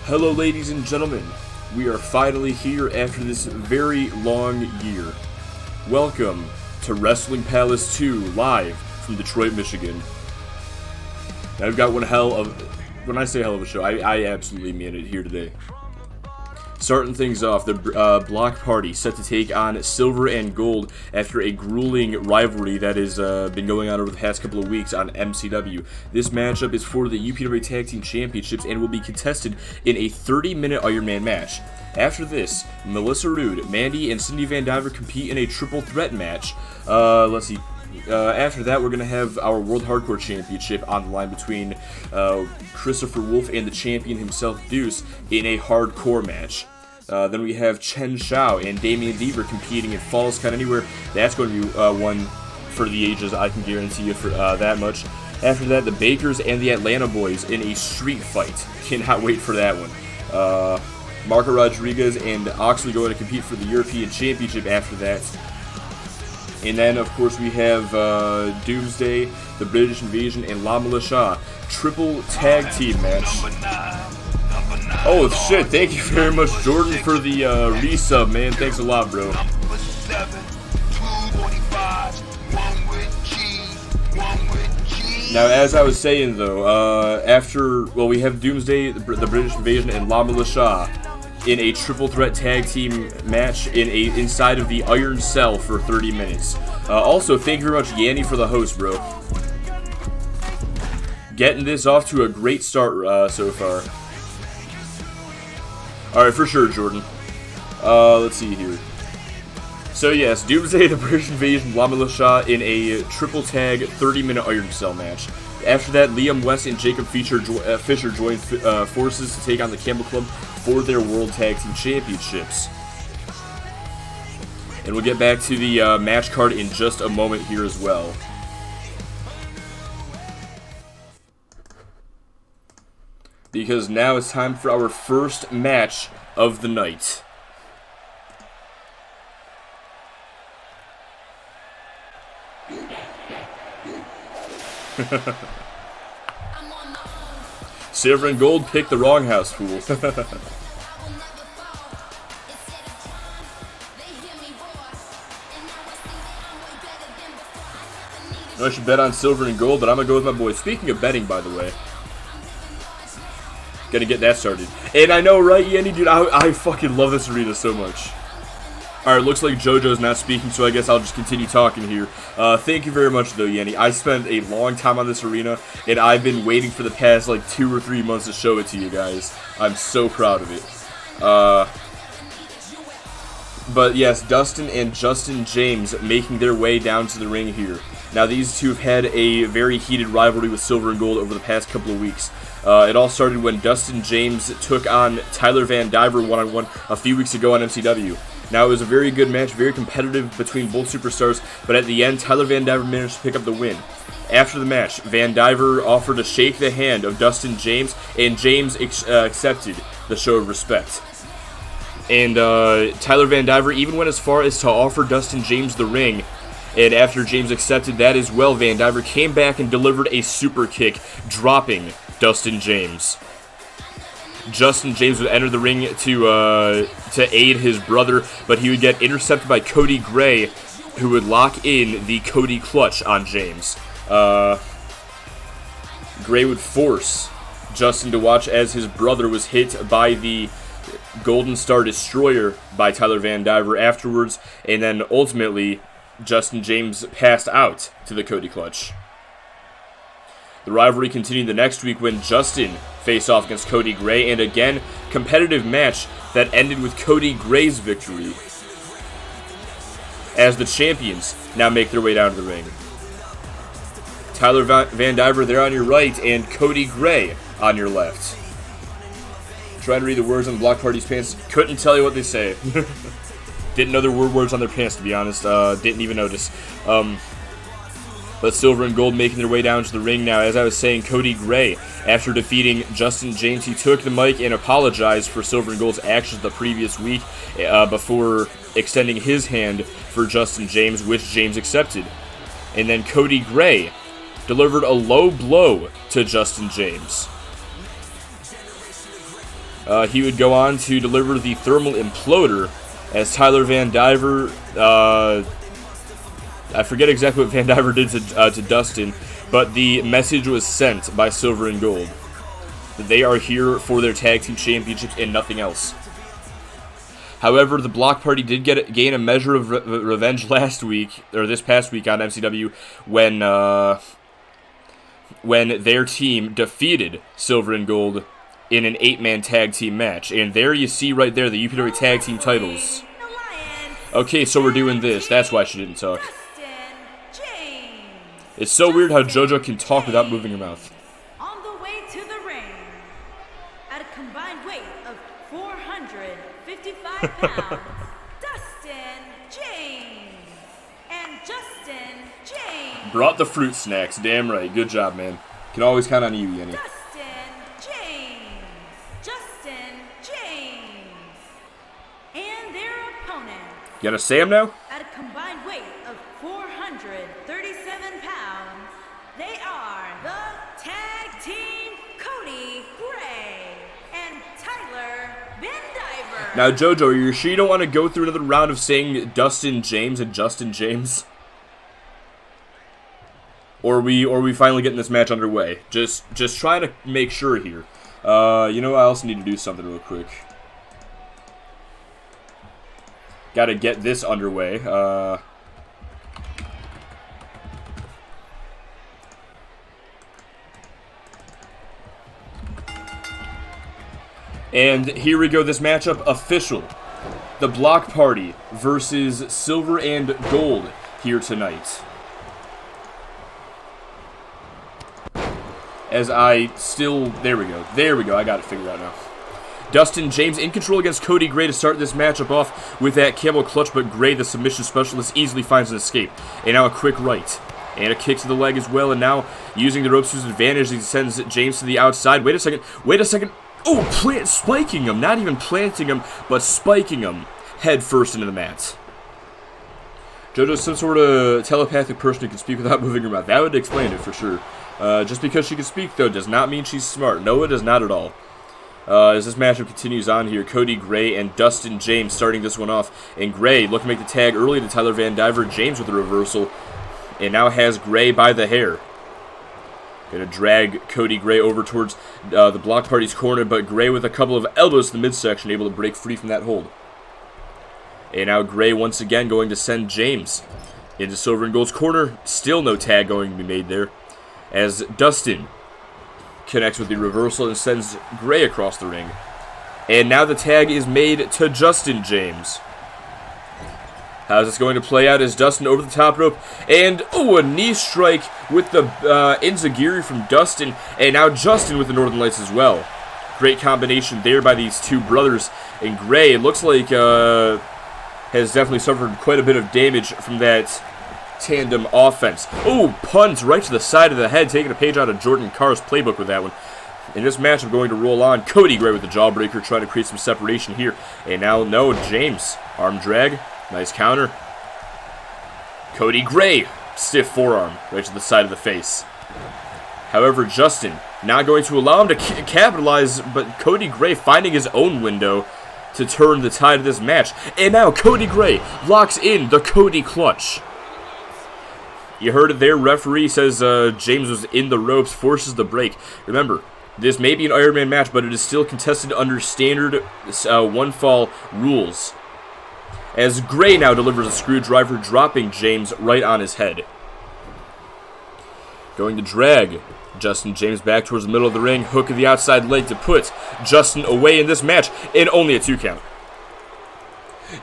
Hello, ladies and gentlemen. We are finally here after this very long year. Welcome to Wrestling Palace 2, live from Detroit, Michigan. Now, I've got one hell of... When I say hell of a show, I absolutely mean it here today. Starting things off, the Block Party set to take on Silver and Gold after a grueling rivalry that has been going on over the past couple of weeks on MCW. This matchup is for the UPW Tag Team Championships and will be contested in a 30-minute Iron Man match. After this, Melissa Roode, Mandy, and Cindy Van Diver compete in a triple threat match. Let's see. After that, we're going to have our World Hardcore Championship on the line between Christopher Wolf and the champion himself, Deuce, in a hardcore match. Then we have Chen Shao and Damian Deaver competing in Falls Count Anywhere. That's going to be one for the ages, I can guarantee you for that much. After that, the Bakers and the Atlanta Boys in a street fight. Cannot wait for that one. Marco Rodriguez and Oxley going to compete for the European Championship after that. And then, of course, we have Doomsday, the British Invasion, and La Militia. Triple tag team match. Oh, shit. Thank you very much, Jordan, for the resub, man. Thanks a lot, bro. Now, as I was saying, though, we have Doomsday, the British Invasion, and La Militia in a triple threat tag team match inside of the Iron Cell for 30 minutes. Also, thank you very much, Yanni, for the host, bro. Getting this off to a great start so far. Alright, for sure, Jordan. Let's see here. So yes, Doomsday, the British Invasion, La Militia in a triple tag 30-minute Iron Cell match. After that, Liam West and Jacob Fisher join forces to take on the Campbell Club for their World Tag Team Championships. And we'll get back to the match card in just a moment here as well. Because now it's time for our first match of the night. Silver and Gold picked the wrong house, fool. I should bet on Silver and Gold, but I'm going to go with my boy. Speaking of betting, by the way. Gonna get that started. And I know, right, Yanni? Dude, I fucking love this arena so much. Alright, looks like JoJo's not speaking, so I guess I'll just continue talking here. Thank you very much, though, Yanni. I spent a long time on this arena, and I've been waiting for the past, 2 or 3 months to show it to you guys. I'm so proud of it. But yes, Dustin and Justin James making their way down to the ring here. Now, these two have had a very heated rivalry with Silver and Gold over the past couple of weeks. It all started when Dustin James took on Tyler Van Diver one-on-one a few weeks ago on MCW. Now, it was a very good match, very competitive between both superstars, but at the end, Tyler Van Diver managed to pick up the win. After the match, Van Diver offered to shake the hand of Dustin James, and James accepted the show of respect. And Tyler Van Diver even went as far as to offer Dustin James the ring. And after James accepted that as well, Van Diver came back and delivered a super kick, dropping Dustin James. Justin James would enter the ring to aid his brother, but he would get intercepted by Cody Gray, who would lock in the Cody Clutch on James. Gray would force Justin to watch as his brother was hit by the Golden Star Destroyer by Tyler Van Diver afterwards, and then ultimately Justin James passed out to the Cody Clutch. The rivalry continued the next week when Justin faced off against Cody Gray, and again, competitive match that ended with Cody Gray's victory, as the champions now make their way down to the ring. Tyler Van Diver there on your right, and Cody Gray on your left. Trying to read the words on the Block Party's pants, couldn't tell you what they say. Didn't know there were words on their pants, to be honest. Didn't even notice. But Silver and Gold making their way down to the ring now. As I was saying, Cody Gray, after defeating Justin James, he took the mic and apologized for Silver and Gold's actions the previous week before extending his hand for Justin James, which James accepted. And then Cody Gray delivered a low blow to Justin James. He would go on to deliver the Thermal Imploder as Tyler Van Diver... I forget exactly what Van Diver did to Dustin, but the message was sent by Silver and Gold that they are here for their tag team championships and nothing else. However, the Block Party did gain a measure of revenge last week, or this past week on MCW, when their team defeated Silver and Gold in an 8-man tag team match. And there you see right there the UPW tag team titles. Okay, so we're doing this. That's why she didn't talk. It's so weird how JoJo can talk without moving her mouth. On the way to the ring, at a combined weight of 455 pounds, Dustin James and Justin James. Brought the fruit snacks, damn right. Good job, man. Can always count on you, Yenny. Justin James, and their opponent. You gotta say him now? At a combined weight of 437 pounds, they are the Tag Team Cody Gray and Tyler Van Diver. Now, JoJo, are you sure you don't want to go through another round of saying Dustin James and Justin James? Or are we finally getting this match underway? Just trying to make sure here. You know, I also need to do something real quick. Gotta get this underway. And here we go, this matchup official. The Block Party versus Silver and Gold here tonight. As I still... There we go, I got it figured out now. Dustin James in control against Cody Gray to start this matchup off with that camel clutch, but Gray, the submission specialist, easily finds an escape. And now a quick right. And a kick to the leg as well, and now using the ropes to his advantage, he sends James to the outside. Wait a second. Oh, spiking him. Not even planting him, but spiking him head first into the mat. JoJo's some sort of telepathic person who can speak without moving her mouth. That would explain it for sure. Just because she can speak, though, does not mean she's smart. No, it does not at all. As this matchup continues on here, Cody Gray and Dustin James starting this one off. And Gray looking to make the tag early to Tyler Van Diver. James with a reversal. And now has Gray by the hair. Gonna drag Cody Gray over towards the Block Party's corner, but Gray with a couple of elbows to the midsection, able to break free from that hold. And now Gray once again going to send James into Silver and Gold's corner. Still no tag going to be made there, as Dustin connects with the reversal and sends Gray across the ring. And now the tag is made to Justin James. How's this going to play out as Dustin over the top rope, and a knee strike with the Enziguri from Dustin, and now Justin with the Northern Lights as well. Great combination there by these two brothers, and Gray, it looks like, has definitely suffered quite a bit of damage from that tandem offense. Punt right to the side of the head, taking a page out of Jordan Carr's playbook with that one. In this matchup going to roll on, Cody Gray with the jawbreaker, trying to create some separation here, and now James, arm drag. Nice counter. Cody Gray, stiff forearm right to the side of the face. However, Justin not going to allow him to capitalize, but Cody Gray finding his own window to turn the tide of this match. And now Cody Gray locks in the Cody Clutch. You heard it there, referee says James was in the ropes, forces the break. Remember, this may be an Iron Man match, but it is still contested under standard one-fall rules. As Gray now delivers a screwdriver, dropping James right on his head. Going to drag Justin James back towards the middle of the ring. Hook of the outside leg to put Justin away in this match in only a 2 count.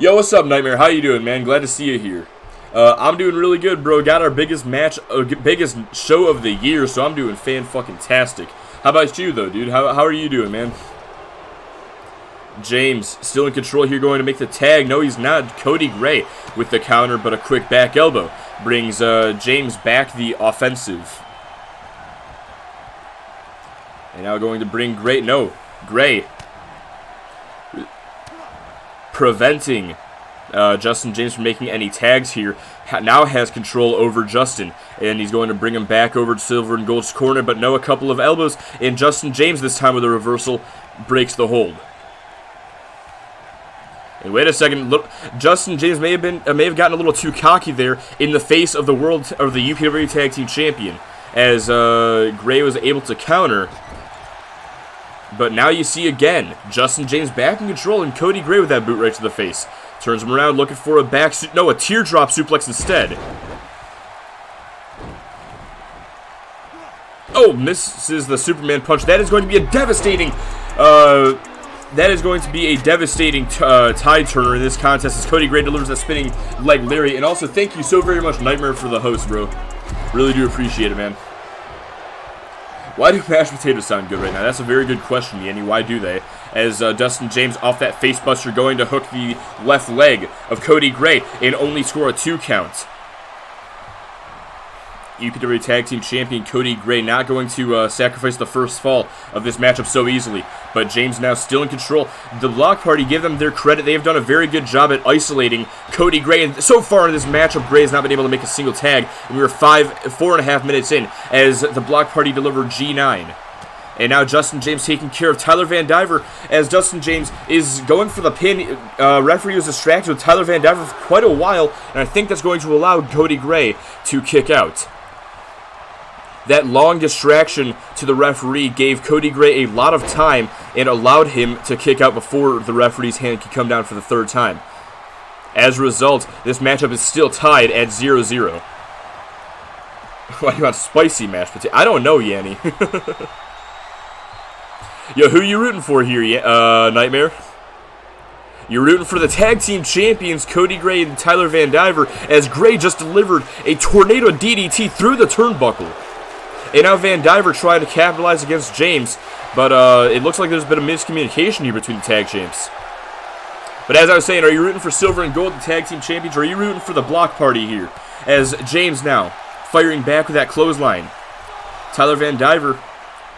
Yo, what's up, Nightmare? How you doing, man? Glad to see you here. I'm doing really good, bro. Got our biggest match, biggest show of the year, so I'm doing fan-fucking-tastic. How about you, though, dude? How are you doing, man? James still in control here, going to make the tag. No, he's not. Cody Gray with the counter, but a quick back elbow brings James back the offensive. And now going to bring Gray. No, Gray preventing Justin James from making any tags here. Now has control over Justin, and he's going to bring him back over to Silver and Gold's corner, but no, a couple of elbows, and Justin James this time with a reversal breaks the hold. And wait a second, look, Justin James may have gotten a little too cocky there in the face of the UPW Tag Team Champion, as Gray was able to counter. But now you see again, Justin James back in control, and Cody Gray with that boot right to the face. Turns him around, looking for a a teardrop suplex instead. Oh, misses the Superman punch. That is going to be a devastating, tide turner in this contest as Cody Gray delivers a spinning leg lariat. And also, thank you so very much, Nightmare, for the host, bro. Really do appreciate it, man. Why do mashed potatoes sound good right now? That's a very good question, Yanni. Why do they? As Dustin James off that facebuster going to hook the left leg of Cody Gray and only score a 2 count. UPW Tag Team Champion Cody Gray not going to sacrifice the first fall of this matchup so easily, but James now still in control. The Block Party, give them their credit. They have done a very good job at isolating Cody Gray, and so far in this matchup, Gray has not been able to make a single tag, and we are 4.5 minutes in as the Block Party delivered G9. And now Justin James taking care of Tyler Van Diver as Justin James is going for the pin. Referee was distracted with Tyler Van Diver for quite a while, and I think that's going to allow Cody Gray to kick out. That long distraction to the referee gave Cody Gray a lot of time and allowed him to kick out before the referee's hand could come down for the 3rd time. As a result, this matchup is still tied at 0-0. Why do you want spicy mashed potato? I don't know, Yanni. Yo, who you rooting for here, Nightmare? You're rooting for the tag team champions, Cody Gray and Tyler Van Diver, as Gray just delivered a tornado DDT through the turnbuckle. And now Van Diver trying to capitalize against James, but it looks like there's been a miscommunication here between the tag champs. But as I was saying, are you rooting for Silver and Gold, the tag team champions, or are you rooting for the Block Party here? As James now firing back with that clothesline. Tyler Van Diver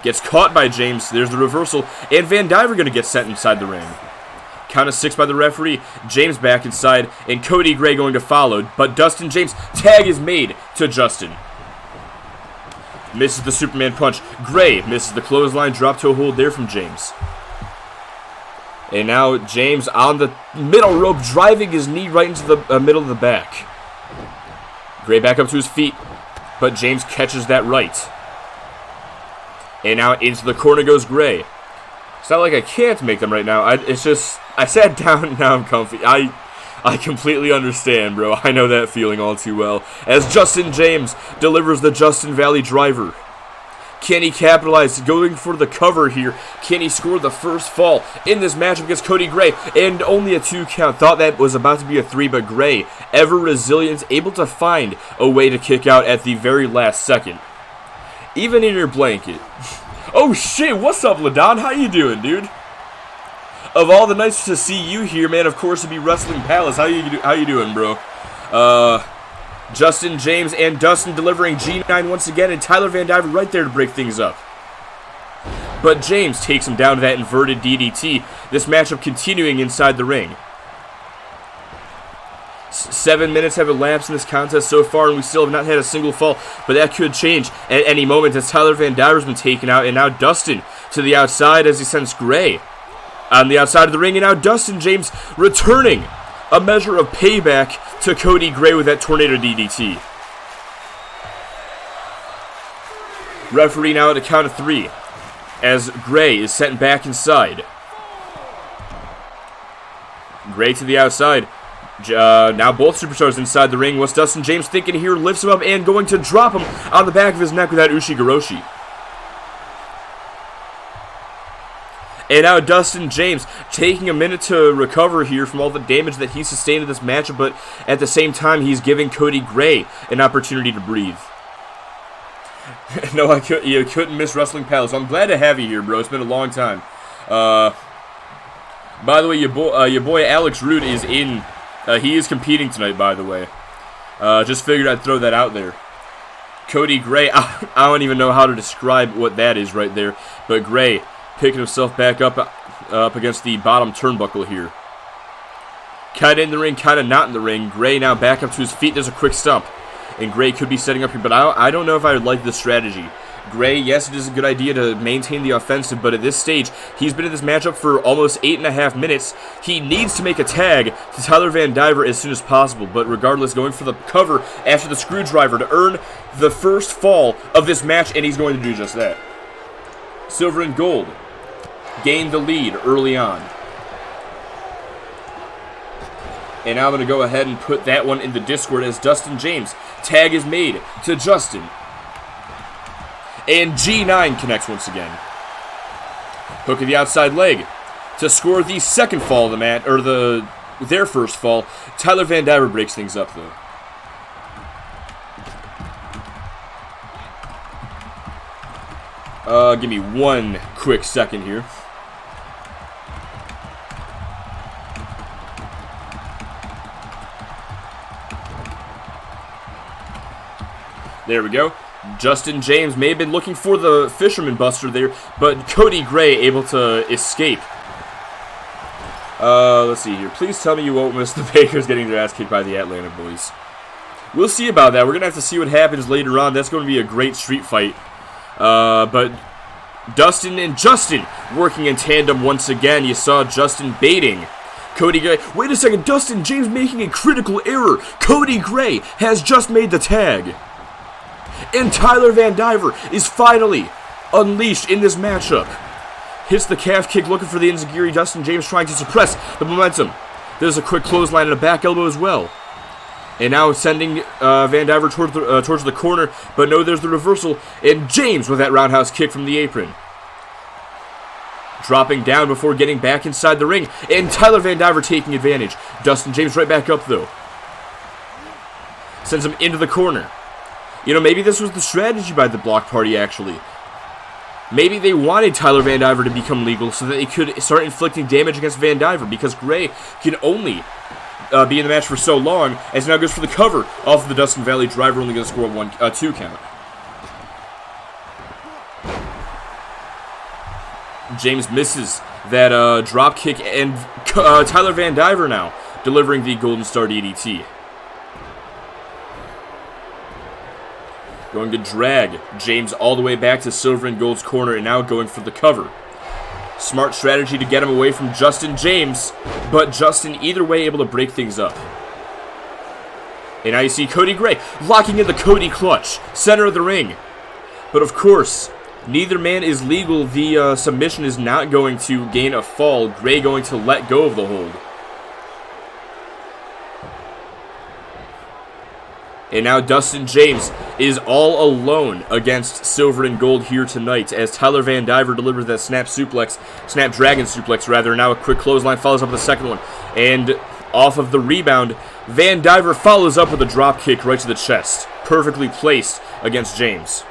gets caught by James. There's the reversal, and Van Diver going to get sent inside the ring. Count of 6 by the referee. James back inside, and Cody Gray going to follow. But Dustin James, tag is made to Justin. Misses the Superman punch. Gray misses the clothesline. Drop to a hold there from James. And now James on the middle rope, driving his knee right into the middle of the back. Gray back up to his feet, but James catches that right. And now into the corner goes Gray. It's not like I can't make them right now. It's just, I sat down and now I'm comfy. I completely understand, bro. I know that feeling all too well. As Justin James delivers the Justin Valley Driver. Can he capitalize? Going for the cover here. Can he score the first fall in this matchup against Cody Gray? And only a 2 count. Thought that was about to be a 3, but Gray, ever resilient, able to find a way to kick out at the very last second. Even in your blanket. Oh shit, what's up, Ladon? How you doing, dude? Of all the nights to see you here, man, of course it'd be Wrestling Palace. How you doing, bro? Justin James and Dustin delivering G9 once again, and Tyler Van Diver right there to break things up. But James takes him down to that inverted DDT. This matchup continuing inside the ring. 7 minutes have elapsed in this contest so far, and we still have not had a single fall, but that could change at any moment as Tyler Van Diver's been taken out, and now Dustin to the outside as he sends Gray on the outside of the ring, and now Dustin James returning a measure of payback to Cody Gray with that tornado DDT. Referee now at a count of 3 as Gray is sent back inside. Gray to the outside. Now both superstars inside the ring. What's Dustin James thinking here? Lifts him up and going to drop him on the back of his neck with that Ushigoroshi. And now Dustin James taking a minute to recover here from all the damage that he sustained in this matchup, but at the same time, he's giving Cody Gray an opportunity to breathe. No, you couldn't miss Wrestling Palace. I'm glad to have you here, bro. It's been a long time. By the way, your boy Alex Root is in. He is competing tonight, by the way. Just figured I'd throw that out there. Cody Gray, I don't even know how to describe what that is right there. But Gray picking himself back up against the bottom turnbuckle here. Kind of in the ring, kind of not in the ring. Gray now back up to his feet. There's a quick stump. And Gray could be setting up here, but I don't know if I would like this strategy. Gray, yes, it is a good idea to maintain the offensive, but at this stage, he's been in this matchup for almost 8.5 minutes. He needs to make a tag to Tyler Van Diver as soon as possible, but regardless, going for the cover after the screwdriver to earn the first fall of this match, and he's going to do just that. Silver and Gold gained the lead early on. And now I'm going to go ahead and put that one in the Discord as Dustin James. Tag is made to Justin. And G9 connects once again. Hook of the outside leg to score the second fall of the match, or their first fall. Tyler Van Diver breaks things up though. Give me one quick second here. There we go. Justin James may have been looking for the Fisherman Buster there, but Cody Gray able to escape. Let's see here. Please tell me you won't miss the Bakers getting their ass kicked by the Atlanta Boys. We'll see about that. We're going to have to see what happens later on. That's going to be a great street fight. But Dustin and Justin working in tandem once again. You saw Justin baiting Cody Gray. Wait a second. Dustin James making a critical error. Cody Gray has just made the tag. And Tyler Van Diver is finally unleashed in this matchup. Hits the calf kick looking for the enziguri. Dustin James trying to suppress the momentum. There's a quick clothesline and a back elbow as well. And now sending Van Diver towards the corner. But no, there's the reversal. And James with that roundhouse kick from the apron. Dropping down before getting back inside the ring. And Tyler Van Diver taking advantage. Dustin James right back up though. Sends him into the corner. You know, maybe this was the strategy by the Block Party, actually. Maybe they wanted Tyler Van Diver to become legal so that they could start inflicting damage against Van Diver, because Gray can only be in the match for so long, as now goes for the cover off of the Dustin Valley Driver, only going to score a 2 count. James misses that drop kick, and Tyler Van Diver now delivering the Golden Star DDT. Going to drag James all the way back to Silver and Gold's corner, and now going for the cover. Smart strategy to get him away from Justin James, but Justin either way able to break things up. And now you see Cody Gray locking in the Cody clutch, center of the ring. But of course, neither man is legal. The submission is not going to gain a fall. Gray going to let go of the hold. And now Dustin James is all alone against Silver and Gold here tonight, as Tyler Van Diver delivers that Snapdragon suplex rather. Now a quick clothesline follows up with the second one. And off of the rebound, Van Diver follows up with a drop kick right to the chest. Perfectly placed against James.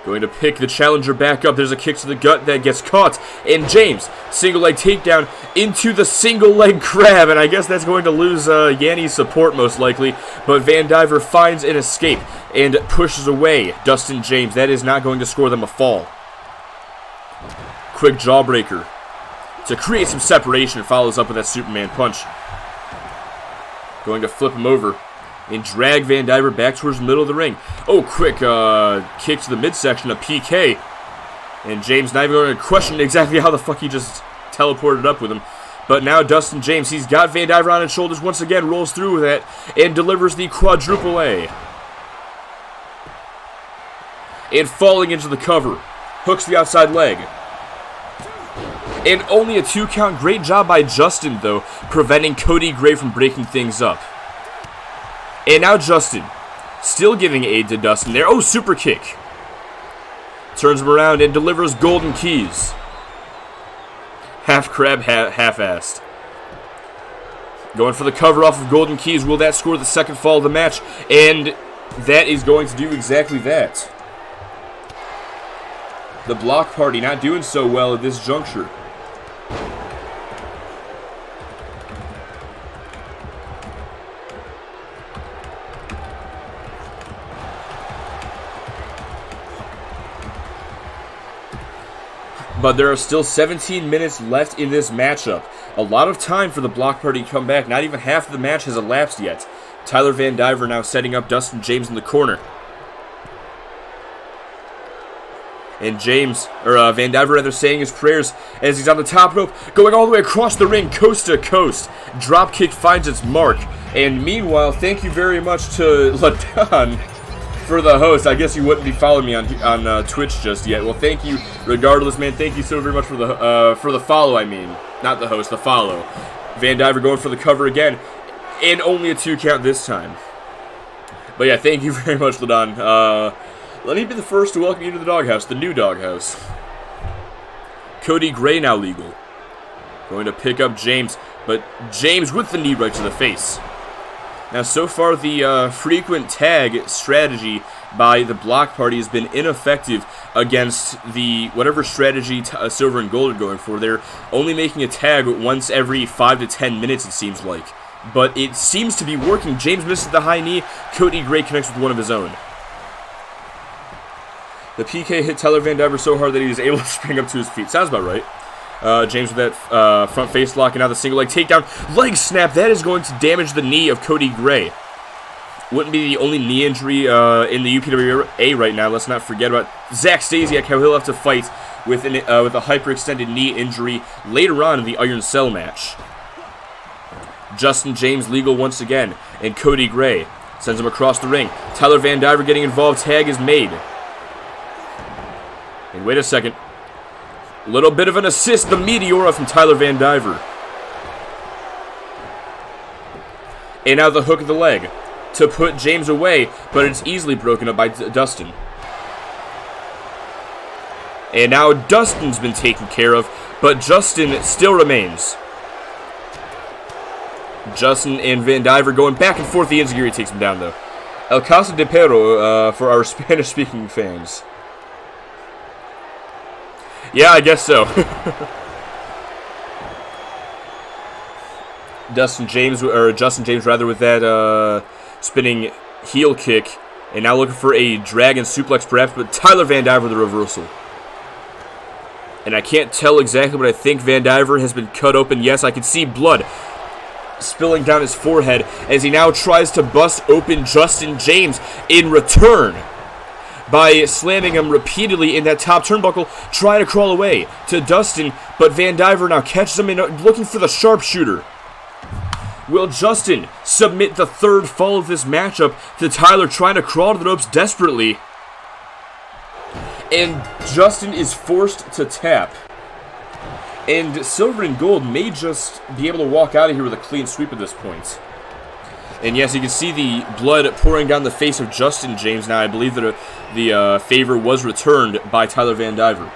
Going to pick the challenger back up. There's a kick to the gut that gets caught. And James, single leg takedown into the single leg crab. And I guess that's going to lose Yanni's support most likely. But Van Diver finds an escape and pushes away Dustin James. That is not going to score them a fall. Quick jawbreaker to create some separation. Follows up with that Superman punch. Going to flip him over and drag Van Diver back towards the middle of the ring. Oh, quick kick to the midsection, a PK. And James not even going to question exactly how the fuck he just teleported up with him. But now Dustin James, he's got Van Diver on his shoulders once again, rolls through with it, and delivers the quadruple A. And falling into the cover, hooks the outside leg. And only a 2 count. Great job by Justin, though, preventing Cody Gray from breaking things up. And now Justin, still giving aid to Dustin there. Oh, super kick. Turns him around and delivers golden keys. Half crab, half-assed. Going for the cover off of golden keys. Will that score the second fall of the match? And that is going to do exactly that. The Block Party not doing so well at this juncture. But there are still 17 minutes left in this matchup. A lot of time for the Block Party to come back. Not even half of the match has elapsed yet. Tyler Van Diver now setting up Dustin James in the corner. And Van Diver rather, saying his prayers as he's on the top rope, going all the way across the ring, coast to coast. Dropkick finds its mark. And meanwhile, thank you very much to LaDon for the host. I guess you wouldn't be following me on Twitch just yet. Well, thank you regardless, man. Thank you so very much for the follow, I mean. Not the host, the follow. Van Diver going for the cover again. And only a 2 count this time. But yeah, thank you very much, LaDon. Let me be the first to welcome you to the doghouse, the new doghouse. Cody Gray now legal. Going to pick up James, but James with the knee right to the face. Now, so far, the frequent tag strategy by the Block Party has been ineffective against the whatever strategy Silver and Gold are going for. They're only making a tag once every 5 to 10 minutes, it seems like. But it seems to be working. James misses the high knee. Cody Gray connects with one of his own. The PK hit Tyler Van Diver so hard that he was able to spring up to his feet. Sounds about right. James with that front face lock, and now the single leg takedown. Leg snap. That is going to damage the knee of Cody Gray. Wouldn't be the only knee injury in the UPWA right now. Let's not forget about Zach Stasiak, how he'll have to fight with a hyperextended knee injury later on in the Iron Cell match. Justin James legal once again, and Cody Gray sends him across the ring. Tyler Van Diver getting involved. Tag is made. And wait a second. A little bit of an assist, the Meteora from Tyler Van Diver. And now the hook of the leg to put James away, but it's easily broken up by Dustin. And now Dustin's been taken care of, but Justin still remains. Justin and Van Diver going back and forth. The Enziguri takes him down, though. El Casa de Perro for our Spanish-speaking fans. Yeah, I guess so. Justin James rather, with that spinning heel kick, and now looking for a dragon suplex perhaps, but Tyler Van Diver with the reversal. And I can't tell exactly, but I think Van Diver has been cut open. Yes, I can see blood spilling down his forehead as he now tries to bust open Justin James in return by slamming him repeatedly in that top turnbuckle, trying to crawl away to Dustin, but Van Diver now catches him and looking for the sharpshooter. Will Justin submit the third fall of this matchup to Tyler trying to crawl to the ropes desperately? And Justin is forced to tap. And Silver and Gold may just be able to walk out of here with a clean sweep at this point. And yes, you can see the blood pouring down the face of Justin James now. I believe that the favor was returned by Tyler Van Diver.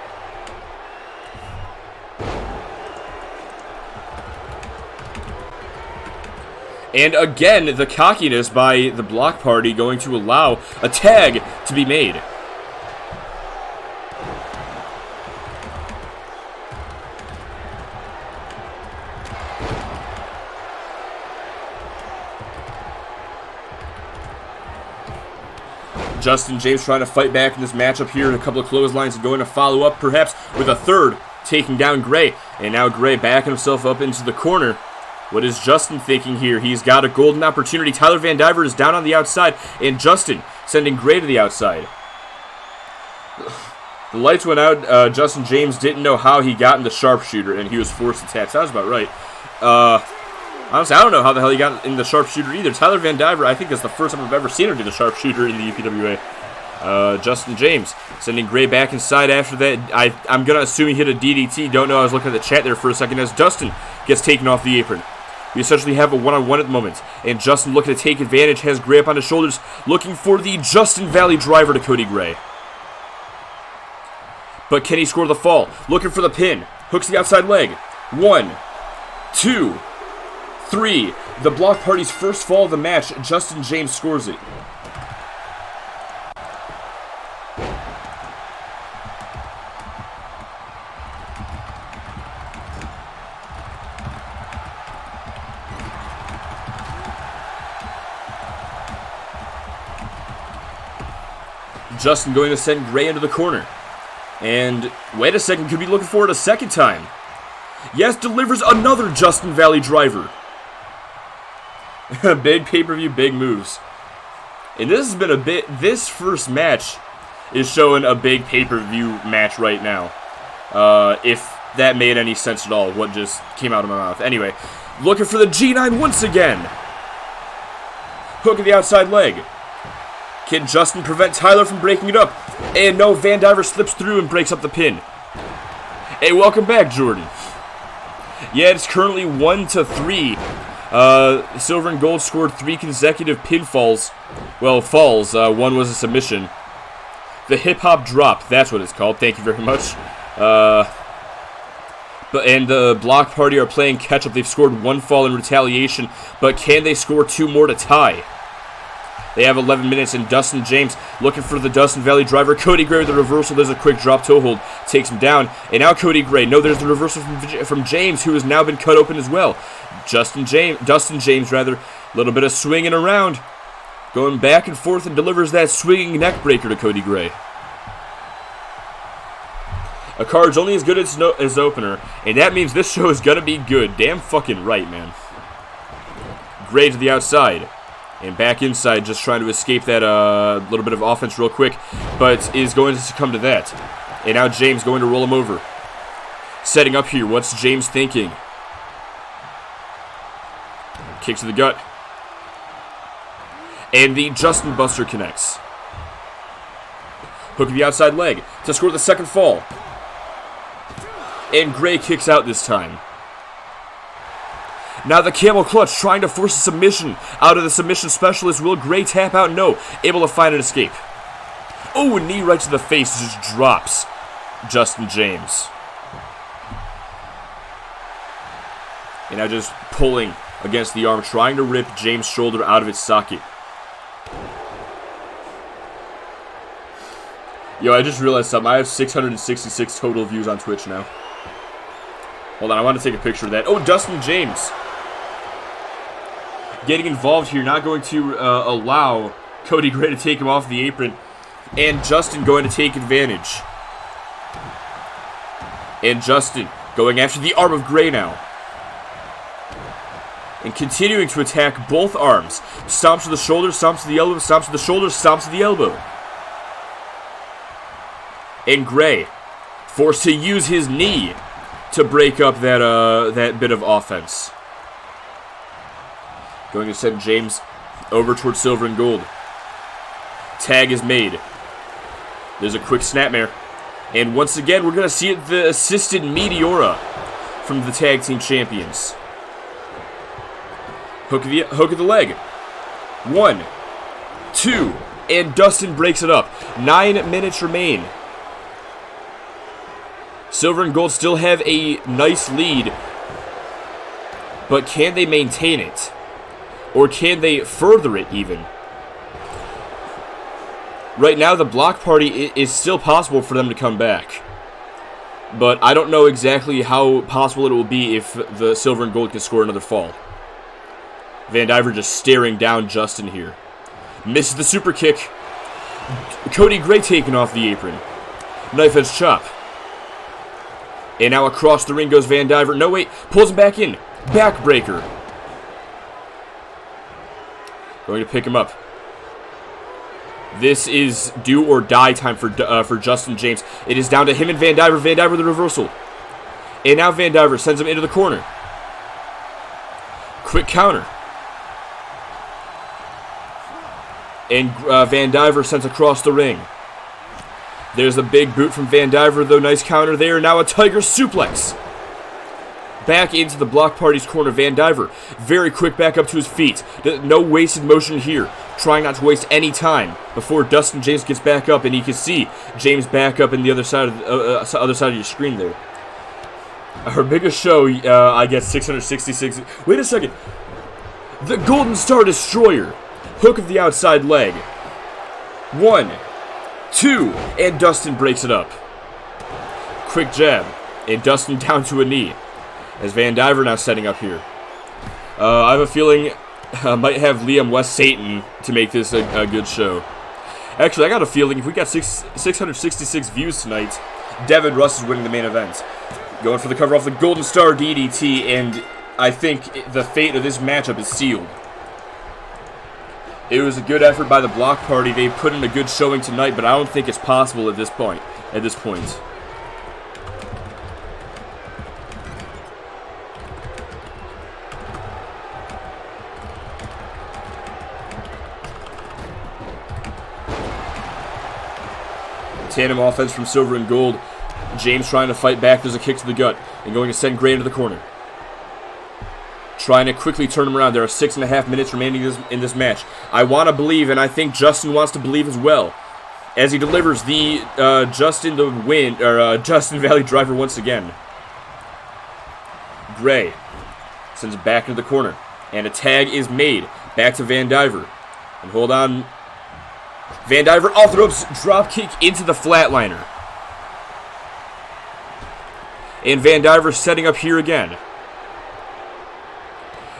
And again, the cockiness by the Block Party going to allow a tag to be made. Justin James trying to fight back in this matchup here. A couple of clotheslines and going to follow up perhaps with a third, taking down Gray. And now Gray backing himself up into the corner. What is Justin thinking here? He's got a golden opportunity. Tyler Van Diver is down on the outside, and Justin sending Gray to the outside. The lights went out. Justin James didn't know how he got in the sharpshooter, and he was forced to tap. Sounds about right. Honestly, I don't know how the hell he got in the sharpshooter either. Tyler Van Diver, I think that's the first time I've ever seen him do the sharpshooter in the UPWA. Justin James sending Gray back inside after that. I'm going to assume he hit a DDT. Don't know. I was looking at the chat there for a second as Dustin gets taken off the apron. We essentially have a one-on-one at the moment. And Justin looking to take advantage, has Gray up on his shoulders, looking for the Justin Valley driver to Cody Gray. But can he score the fall? Looking for the pin. Hooks the outside leg. 1, 2, 3. The Block Party's first fall of the match. Justin James scores it. Justin going to send Gray into the corner. And wait a second, could be looking for it a second time. Yes, delivers another Justin Valley driver. Big pay-per-view, big moves. And this has been this first match is showing a big pay-per-view match right now. If that made any sense at all, what just came out of my mouth. Anyway, looking for the G9 once again. Hook of the outside leg. Can Justin prevent Tyler from breaking it up? And no, Van Diver slips through and breaks up the pin. Hey, welcome back, Jordan. Yeah, it's currently 1-3. Silver and Gold scored 3 consecutive pinfalls. Well, falls. One was a submission. The hip-hop drop, that's what it's called. Thank you very much. And the Block Party are playing catch-up. They've scored 1 fall in retaliation, but can they score 2 more to tie? They have 11 minutes, and Dustin James looking for the Dustin Valley driver. Cody Gray with the reversal. There's a quick drop toe hold. Takes him down. And now Cody Gray. No, there's the reversal from James, who has now been cut open as well. Dustin James, rather. A little bit of swinging around. Going back and forth and delivers that swinging neck breaker to Cody Gray. A card's only as good as its opener, and that means this show is going to be good. Damn fucking right, man. Gray to the outside. And back inside, just trying to escape that little bit of offense real quick, but is going to succumb to that. And now James going to roll him over. Setting up here, what's James thinking? Kick to the gut. And the Justin Buster connects. Hook of the outside leg to score the second fall. And Gray kicks out this time. Now the camel clutch trying to force a submission out of the submission specialist. Will Gray tap out? No. Able to find an escape. Oh, a knee right to the face just drops Justin James. And now just pulling against the arm, trying to rip James' shoulder out of its socket. Yo, I just realized something. I have 666 total views on Twitch now. Hold on, I want to take a picture of that. Oh, Dustin James. Getting involved here, not going to allow Cody Gray to take him off the apron. And Justin going to take advantage. And Justin going after the arm of Gray now. And continuing to attack both arms. Stomps to the shoulder, stomps to the elbow, stomps to the shoulder, stomps to the elbow. And Gray forced to use his knee to break up that bit of offense. Going to send James over towards Silver and Gold. Tag is made. There's a quick snapmare. And once again, we're going to see the assisted Meteora from the tag team champions. Hook of the leg. 1, 2, and Dustin breaks it up. 9 minutes remain. Silver and Gold still have a nice lead, but can they maintain it? Or can they further it even? Right now, the Block Party is still possible for them to come back. But I don't know exactly how possible it will be if the Silver and Gold can score another fall. Van Diver just staring down Justin here. Misses the super kick. Cody Gray taken off the apron. Knife edge chop. And now across the ring goes Van Diver. No, wait. Pulls him back in. Backbreaker. Going to pick him up. This is do or die time for Justin James. It is down to him and Van Diver. Van Diver the reversal. And now Van Diver sends him into the corner. Quick counter. And Van Diver sends across the ring. There's a big boot from Van Diver, though. Nice counter there. Now a Tiger suplex. Back into the Block Party's corner. Van Diver, very quick back up to his feet. No wasted motion here. Trying not to waste any time before Dustin James gets back up, and you can see James back up in the other side of your screen there. Our biggest show, I get 666. Wait a second. The Golden Star Destroyer. Hook of the outside leg. 1, 2, and Dustin breaks it up. Quick jab, and Dustin down to a knee. As Van Diver now setting up here. I have a feeling I might have Liam West Satan to make this a good show. Actually, I got a feeling if we got 666 views tonight, Devin Russ is winning the main event. Going for the cover off the Golden Star DDT, and I think the fate of this matchup is sealed. It was a good effort by the Block Party. They put in a good showing tonight, but I don't think it's possible at this point. Tandem offense from Silver and Gold. James trying to fight back. There's a kick to the gut and going to send Gray into the corner. Trying to quickly turn him around. There are 6.5 minutes remaining in this match. I want to believe, and I think Justin wants to believe as well, as he delivers the Justin Valley Driver once again. Gray sends it back into the corner, and a tag is made back to Van Diver. And hold on. Van Diver off the ropes, drop kick into the flatliner. And Van Diver setting up here again.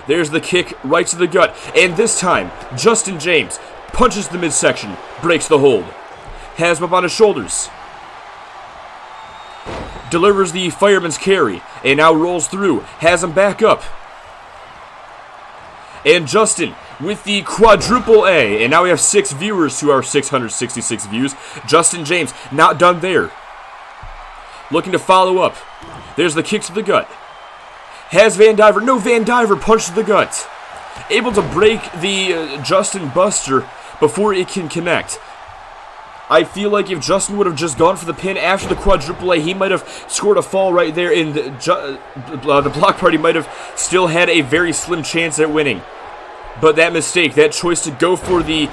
There's the kick right to the gut. And this time, Justin James punches the midsection, breaks the hold. Has him up on his shoulders. Delivers the fireman's carry, and now rolls through. Has him back up. And Justin with the quadruple A. And now we have 6 viewers to our 666 views. Justin James not done there. Looking to follow up. There's the kick to the gut. Has Van Diver. No, Van Diver punched to the gut. Able to break the Justin Buster before it can connect. I feel like if Justin would have just gone for the pin after the quadruple A, he might have scored a fall right there, and the Block Party might have still had a very slim chance at winning. But that mistake, that choice to go for the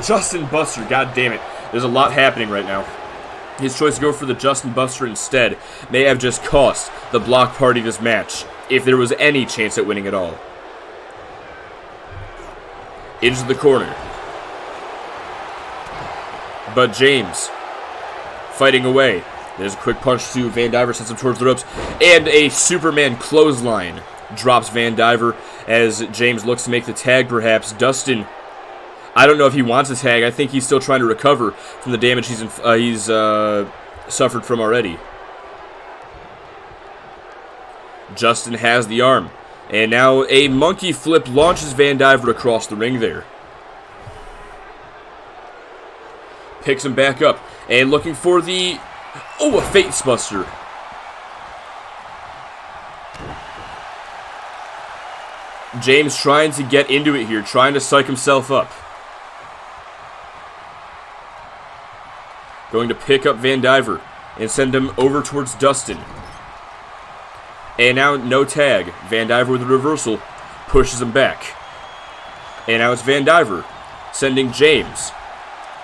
Justin Buster, god damn it, there's a lot happening right now. His choice to go for the Justin Buster instead may have just cost the Block Party this match, if there was any chance at winning at all. Into the corner. But James fighting away. There's a quick punch to Van Diver, sends him towards the ropes, and a Superman clothesline drops Van Diver as James looks to make the tag perhaps. Dustin, I don't know if he wants a tag. I think he's still trying to recover from the damage he's suffered from already. Justin has the arm, and now a monkey flip launches Van Diver across the ring there. Picks him back up, and looking for the... Oh, a Face Buster. James trying to get into it here, trying to psych himself up. Going to pick up Van Diver and send him over towards Dustin. And now no tag. Van Diver with a reversal pushes him back. And now it's Van Diver sending James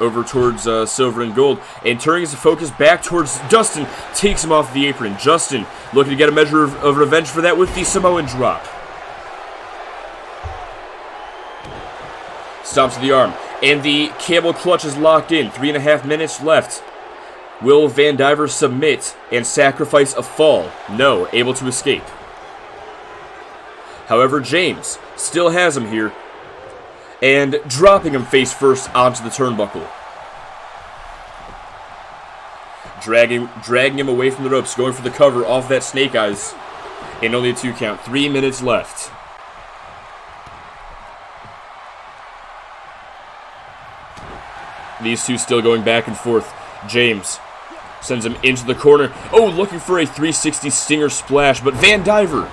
over towards Silver and Gold, and turning his focus back towards Dustin, takes him off the apron. Justin looking to get a measure of revenge for that with the Samoan drop. Stomps to the arm, and the camel clutch is locked in. 3.5 minutes left. Will Van Diver submit and sacrifice a fall? No, able to escape. However, James still has him here, and dropping him face first onto the turnbuckle. Dragging him away from the ropes, going for the cover off that Snake Eyes. And only a 2 count. 3 minutes left. These two still going back and forth. James sends him into the corner. Oh, looking for a 360 Stinger Splash, but Van Diver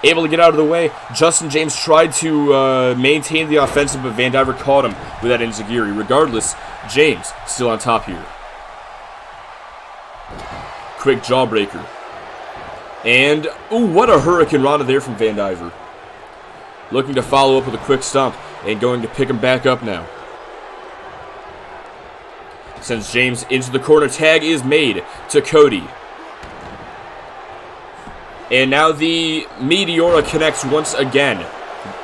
able to get out of the way. Justin James tried to maintain the offensive, but Van Diver caught him with that enziguri. Regardless, James still on top here. Quick jawbreaker. And, ooh, what a Hurricane Rana there from Van Diver. Looking to follow up with a quick stomp and going to pick him back up now. Sends James into the corner. Tag is made to Cody. And now the Meteora connects once again.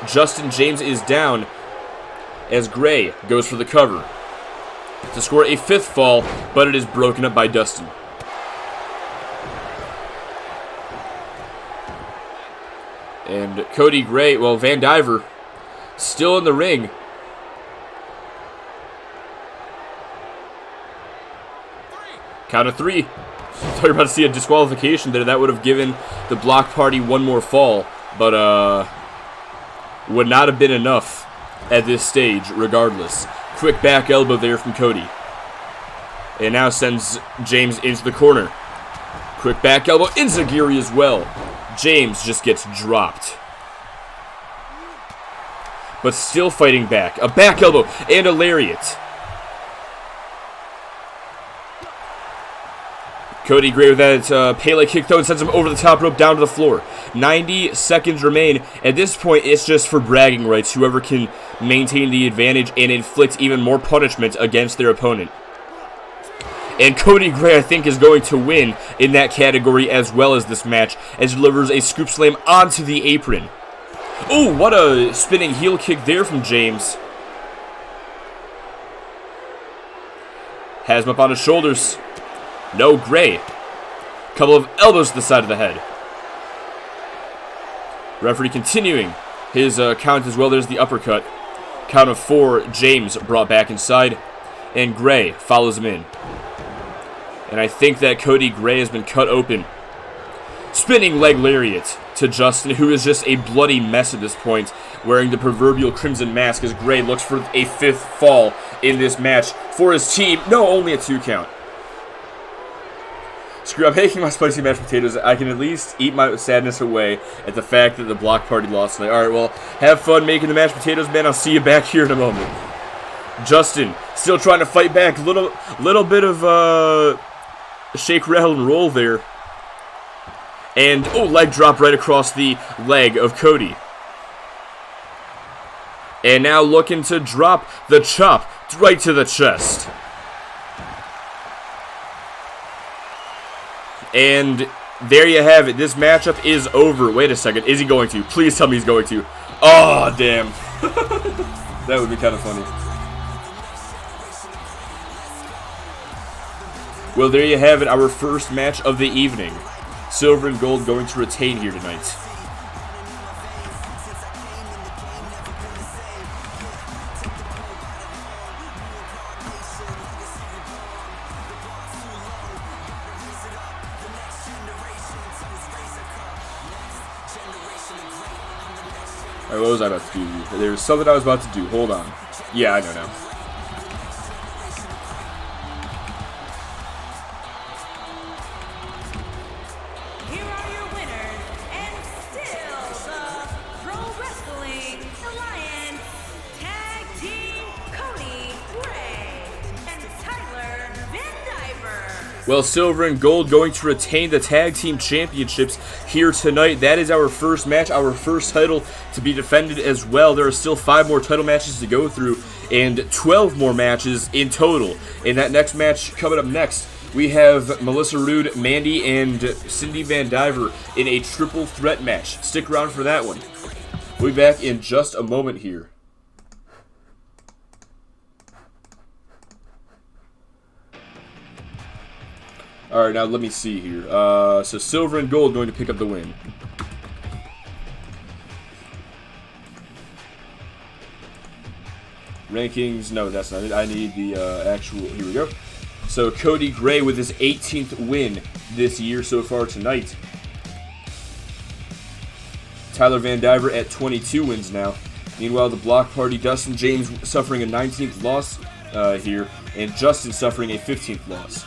Justin James is down as Gray goes for the cover to score a 5th fall, but it is broken up by Dustin. And Cody Gray, well, Van Diver still in the ring. Count of 3. Thought you were about to see a disqualification there. That would have given the Block Party one more fall, but would not have been enough at this stage regardless. Quick back elbow there from Cody. And now sends James into the corner. Quick back elbow, Enziguri as well. James just gets dropped. But still fighting back. A back elbow and a lariat. Cody Gray with that Pele kick though and sends him over the top rope down to the floor. 90 seconds remain. At this point, it's just for bragging rights. Whoever can maintain the advantage and inflict even more punishment against their opponent. And Cody Gray, I think, is going to win in that category as well as this match, as he delivers a scoop slam onto the apron. Oh, what a spinning heel kick there from James. Has him up on his shoulders. No, Gray. Couple of elbows to the side of the head. Referee continuing his count as well. There's the uppercut. Count of 4, James brought back inside. And Gray follows him in. And I think that Cody Gray has been cut open. Spinning leg lariat to Justin, who is just a bloody mess at this point, wearing the proverbial crimson mask as Gray looks for a 5th fall in this match for his team. No, only a 2 count. Screw, I'm making my spicy mashed potatoes. I can at least eat my sadness away at the fact that the Block Party lost tonight. Alright, well, have fun making the mashed potatoes, man. I'll see you back here in a moment. Justin, still trying to fight back. Little bit of, shake, rattle, and roll there. And, oh, leg drop right across the leg of Cody. And now looking to drop the chop right to the chest. And there you have it. This matchup is over. Wait a second. Is he going to? Please tell me he's going to. Oh, damn. That would be kind of funny. Well, there you have it. Our first match of the evening. Silver and Gold going to retain here tonight. Alright, what was I about to do? There was something I was about to do. Hold on. Yeah, I know now. Here are your winners, and still the Pro Wrestling Alliance Tag Team Cody Gray and Tyler Van. Well, Silver and Gold going to retain the Tag Team Championships here tonight. That is our first match, our first title to be defended as well. There are still 5 more title matches to go through and 12 more matches in total. In that next match coming up next, we have Melissa Roode, Mandy, and Cindy Van Diver in a triple threat match. Stick around for that one. We'll be back in just a moment here. Alright, now let me see here. So Silver and Gold going to pick up the win. Rankings, no, that's not it. I need the actual, here we go. So Cody Gray with his 18th win this year so far tonight. Tyler Van Diver at 22 wins now. Meanwhile, the Block Party, Dustin James suffering a 19th loss here, and Justin suffering a 15th loss.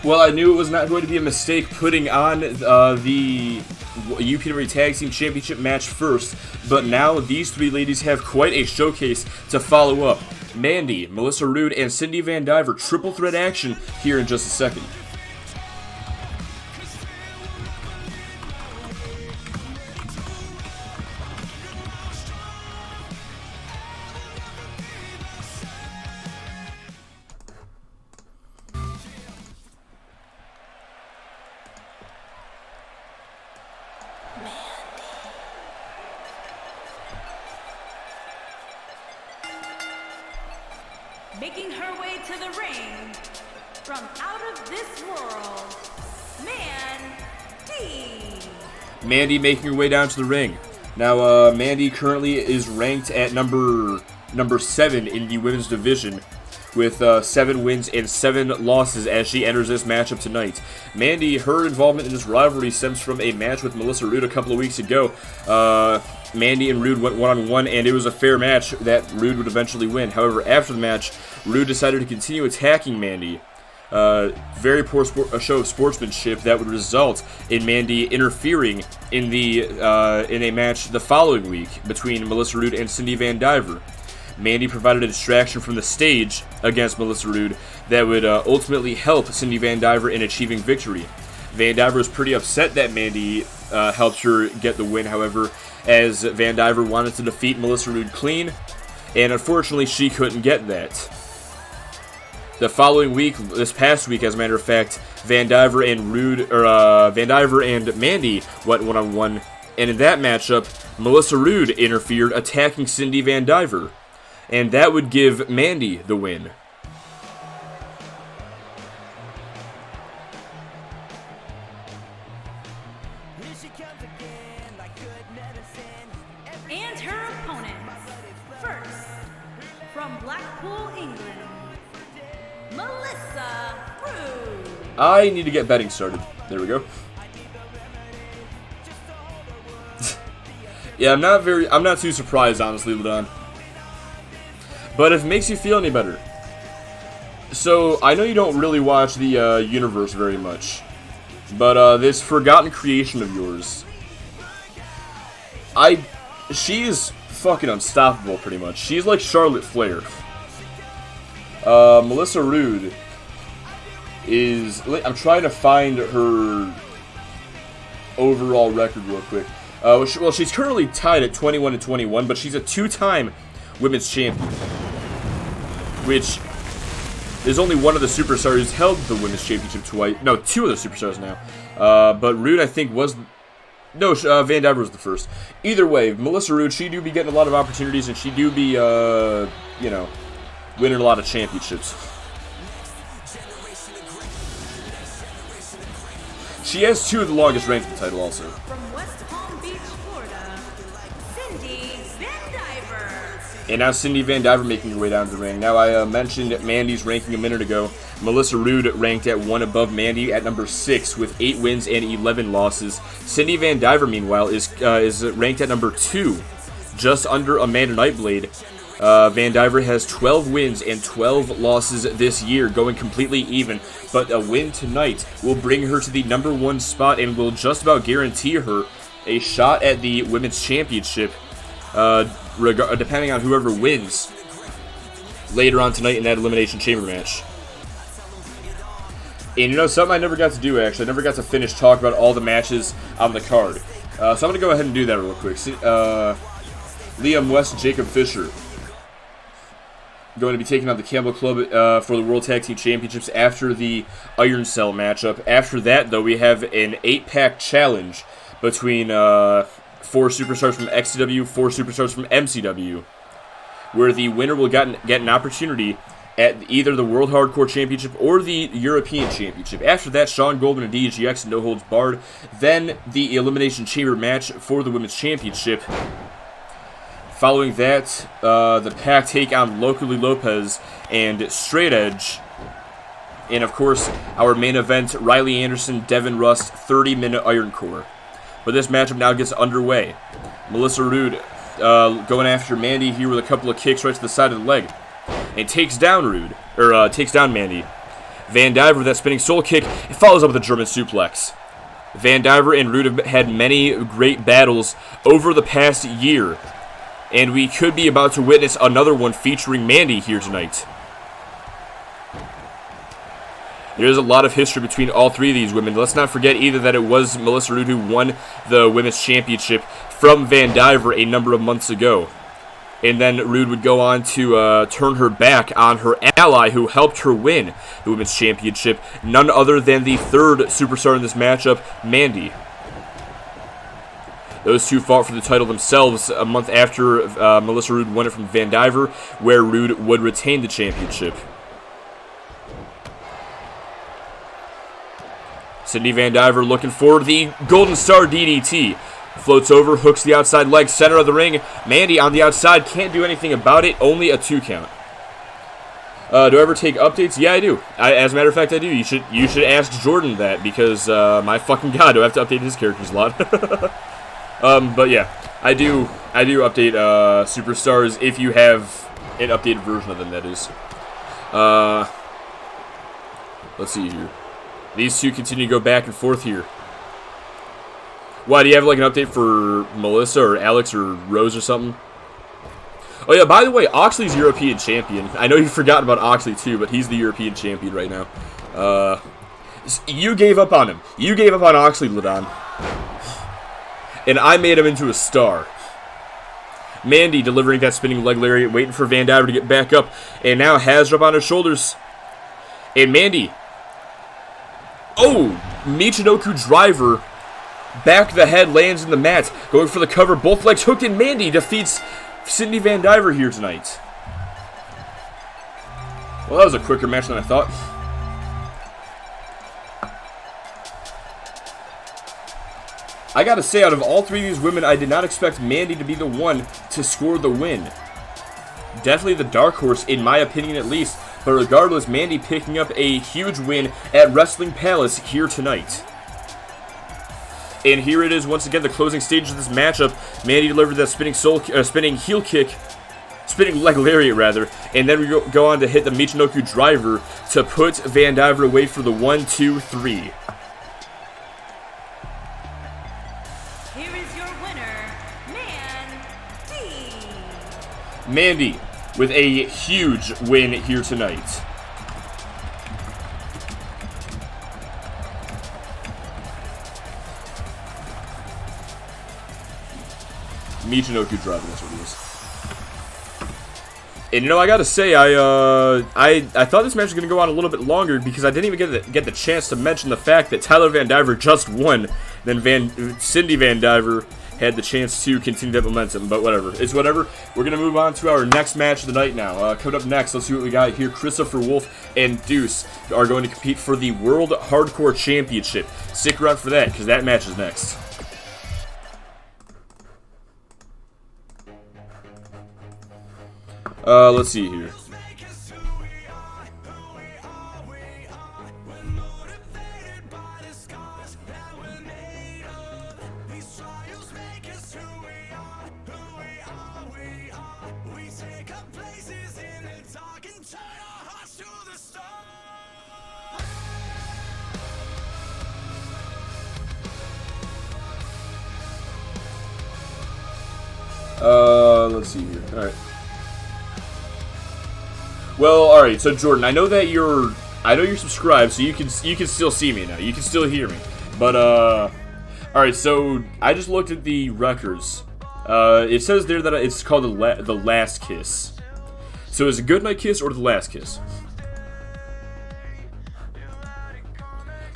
Well, I knew it was not going to be a mistake putting on the UPW Tag Team Championship match first, but now these 3 ladies have quite a showcase to follow up. Mandy, Melissa Roode, and Cindy Van Diver, triple threat action here in just a second. making her way to the ring from out of this world, Mandy. Mandy making her way down to the ring. Now, Mandy currently is ranked at number 7 in the women's division, with 7 wins and 7 losses as she enters this matchup tonight. Mandy, her involvement in this rivalry stems from a match with Melissa Roode a couple of weeks ago. Mandy and Roode went one-on-one, and it was a fair match that Roode would eventually win. However, after the match, Roode decided to continue attacking Mandy. Very poor show of sportsmanship that would result in Mandy interfering in a match the following week between Melissa Roode and Cindy Van Diver. Mandy provided a distraction from the stage against Melissa Roode that would ultimately help Cindy Van Diver in achieving victory. Van Diver was pretty upset that Mandy helped her get the win, however, as Van Diver wanted to defeat Melissa Roode clean, and unfortunately she couldn't get that. The following week, this past week, as a matter of fact, Van Diver and Mandy went one-on-one, and in that matchup, Melissa Roode interfered, attacking Cindy Van Diver, and that would give Mandy the win. And her opponent, first, from Blackpool, England, Melissa Roode. I need to get betting started. There we go. Yeah, I'm not too surprised, honestly, Ladon. But if it makes you feel any better. So, I know you don't really watch the universe very much. But this forgotten creation of yours, she is fucking unstoppable, pretty much. She's like Charlotte Flair. Melissa Roode is... I'm trying to find her overall record real quick. Well, she's currently tied at 21-21, but she's a 2-time women's champion, which is only one of the superstars who's held the women's championship twice. No, 2 of the superstars now. But Roode, I think, was... No, Van Diver was the first. Either way, Melissa Roode, she do be getting a lot of opportunities, and she do be, you know, winning a lot of championships. She has 2 of the longest reigns of the title also. From West Palm Beach, Florida, Cindy Van Diver. And now Cindy Van Diver making her way down to the ring. Now, I mentioned Mandy's ranking a minute ago. Melissa Roode ranked at 1 above Mandy at number 6 with 8 wins and 11 losses. Cindy Van Diver, meanwhile, is ranked at number 2, just under Amanda Nightblade. Van Diver has 12 wins and 12 losses this year, going completely even, but a win tonight will bring her to the number 1 spot and will just about guarantee her a shot at the Women's Championship, depending on whoever wins later on tonight in that Elimination Chamber match. And you know, something I never got to do, actually. I never got to finish talk about all the matches on the card. So I'm going to go ahead and do that real quick. Liam West and Jacob Fisher going to be taking on the Campbell Club for the World Tag Team Championships after the Iron Cell matchup. After that, though, we have an 8-pack challenge between 4 superstars from XCW, 4 superstars from MCW, where the winner will get an opportunity at either the World Hardcore Championship or the European Championship. After that, Sean Goldman and DGX and No Holds Barred. Then the Elimination Chamber match for the Women's Championship. Following that, the Pack take on Locally Lopez and Straight Edge. And of course, our main event, Riley Anderson, Devin Rust, 30-minute Iron Core. But this matchup now gets underway. Melissa Roode going after Mandy here with a couple of kicks right to the side of the leg. And takes down Mandy. Van Diver with that spinning soul kick, it follows up with a German suplex. Van Diver and Roode have had many great battles over the past year, and we could be about to witness another one featuring Mandy here tonight. There's a lot of history between all 3 of these women. Let's not forget either that it was Melissa Roode who won the Women's Championship from Van Diver a number of months ago. And then Roode would go on to turn her back on her ally who helped her win the Women's Championship, none other than the 3rd superstar in this matchup, Mandy. Those two fought for the title themselves a month after Melissa Rood won it from Van Diver, where Rood would retain the championship. Sydney Van Diver looking for the Golden Star DDT. Floats over, hooks the outside leg, center of the ring. Mandy on the outside, can't do anything about it, only a 2 count. Do I ever take updates? Yeah, I do. As a matter of fact, I do. You should ask Jordan that, because my fucking god, do I have to update his characters a lot. But yeah, I do update superstars if you have an updated version of them, that is. Let's see here. These two continue to go back and forth here. Why, do you have like an update for Melissa or Alex or Rose or something? Oh yeah, by the way, Oxley's European champion. I know you forgot about Oxley too, but he's the European champion right now. You gave up on him. You gave up on Oxley, Ladon. And I made him into a star. Mandy delivering that spinning leg lariat, waiting for Van Diver to get back up. And now has her up on her shoulders. And Mandy. Oh, Michinoku driver. Back the head, lands in the mat. Going for the cover, both legs hooked, and Mandy defeats Sydney Van Diver here tonight. Well, that was a quicker match than I thought. I gotta say, out of all three of these women, I did not expect Mandy to be the one to score the win. Definitely the dark horse, in my opinion at least. But regardless, Mandy picking up a huge win at Wrestling Palace here tonight. And here it is once again, the closing stage of this matchup. Mandy delivered that spinning heel kick, spinning leg lariat rather, and then we go on to hit the Michinoku driver to put Van Diver away for the 1, 2, 3. Here is your winner, Mandy. Mandy with a huge win here tonight. Michinoku driver, that's what it is. And you know, I gotta say, I thought this match was gonna go on a little bit longer because I didn't even get the chance to mention the fact that Tyler Van Diver just won. Then Cindy Van Diver had the chance to continue that momentum, but whatever. It's whatever. We're gonna move on to our next match of the night now. Coming up next, let's see what we got here. Christopher Wolf and Deuce are going to compete for the World Hardcore Championship. Stick around for that, because that match is next. Let's see here. Let's see here. All right. Well, all right. So Jordan, I know you're subscribed, so you can still see me now. You can still hear me. But all right. So I just looked at the records. It says there that it's called the Last Kiss. So is it Goodnight Kiss or the Last Kiss?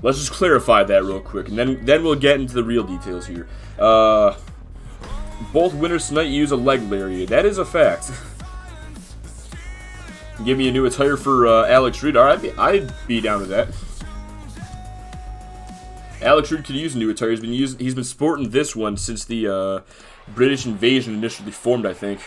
Let's just clarify that real quick, and then we'll get into the real details here. Both winners tonight use a leg lariat. That is a fact. Give me a new attire for Alex Rood. Alright, I'd be down with that. Alex Rood could use a new attire. He's been sporting this one since the British invasion initially formed, I think.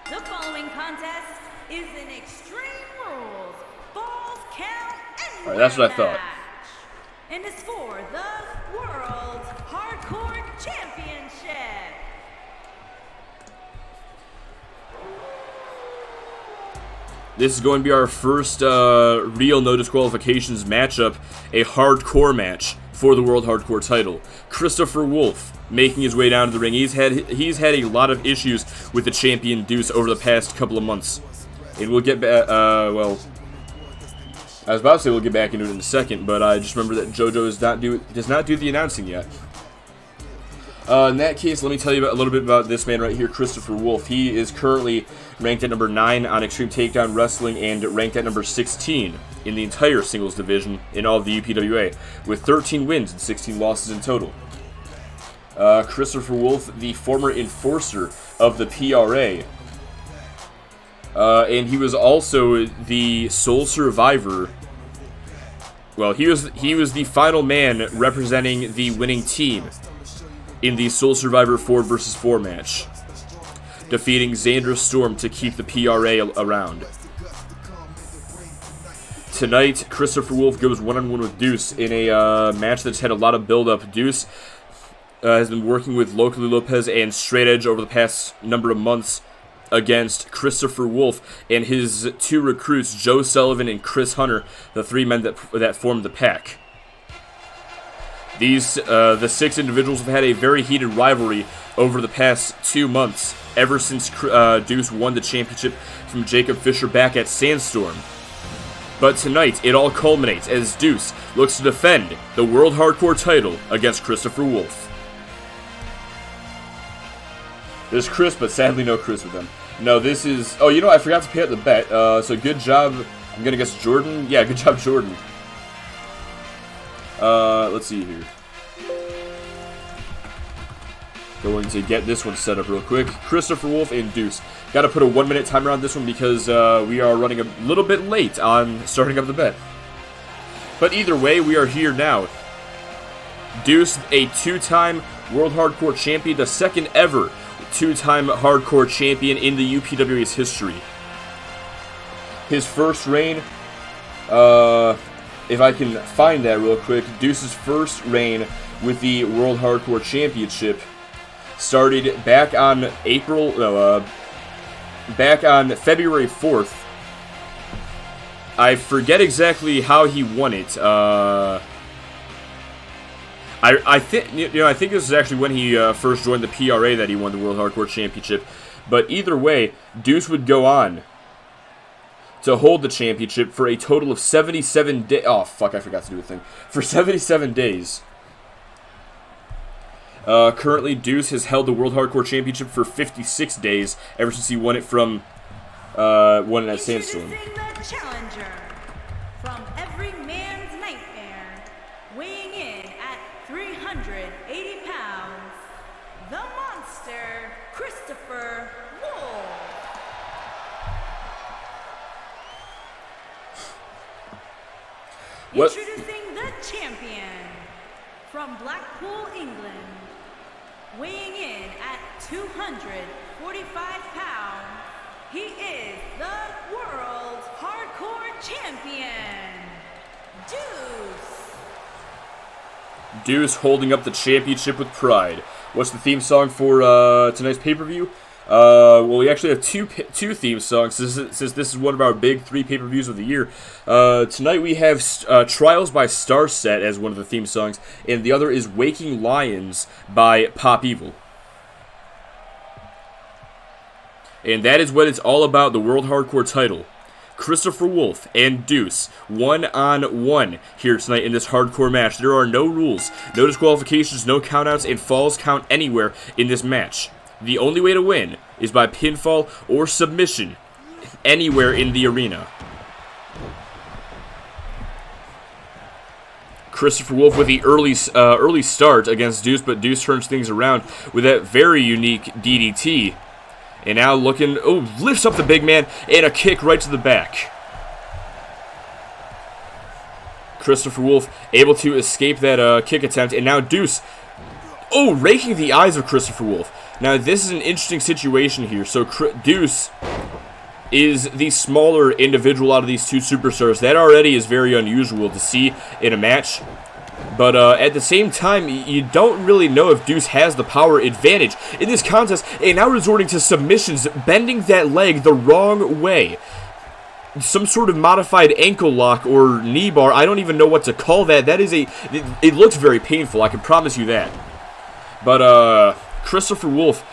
The following contest is an Extreme Rules Falls Count Anywhere Alright, that's what I thought. match. And it's for the World Hardcore Championship. This is going to be our first real no disqualifications matchup, a hardcore match for the World Hardcore title. Christopher Wolf making his way down to the ring. He's had a lot of issues with the champion Deuce over the past couple of months, and we'll get back. Well, I was about to say we'll get back into it in a second, but I just remember that JoJo does not do the announcing yet. In that case, let me tell you a little bit about this man right here, Christopher Wolf. He is currently ranked at number 9 on Extreme Takedown Wrestling and ranked at number 16 in the entire singles division in all of the UPWA, with 13 wins and 16 losses in total. Christopher Wolf, the former enforcer of the PRA. And he was also the sole survivor. Well, he was the final man representing the winning team in the Sole Survivor 4 vs 4 match, defeating Xander Storm to keep the PRA around. Tonight, Christopher Wolf goes one-on-one with Deuce in a match that's had a lot of build-up. Deuce has been working with Locally Lopez and Straight Edge over the past number of months against Christopher Wolf and his two recruits, Joe Sullivan and Chris Hunter, the three men that formed the pack. The 6 individuals have had a very heated rivalry over the past 2 months, ever since Deuce won the championship from Jacob Fisher back at Sandstorm. But tonight, it all culminates as Deuce looks to defend the World Hardcore title against Christopher Wolf. There's Chris, but sadly no Chris with them. No, this is... Oh, you know, I forgot to pay out the bet. So good job. I'm going to guess Jordan. Yeah, good job, Jordan. Let's see here. Going to get this one set up real quick. Christopher Wolf and Deuce. Got to put a 1-minute timer on this one because we are running a little bit late on starting up the bet. But either way, we are here now. Deuce, a 2-time World Hardcore Champion, the second ever 2-time Hardcore Champion in the UPWA's history. His first reign, if I can find that real quick, Deuce's first reign with the World Hardcore Championship started back on February 4th. I forget exactly how he won it. I think this is actually when he first joined the PRA that he won the World Hardcore Championship. But either way, Deuce would go on to hold the championship for a total of 77 days. Oh, fuck, I forgot to do a thing. For 77 days. Currently, Deuce has held the World Hardcore Championship for 56 days, ever since he won it from, won it at Sandstorm. Introducing the challenger from every man's nightmare, weighing in at 380 pounds, the monster, Christopher Wolf. What? Introducing the champion from Blackpool, England, weighing in at 245 pounds, he is the World Hardcore Champion, Deuce. Deuce holding up the championship with pride. What's the theme song for tonight's pay-per-view? Well, we actually have two theme songs since this is one of our big 3 pay-per-views of the year. Tonight we have Trials by Starset as one of the theme songs, and the other is Waking Lions by Pop Evil. And that is what it's all about, the World Hardcore title. Christopher Wolf and Deuce, 1-on-1 here tonight in this hardcore match. There are no rules, no disqualifications, no countouts, and falls count anywhere in this match. The only way to win is by pinfall or submission anywhere in the arena. Christopher Wolf with the early start against Deuce, but Deuce turns things around with that very unique DDT. And now looking, lifts up the big man and a kick right to the back. Christopher Wolf able to escape that kick attempt, and now Deuce, raking the eyes of Christopher Wolf. Now, this is an interesting situation here. So, Deuce is the smaller individual out of these 2 superstars. That already is very unusual to see in a match. But at the same time, you don't really know if Deuce has the power advantage in this contest. And now resorting to submissions, bending that leg the wrong way. Some sort of modified ankle lock or knee bar. I don't even know what to call that. That is it looks very painful, I can promise you that. But, Christopher Wolf,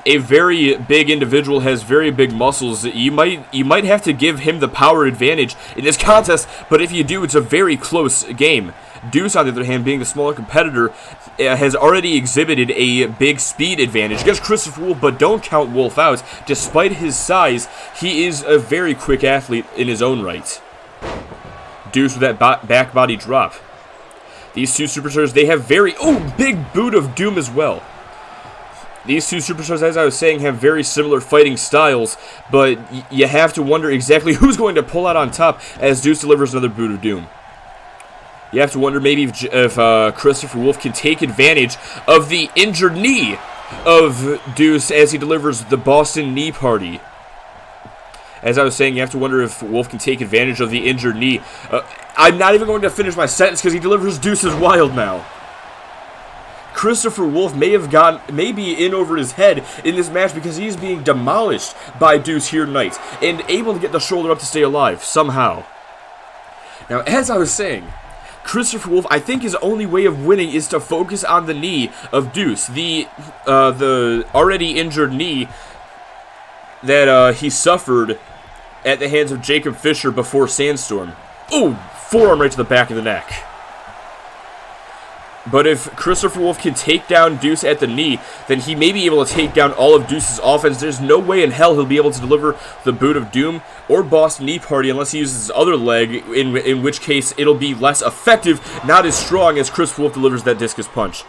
a very big individual, has very big muscles. You might have to give him the power advantage in this contest, but if you do, it's a very close game. Deuce, on the other hand, being the smaller competitor, has already exhibited a big speed advantage against Christopher Wolf, but don't count Wolf out. Despite his size, he is a very quick athlete in his own right. Deuce with that back body drop. These two superstars, they have very... Oh, big boot of doom as well. These two superstars, as I was saying, have very similar fighting styles, but you have to wonder exactly who's going to pull out on top as Deuce delivers another boot of doom. You have to wonder maybe if Christopher Wolf can take advantage of the injured knee of Deuce as he delivers the Boston Knee Party. As I was saying, you have to wonder if Wolf can take advantage of the injured knee. I'm not even going to finish my sentence because he delivers Deuce's Wild now. Christopher Wolf may be in over his head in this match because he's being demolished by Deuce here tonight and able to get the shoulder up to stay alive somehow. Now, as I was saying, Christopher Wolf, I think his only way of winning is to focus on the knee of Deuce, the already injured knee that he suffered at the hands of Jacob Fisher before Sandstorm. Oh, forearm right to the back of the neck. But if Christopher Wolf can take down Deuce at the knee, then he may be able to take down all of Deuce's offense. There's no way in hell he'll be able to deliver the Boot of Doom or Boston Knee Party unless he uses his other leg, in which case it'll be less effective, not as strong as Christopher Wolf delivers that discus punch.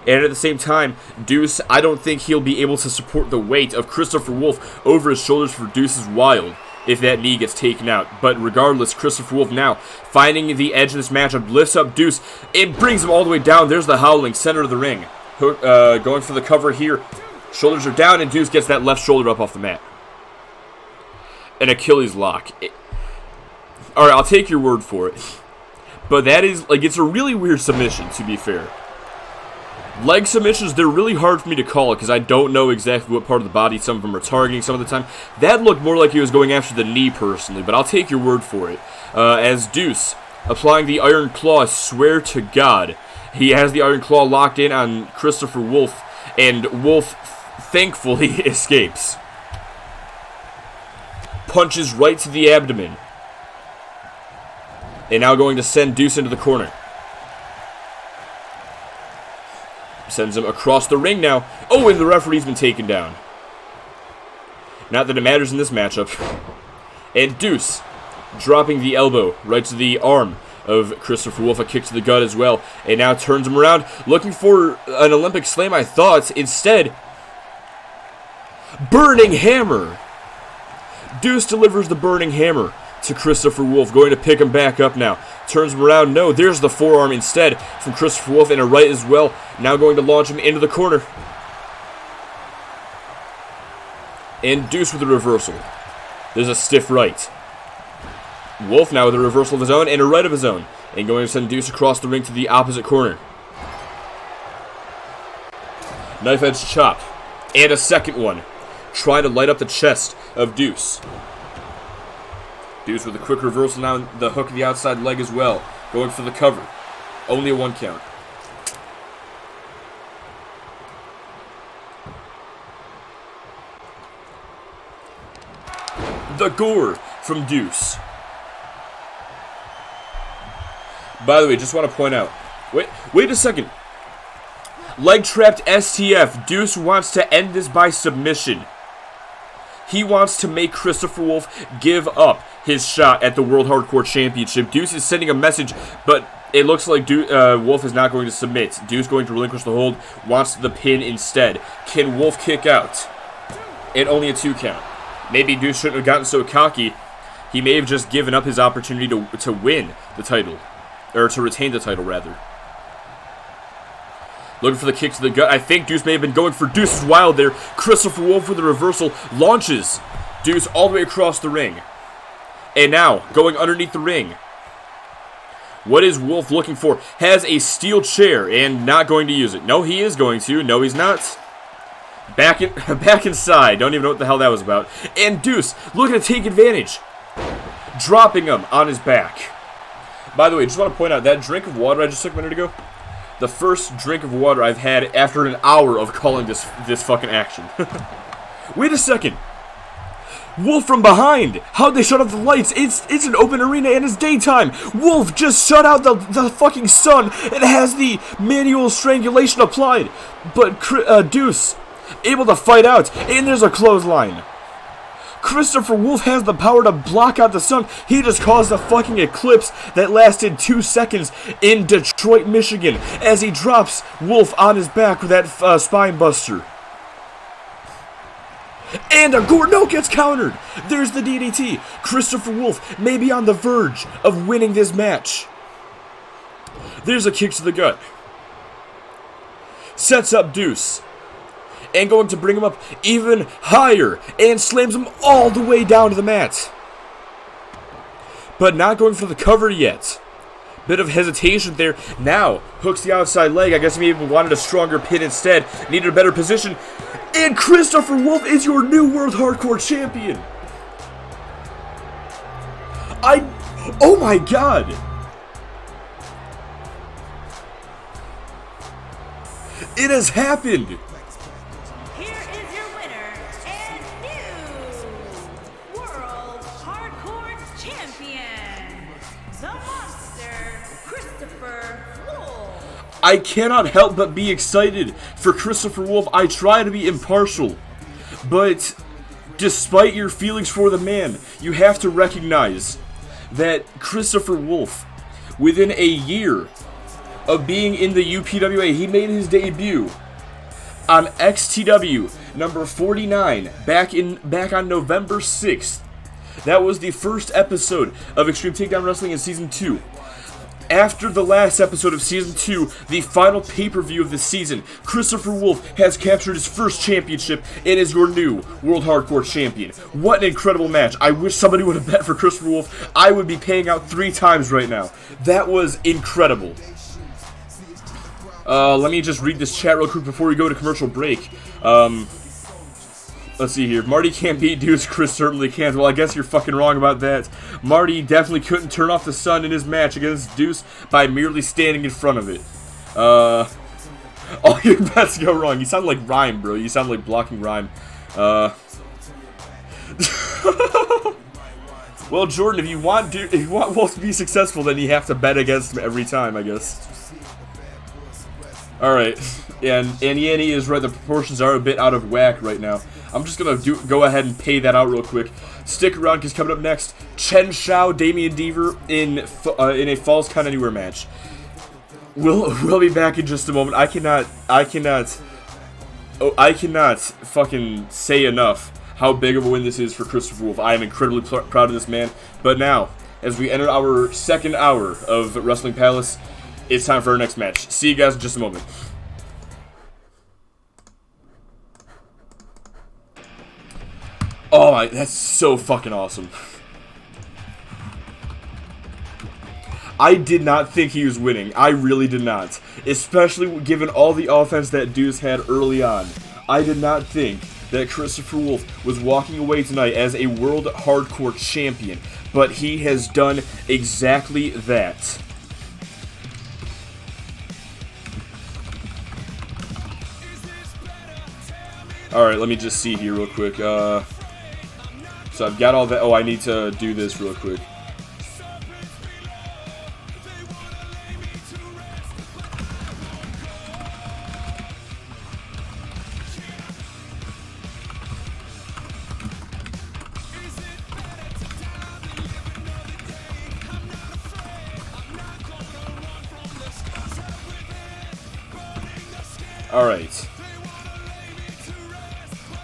And at the same time, Deuce, I don't think he'll be able to support the weight of Christopher Wolf over his shoulders for Deuce's Wild if that knee gets taken out. But regardless, Christopher Wolf now, finding the edge of this matchup, lifts up Deuce and brings him all the way down. There's the Howling, center of the ring. Going for the cover here. Shoulders are down, and Deuce gets that left shoulder up off the mat. An Achilles lock. Alright, I'll take your word for it. But that is, like, it's a really weird submission, to be fair. Leg submissions, they're really hard for me to call it because I don't know exactly what part of the body some of them are targeting some of the time. That looked more like he was going after the knee personally, but I'll take your word for it. As Deuce, applying the Iron Claw, I swear to God, he has the Iron Claw locked in on Christopher Wolf, and Wolf thankfully escapes. Punches right to the abdomen. And now going to send Deuce into the corner. Sends him across the ring now. Oh, and the referee's been taken down. Not that it matters in this matchup. And Deuce dropping the elbow right to the arm of Christopher Wolf. A kick to the gut as well. And now turns him around, looking for an Olympic slam, I thought. Instead, Burning Hammer. Deuce delivers the Burning Hammer to Christopher Wolf, going to pick him back up now. Turns him around. No, there's the forearm instead from Christopher Wolf, and a right as well. Now going to launch him into the corner. And Deuce with a reversal. There's a stiff right. Wolf now with a reversal of his own and a right of his own. And going to send Deuce across the ring to the opposite corner. Knife edge chop. And a second one. Trying to light up the chest of Deuce. Deuce with a quick reversal now, the hook of the outside leg as well. Going for the cover. Only a 1 count. The gore from Deuce. By the way, just want to point out. Wait a second. Leg trapped STF. Deuce wants to end this by submission. He wants to make Christopher Wolf give up his shot at the World Hardcore Championship. Deuce is sending a message, but it looks like Wolf is not going to submit. Deuce going to relinquish the hold, wants the pin instead. Can Wolf kick out? And only a 2 count. Maybe Deuce shouldn't have gotten so cocky. He may have just given up his opportunity to win the title. Or to retain the title, rather. Looking for the kick to the gut. I think Deuce may have been going for Deuce's Wild there. Christopher Wolf with a reversal. Launches Deuce all the way across the ring. And now, going underneath the ring. What is Wolf looking for? Has a steel chair and not going to use it. No, he is going to. No, he's not. Back inside. Don't even know what the hell that was about. And Deuce looking to take advantage. Dropping him on his back. By the way, just want to point out, that drink of water I just took a minute ago, the first drink of water I've had after an hour of calling this fucking action. Wait a second. Wolf from behind. How'd they shut off the lights? It's an open arena and it's daytime. Wolf just shut out the fucking sun and has the manual strangulation applied. But Deuce able to fight out, and there's a clothesline. Christopher Wolf has the power to block out the sun. He just caused a fucking eclipse that lasted 2 seconds in Detroit, Michigan, as he drops Wolf on his back with that spine buster. And a Gordon gets countered. There's the DDT. Christopher Wolf may be on the verge of winning this match. There's a kick to the gut. Sets up Deuce. And going to bring him up even higher. And slams him all the way down to the mat. But not going for the cover yet. Bit of hesitation there. Now, hooks the outside leg. I guess he maybe wanted a stronger pin instead. Needed a better position. And Christopher Wolf is your new World Hardcore Champion. Oh my god. It has happened. Here is your winner and new World Hardcore Champion, the Monster, Christopher Wolf. I cannot help but be excited for Christopher Wolf. I try to be impartial, but despite your feelings for the man, you have to recognize that Christopher Wolf, within a year of being in the UPWA, he made his debut on XTW number 49 back on November 6th. That was the first episode of Extreme Takedown Wrestling in Season 2. After the last episode of Season 2, the final pay-per-view of the season, Christopher Wolf has captured his first championship and is your new World Hardcore Champion. What an incredible match. I wish somebody would have bet for Christopher Wolf. I would be paying out 3 times right now. That was incredible. Let me just read this chat real quick before we go to commercial break. Let's see here. Marty can't beat Deuce. Chris certainly can't. Well, I guess you're fucking wrong about that. Marty definitely couldn't turn off the sun in his match against Deuce by merely standing in front of it. All your bets go wrong. You sound like Rhyme, bro. You sound like blocking Rhyme. Well, Jordan, if you want Wolf to be successful, then you have to bet against him every time, I guess. Alright, and Yanni is right, the proportions are a bit out of whack right now. I'm just going to go ahead and pay that out real quick. Stick around, because coming up next, Chen Shao, Damian Deaver in a Falls Count Anywhere match. We'll be back in just a moment. I cannot fucking say enough how big of a win this is for Christopher Wolf. I am incredibly proud of this man. But now, as we enter our second hour of Wrestling Palace, it's time for our next match. See you guys in just a moment. Oh my, that's so fucking awesome. I did not think he was winning. I really did not. Especially given all the offense that Deuce had early on. I did not think that Christopher Wolf was walking away tonight as a World Hardcore Champion. But he has done exactly that. Alright, let me just see here real quick. So I've got all that. Oh, I need to do this real quick. Alright.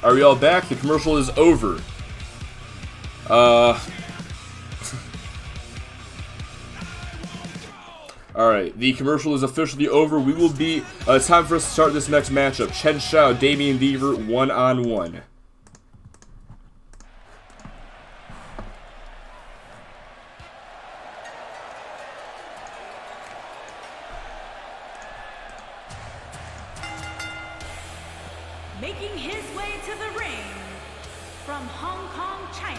Are we all back? The commercial is over. Alright, the commercial is officially over. We will be, it's time for us to start this next matchup. Chen Shao, Damian Deaver, 1-on-1. Making his way to the ring from Hong Kong, China,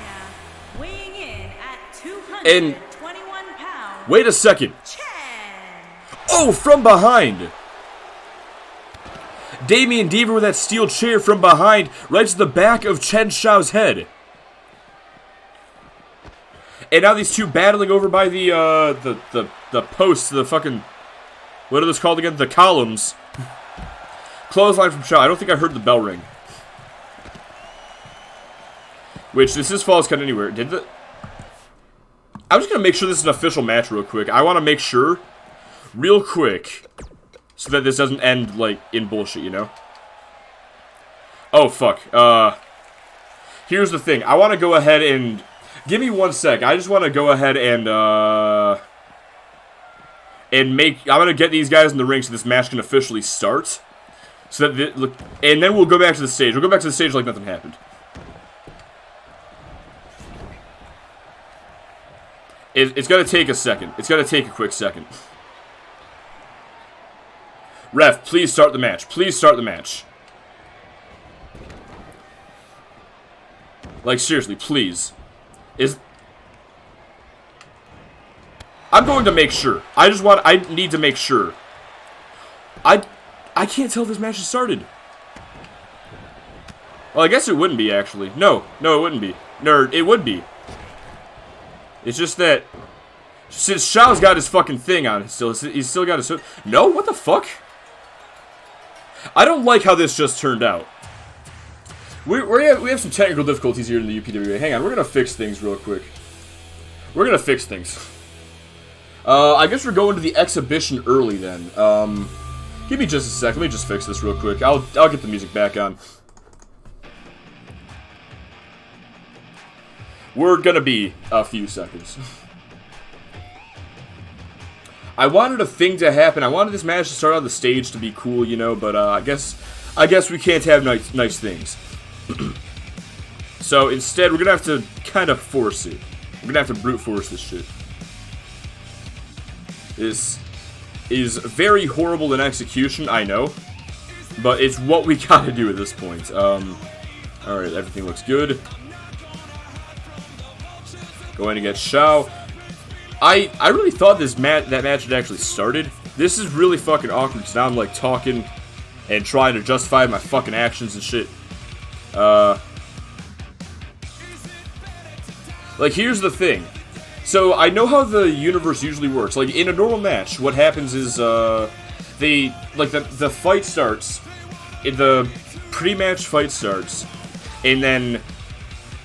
weighing in at 221 pounds. Wait a second. Chen. Oh, from behind. Damian Deaver with that steel chair from behind, right to the back of Chen Shao's head. And now these two battling over by the posts, the fucking, what are those called again? The columns. Clothesline from Shao. I don't think I heard the bell ring. Which, this is Falls Count Anywhere. I'm just going to make sure this is an official match real quick. I want to make sure, real quick, so that this doesn't end, like, in bullshit, you know? Oh, fuck. Here's the thing. I want to go ahead and... Give me 1 sec. I just want to go ahead and make... I'm going to get these guys in the ring so this match can officially start. So that... And then we'll go back to the stage. We'll go back to the stage like nothing happened. It's going to take a second. It's going to take a quick second. Ref, please start the match. Please start the match. Like, seriously, please. I'm going to make sure. I need to make sure. I can't tell if this match has started. Well, I guess it wouldn't be, actually. No, it wouldn't be. No, it would be. It's just that, since Shao's got his fucking thing on, he's still got his... No? What the fuck? I don't like how this just turned out. We have some technical difficulties here in the UPWA. Hang on, we're going to fix things real quick. We're going to fix things. I guess we're going to the exhibition early then. Give me just a sec. Let me just fix this real quick. I'll get the music back on. We're gonna be a few seconds. I wanted a thing to happen. I wanted this match to start on the stage to be cool, you know, but I guess we can't have nice things. So instead, we're gonna have to kind of force it. We're gonna have to brute force this shit. This is very horrible in execution, I know, but it's what we gotta do at this point. Alright, everything looks good. Going to get Shao. I really thought that match had actually started. This is really fucking awkward because now I'm like talking and trying to justify my fucking actions and shit. Like, here's the thing. So I know how the universe usually works. Like, in a normal match, what happens is the fight starts, the pre-match fight starts, and then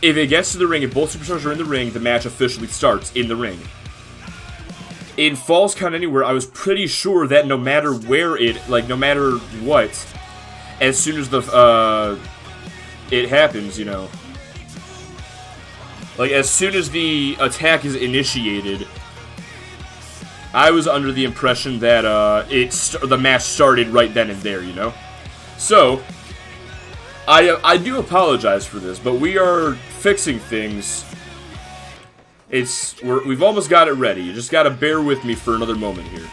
if it gets to the ring, if both superstars are in the ring, the match officially starts in the ring. In Falls Count Anywhere, I was pretty sure that no matter where no matter what, as soon as it happens, you know, like, as soon as the attack is initiated, I was under the impression that the match started right then and there, you know? So, I do apologize for this, but we are fixing things. We've almost got it ready. You just gotta bear with me for another moment here.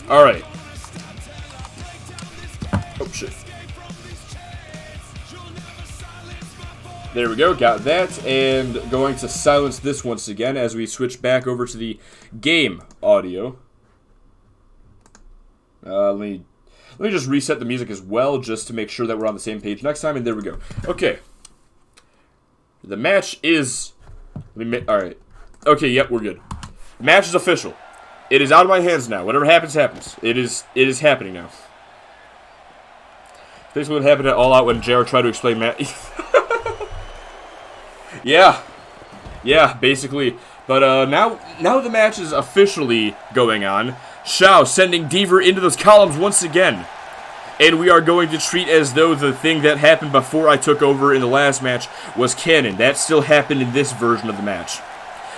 Alright. Oh, shit. There we go, got that, and going to silence this once again as we switch back over to the game audio. Let me just reset the music as well, just to make sure that we're on the same page next time, and there we go. Okay. The match is... Alright. Okay, yep, we're good. The match is official. It is out of my hands now. Whatever happens, happens. It is happening now. Basically what happened at All Out when JR tried to explain Yeah, basically. But now the match is officially going on. Shao sending Deaver into those columns once again. And we are going to treat as though the thing that happened before I took over in the last match was canon. That still happened in this version of the match.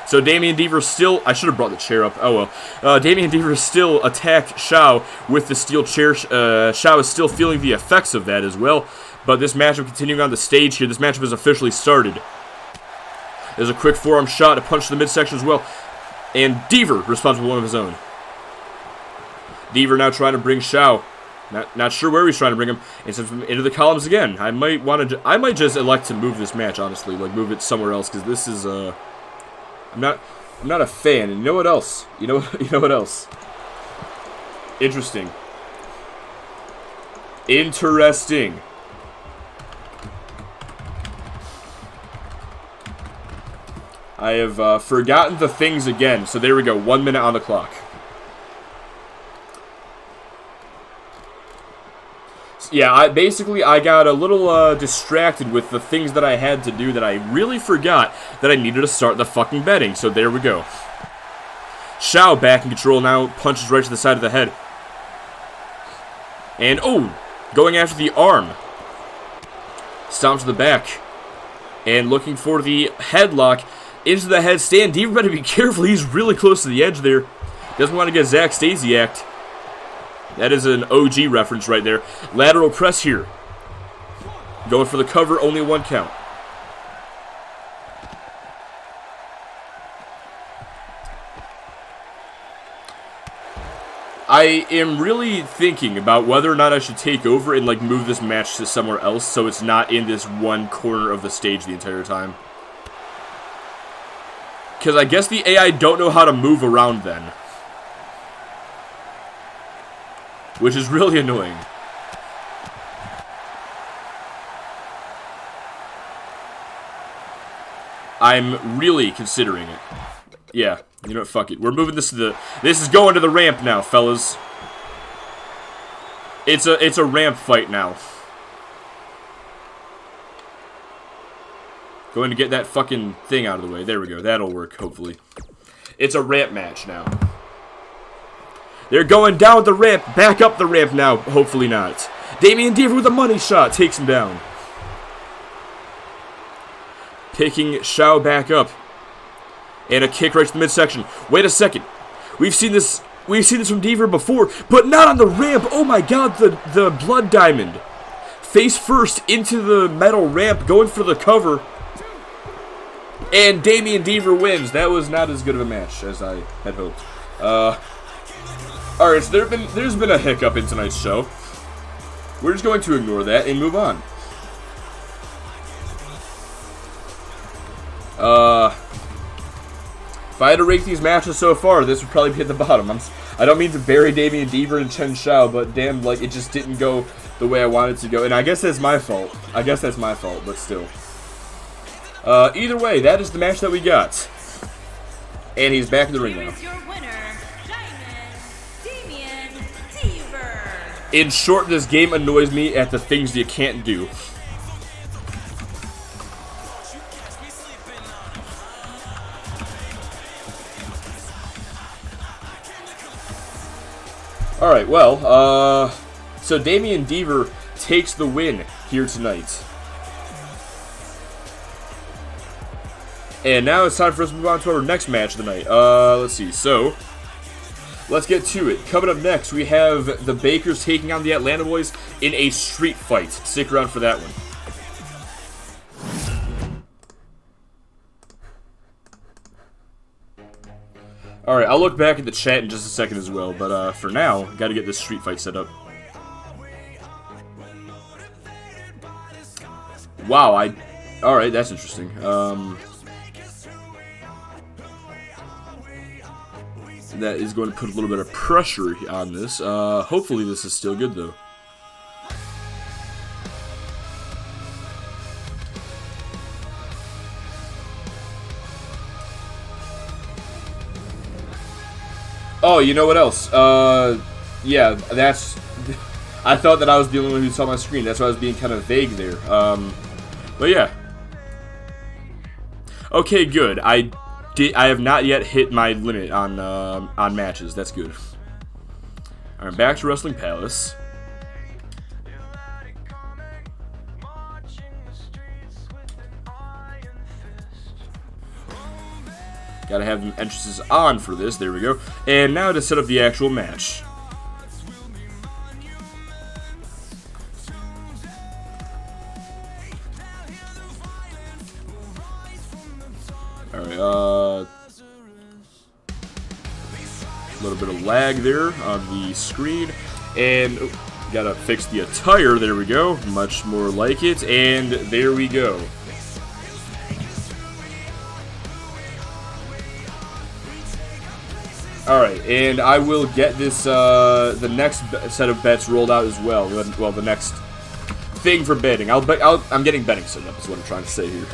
So Damian Deaver still... I should have brought the chair up. Oh well. Damian Deaver still attacked Shao with the steel chair. Shao is still feeling the effects of that as well. But this matchup continuing on the stage here. This matchup has officially started. There's a quick forearm shot, a punch to the midsection as well. And Deaver responds with one of his own. Deaver now trying to bring Shao. Not sure where he's trying to bring him. And sends him into the columns again. I might just elect to move this match, honestly. Like, move it somewhere else, because this is, I'm not a fan. And you know what else? You know what else? Interesting. Interesting. I have forgotten the things again. So there we go. 1 minute on the clock. yeah, I got a little distracted with the things that I had to do that I really forgot that I needed to start the fucking betting. So there we go. Shao back in control now, punches right to the side of the head. And, oh, going after the arm. Stomps to the back. And looking for the headlock into the headstand. Deaver better be careful, he's really close to the edge there. Doesn't want to get Zack Stasiak. That is an OG reference right there. Lateral press here. Going for the cover, only 1 count. I am really thinking about whether or not I should take over and like move this match to somewhere else so it's not in this one corner of the stage the entire time. Because I guess the AI don't know how to move around then. Which is really annoying. I'm really considering it. Yeah, you know what, fuck it. We're moving this to the... This is going to the ramp now, fellas. It's a ramp fight now. Going to get that fucking thing out of the way. There we go. That'll work, hopefully. It's a ramp match now. They're going down the ramp. Back up the ramp now. Hopefully not. Damian Deaver with a money shot. Takes him down. Picking Shao back up. And a kick right to the midsection. Wait a second. We've seen this from Deaver before, but not on the ramp. Oh my god, the blood diamond. Face first into the metal ramp, going for the cover. And Damian Deaver wins. That was not as good of a match as I had hoped. Alright, so there's been a hiccup in tonight's show. We're just going to ignore that and move on. If I had to rate these matches so far, this would probably be at the bottom. I don't mean to bury Damian Deaver and Chen Shao, but damn, like, it just didn't go the way I wanted it to go. And I guess that's my fault. But still. Either way, that is the match that we got. And he's back in the ring now. In short, this game annoys me at the things you can't do. Alright, well, so Damian Deaver takes the win here tonight. And now it's time for us to move on to our next match of the night. Let's see, so let's get to it. Coming up next, we have the Bakers taking on the Atlanta Boys in a street fight. Stick around for that one. Alright, I'll look back at the chat in just a second as well, but for now, gotta get this street fight set up. Wow, alright, that's interesting. That is going to put a little bit of pressure on this. Hopefully this is still good, though. Oh, you know what else? Yeah, that's... I thought that I was the only one who saw my screen. That's why I was being kind of vague there. But yeah. Okay, good. I have not yet hit my limit on matches. That's good. Alright, back to Wrestling Palace. Gotta have the entrances on for this. There we go. And now to set up the actual match. Alright, a little bit of lag there on the screen. And gotta fix the attire. There we go. Much more like it. And there we go. Alright, and I will get this, the next set of bets rolled out as well. Well, the next thing for betting. I'm getting betting set up is what I'm trying to say here.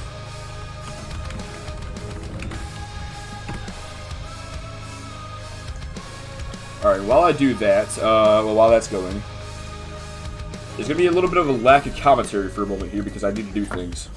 Alright, while I do that, well, while that's going, There's going to be a little bit of a lack of commentary for a moment here because I need to do things.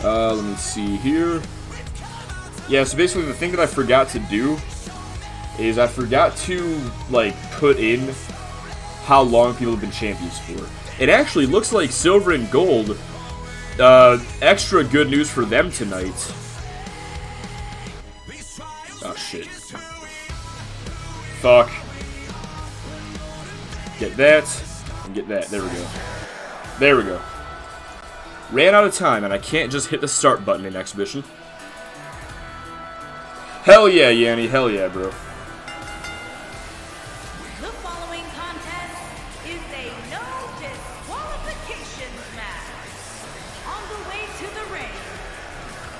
Let me see here. Yeah, so basically the thing that I forgot to do is I forgot to, like, put in how long people have been champions for. It actually looks like Silver and Gold, extra good news for them tonight. Oh, shit. Fuck. Get that, and get that. There we go. There we go. Ran out of time, and I can't just hit the start button in Exhibition. Hell yeah, Yanni. Hell yeah, bro. The following contest is a no disqualifications match. On the way to the ring,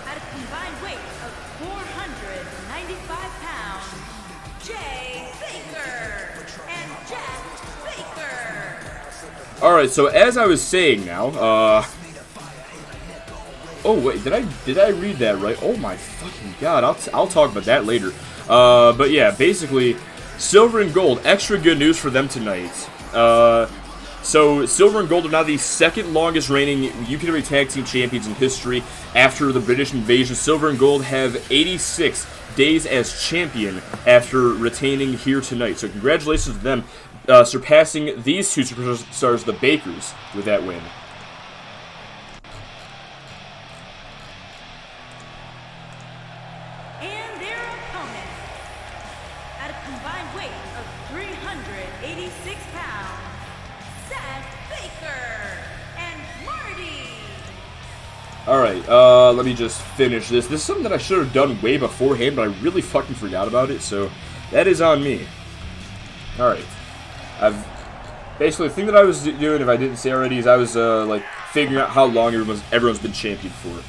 at a combined weight of 495 pounds, Jay Baker and Jeff Baker. Alright, so as I was saying now, oh wait, did I read that right? Oh my fucking god! I'll talk about that later. But yeah, basically, Silver and Gold, extra good news for them tonight. So Silver and Gold are now the second longest reigning UPW Tag Team Champions in history after the British invasion. Silver and Gold have 86 days as champion after retaining here tonight. So congratulations to them, surpassing these two superstars, the Bakers, with that win. Alright, let me just finish this. This is something that I should have done way beforehand, but I really fucking forgot about it, so that is on me. Alright. Basically, the thing that I was doing, if I didn't say already, is I was, like, figuring out how long everyone's been champion for.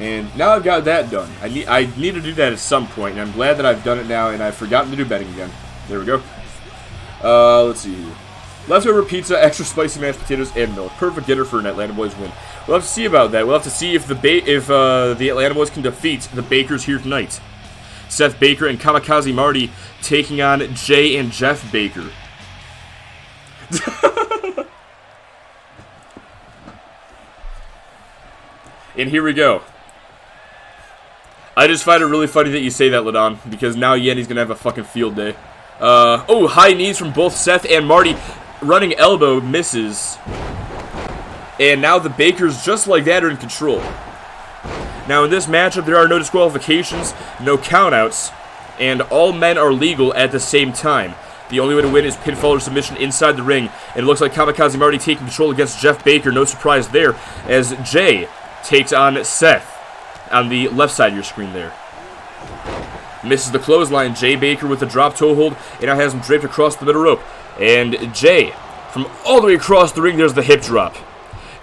And now I've got that done. I need to do that at some point, and I'm glad that I've done it now, and I've forgotten to do betting again. There we go. Let's see here. Leftover pizza, extra spicy mashed potatoes, and milk. Perfect dinner for an Atlanta Boys win. We'll have to see about that. We'll have to see if the Atlanta Boys can defeat the Bakers here tonight. Seth Baker and Kamikaze Marty taking on Jay and Jeff Baker. And here we go. I just find it really funny that you say that, Ladon, because now Yenny's gonna have a fucking field day. Oh, high knees from both Seth and Marty. Running elbow misses. And now the Bakers, just like that, are in control. Now in this matchup, there are no disqualifications, no countouts, and all men are legal at the same time. The only way to win is pinfall or submission inside the ring. And it looks like Kamikaze Marty taking control against Jeff Baker. No surprise there, as Jay takes on Seth on the left side of your screen there. Misses the clothesline. Jay Baker with the drop toe hold, and now has him draped across the middle rope. And Jay, from all the way across the ring, there's the hip drop.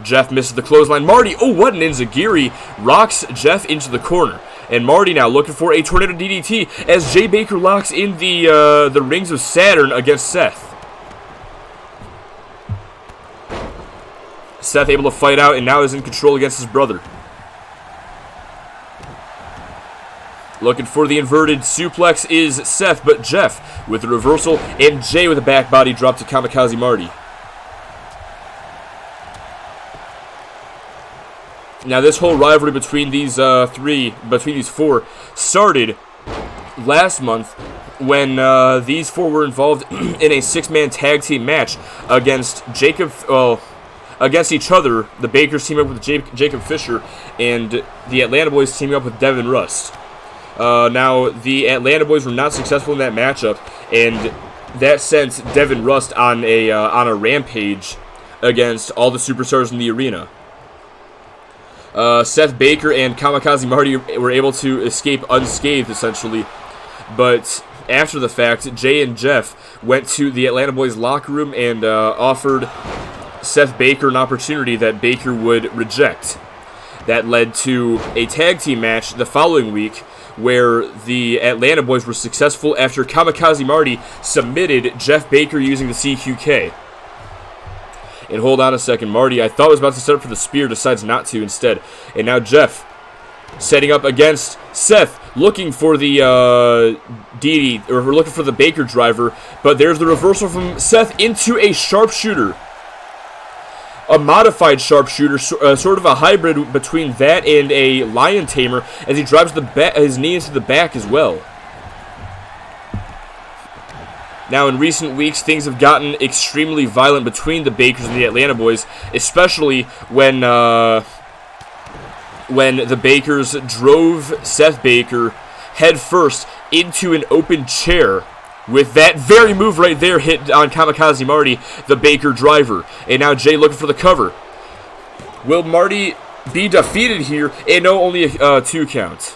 Jeff misses the clothesline. Marty, oh, what an enziguri, rocks Jeff into the corner. And Marty now looking for a tornado DDT as Jay Baker locks in the rings of Saturn against Seth. Seth able to fight out and now is in control against his brother. Looking for the inverted suplex is Seth, but Jeff with the reversal, and Jay with a back body drop to Kamikaze Marty. Now this whole rivalry between these four, started last month when these four were involved in a six-man tag team match against against each other. The Bakers team up with Jacob Fisher, and the Atlanta Boys teaming up with Devin Rust. Now, the Atlanta Boys were not successful in that matchup, and that sent Devin Rust on a rampage against all the superstars in the arena. Seth Baker and Kamikaze Marty were able to escape unscathed, essentially, but after the fact, Jay and Jeff went to the Atlanta Boys locker room and offered Seth Baker an opportunity that Baker would reject. That led to a tag team match the following week where the Atlanta Boys were successful after Kamikaze Marty submitted Jeff Baker using the CQK. And hold on a second, Marty, I thought was about to set up for the spear, decides not to instead. And now Jeff setting up against Seth, looking for the DD, or looking for the Baker driver, but there's the reversal from Seth into a sharpshooter. A modified sharpshooter, sort of a hybrid between that and a lion tamer, as he drives his knee into the back as well. Now, in recent weeks, things have gotten extremely violent between the Bakers and the Atlanta Boys, especially when the Bakers drove Seth Baker headfirst into an open chair. With that very move right there hit on Kamikaze Marty, the Baker driver. And now Jay looking for the cover. Will Marty be defeated here? And no, only a 2 count.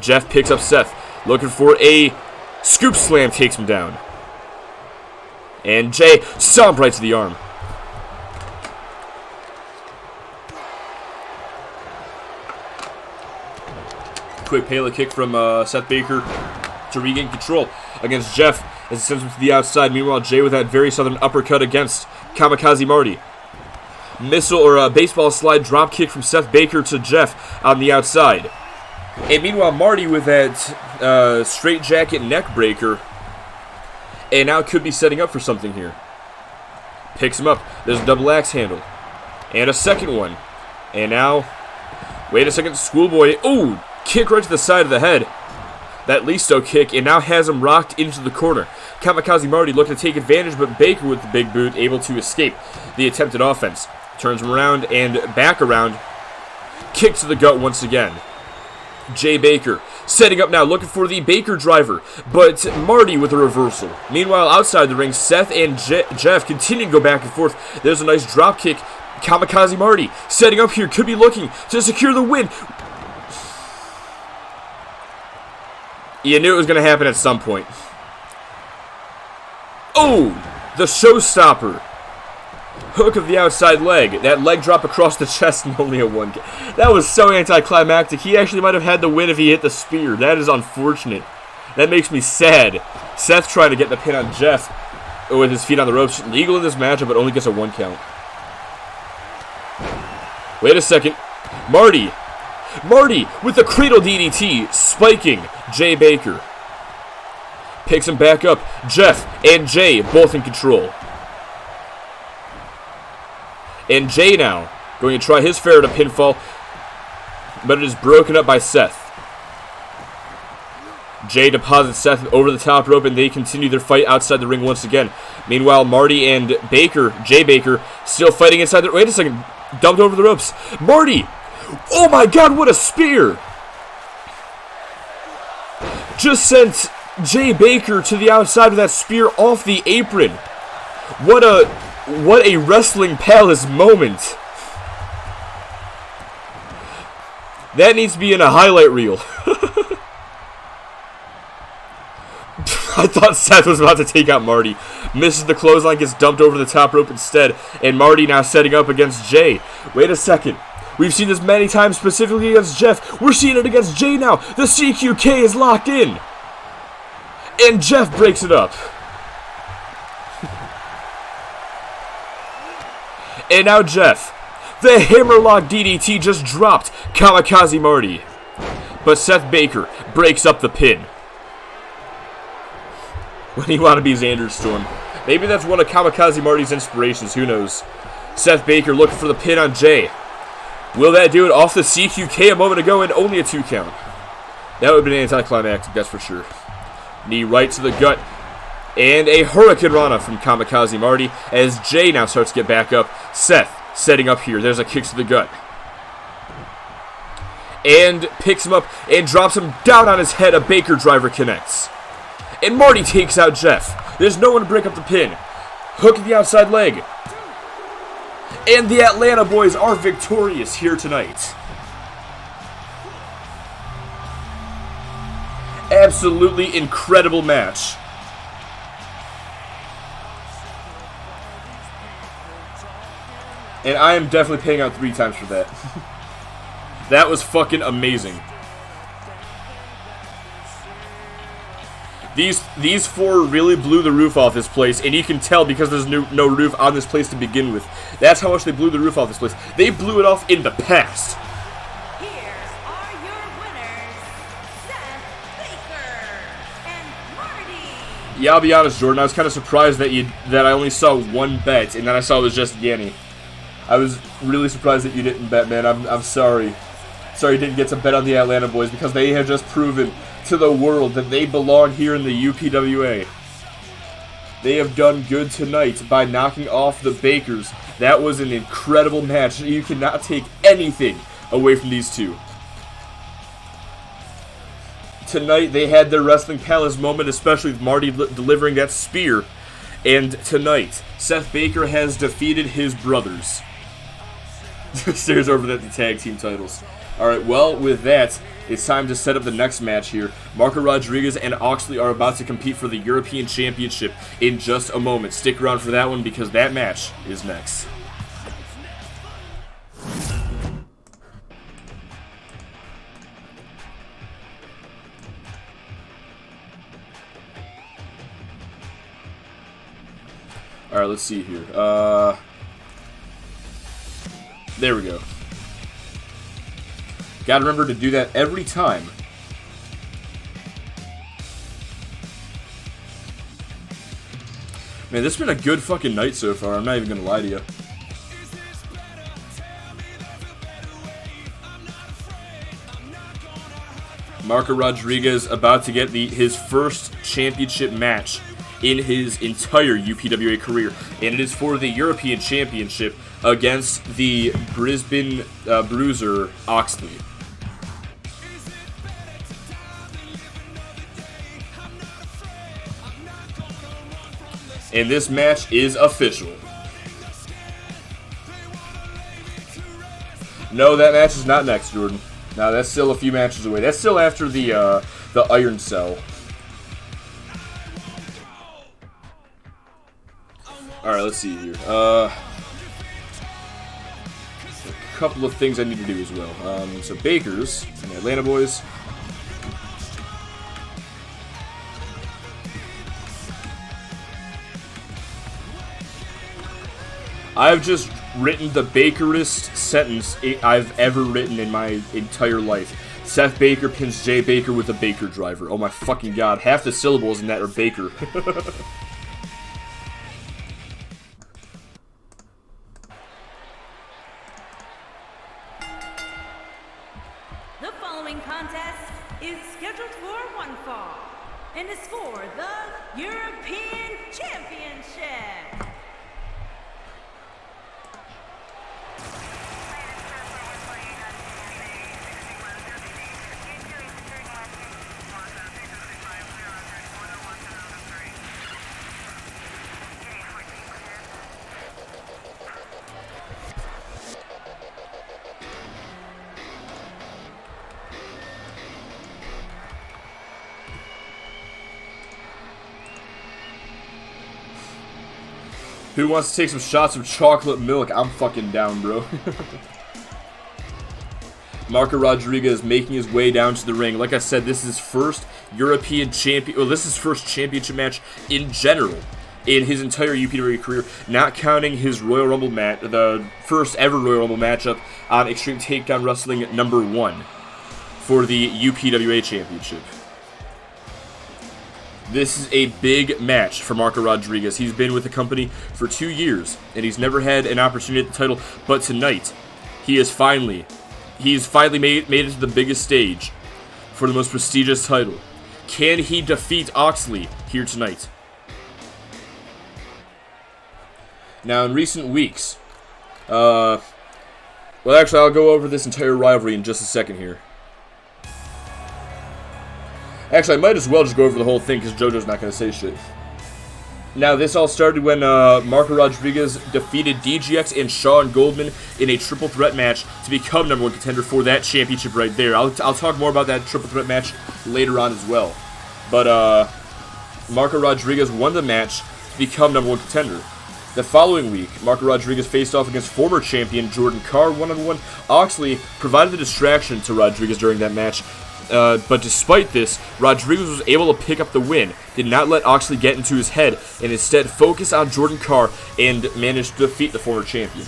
Jeff picks up Seth, looking for a scoop slam, takes him down. And Jay stomp right to the arm. Quick Pele kick from Seth Baker to regain control against Jeff as he sends him to the outside. Meanwhile, Jay with that very southern uppercut against Kamikaze Marty. Missile or a baseball slide drop kick from Seth Baker to Jeff on the outside. And meanwhile, Marty with that straight jacket neck breaker, and now could be setting up for something here. Picks him up. There's a double axe handle. And a second one. And now, wait a second, Schoolboy. Oh, kick right to the side of the head. That Listo kick, and now has him rocked into the corner. Kamikaze Marty looking to take advantage, but Baker with the big boot able to escape the attempted offense. Turns him around and back around. Kick to the gut once again. Jay Baker setting up now, looking for the Baker driver, but Marty with a reversal. Meanwhile, outside the ring, Seth and Jeff continue to go back and forth. There's a nice drop kick. Kamikaze Marty setting up here, could be looking to secure the win. You knew it was going to happen at some point. Oh, the showstopper. Hook of the outside leg. That leg drop across the chest and only a 1 count. That was so anticlimactic. He actually might have had the win if he hit the spear. That is unfortunate. That makes me sad. Seth trying to get the pin on Jeff with his feet on the ropes. Legal in this matchup, but only gets a 1 count. Wait a second. Marty with the cradle DDT, spiking Jay Baker. Picks him back up. Jeff and Jay both in control. And Jay now going to try his fair to pinfall, but it is broken up by Seth. Jay deposits Seth over the top rope, and they continue their fight outside the ring once again. Meanwhile, Marty and Jay Baker, still fighting inside the... Wait a second. Dumped over the ropes. Marty! Oh my god, what a spear! Just sent Jay Baker to the outside with that spear off the apron. What a Wrestling Palace moment. That needs to be in a highlight reel. I thought Seth was about to take out Marty. Misses the clothesline, gets dumped over the top rope instead. And Marty now setting up against Jay. Wait a second. We've seen this many times, specifically against Jeff. We're seeing it against Jay now. The CQK is locked in. And Jeff breaks it up. And now Jeff. The hammerlock DDT just dropped Kamikaze Marty. But Seth Baker breaks up the pin. When he wanted to be Xander Storm. Maybe that's one of Kamikaze Marty's inspirations. Who knows? Seth Baker looking for the pin on Jay. Will that do it off the CQK a moment ago and only a 2 count? That would have been anticlimactic, that's for sure. Knee right to the gut. And a Hurricane Rana from Kamikaze Marty as Jay now starts to get back up. Seth setting up here. There's a kick to the gut. And picks him up and drops him down on his head. A Baker driver connects. And Marty takes out Jeff. There's no one to break up the pin. Hook at the outside leg. And the Atlanta Boys are victorious here tonight. Absolutely incredible match. And I am definitely paying out 3 times for that. That was fucking amazing. These 4 really blew the roof off this place, and you can tell because there's no roof on this place to begin with. That's how much they blew the roof off this place. They blew it off in the past. Here are your winners, Seth Baker and Marty. Yeah, I'll be honest, Jordan. I was kind of surprised that I only saw 1 bet, and then I saw it was just Yanni. I was really surprised that you didn't bet, man. I'm sorry. Sorry you didn't get to bet on the Atlanta boys because they have just proven to the world that they belong here in the UPWA. They have done good tonight by knocking off the Bakers. That was an incredible match. You cannot take anything away from these 2. Tonight they had their Wrestling Palace moment, especially with Marty delivering that spear. And tonight, Seth Baker has defeated his brothers. Stares over at the tag team titles. Alright, well, with that, it's time to set up the next match here. Marco Rodriguez and Oxley are about to compete for the European Championship in just a moment. Stick around for that one because that match is next. Alright, let's see here. There we go. Gotta remember to do that every time. Man, this has been a good fucking night so far. I'm not even gonna lie to you. Marco Rodriguez about to get his first championship match in his entire UPWA career, and it is for the European Championship against the Brisbane Bruiser Oxley. And this match is official. No, that match is not next, Jordan. No, that's still a few matches away. That's still after the Iron Cell. Alright, let's see here. A couple of things I need to do as well. So Bakers and the Atlanta boys. I've just written the Bakerest sentence I've ever written in my entire life. Seth Baker pins Jay Baker with a Baker driver. Oh my fucking god. Half the syllables in that are Baker. The following contest is scheduled for one fall and is for the European Championship. Who wants to take some shots of chocolate milk? I'm fucking down, bro. Marco Rodriguez making his way down to the ring. Like I said, this is his first European champion. Well, this is his first championship match in general in his entire UPWA career, not counting his Royal Rumble match, the first ever Royal Rumble matchup on Extreme Takedown Wrestling #1 for the UPWA Championship. This is a big match for Marco Rodriguez. He's been with the company for 2 years, and he's never had an opportunity at the title. But tonight, he's finally made it to the biggest stage for the most prestigious title. Can he defeat Oxley here tonight? Now, in recent weeks, well, actually, I'll go over this entire rivalry in just a second here. Actually, I might as well just go over the whole thing because JoJo's not going to say shit. Now, this all started when Marco Rodriguez defeated DGX and Sean Goldman in a triple threat match to become #1 contender for that championship right there. I'll talk more about that triple threat match later on as well. But Marco Rodriguez won the match to become #1 contender. The following week, Marco Rodriguez faced off against former champion Jordan Carr one-on-one. Oxley provided the distraction to Rodriguez during that match. But despite this, Rodriguez was able to pick up the win, did not let Oxley get into his head, and instead focused on Jordan Carr and managed to defeat the former champion.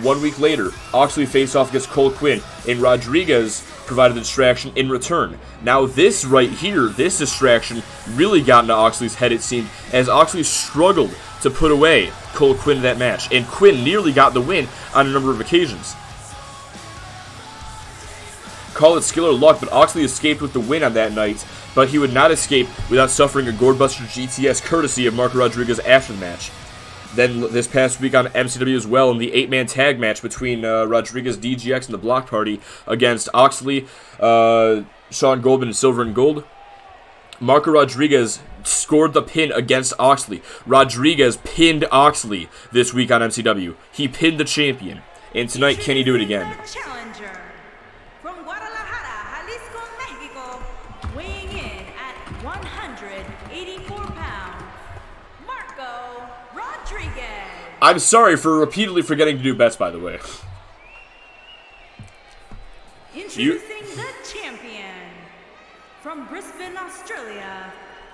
1 week later, Oxley faced off against Cole Quinn, and Rodriguez provided the distraction in return. Now this right here, this distraction, really got into Oxley's head, it seemed, as Oxley struggled to put away Cole Quinn in that match, and Quinn nearly got the win on a number of occasions. Call it skill or luck, but Oxley escaped with the win on that night, but he would not escape without suffering a Gourdbuster GTS courtesy of Marco Rodriguez after the match. Then this past week on MCW as well, in the 8-man tag match between Rodriguez, DGX, and the Block Party against Oxley, Sean Goldman, and Silver and Gold, Marco Rodriguez scored the pin against Oxley. Rodriguez pinned Oxley this week on MCW. He pinned the champion. And tonight, can he do it again? Challenger from Guadalajara, Jalisco, Mexico, weighing in at 184 pounds, Marco Rodriguez. I'm sorry for repeatedly forgetting to do bets, by the way. Introducing the champion from Brisbane, Australia,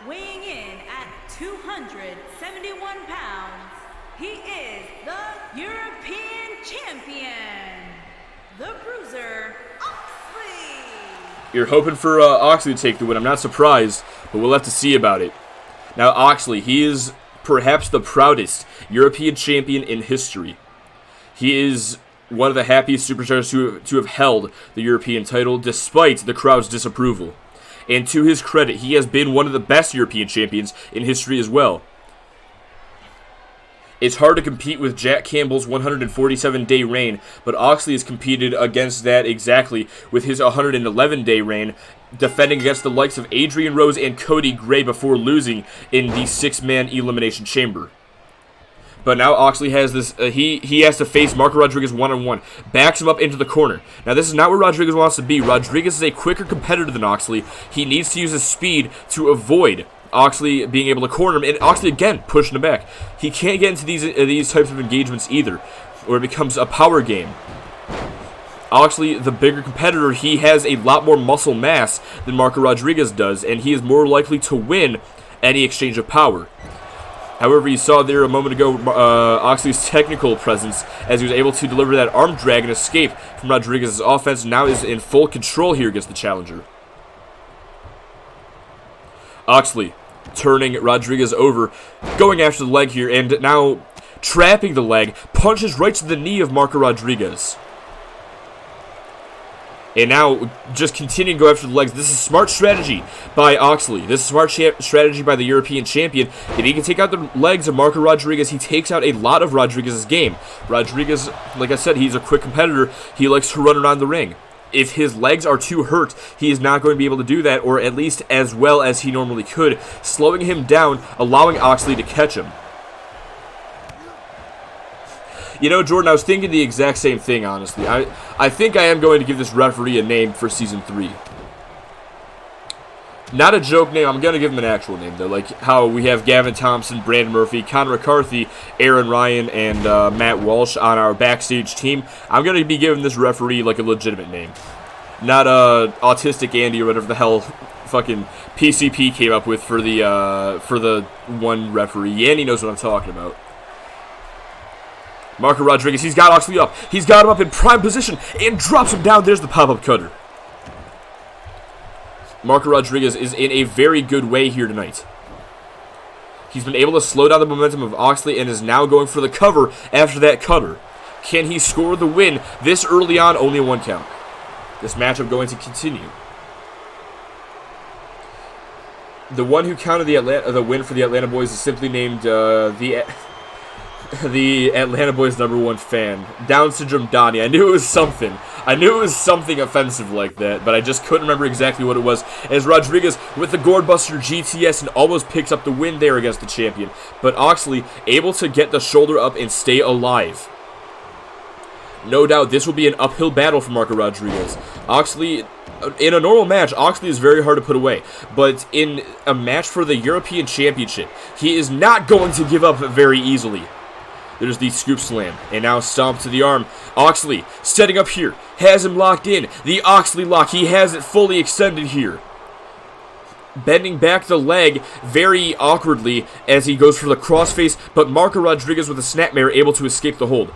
weighing in at 271 pounds, he is the European champion, the Bruiser, Oxley. You're hoping for Oxley to take the win. I'm not surprised, but we'll have to see about it. Now, Oxley, he is perhaps the proudest European champion in history. He is one of the happiest superstars to have held the European title, despite the crowd's disapproval. And to his credit, he has been one of the best European champions in history as well. It's hard to compete with Jack Campbell's 147-day reign, but Oxley has competed against that exactly with his 111-day reign, defending against the likes of Adrian Rose and Cody Gray before losing in the 6-man Elimination Chamber. But now Oxley has this, he has to face Marco Rodriguez one-on-one. Backs him up into the corner. Now this is not where Rodriguez wants to be. Rodriguez is a quicker competitor than Oxley. He needs to use his speed to avoid Oxley being able to corner him. And Oxley again pushing him back. He can't get into these types of engagements either, or it becomes a power game. Oxley, the bigger competitor, he has a lot more muscle mass than Marco Rodriguez does, and he is more likely to win any exchange of power. However, you saw there a moment ago Oxley's technical presence as he was able to deliver that arm drag and escape from Rodriguez's offense. Now is in full control here against the challenger. Oxley turning Rodriguez over, going after the leg here, and now trapping the leg, punches right to the knee of Marco Rodriguez. And now, just continuing to go after the legs. This is smart strategy by Oxley. This is smart strategy by the European champion. If he can take out the legs of Marco Rodriguez, he takes out a lot of Rodriguez's game. Rodriguez, like I said, he's a quick competitor. He likes to run around the ring. If his legs are too hurt, he is not going to be able to do that, or at least as well as he normally could, slowing him down, allowing Oxley to catch him. You know, Jordan, I was thinking the exact same thing, honestly. I think I am going to give this referee a name for Season 3. Not a joke name. I'm going to give him an actual name, though. Like how we have Gavin Thompson, Brandon Murphy, Connor McCarthy, Aaron Ryan, and Matt Walsh on our backstage team. I'm going to be giving this referee, like, a legitimate name. Not Autistic Andy or whatever the hell fucking PCP came up with for the one referee. Andy knows what I'm talking about. Marco Rodriguez, he's got Oxley up. He's got him up in prime position and drops him down. There's the pop-up cutter. Marco Rodriguez is in a very good way here tonight. He's been able to slow down the momentum of Oxley and is now going for the cover after that cutter. Can he score the win this early on? Only one count. This matchup going to continue. The one who counted the win for the Atlanta Boys is simply named the Atlanta Boys #1 fan, Down Syndrome Donnie. I knew it was something. I knew it was something offensive like that, but I just couldn't remember exactly what it was. As Rodriguez with the Gourdbuster GTS and almost picks up the win there against the champion. But Oxley able to get the shoulder up and stay alive. No doubt this will be an uphill battle for Marco Rodriguez. Oxley, in a normal match, Oxley is very hard to put away. But in a match for the European Championship, he is not going to give up very easily. There's the scoop slam, and now stomp to the arm. Oxley setting up here, has him locked in. The Oxley lock, he has it fully extended here. Bending back the leg very awkwardly as he goes for the crossface, but Marco Rodriguez with a snapmare able to escape the hold.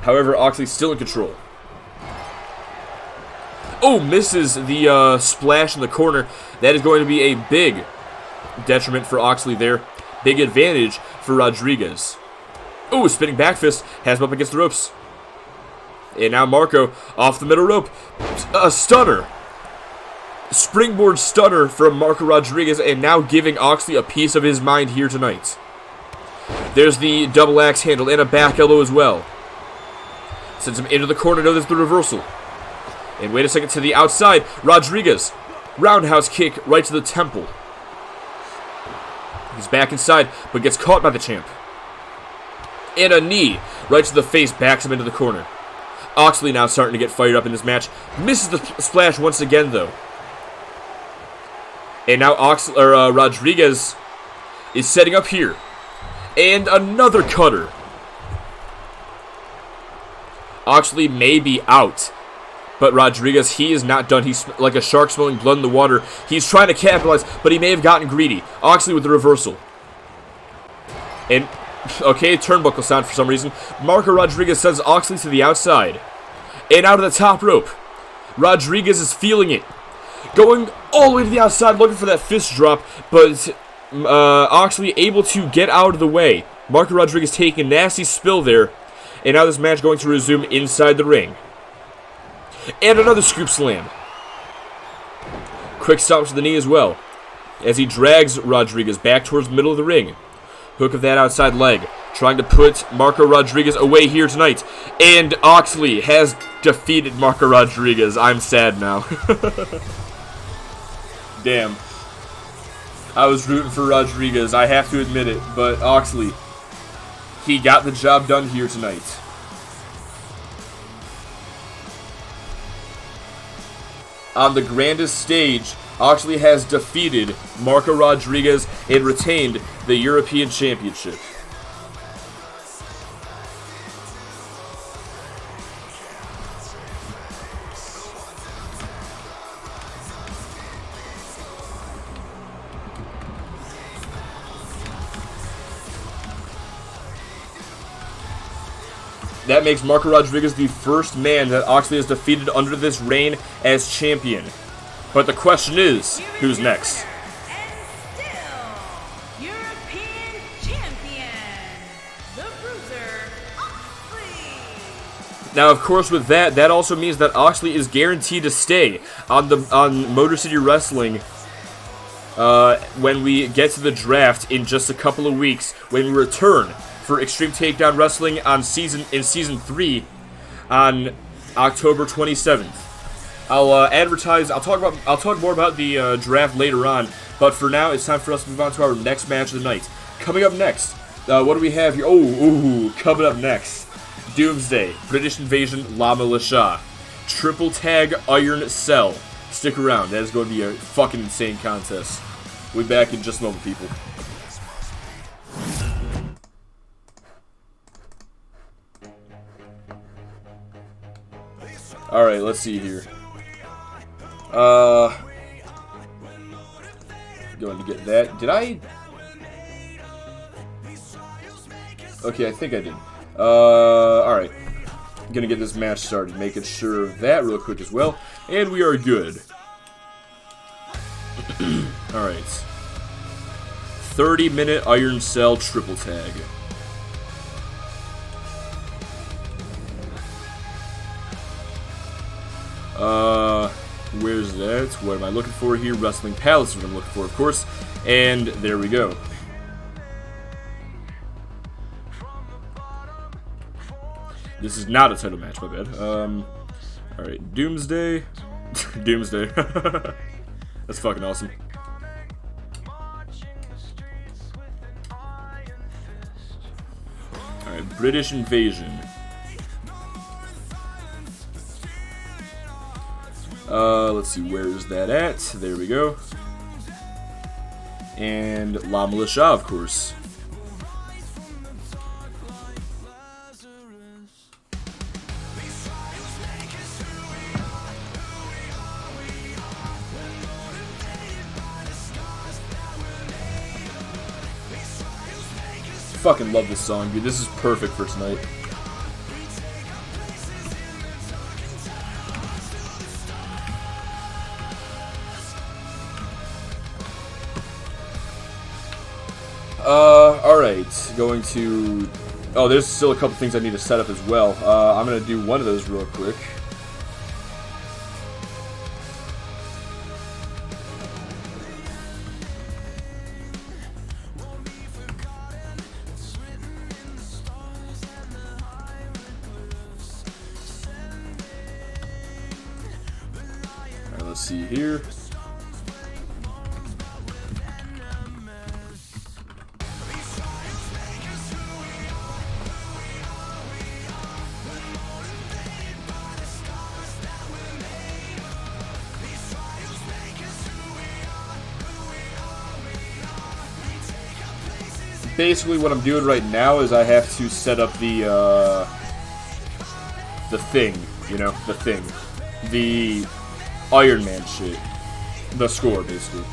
However, Oxley still in control. Oh, misses the splash in the corner. That is going to be a big detriment for Oxley there. Big advantage for Rodriguez. Oh, spinning back fist has him up against the ropes. And now Marco off the middle rope. A stunner. Springboard stunner from Marco Rodriguez, and now giving Oxley a piece of his mind here tonight. There's the double axe handle and a back elbow as well. Sends him into the corner. No, there's the reversal. And wait a second, to the outside. Rodriguez. Roundhouse kick right to the temple. He's back inside, but gets caught by the champ. And a knee right to the face, backs him into the corner. Oxley now starting to get fired up in this match. Misses the splash once again, though. And now Rodriguez is setting up here. And another cutter. Oxley may be out. But Rodriguez, he is not done. He's like a shark smelling blood in the water. He's trying to capitalize, but he may have gotten greedy. Oxley with the reversal. And, okay, turnbuckle sound for some reason. Marco Rodriguez sends Oxley to the outside. And out of the top rope. Rodriguez is feeling it. Going all the way to the outside, looking for that fist drop. But Oxley able to get out of the way. Marco Rodriguez taking a nasty spill there. And now this match going to resume inside the ring. And another scoop slam. Quick stomp to the knee as well. As he drags Rodriguez back towards the middle of the ring. Hook of that outside leg. Trying to put Marco Rodriguez away here tonight. And Oxley has defeated Marco Rodriguez. I'm sad now. Damn. I was rooting for Rodriguez, I have to admit it. But Oxley, he got the job done here tonight. On the grandest stage, Oxley has defeated Marco Rodriguez and retained the European Championship. That makes Marco Rodriguez the first man that Oxley has defeated under this reign as champion. But the question is, who's next? And still, European champion, the Bruiser, Oxley. Now, of course, with that also means that Oxley is guaranteed to stay on Motor City Wrestling when we get to the draft in just a couple of weeks, when we return for Extreme Takedown Wrestling in season 3 on October 27th. I'll talk more about the draft later on, but for now it's time for us to move on to our next match of the night. Coming up next, what do we have here? Coming up next, Doomsday, British Invasion, La Militia, Triple Tag Iron Cell. Stick around, that is going to be a fucking insane contest. We'll be back in just a moment, people. Alright, let's see here. Going to get that. Did I? Okay, I think I did. Alright. Gonna get this match started. Making sure of that real quick as well. And we are good. Alright. 30-minute Iron Cell triple tag. Where's that? What am I looking for here? Wrestling Palace is what I'm looking for, of course. And there we go. This is not a title match, my bad. Alright, Doomsday. Doomsday. That's fucking awesome. Alright, British Invasion. Let's see, where is that at? There we go. And La Militia, of course. Fucking love this song, dude. This is perfect for tonight. Alright, going to... Oh, there's still a couple things I need to set up as well. I'm going to do one of those real quick. Alright, let's see here. Basically, what I'm doing right now is I have to set up the thing, you know, the Iron Man shit, the score, basically.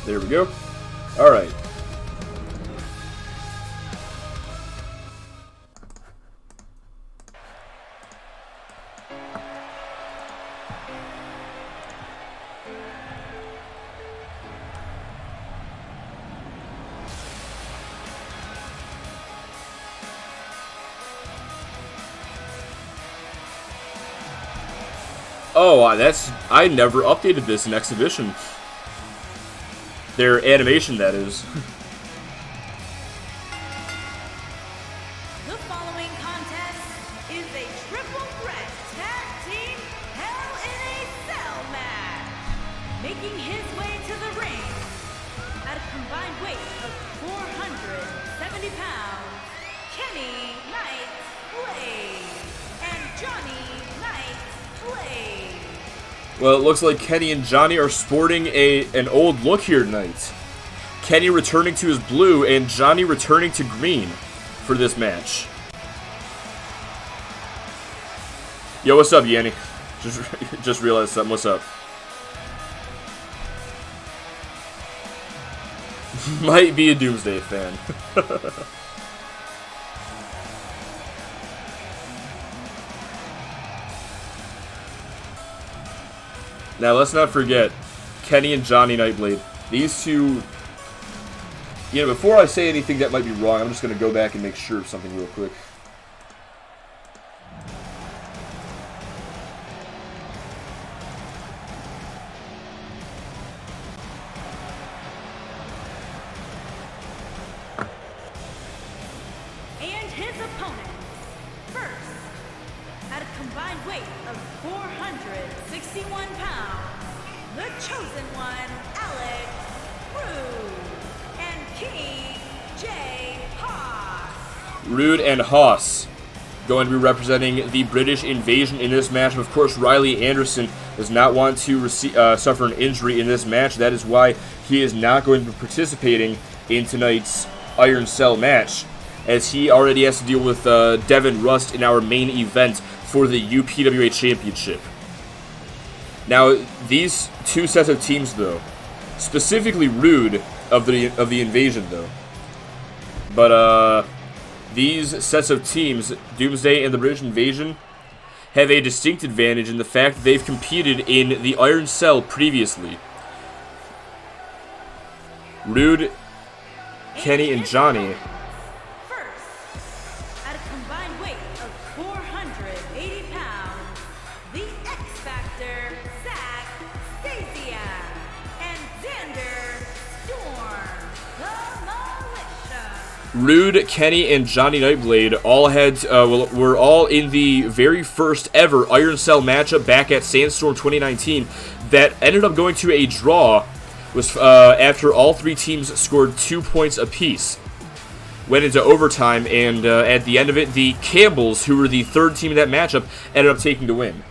There we go. Alright. Oh, I never updated this in Exhibition. Their animation, that is. The following contest is a triple threat tag team Hell in a Cell match. Making his way to the ring at a combined weight of 470 pounds, Kenny Knight Blade and Johnny Knight Blade. Well, it looks like Kenny and Johnny are sporting an old look here tonight. Kenny returning to his blue and Johnny returning to green for this match. Yo, what's up, Yanni? Just realized something. What's up? Might be a Doomsday fan. Now, let's not forget, Kenny and Johnny Nightblade. These two... You know, before I say anything that might be wrong, I'm just going to go back and make sure of something real quick. And his opponent, first, at a combined weight of 461 pounds, the chosen one, Alex Rude, and King J. Haas. Rude and Haas going to be representing the British Invasion in this match. Of course, Riley Anderson does not want to suffer an injury in this match. That is why he is not going to be participating in tonight's Iron Cell match, as he already has to deal with Devin Rust in our main event for the UPWA Championship. Now, these two sets of teams, though, specifically Rude of the Invasion, though, But, these sets of teams, Doomsday and the British Invasion, have a distinct advantage in the fact that they've competed in the Iron Cell previously. Rude, Kenny, and Johnny. First, at a combined weight of 480 pounds, the X Factor, Zach Stasiak, and Xander Storm, the Militia. Rude, Kenny, and Johnny Nightblade all had were all in the very first ever Iron Cell matchup back at Sandstorm 2019 that ended up going to a draw. Was after all three teams scored 2 points apiece. Went into overtime, and at the end of it, the Campbells, who were the third team in that matchup, ended up taking the win.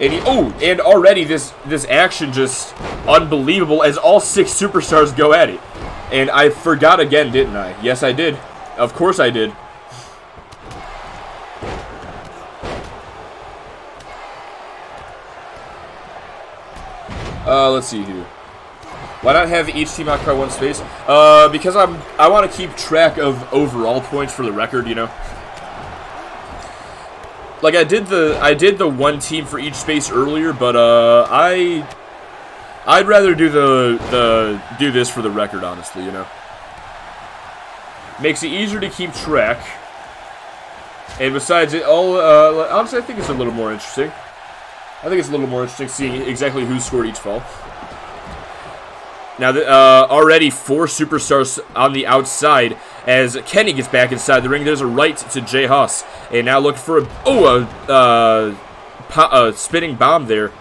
And already this action just unbelievable as all 6 superstars go at it. And I forgot again, didn't I? Yes, I did. Of course I did. Let's see here. Why not have each team occupy one space? Because I want to keep track of overall points for the record, you know. Like I did the one team for each space earlier, but I'd rather do do this for the record, honestly, you know. Makes it easier to keep track. And besides it all, honestly, I think it's a little more interesting. I think it's a little more interesting seeing exactly who scored each fall. Now, already 4 superstars on the outside as Kenny gets back inside the ring. There's a right to Jay Haas. And now looking for a spinning bomb there.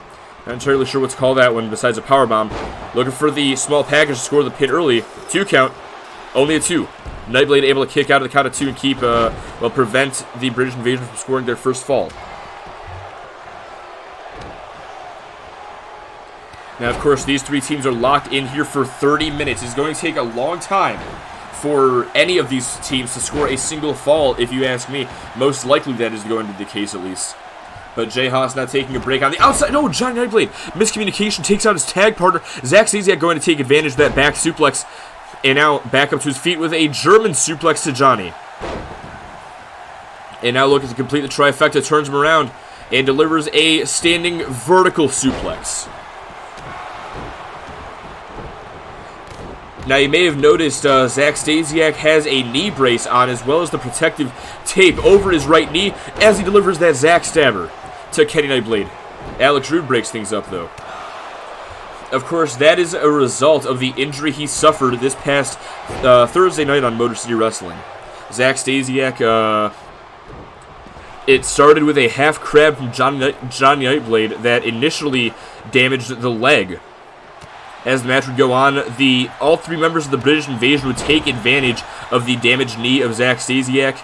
Not entirely sure what to call that one besides a power bomb. Looking for the small package to score the pin early. 2 count. Only a 2. Nightblade able to kick out of the count of 2 and keep, prevent the British Invasion from scoring their first fall. Now, of course, these 3 teams are locked in here for 30 minutes. It's going to take a long time for any of these teams to score a single fall, if you ask me. Most likely that is going to be the case, at least. But Jay Haas now taking a break on the outside. No, Johnny Nightblade. Miscommunication takes out his tag partner. Zach Stasiak going to take advantage of that back suplex. And now back up to his feet with a German suplex to Johnny. And now looking to complete the trifecta, turns him around and delivers a standing vertical suplex. Now, you may have noticed Zach Stasiak has a knee brace on as well as the protective tape over his right knee as he delivers that Zach Stabber to Kenny Nightblade. Alex Rude breaks things up, though. Of course, that is a result of the injury he suffered this past Thursday night on Motor City Wrestling. Zach Stasiak, it started with a half crab from Johnny Nightblade that initially damaged the leg. As the match would go on, all 3 members of the British Invasion would take advantage of the damaged knee of Zach Stasiak,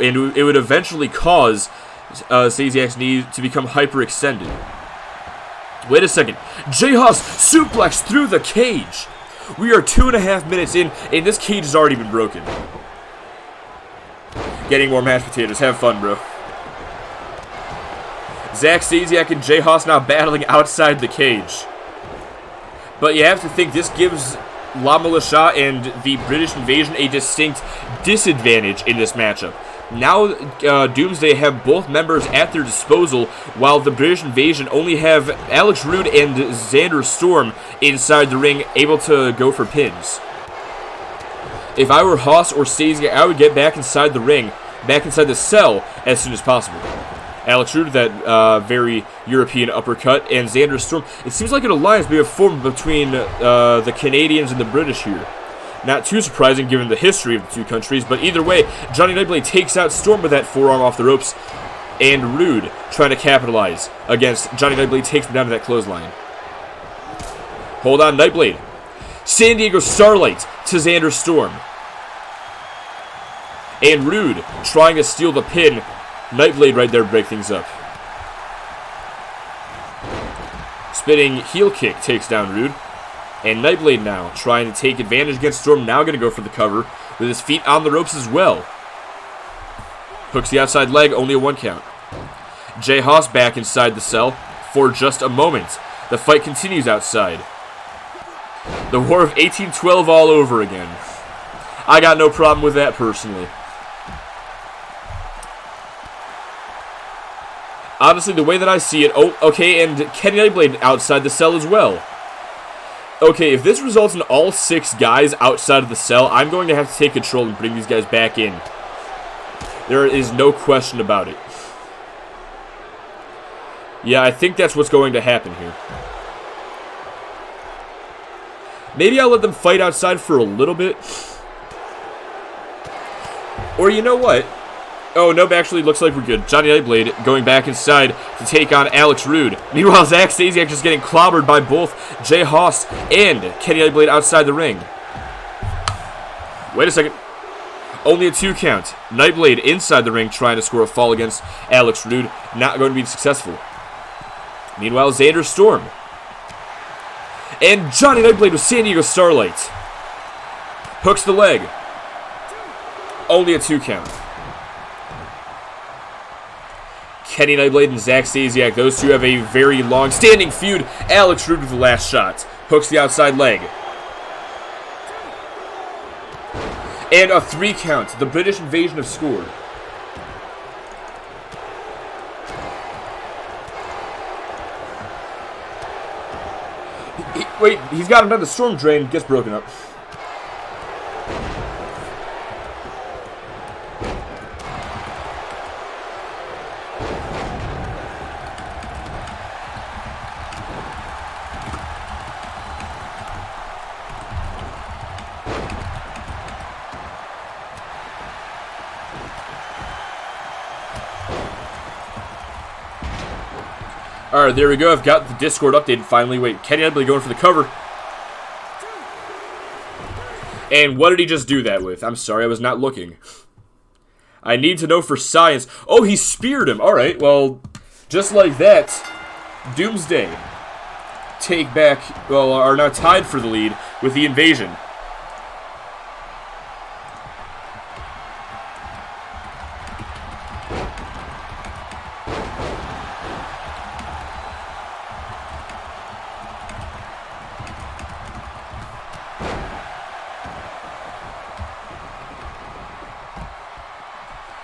and it would eventually cause Stasiak's knee to become hyperextended. Wait a second. Jay Haas suplex through the cage. We are 2.5 minutes in, and this cage has already been broken. Getting more mashed potatoes. Have fun, bro. Zach Stasiak and Jay Haas now battling outside the cage. But you have to think this gives La Militia and the British Invasion a distinct disadvantage in this matchup. Now Doomsday have both members at their disposal, while the British Invasion only have Alex Rude and Xander Storm inside the ring, able to go for pins. If I were Haas or Stasiak, I would get back inside the ring, back inside the cell, as soon as possible. Alex Rude, that very European uppercut, and Xander Storm. It seems like an alliance may have formed between the Canadians and the British here. Not too surprising given the history of the 2 countries, but either way, Johnny Nightblade takes out Storm with that forearm off the ropes, and Rude trying to capitalize against Johnny Nightblade, takes him down to that clothesline. Hold on, Nightblade. San Diego Starlight to Xander Storm. And Rude trying to steal the pin. Nightblade right there break things up. Spinning heel kick takes down Rude. And Nightblade now trying to take advantage against Storm. Now going to go for the cover with his feet on the ropes as well. Hooks the outside leg, only a 1 count. Jay Haas back inside the cell for just a moment. The fight continues outside. The War of 1812 all over again. I got no problem with that personally. Honestly, the way that I see it... Oh, okay, and Kenny Nightblade outside the cell as well. Okay, if this results in all 6 guys outside of the cell, I'm going to have to take control and bring these guys back in. There is no question about it. Yeah, I think that's what's going to happen here. Maybe I'll let them fight outside for a little bit. Or you know what? Oh, nope, actually looks like we're good. Johnny Nightblade going back inside to take on Alex Rude. Meanwhile, Zack Stasiak just getting clobbered by both Jay Haas and Kenny Nightblade outside the ring. Wait a second. Only a 2 count. Nightblade inside the ring trying to score a fall against Alex Rude. Not going to be successful. Meanwhile, Xander Storm. And Johnny Nightblade with San Diego Starlight. Hooks the leg. Only a 2 count. Kenny Nightblade and Zack Stasiak, those two have a very long-standing feud. Alex Rude with the last shot. Hooks the outside leg. And a 3 count. The British Invasion have scored. Wait, he's got him down the Storm Drain. Gets broken up. Alright, there we go. I've got the Discord updated finally. Wait, Kenny Nightblade going for the cover. And what did he just do that with? I'm sorry, I was not looking. I need to know for science. Oh, he speared him. Alright, well, just like that, Doomsday take back, well, are now tied for the lead with the Invasion.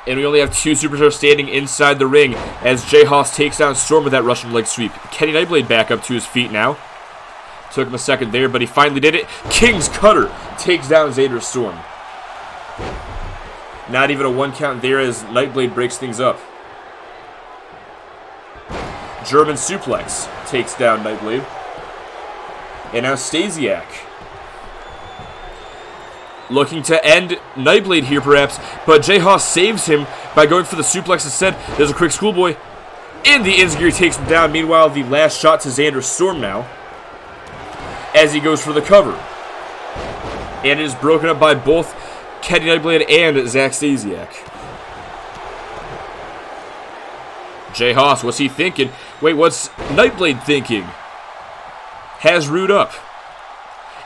And we only have 2 superstars standing inside the ring as Jay Haas takes down Storm with that Russian leg sweep. Kenny Nightblade back up to his feet now. Took him a second there, but he finally did it. King's Cutter takes down Xander Storm. Not even a 1 count there as Nightblade breaks things up. German Suplex takes down Nightblade. And now Stasiak looking to end Nightblade here, perhaps, but Jay Haas saves him by going for the suplex instead. There's a quick schoolboy, and the Enziguri takes him down. Meanwhile, the last shot to Xander Storm now, as he goes for the cover. And it is broken up by both Kenny Nightblade and Zack Stasiak. Jay Haas, what's he thinking? Wait, what's Nightblade thinking? Has Rude up.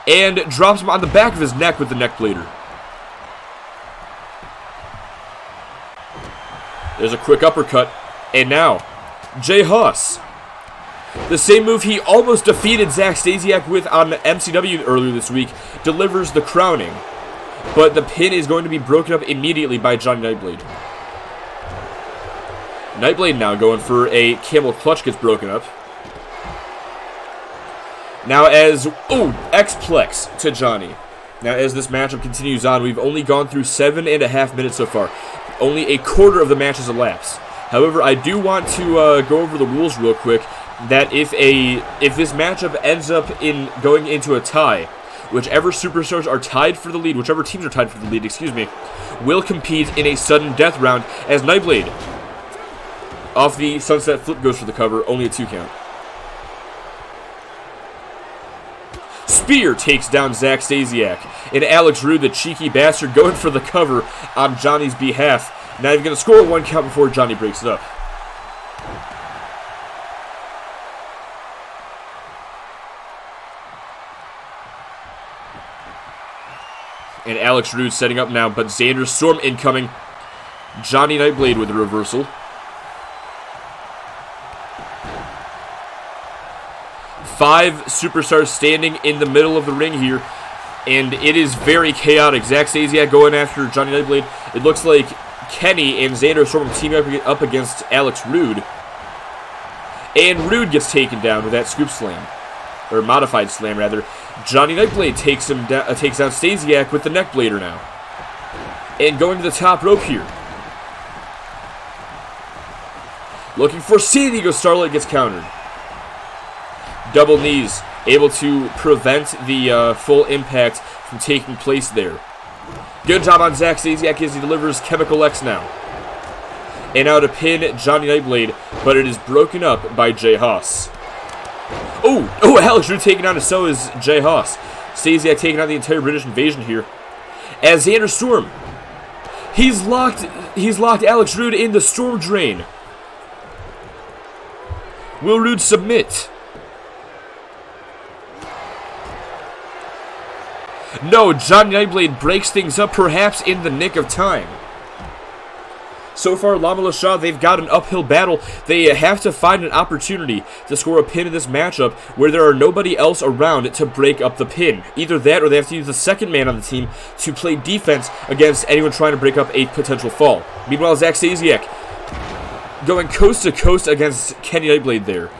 And drops him on the back of his neck with the neck blader. There's a quick uppercut. And now, Jay Haas. The same move he almost defeated Zack Stasiak with on MCW earlier this week. Delivers the crowning. But the pin is going to be broken up immediately by Johnny Nightblade. Nightblade now going for a camel clutch, gets broken up. Now as, X-Plex to Johnny. Now as this matchup continues on, we've only gone through 7.5 minutes so far. Only a quarter of the match has elapsed. However, I do want to go over the rules real quick, that if this matchup ends up in going into a tie, whichever superstars are tied for the lead, whichever teams are tied for the lead, will compete in a sudden death round as Nightblade off the Sunset Flip goes for the cover, only a 2 count. Spear takes down Zack Stasiak. And Alex Rude, the cheeky bastard, going for the cover on Johnny's behalf. Not even going to score a 1 count before Johnny breaks it up. And Alex Rude setting up now, but Xander Storm incoming. Johnny Nightblade with the reversal. 5 superstars standing in the middle of the ring here, and it is very chaotic. Zack Stasiak going after Johnny Nightblade. It looks like Kenny and Xander Storm teaming up against Alex Rude, and Rude gets taken down with that scoop slam, or modified slam rather. Johnny Nightblade takes down Stasiak with the neck blader now, and going to the top rope here. Looking for San Diego Starlight, gets countered. Double knees, able to prevent the full impact from taking place there. Good job on Zack Stasiak as he delivers Chemical X now. And now to pin Johnny Nightblade, but it is broken up by Jay Haas. Oh, Alex Rude taking on, so is Jay Haas. Stasiak taking on the entire British invasion here. As Xander Storm, he's locked Alex Rude in the Storm Drain. Will Rude submit? No, Johnny Nightblade breaks things up, perhaps in the nick of time. So far, Lama LaShaw, they've got an uphill battle. They have to find an opportunity to score a pin in this matchup where there are nobody else around to break up the pin. Either that or they have to use the second man on the team to play defense against anyone trying to break up a potential fall. Meanwhile, Zack Stasiak going coast to coast against Kenny Nightblade there.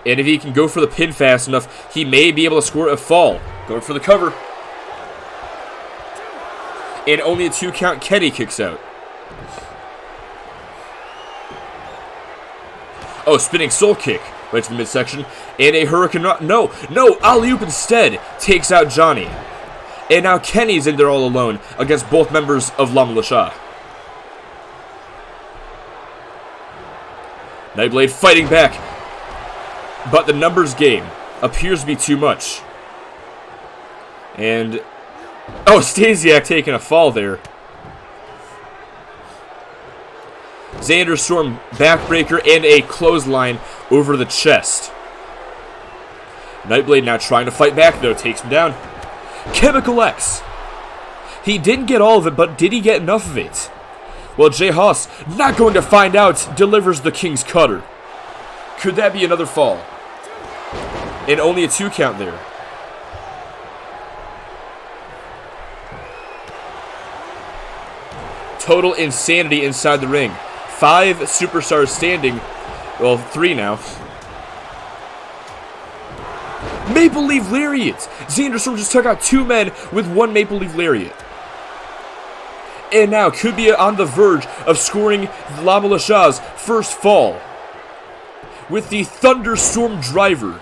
And if he can go for the pin fast enough, he may be able to score a fall. Going for the cover. And only a 2 count, Kenny kicks out. Oh, spinning soul kick right to the midsection. And a Hurricane... No, alley-oop instead takes out Johnny. And now Kenny's in there all alone against both members of Lama LaShaw. Nightblade fighting back. But the numbers game appears to be too much. And... oh, Stasiak taking a fall there. Xander Storm backbreaker and a clothesline over the chest. Nightblade now trying to fight back though, takes him down. Chemical X. He didn't get all of it, but did he get enough of it? Well, Jay Haas, not going to find out, delivers the King's Cutter. Could that be another fall? And only a 2 count there. Total insanity inside the ring. 5 superstars standing. Well, 3 now. Maple Leaf Lariat. Xander Storm just took out 2 men with 1 Maple Leaf Lariat. And now could be on the verge of scoring Lama LaShaw's first fall with the Thunderstorm Driver.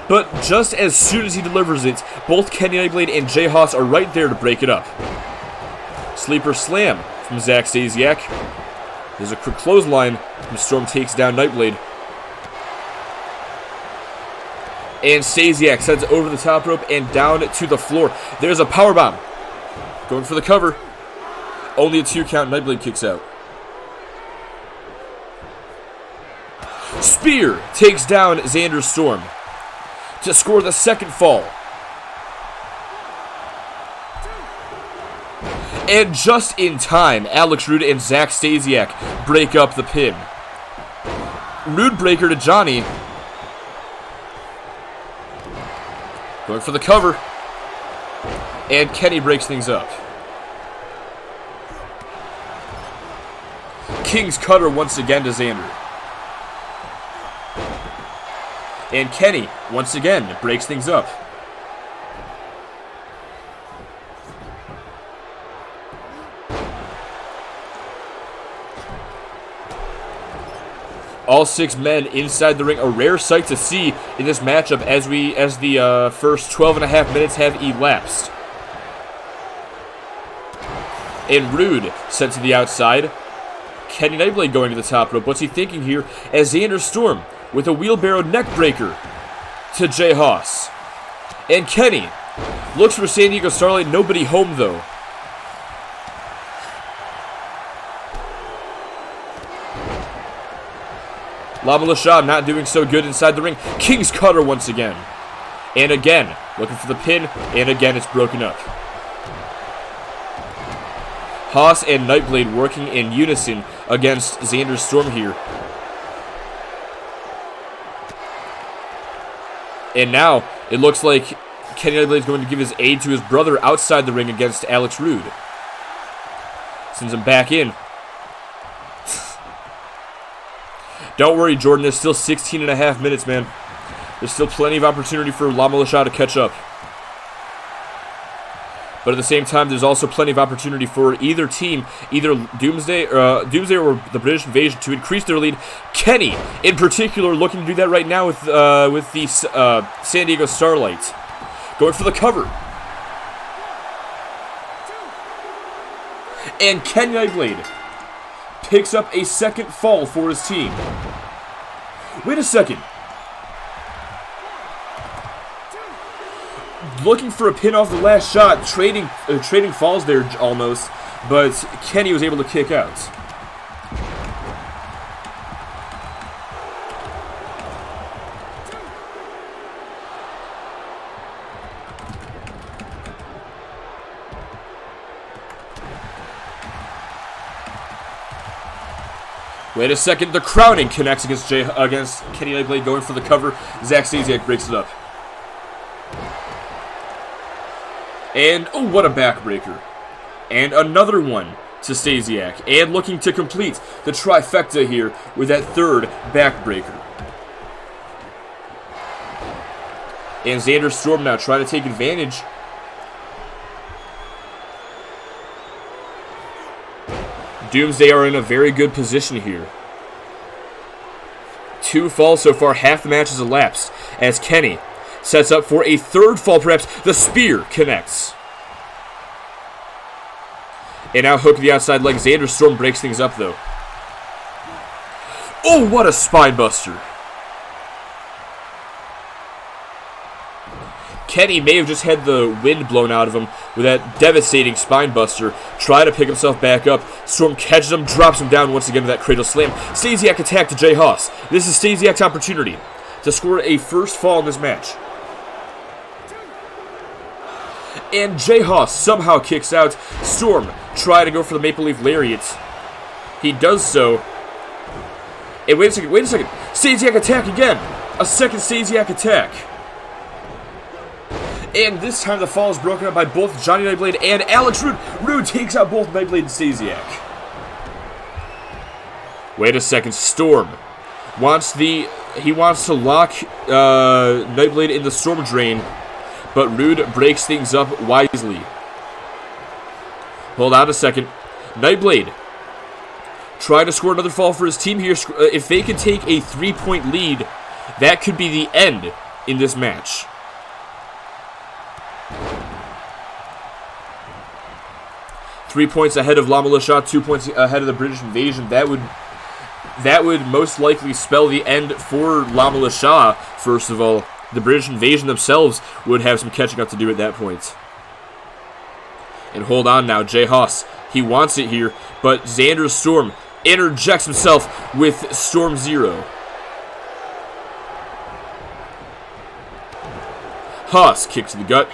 But just as soon as he delivers it, both Kenny Nightblade and Jay Haas are right there to break it up. Sleeper Slam from Zack Stasiak. There's a quick clothesline. And Storm takes down Nightblade. And Stasiak sends it over the top rope and down to the floor. There's a powerbomb. Going for the cover. Only a 2 count. Nightblade kicks out. Spear takes down Xander Storm to score the second fall. And just in time, Alex Rude and Zack Stasiak break up the pin. Rude breaker to Johnny. Going for the cover. And Kenny breaks things up. King's Cutter once again to Xander. And Kenny, once again, breaks things up. All 6 men inside the ring, a rare sight to see in this matchup as the first 12.5 minutes have elapsed. And Rude sent to the outside. Kenny Nightblade going to the top rope. What's he thinking here? As Xander Storm with a wheelbarrow neck breaker to Jay Haas. And Kenny looks for San Diego Starlight. Nobody home though. Lama LaShaw not doing so good inside the ring. King's Cutter once again. And again, looking for the pin. And again, it's broken up. Haas and Nightblade working in unison against Xander Storm here. And now, it looks like Kenny Nightblade is going to give his aid to his brother outside the ring against Alex Rude. Sends him back in. Don't worry, Jordan, there's still 16 and a half minutes, man. There's still plenty of opportunity for La Militia to catch up. But at the same time, there's also plenty of opportunity for either team, either Doomsday or the British Invasion, to increase their lead. Kenny, in particular, looking to do that right now with the San Diego Starlight. Going for the cover. And Kenny Nightblade picks up a second fall for his team. Wait a second. Looking for a pin off the last shot, trading falls there almost, but Kenny was able to kick out. Wait a second, the crowning connects against Kenny Nightblade, going for the cover. Zack Stasiak breaks it up. And, oh, what a backbreaker. And another one to Stasiak. And looking to complete the trifecta here with that third backbreaker. And Xander Storm now trying to take advantage. Doomsday are in a very good position here. 2 falls so far, half the match has elapsed, as Kenny sets up for a third fall, perhaps. The spear connects. And now hook the outside leg. Xander Storm breaks things up, though. Oh, what a spine buster. Kenny may have just had the wind blown out of him with that devastating spine buster. Try to pick himself back up. Storm catches him, drops him down once again with that cradle slam. Stasiak attack to Jay Haas. This is Stasiak's opportunity to score a first fall in this match. And Jay Haas somehow kicks out. Storm try to go for the Maple Leaf Lariat. He does so. And wait a second. Stasiak attack again. A second Stasiak attack. And this time the fall is broken up by both Johnny Nightblade and Alex Rude. Rude takes out both Nightblade and Stasiak. Wait a second. Storm wants to lock Nightblade in the Storm Drain, but Rude breaks things up wisely. Hold on a second. Nightblade trying to score another fall for his team here. If they can take a 3-point lead, that could be the end in this match. Three points ahead of La Militia, 2 points ahead of the British Invasion. That would most likely spell the end for La Militia, first of all. The British Invasion themselves would have some catching up to do at that point. And hold on now, Jay Haas. He wants it here, but Xander Storm interjects himself with Storm Zero. Haas kick to the gut.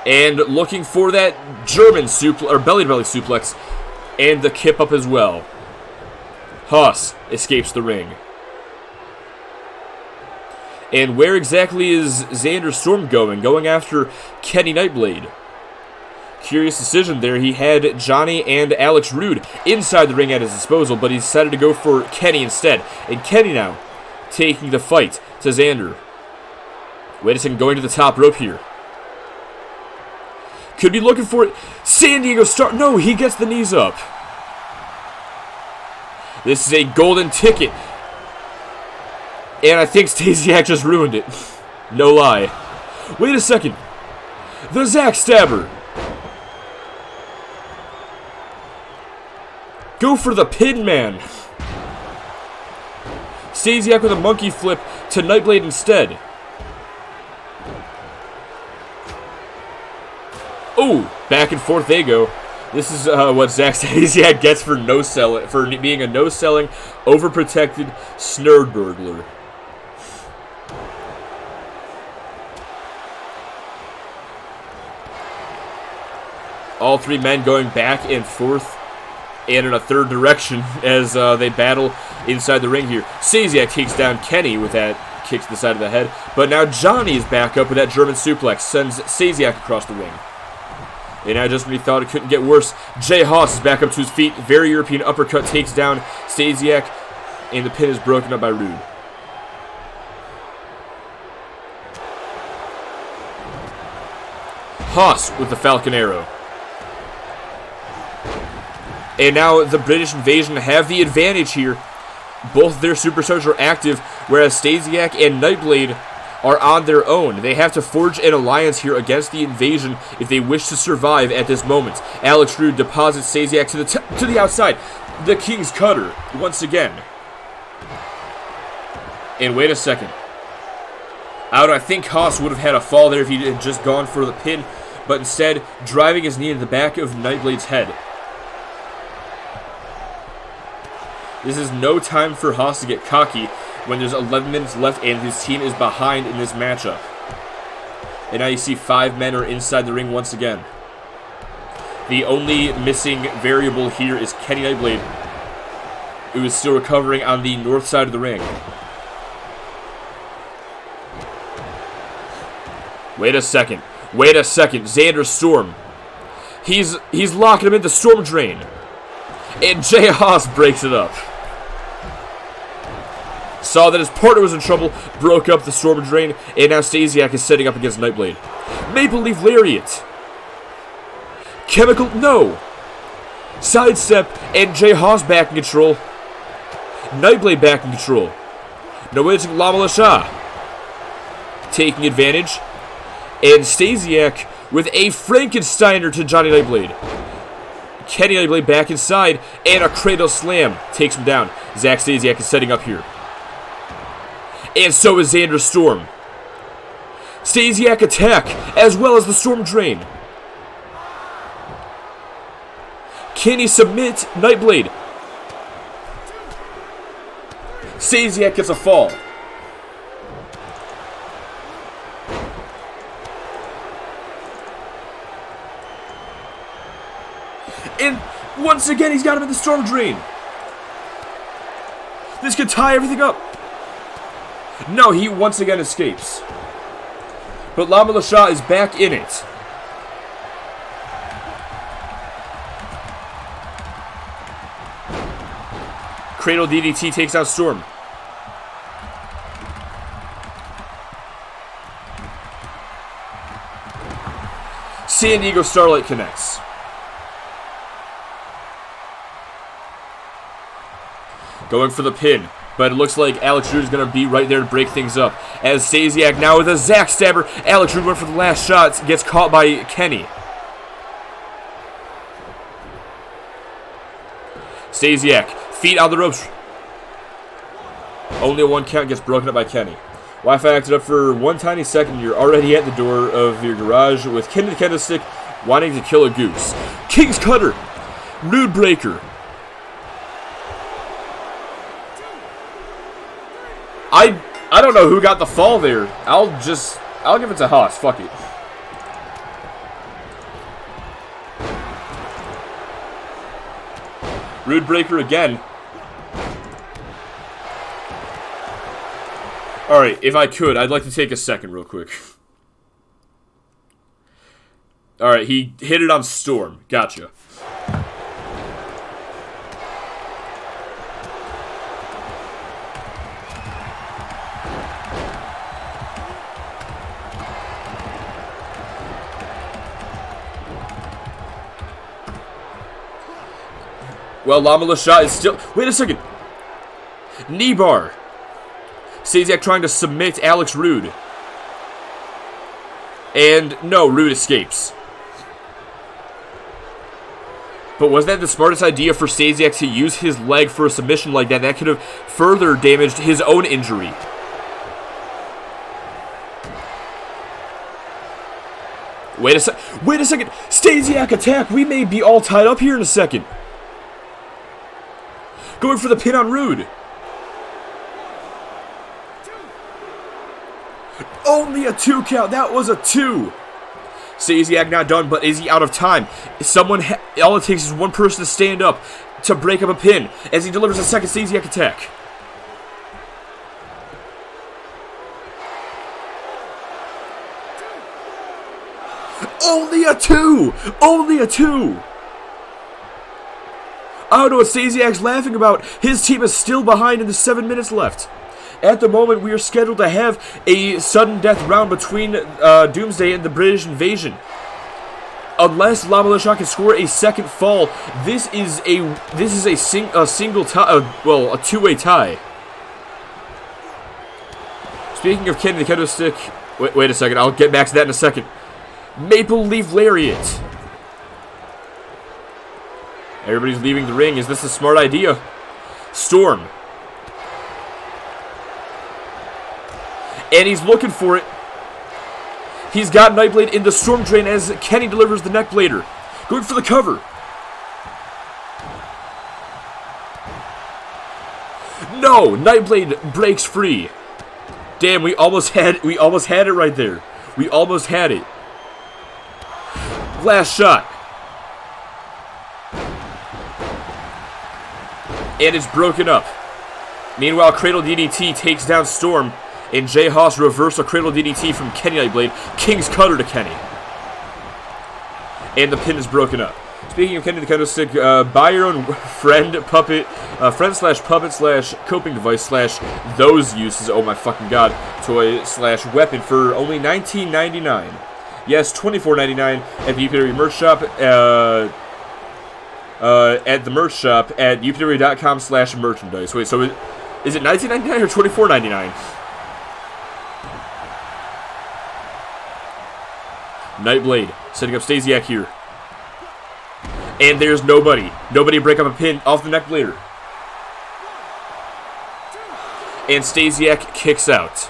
And looking for that German belly-to-belly suplex. And the kip up as well. Haas escapes the ring. And where exactly is Xander Storm going? Going after Kenny Nightblade. Curious decision there. He had Johnny and Alex Rude inside the ring at his disposal, but he decided to go for Kenny instead. And Kenny now taking the fight to Xander. Wait a second, going to the top rope here. Could be looking for it. San Diego Star. No, he gets the knees up. This is a golden ticket. And I think Stasiak just ruined it. No lie. Wait a second. The Zack Stabber. Go for the pin, man. Stasiak with a monkey flip to Nightblade instead. Oh, back and forth they go. This is what Zack Stasiak gets for being a no-selling, overprotected snurd burglar. All three men going back and forth and in a third direction as they battle inside the ring here. Stasiak takes down Kenny with that kick to the side of the head. But now Johnny is back up with that German suplex. Sends Stasiak across the ring. And now just when he thought it couldn't get worse, Jay Haas is back up to his feet. Very European uppercut takes down Stasiak. And the pin is broken up by Rude. Haas with the Falcon Arrow. And now the British Invasion have the advantage here. Both their superstars are active, whereas Stasiak and Nightblade are on their own. They have to forge an alliance here against the Invasion if they wish to survive at this moment. Alex Rude deposits Stasiak to the outside. The King's Cutter once again. And wait a second. I think Haas would have had a fall there if he had just gone for the pin, but instead driving his knee into the back of Nightblade's head. This is no time for Haas to get cocky when there's 11 minutes left and his team is behind in this matchup. And now you see 5 men are inside the ring once again. The only missing variable here is Kenny Nightblade, who is still recovering on the north side of the ring. Wait a second. Xander Storm. He's locking him into Storm Drain. And Jay Haas breaks it up. Saw that his partner was in trouble, broke up the Storm Drain, and now Stasiak is setting up against Nightblade. Maple Leaf Lariat. Chemical, no. Sidestep, and Jay Haas back in control. Nightblade back in control. Noetic Lama taking advantage. And Stasiak with a Frankensteiner to Johnny Nightblade. Kenny Nightblade back inside, and a Cradle Slam takes him down. Zack Stasiak is setting up here. And so is Xander Storm. Stasiak attack, as well as the Storm Drain. Can he submit Nightblade? Stasiak gets a fall. And once again, he's got him in the Storm Drain. This could tie everything up. No, he once again escapes. But Lama Lasha is back in it. Cradle DDT takes out Storm. San Diego Starlight connects. Going for the pin, but it looks like Alex Rude is going to be right there to break things up. As Stasiak now with a Zack Stabber. Alex Rude went for the last shot, gets caught by Kenny. Stasiak, feet on the ropes. Only a 1 count, gets broken up by Kenny. Wi-Fi acted up for 1 tiny second. You're already at the door of your garage with Kenny the Candlestick wanting to kill a goose. King's Cutter, Rude Breaker. I don't know who got the fall there. I'll give it to Haas. Fuck it. Rude Breaker again. Alright, if I could, I'd like to take a second real quick. Alright, he hit it on Storm. Gotcha. Well, Lama Lasha is still... Wait a second. Knee bar. Stasiak trying to submit Alex Rude. And no, Rude escapes. But was that the smartest idea for Stasiak to use his leg for a submission like that? That could have further damaged his own injury. Wait a second. Stasiak attack. We may be all tied up here in a second. Going for the pin on Rude. Only a 2 count. That was a 2. Stasiak not done, but is he out of time? All it takes is one person to stand up to break up a pin as he delivers a second Stasiak attack. Only a 2! Only a 2! I don't know what Stasiak's laughing about. His team is still behind in the 7 minutes left. At the moment, we are scheduled to have a sudden death round between Doomsday and the British Invasion. Unless La Militia can score a second fall, this is a single tie, well, a two-way tie. Speaking of Kenny the Kendo Stick, wait a second, I'll get back to that in a second. Maple Leaf Lariat. Everybody's leaving the ring. Is this a smart idea? Storm. And he's looking for it. He's got Nightblade in the Storm Drain as Kenny delivers the Neckblader. Going for the cover. No! Nightblade breaks free. Damn, we almost had it right there. We almost had it. Last shot. And it's broken up. Meanwhile, Cradle DDT takes down Storm, and Jay Haas reversed a Cradle DDT from Kenny Nightblade. King's Cutter to Kenny. And the pin is broken up. Speaking of Kenny the Kendo Stick, buy your own friend slash puppet slash coping device slash those uses, oh my fucking god, toy slash weapon for only $19.99. Yes, $24.99 at the UPW merch shop. At the merch shop at upw.com/merchandise. Wait, so is it $19.99 or $24.99? Nightblade setting up Stasiak here. And there's nobody. Nobody break up a pin off the Neckblader. And Stasiak kicks out.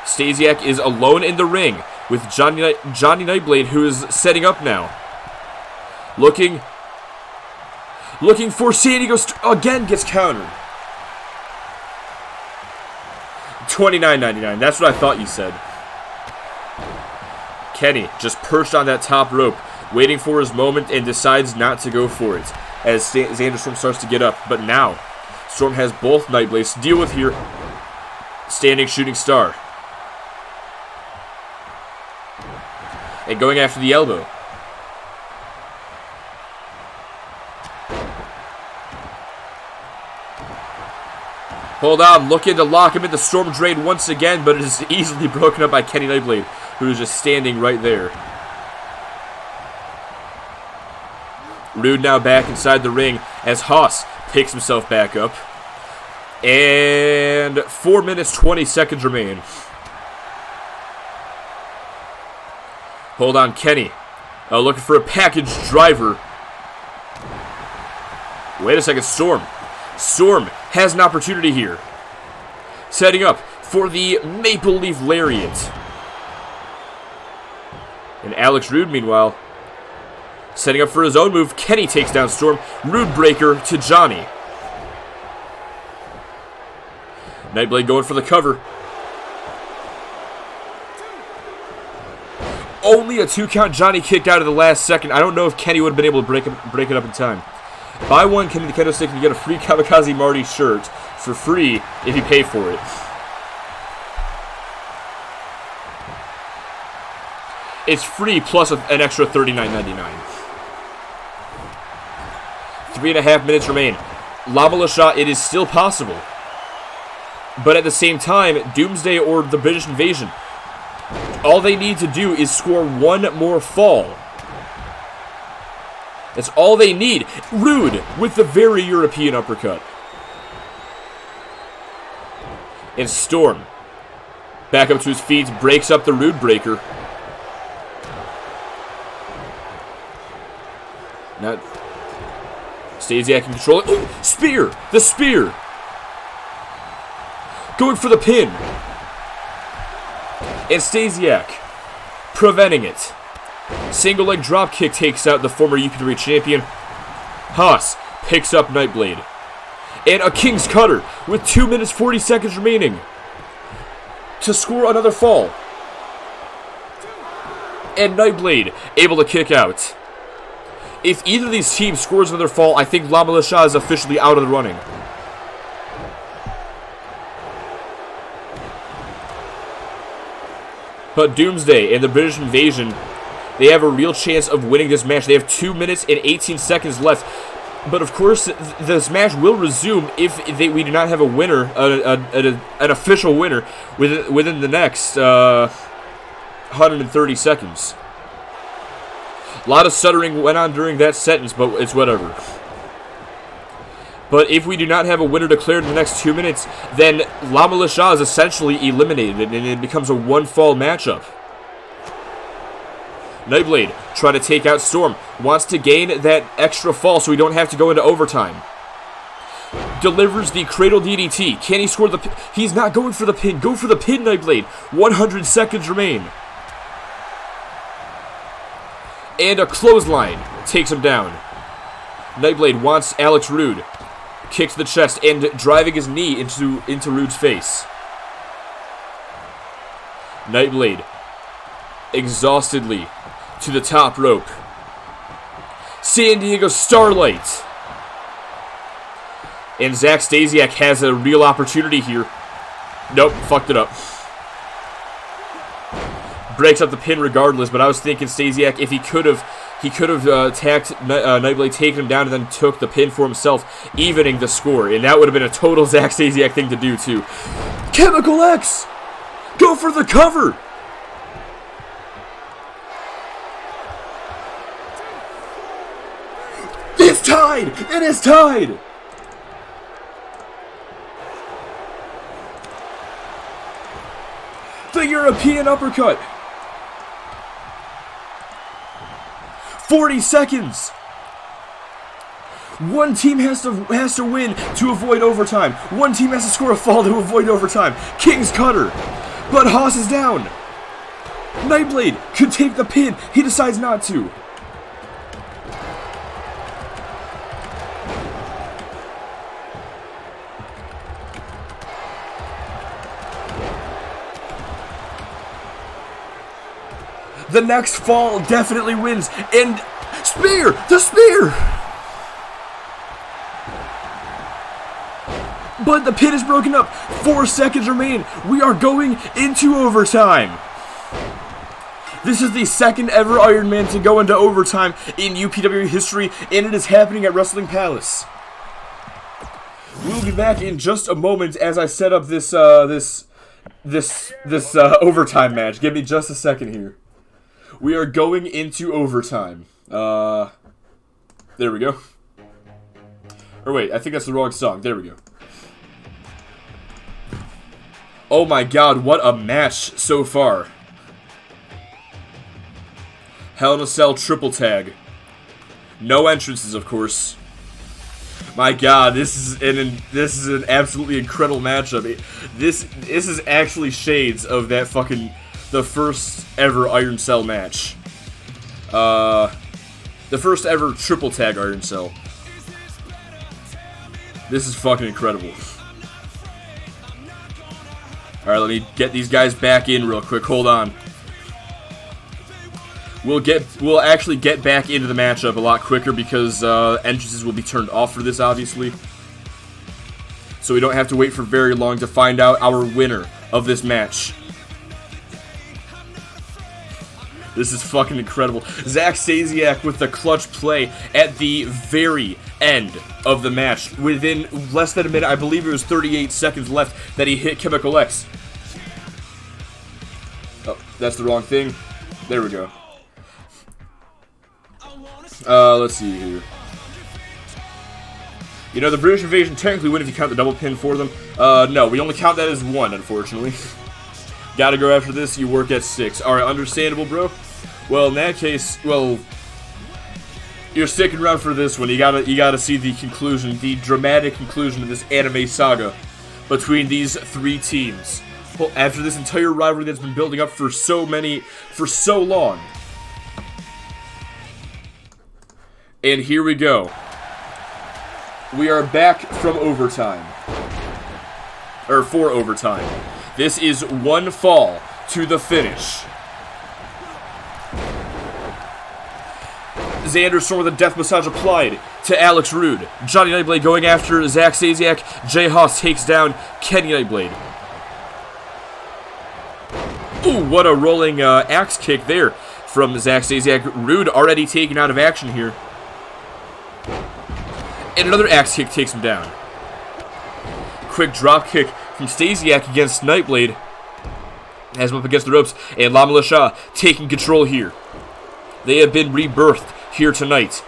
Stasiak is alone in the ring with Johnny Nightblade, who is setting up now. Looking for San Diego again, gets countered. $29.99. That's what I thought you said. Kenny just perched on that top rope, waiting for his moment, and decides not to go for it as Xander Storm starts to get up. But now, Storm has both Nightblades to deal with here. Standing shooting star. And going after the elbow. Hold on, looking to lock him in the Storm Drain once again, but it is easily broken up by Kenny Nightblade, who is just standing right there. Rude now back inside the ring as Haas picks himself back up. And 4 minutes, 20 seconds remain. Hold on, Kenny. Looking for a package driver. Wait a second, Storm. Storm has an opportunity here. Setting up for the Maple Leaf Lariat. And Alex Rude, meanwhile, setting up for his own move. Kenny takes down Storm. Rude breaker to Johnny. Nightblade going for the cover. Only a 2 count. Johnny kicked out of the last second. I don't know if Kenny would have been able to break it up in time. Buy one Kenny the Kendo Stick and you get a free Kamikaze Marty shirt for free if you pay for it. It's free plus an extra $39.99. 3.5 minutes remain. La Militia, it is still possible. But at the same time, Doomsday or the British Invasion, all they need to do is score one more fall. That's all they need. Rude with the very European uppercut. And Storm, back up to his feet, breaks up the Rude breaker. Now, Stasiak can control it. Oh, spear! The spear! Going for the pin. And Stasiak preventing it. Single leg drop kick takes out the former UPW champion. Haas picks up Nightblade. And a King's Cutter with 2 minutes 40 seconds remaining to score another fall. And Nightblade able to kick out. If either of these teams scores another fall, I think La Militia is officially out of the running. But Doomsday and the British Invasion, they have a real chance of winning this match. They have 2 minutes and 18 seconds left. But of course, this match will resume if we do not have a winner, an official winner, within the next 130 seconds. A lot of stuttering went on during that sentence, but it's whatever. But if we do not have a winner declared in the next 2 minutes, then La Militia is essentially eliminated, and it becomes a one-fall matchup. Nightblade trying to take out Storm. Wants to gain that extra fall so we don't have to go into overtime. Delivers the Cradle DDT. Can he score the pin? He's not going for the pin. Go for the pin, Nightblade. 100 seconds remain. And a clothesline takes him down. Nightblade wants Alex Rude. Kicks the chest and driving his knee into Rude's face. Nightblade exhaustedly to the top rope. San Diego Starlight. And Zack Stasiak has a real opportunity here. Nope, fucked it up. Breaks up the pin regardless, but I was thinking Stasiak, if he could have attacked Nightblade, taken him down, and then took the pin for himself, evening the score. And that would have been a total Zack Stasiak thing to do, too. Chemical X! Go for the cover! It's tied! It is tied! The European uppercut! 40 seconds! One team has to win to avoid overtime. One team has to score a fall to avoid overtime. King's Cutter. But Haas is down. Nightblade could take the pin. He decides not to. The next fall definitely wins. And spear! The spear! But the pin is broken up. 4 seconds remain. We are going into overtime. This is the second ever Iron Man to go into overtime in UPW history, and it is happening at Wrestling Palace. We'll be back in just a moment as I set up this overtime match. Give me just a second here. We are going into overtime. There we go. Or wait, I think that's the wrong song. There we go. Oh my god, what a match so far. Hell in a Cell triple tag. No entrances, of course. My god, this is an absolutely incredible matchup. This is actually shades of that fucking the first ever Iron Cell match. The first ever triple tag Iron Cell. This is fucking incredible. Alright, let me get these guys back in real quick. Hold on. We'll actually get back into the matchup a lot quicker because entrances will be turned off for this, obviously. So we don't have to wait for very long to find out our winner of this match. This is fucking incredible. Zack Stasiak with the clutch play at the very end of the match. Within less than a minute, I believe it was 38 seconds left, that he hit Chemical X. Oh, that's the wrong thing. There we go. Let's see here. You know, the British Invasion technically win if you count the double pin for them. No, we only count that as 1, unfortunately. Gotta go after this, you work at 6. Alright, understandable, bro. Well, in that case, well, you're sticking around for this one. You gotta see the conclusion, the dramatic conclusion of this anime saga between these 3 teams. Well, after this entire rivalry that's been building up for so long. And here we go. We are back from overtime. Or for overtime. This is one fall to the finish. Xander Storm with a death massage applied to Alex Rude. Johnny Nightblade going after Zack Stasiak. Jay Haas takes down Kenny Nightblade. Ooh, what a rolling axe kick there from Zack Stasiak. Rude already taken out of action here. And another axe kick takes him down. Quick drop kick from Stasiak against Nightblade. Has him up against the ropes. And La Militia taking control here. They have been rebirthed here tonight.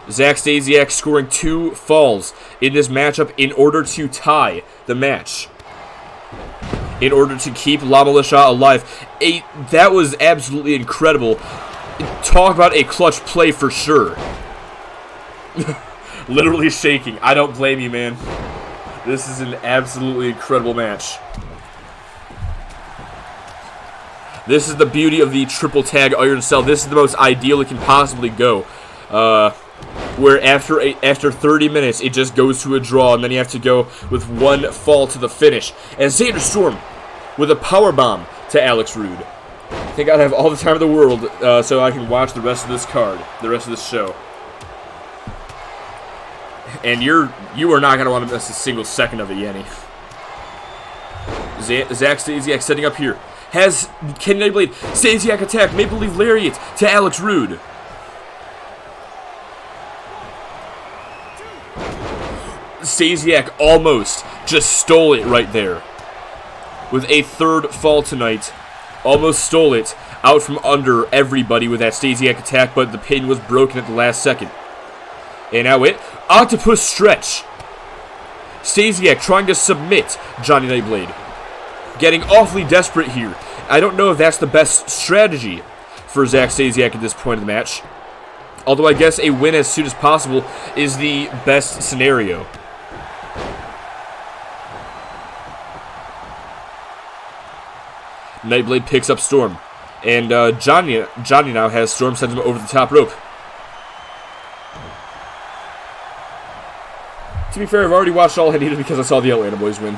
Zack Stasiak scoring 2 falls in this matchup in order to tie the match. In order to keep La Militia alive. That was absolutely incredible. Talk about a clutch play for sure. Literally shaking. I don't blame you, man. This is an absolutely incredible match. This is the beauty of the triple tag Iron Cell. This is the most ideal it can possibly go. Where after 30 minutes, it just goes to a draw, and then you have to go with 1 fall to the finish. And Xander Storm with a powerbomb to Alex Rude. I think I'd have all the time in the world so I can watch the rest of this card, the rest of this show. And you are not going to want to miss a single second of it, Yenny. Zack Stasiak setting up here. Has Kenny Nightblade. Stasiak attack. Maple Leaf Lariat to Alex Rude. Stasiak almost just stole it right there. With a 3rd fall tonight. Almost stole it out from under everybody with that Stasiak attack, but the pin was broken at the last second. And now Octopus Stretch. Stasiak trying to submit Johnny Nightblade. Getting awfully desperate here. I don't know if that's the best strategy for Zack Stasiak at this point in the match. Although I guess a win as soon as possible is the best scenario. Nightblade picks up Storm. And Johnny now has Storm send him over the top rope. To be fair, I've already watched all I needed because I saw the Atlanta Boys win.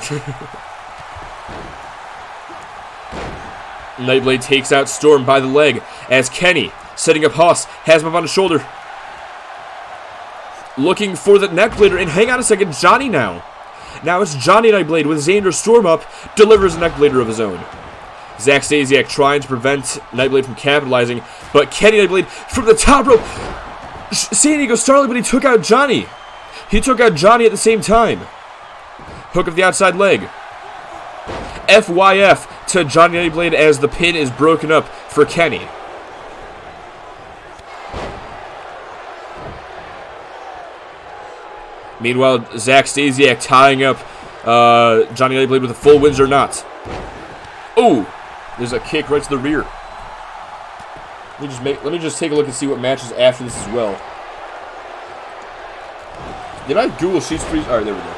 Nightblade takes out Storm by the leg as Kenny, setting up Haas, has him up on his shoulder. Looking for the neckblader, and hang on a second, Johnny now. Now it's Johnny Nightblade with Xander Storm up, delivers a neckblader of his own. Zack Stasiak trying to prevent Nightblade from capitalizing, but Kenny Nightblade from the top rope. San Diego Starlight, but he took out Johnny. He took out Johnny at the same time. Hook of the outside leg. FYF to Johnny Nightblade as the pin is broken up for Kenny. Meanwhile, Zack Stasiak tying up Johnny Nightblade with a full Windsor knot. Oh, there's a kick right to the rear. Let me just take a look and see what matches after this as well. Did I Google Sheets Freeze? Alright, there we go.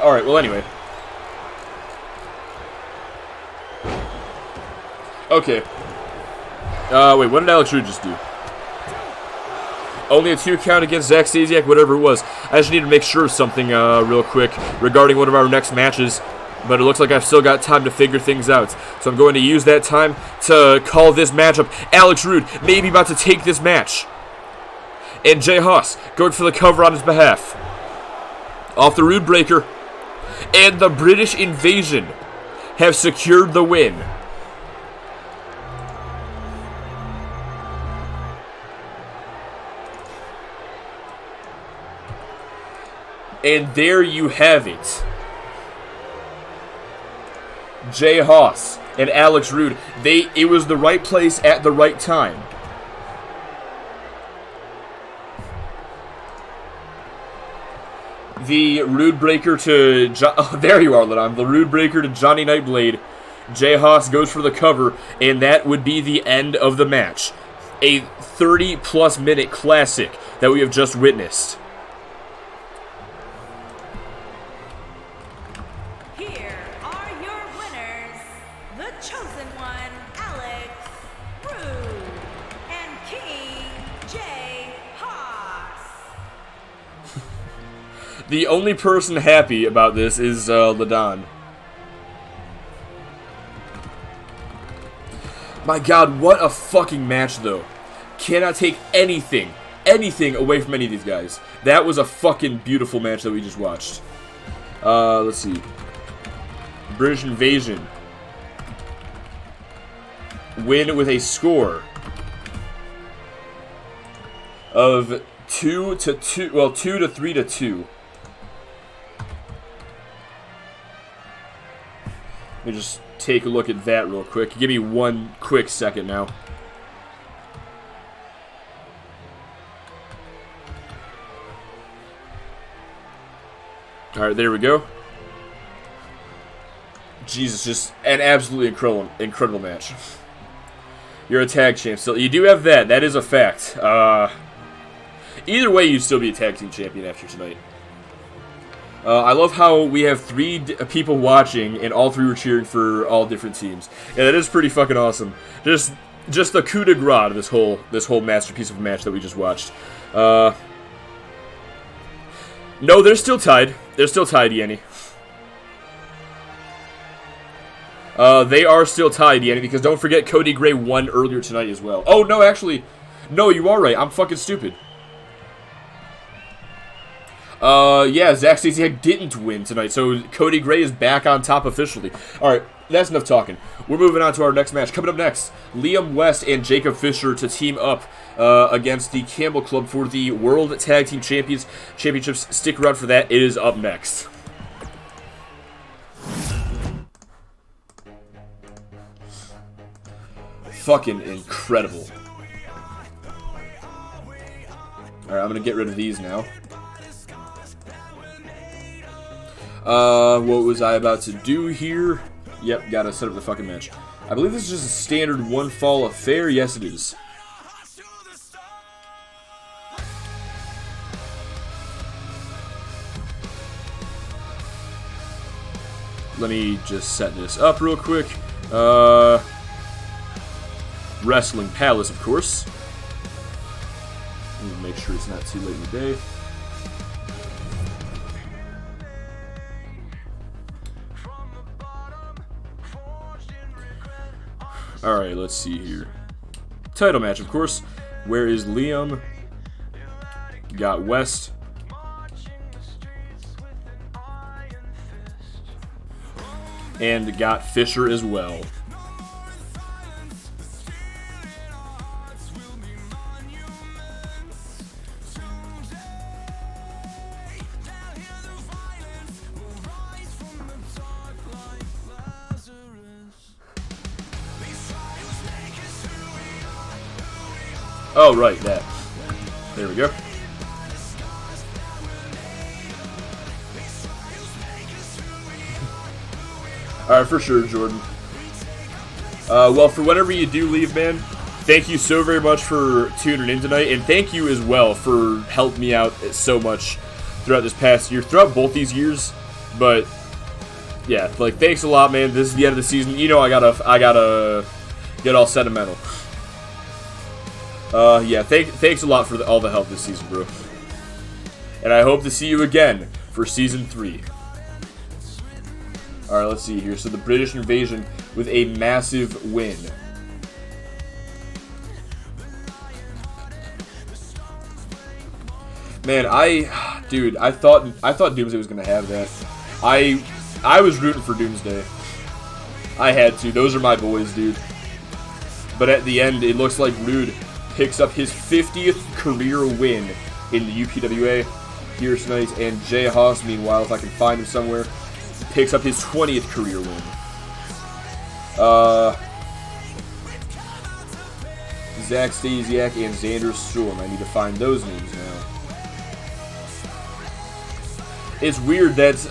Alright, well anyway. Okay. Wait, what did Alex Rude just do? Only a 2 count against Zack Stasiak, whatever it was. I just need to make sure of something real quick regarding one of our next matches. But it looks like I've still got time to figure things out. So I'm going to use that time to call this matchup. Alex Rude may be about to take this match. And Jay Haas going for the cover on his behalf. Off the Rude Breaker. And the British Invasion have secured the win. And there you have it. Jay Haas and Alex Rude. It was the right place at the right time. The Rude Breaker to... Oh, there you are, Ladon. The Rude Breaker to Johnny Nightblade. Jay Haas goes for the cover, and that would be the end of the match. A 30-plus minute classic that we have just witnessed. Here are your winners, the chosen one, Alex Rude, and King Jay Haas. The only person happy about this is Ladon. My god, what a fucking match, though. Cannot take anything away from any of these guys. That was a fucking beautiful match that we just watched. Let's see. British Invasion win with a score of 2-2. Well, 2 to 3 to 2. Let me just take a look at that real quick. Give me one quick second now. Alright, there we go. Jesus, just an absolutely incredible match. You're a tag champ still. You do have that. That is a fact. Either way, you'd still be a tag team champion after tonight. I love how we have 3 people watching, and all 3 were cheering for all different teams. Yeah, that is pretty fucking awesome. Just the coup de grace of this whole masterpiece of a match that we just watched. No, they're still tied. They're still tied, Yanni. They are still tied, Yanni, because don't forget Cody Gray won earlier tonight as well. Oh, no, actually. No, you are right. I'm fucking stupid. Yeah, Zack Stasiak didn't win tonight, so Cody Gray is back on top officially. Alright, that's enough talking. We're moving on to our next match. Coming up next, Liam West and Jacob Fisher to team up against the Campbell Club for the World Tag Team Championships. Stick around for that. It is up next. Fucking incredible. Alright, I'm gonna get rid of these now. What was I about to do here? Yep, gotta set up the fucking match. I believe this is just a standard one fall affair. Yes, it is. Let me just set this up real quick. Wrestling Palace, of course. Let me make sure it's not too late in the day. Alright, let's see here. Title match, of course. Where is Liam? Got West. And got Fisher as well. Oh, right, that. There we go. Alright, for sure, Jordan. Well, for whatever you do leave, man, thank you so very much for tuning in tonight, and thank you as well for helping me out so much throughout this past year, throughout both these years. But yeah, like, thanks a lot, man. This is the end of the season. You know I gotta get all sentimental. Yeah, thanks a lot for all the help this season, bro. And I hope to see you again for Season 3. Alright, let's see here. So the British Invasion with a massive win. Man, dude, I thought Doomsday was gonna have that. I was rooting for Doomsday. I had to. Those are my boys, dude. But at the end, it looks like Rude picks up his 50th career win in the UPWA here tonight, and Jay Haas, meanwhile, if I can find him somewhere, picks up his 20th career win. Zack Stasiak and Xander Storm. I need to find those names now. It's weird that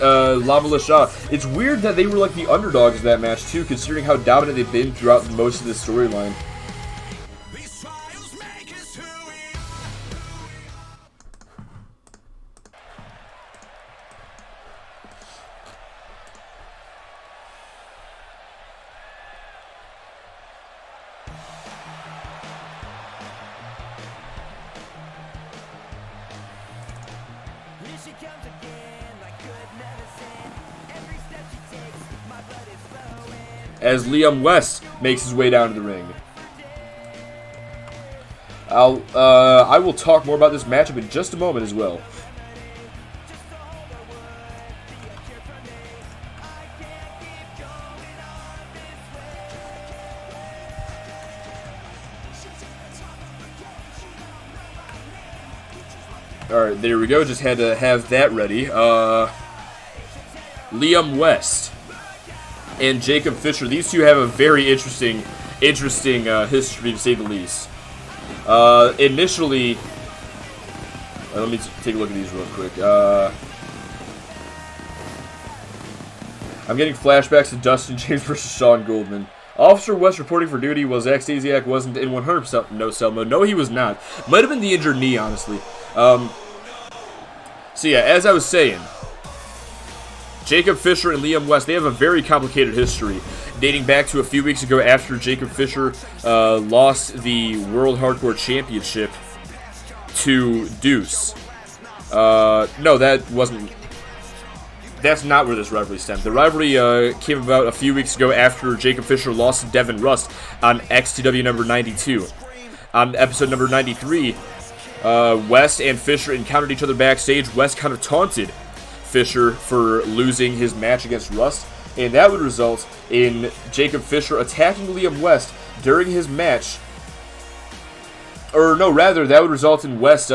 Lava Shah. It's weird that they were like the underdogs of that match too, considering how dominant they've been throughout most of the storyline. Here she comes again. as Liam West makes his way down to the ring. I will talk more about this matchup in just a moment as well. Alright, there we go. Just had to have that ready. Liam West and Jacob Fisher. These two have a very interesting history, to say the least. Initially, let me take a look at these real quick. I'm getting flashbacks to Dustin James versus Sean Goldman. Officer West reporting for duty while Zach Stasiak wasn't in 100% no-sell mode. No, he was not. Might have been the injured knee, honestly. So yeah, as I was saying, Jacob Fisher and Liam West, they have a very complicated history, dating back to a few weeks ago after Jacob Fisher lost the World Hardcore Championship to Deuce. No, that's not where this rivalry stemmed. The rivalry came about a few weeks ago after Jacob Fisher lost to Devin Rust on XTW number 92. On episode number 93, West and Fisher encountered each other backstage. West kind of taunted Fisher for losing his match against Rust, and that would result in Jacob Fisher attacking Liam West during his match. Or no, rather, that would result in West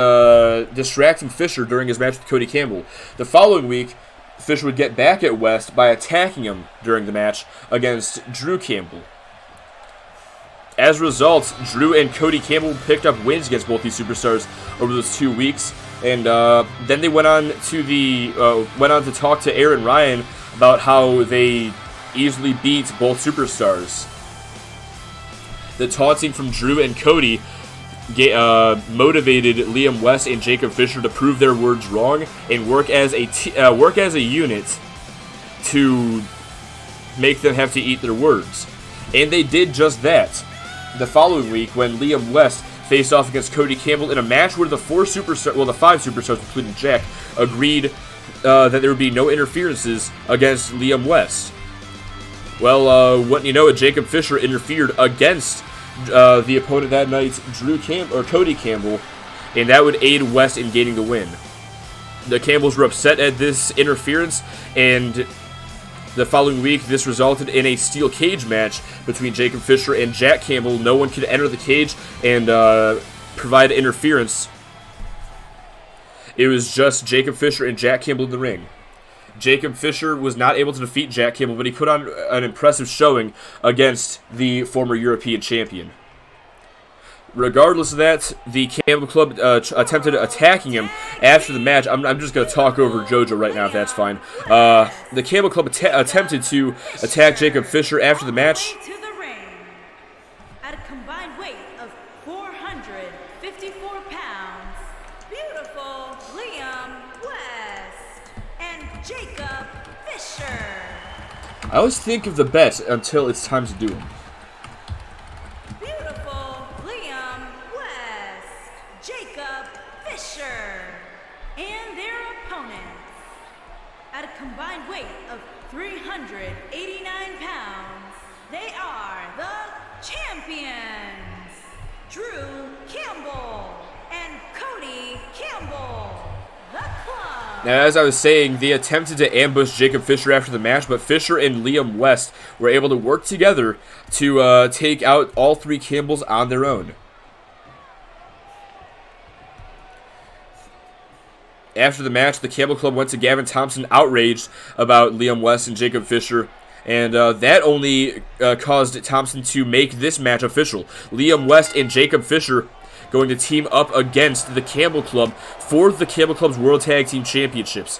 distracting Fisher during his match with Cody Campbell. The following week, Fisher would get back at West by attacking him during the match against Drew Campbell. As a result, Drew and Cody Campbell picked up wins against both these superstars over those 2 weeks, and then they went on to talk to Aaron Ryan about how they easily beat both superstars. The taunting from Drew and Cody motivated Liam West and Jacob Fisher to prove their words wrong and work as a unit to make them have to eat their words. And they did just that. The following week, when Liam West faced off against Cody Campbell in a match where the five superstars, including Jack, agreed that there would be no interferences against Liam West. Well, wouldn't you know it, Jacob Fisher interfered against the opponent that night, Cody Campbell, and that would aid West in gaining the win. The Campbells were upset at this interference, and the following week, this resulted in a steel cage match between Jacob Fisher and Jack Campbell. No one could enter the cage and provide interference. It was just Jacob Fisher and Jack Campbell in the ring. Jacob Fisher was not able to defeat Jack Campbell, but he put on an impressive showing against the former European champion. Regardless of that, the Campbell Club attempted attacking him after the match. I'm just going to talk over JoJo right now, if that's fine. The Campbell Club attempted to attack Jacob Fisher after the match. To the ring, at a combined weight of 454 pounds, beautiful Liam West and Jacob Fisher. I always think of the bet until it's time to do them. Jacob Fisher and their opponents at a combined weight of 389 pounds, they are the champions, Drew Campbell and Cody Campbell, the club. Now, as I was saying, they attempted to ambush Jacob Fisher after the match, but Fisher and Liam West were able to work together to take out all three Campbells on their own. After the match, the Campbell Club went to Gavin Thompson outraged about Liam West and Jacob Fisher, and that only caused Thompson to make this match official. Liam West and Jacob Fisher going to team up against the Campbell Club for the Campbell Club's World Tag Team Championships.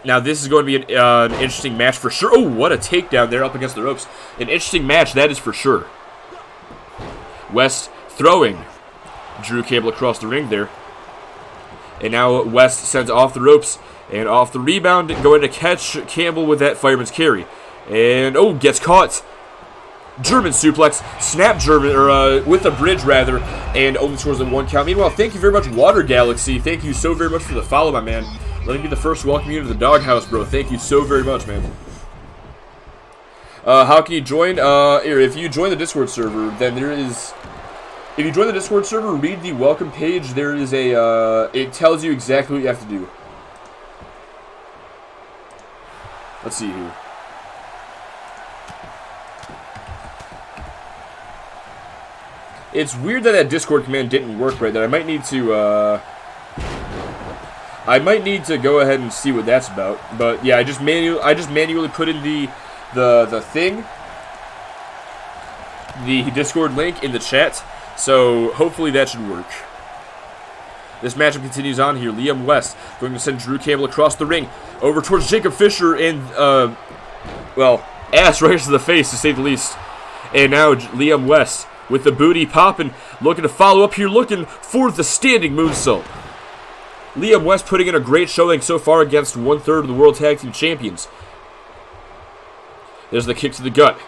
Now, this is going to be an interesting match for sure. Oh, what a takedown there up against the ropes. An interesting match, that is for sure. West throwing Drew Campbell across the ring there. And now West sends off the ropes and off the rebound, going to catch Campbell with that fireman's carry. And, oh, gets caught. German suplex, snap German, or with a bridge rather, and only scores the 1 count. Meanwhile, thank you very much, Water Galaxy. Thank you so very much for the follow, my man. Let me be the first to welcome you to the doghouse, bro. Thank you so very much, man. How can you join? Here, if you join the Discord server, then there is... If you join the Discord server, read the welcome page. There is a, it tells you exactly what you have to do. Let's see here. It's weird that Discord command didn't work right there. I might need to go ahead and see what that's about. But yeah, I just manually put in the thing, the Discord link in the chat. So hopefully that should work. This matchup continues on here. Liam West going to send Drew Campbell across the ring over towards Jacob Fisher and well, ass right to the face to say the least. And now Liam West with the booty popping, looking to follow up here, looking for the standing moonsault. Liam West putting in a great showing so far against 1/3 of the World Tag Team Champions. There's the kick to the gut.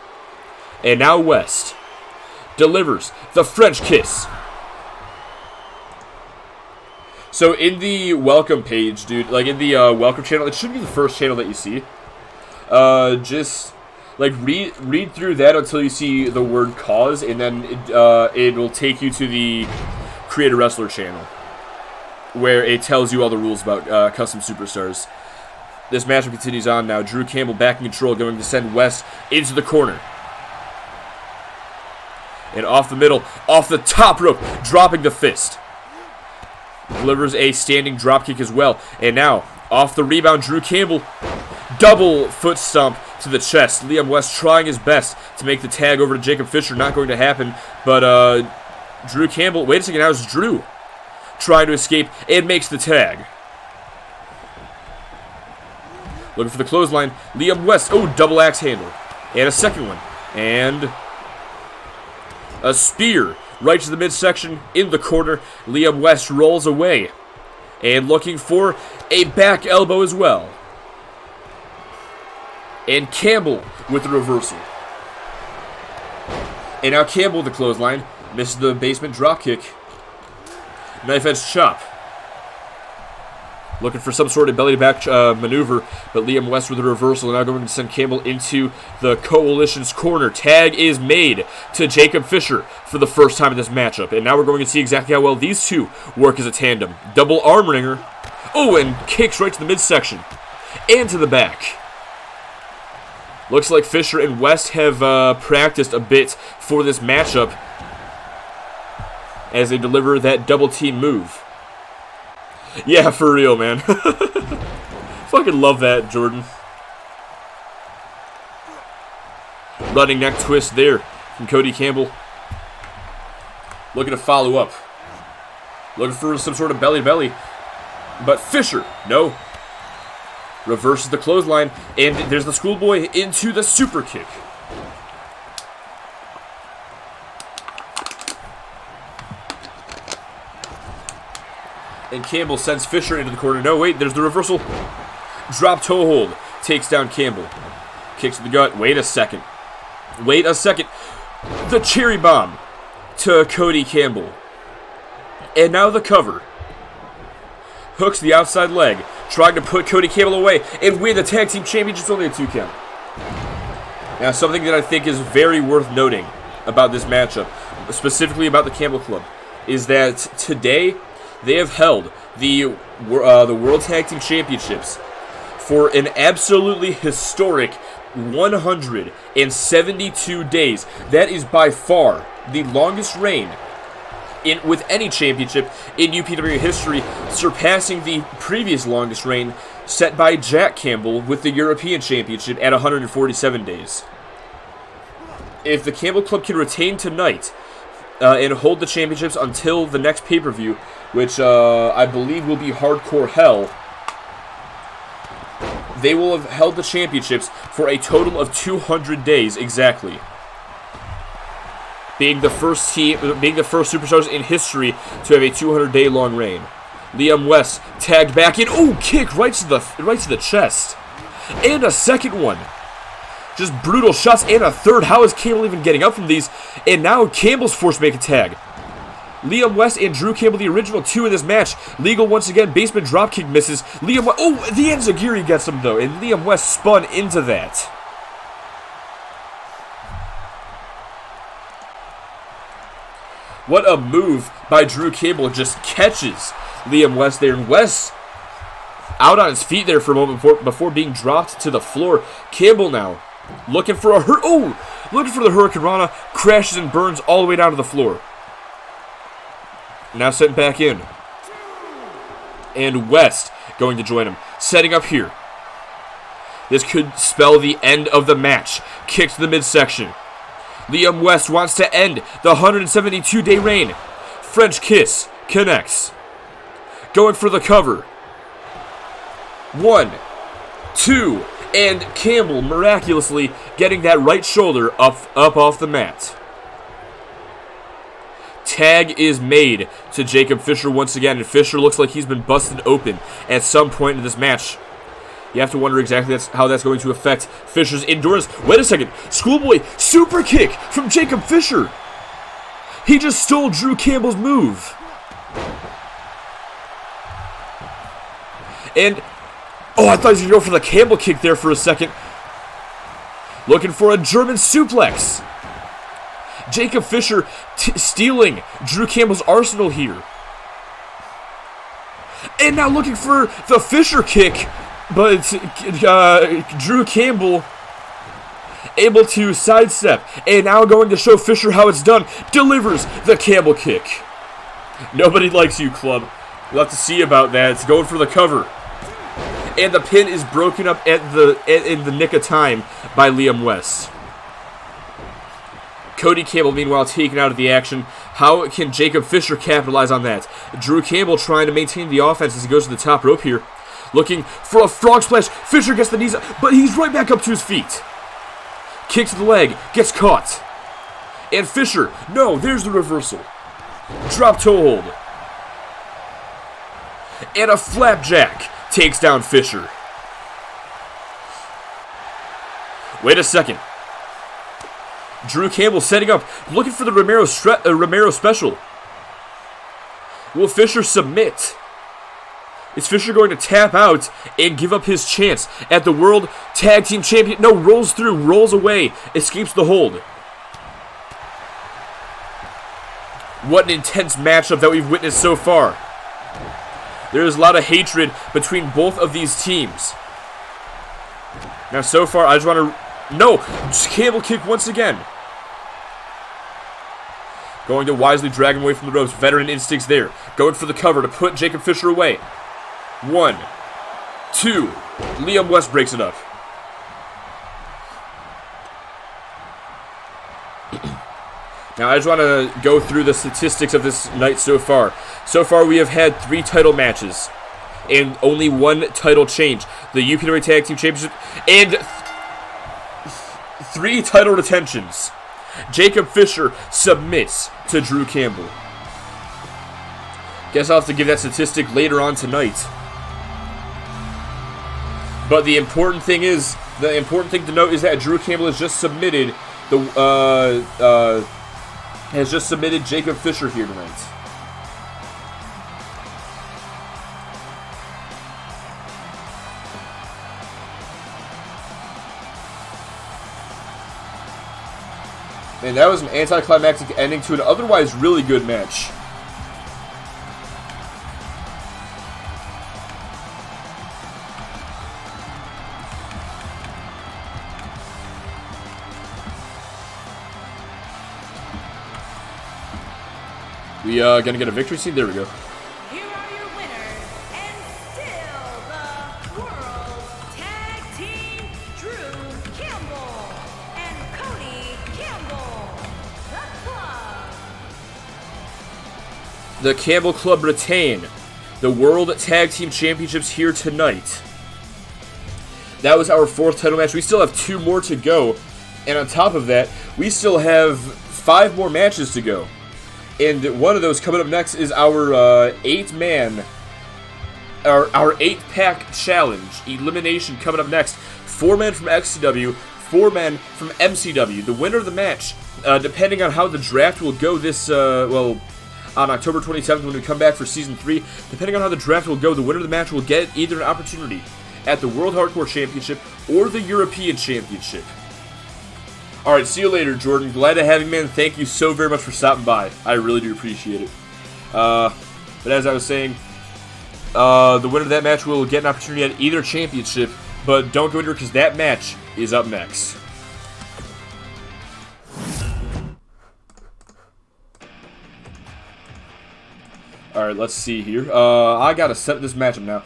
And now West delivers the French kiss. So in the welcome page, dude, like in the welcome channel, it should be the first channel that you see. Just like read through that until you see the word cause, and then it will take you to the Create a Wrestler channel, where it tells you all the rules about custom superstars. This matchup continues on now. Drew Campbell back in control, going to send West into the corner. And off the middle, off the top rope, dropping the fist. Delivers a standing dropkick as well. And now, off the rebound, Drew Campbell, double foot stomp to the chest. Liam West trying his best to make the tag over to Jacob Fisher. Not going to happen, but Drew Campbell, wait a second, now it's Drew trying to escape and makes the tag. Looking for the clothesline. Liam West, oh, double axe handle. And a second one. And a spear right to the midsection in the corner. Liam West rolls away. And looking for a back elbow as well. And Campbell with the reversal. And now Campbell with the clothesline. Misses the basement dropkick. Knife edge chop. Looking for some sort of belly-to-back maneuver, but Liam West with a reversal, and now going to send Campbell into the Coalition's corner. Tag is made to Jacob Fisher for the first time in this matchup, and now we're going to see exactly how well these two work as a tandem. Double arm wringer. Oh, and kicks right to the midsection and to the back. Looks like Fisher and West have practiced a bit for this matchup as they deliver that double team move. Yeah, for real, man. Fucking love that, Jordan. Running neck twist there from Cody Campbell. Looking to follow up. Looking for some sort of belly-to-belly. But Fisher, no. Reverses the clothesline, and there's the schoolboy into the super kick. And Campbell sends Fisher into the corner. No, wait, there's the reversal. Drop toe hold. Takes down Campbell. Kicks to the gut. Wait a second. Wait a second. The cherry bomb to Cody Campbell. And now the cover. Hooks the outside leg. Trying to put Cody Campbell away and win the tag team championships, only a 2 count. Now, something that I think is very worth noting about this matchup, specifically about the Campbell Club, is that today they have held the World Tag Team Championships for an absolutely historic 172 days. That is by far the longest reign with any championship in UPW history, surpassing the previous longest reign set by Jack Campbell with the European Championship at 147 days. If the Campbell Club can retain tonight and hold the championships until the next pay-per-view, which I believe will be Hardcore Hell, they will have held the championships for a total of 200 days exactly. Being the first superstars in history to have a 200-day long reign. Liam West tagged back in. Oh, kick right to the chest. And a second one. Just brutal shots and a third. How is Campbell even getting up from these? And now Campbell's forced to make a tag. Liam West and Drew Campbell, the original 2 in this match. Legal once again. Basement dropkick misses. Liam West. Oh, the Enziguri gets him though. And Liam West spun into that. What a move by Drew Campbell. Just catches Liam West there. And West out on his feet there for a moment before being dropped to the floor. Campbell now looking for looking for the Hurricane Rana. Crashes and burns all the way down to the floor. Now setting back in. And West going to join him. Setting up here. This could spell the end of the match. Kick to the midsection. Liam West wants to end the 172-day reign. French kiss connects. Going for the cover. 1, 2, and Campbell miraculously getting that right shoulder up off the mat. Tag is made to Jacob Fisher once again, and Fisher looks like he's been busted open at some point in this match. You have to wonder exactly how that's going to affect Fisher's endurance. Wait a second. Schoolboy super kick from Jacob Fisher. He just stole Drew Campbell's move. And, I thought he was going to go for the Campbell kick there for a second. Looking for a German suplex. Jacob Fisher stealing Drew Campbell's arsenal here. And now looking for the Fisher kick. But Drew Campbell able to sidestep. And now going to show Fisher how it's done. Delivers the Campbell kick. Nobody likes you, club. We'll have to see about that. It's going for the cover. And the pin is broken up in the nick of time by Liam West. Cody Campbell, meanwhile, taken out of the action. How can Jacob Fisher capitalize on that? Drew Campbell trying to maintain the offense as he goes to the top rope here. Looking for a frog splash. Fisher gets the knees up, but he's right back up to his feet. Kick to the leg. Gets caught. And Fisher, no, there's the reversal. Drop toe hold. And a flapjack takes down Fisher. Wait a second. Drew Campbell setting up, looking for the Romero special. Will Fisher submit? Is Fisher going to tap out and give up his chance at the World Tag Team Champion? No, rolls through, rolls away, escapes the hold. What an intense matchup that we've witnessed so far. There is a lot of hatred between both of these teams. Now, so far, I just want to... No! Campbell kick once again. Going to wisely drag him away from the ropes. Veteran instincts there. Going for the cover to put Jacob Fisher away. 1, 2. Liam West breaks it up. Now, I just want to go through the statistics of this night so far. So far, we have had 3 title matches and only 1 title change. The UPW Tag Team Championship and 3 title retentions. Jacob Fisher submits to Drew Campbell. Guess I'll have to give that statistic later on tonight. But the important thing to note is that Drew Campbell has just submitted Jacob Fisher here tonight. Man, that was an anticlimactic ending to an otherwise really good match. We gonna get a victory scene? There we go. Here are your winners, and still the World Tag Team, Drew Campbell and Cody Campbell, the Club. The Campbell Club retain the World Tag Team Championships here tonight. That was our 4th title match. We still have 2 more to go. And on top of that, we still have 5 more matches to go. And one of those coming up next is our 8-man, our 8-pack challenge elimination coming up next. 4 men from XCW, 4 men from MCW. The winner of the match, depending on how the draft will go this, on October 27th when we come back for Season 3, depending on how the draft will go, the winner of the match will get either an opportunity at the World Hardcore Championship or the European Championship. All right, see you later, Jordan. Glad to have you, man. Thank you so very much for stopping by. I really do appreciate it. But as I was saying, the winner of that match will get an opportunity at either championship, but don't go into it because that match is up next. Alright, let's see here. I gotta set this matchup now.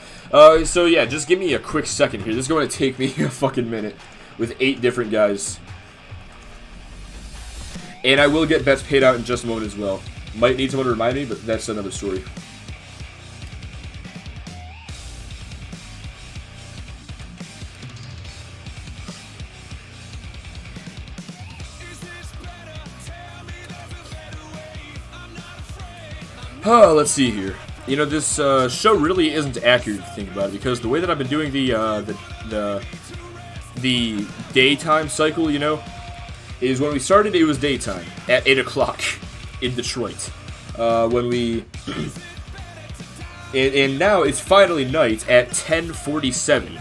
So yeah, just give me a quick second here. This is going to take me a fucking minute with 8 different guys. And I will get bets paid out in just a moment as well. Might need someone to remind me, but that's another story. Let's see here. You know, this show really isn't accurate if you think about it, because the way that I've been doing the daytime cycle, you know, is when we started, it was daytime at 8 o'clock in Detroit. When we and now it's finally night at 10:47.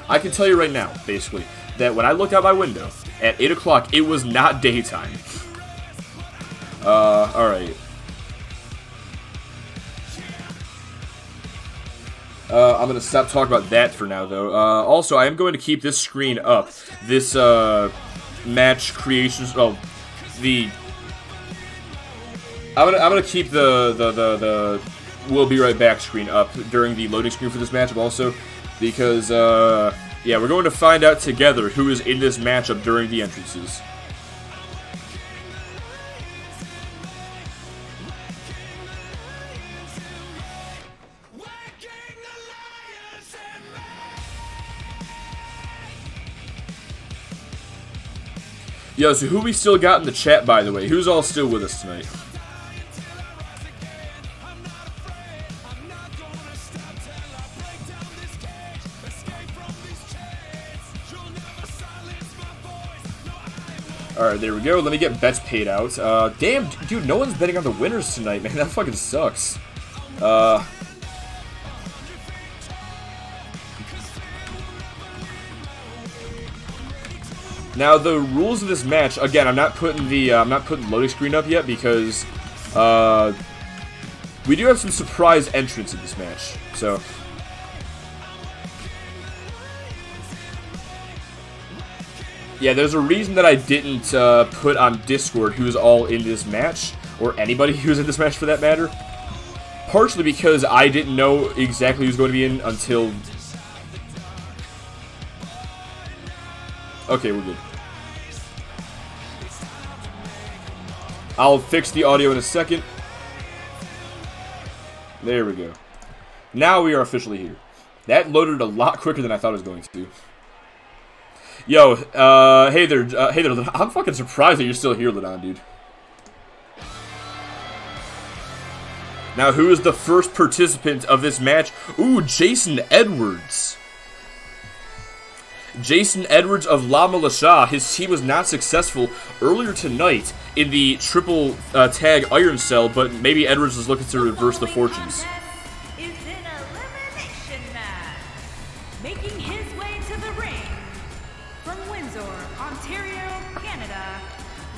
I can tell you right now, basically, that when I looked out my window at 8 o'clock, it was not daytime. All right. I'm going to stop talking about that for now, though. Also, I am going to keep this screen up. This, match creations... Oh, the... I'm gonna keep the we'll be right back screen up during the loading screen for this matchup also. Because, yeah, we're going to find out together who is in this matchup during the entrances. Yo, so who we still got in the chat, by the way? Who's all still with us tonight? Alright, there we go. Let me get bets paid out. Damn, dude, no one's betting on the winners tonight, man. That fucking sucks. Now the rules of this match, again, I'm not putting the loading screen up yet because we do have some surprise entrants in this match. So yeah, there's a reason that I didn't put on Discord who's all in this match, or anybody who's in this match for that matter. Partially because I didn't know exactly who's going to be in until... Okay, we're good. I'll fix the audio in a second. There we go. Now we are officially here. That loaded a lot quicker than I thought it was going to. Yo, hey there, I'm fucking surprised that you're still here, Ladon, dude. Now, who is the first participant of this match? Ooh, Jason Edwards. Jason Edwards of La Militia. His team was not successful earlier tonight in the triple tag Iron Cell, but maybe Edwards is looking to reverse the fortunes. Is an elimination match. Making his way to the ring from Windsor, Ontario, Canada,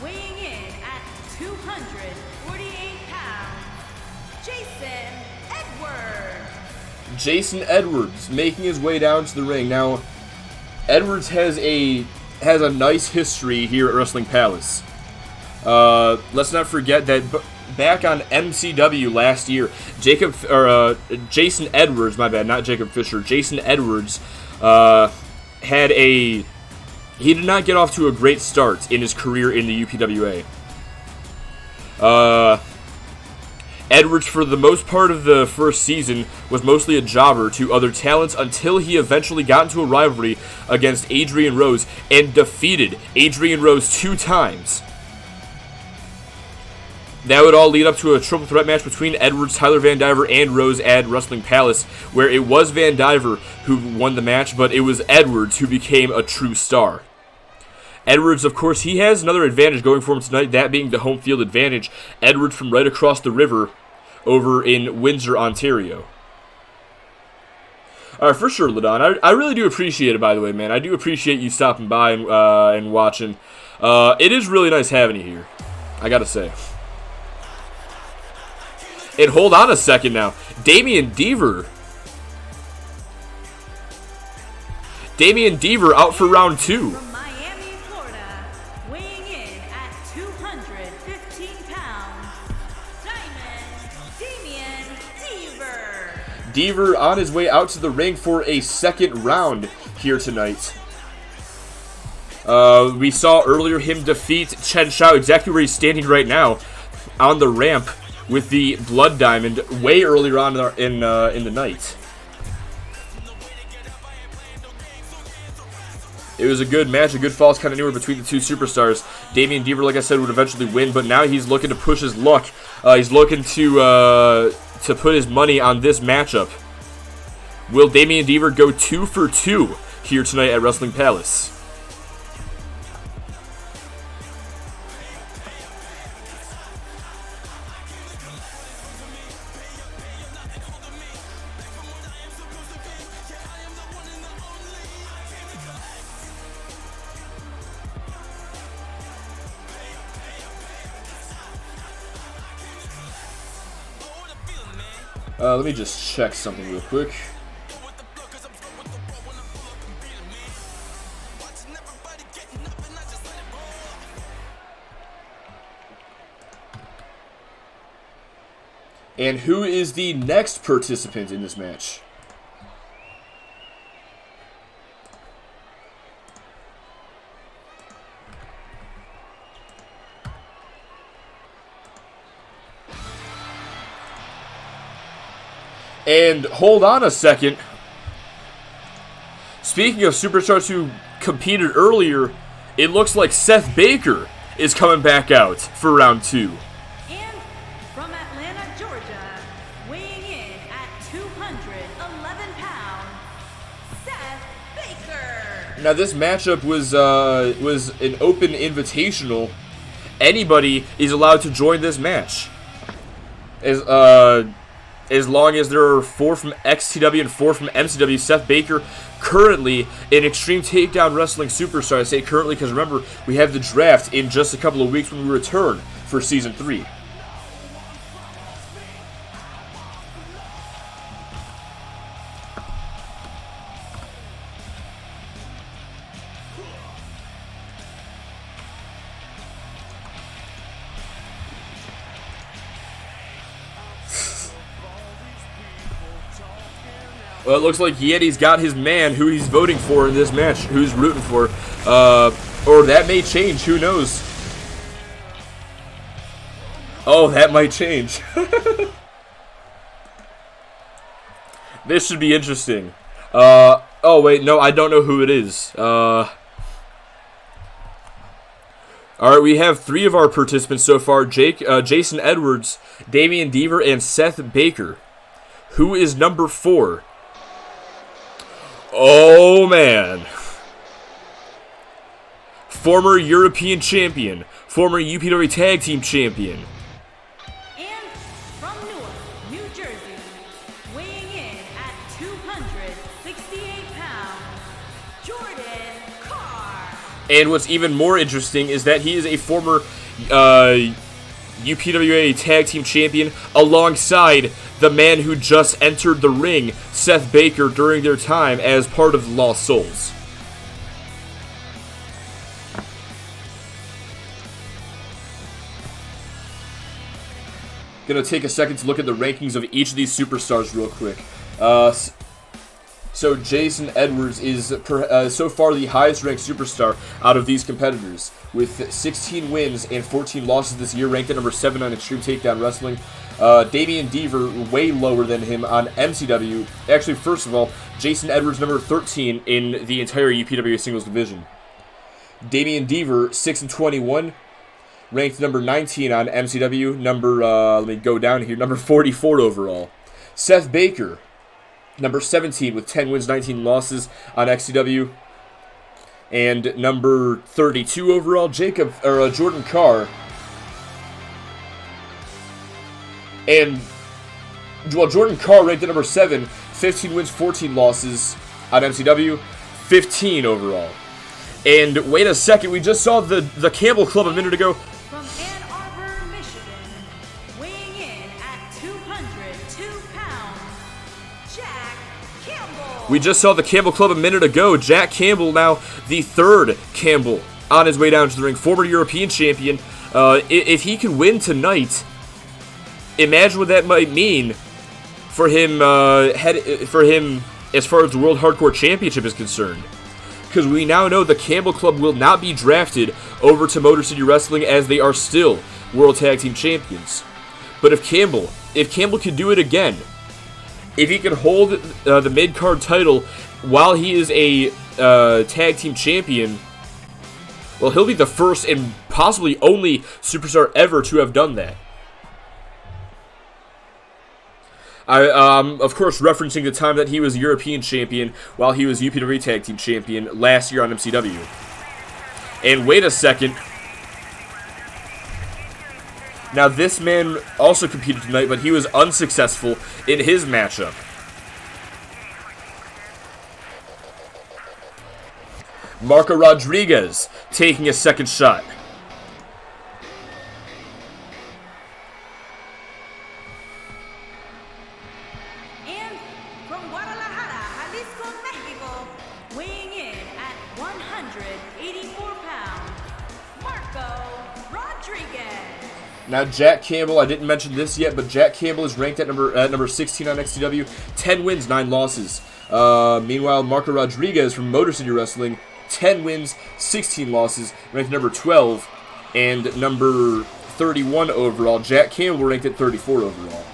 weighing in at 248 pounds, Jason Edwards. Jason Edwards making his way down to the ring. Now, Edwards has a nice history here at Wrestling Palace. Let's not forget that back on MCW last year, Jason Edwards, my bad, not Jacob Fisher. Jason Edwards he did not get off to a great start in his career in the UPWA. Edwards, for the most part of the first season, was mostly a jobber to other talents until he eventually got into a rivalry against Adrian Rose and defeated Adrian Rose 2 times. That would all lead up to a triple threat match between Edwards, Tyler Van Diver, and Rose at Wrestling Palace, where it was Van Diver who won the match, but it was Edwards who became a true star. Edwards, of course, he has another advantage going for him tonight, that being the home field advantage. Edwards from right across the river over in Windsor, Ontario. All right, for sure, Ladon. I really do appreciate it, by the way, man. I do appreciate you stopping by and watching. It is really nice having you here, I gotta say. And hold on a second now. Damian Deaver. Damian Deaver out for round 2. From Miami, Florida, weighing in at 215 pounds, Damian Deaver. Deaver on his way out to the ring for a second round here tonight. We saw earlier him defeat Chen Shao exactly where he's standing right now on the ramp with the Blood Diamond way earlier on in the night. It was a good match, a good falls kind of anywhere between the two superstars. Damian Deaver, like I said, would eventually win, but now he's looking to push his luck. He's looking to put his money on this matchup. Will Damian Deaver go 2 for 2 here tonight at Wrestling Palace? Let me just check something real quick. And who is the next participant in this match? And hold on a second. Speaking of superstars who competed earlier, it looks like Seth Baker is coming back out for round 2. And from Atlanta, Georgia, weighing in at 211 pounds, Seth Baker. Now this matchup was an open invitational. Anybody is allowed to join this match. As long as there are 4 from XTW and 4 from MCW, Seth Baker currently an Extreme Takedown Wrestling superstar. I say currently because remember, we have the draft in just a couple of weeks when we return for Season 3. Well, it looks like Yeti's got his man who he's voting for in this match, who's rooting for. Or that may change, who knows? Oh, that might change. This should be interesting. Oh, wait, no, I don't know who it is. Alright, we have 3 of our participants so far. Jason Edwards, Damian Deaver, and Seth Baker. Who is number 4? Oh, man. Former European champion. Former UPW Tag Team champion. And from Newark, New Jersey, weighing in at 268 pounds, Jordan Carr. And what's even more interesting is that he is a former UPWA Tag Team champion alongside the man who just entered the ring, Seth Baker, during their time as part of the Lost Souls. Gonna take a second to look at the rankings of each of these superstars real quick. So Jason Edwards is so far the highest ranked superstar out of these competitors, with 16 wins and 14 losses this year, ranked at number 7 on Extreme Takedown Wrestling. Damian Deaver way lower than him on MCW. Actually, first of all, Jason Edwards number 13 in the entire UPWA singles division. Damian Deaver 6-21, ranked number 19 on MCW. Let me go down here. Number 44 overall. Seth Baker, number 17 with 10 wins, 19 losses on XCW. And number 32 overall, Jordan Carr. And well, Jordan Carr ranked at number 7, 15 wins, 14 losses on MCW, 15 overall. And wait a second, we just saw the Campbell Club a minute ago. From Ann Arbor, Michigan, weighing in at 202 pounds, Jack Campbell. We just saw the Campbell Club a minute ago. Jack Campbell, now the third Campbell on his way down to the ring, former European champion. If he can win tonight, imagine what that might mean for him. As far as the World Hardcore Championship is concerned, because we now know the Campbell Club will not be drafted over to Motor City Wrestling as they are still World Tag Team Champions. But if Campbell can do it again, if he can hold the mid-card title while he is a tag team champion, well, he'll be the first and possibly only superstar ever to have done that. Of course, referencing the time that he was European champion while he was UPW Tag Team Champion last year on MCW. And wait a second. Now, this man also competed tonight, but he was unsuccessful in his matchup. Marco Rodriguez taking a second shot. And from Guadalajara, Jalisco, Mexico, weighing in at 184 pounds, Marco Rodriguez. Now, Jack Campbell, I didn't mention this yet, but Jack Campbell is ranked at number 16 on XTW, 10 wins, 9 losses. Meanwhile, Marco Rodriguez from Motor City Wrestling, 10 wins, 16 losses, ranked number 12, and number 31 overall. Jack Campbell ranked at 34 overall.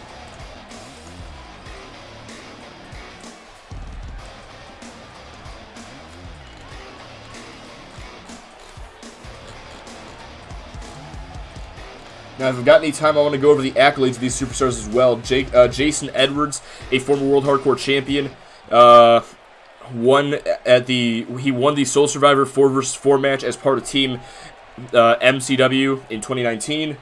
Now, if I've got any time, I want to go over the accolades of these superstars as well. Jason Edwards, a former World Hardcore Champion, won the Soul Survivor 4 vs 4 match as part of Team MCW in 2019.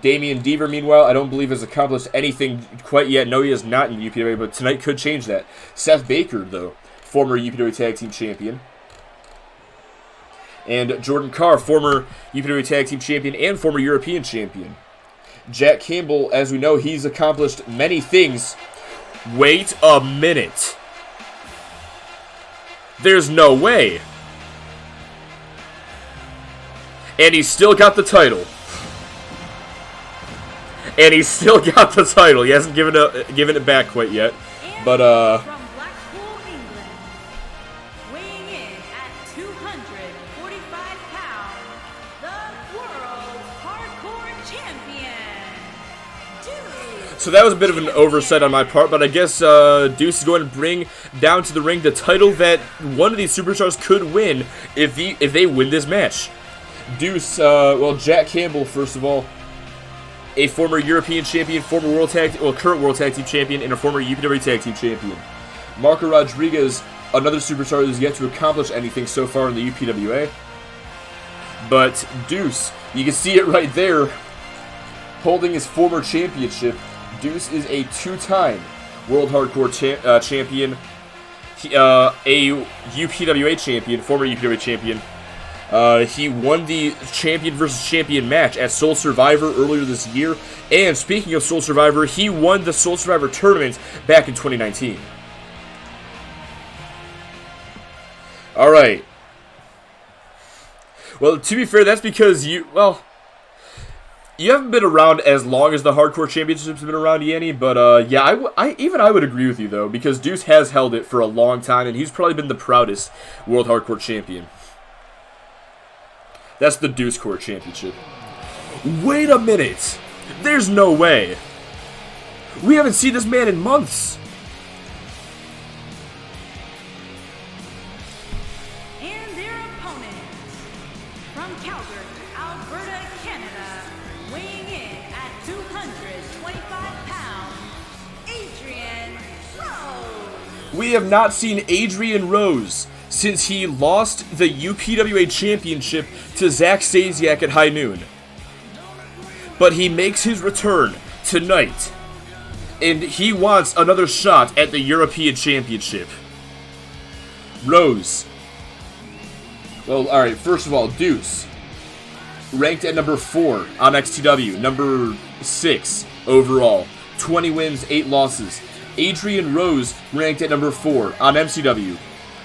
Damian Deaver, meanwhile, I don't believe has accomplished anything quite yet. No, he has not in the UPWA, but tonight could change that. Seth Baker, though, former UPWA Tag Team Champion. And Jordan Carr, former UPWA Tag Team Champion and former European Champion. Jack Campbell, as we know, he's accomplished many things. Wait a minute. There's no way. And he's still got the title. And he's still got the title. He hasn't given it back quite yet. But, From Blackpool, England, weighing in at 245 pounds, the World Hardcore Champion, Deuce. So that was a bit of an oversight on my part, but I guess Deuce is going to bring down to the ring the title that one of these superstars could win if they win this match. Deuce, well, Jack Campbell, first of all, a former European champion, current World Tag Team Champion, and a former UPW Tag Team Champion. Marco Rodriguez, another superstar that has yet to accomplish anything so far in the UPWA. But Deuce, you can see it right there, holding his former championship. Deuce is a 2-time World Hardcore champion, a UPWA champion, former UPWA champion. He won the champion versus champion match at Soul Survivor earlier this year. And speaking of Soul Survivor, he won the Soul Survivor tournament back in 2019. Alright. Well, to be fair, that's because you haven't been around as long as the Hardcore Championships have been around, Yanni, but yeah, I would agree with you, though, because Deuce has held it for a long time, and he's probably been the proudest World Hardcore Champion. That's the Deuce Core Championship. Wait a minute! There's no way! We haven't seen this man in months! And their opponent, from Calgary, Alberta, Canada, weighing in at 225 pounds, Adrian Rose. We have not seen Adrian Rose since he lost the UPWA Championship to Zach Stasiak at High Noon. But he makes his return tonight and he wants another shot at the European Championship. Rose. Well, alright, first of all, Deuce. Ranked at number 4 on XTW, number 6 overall. 20 wins, 8 losses. Adrian Rose ranked at number 4 on MCW.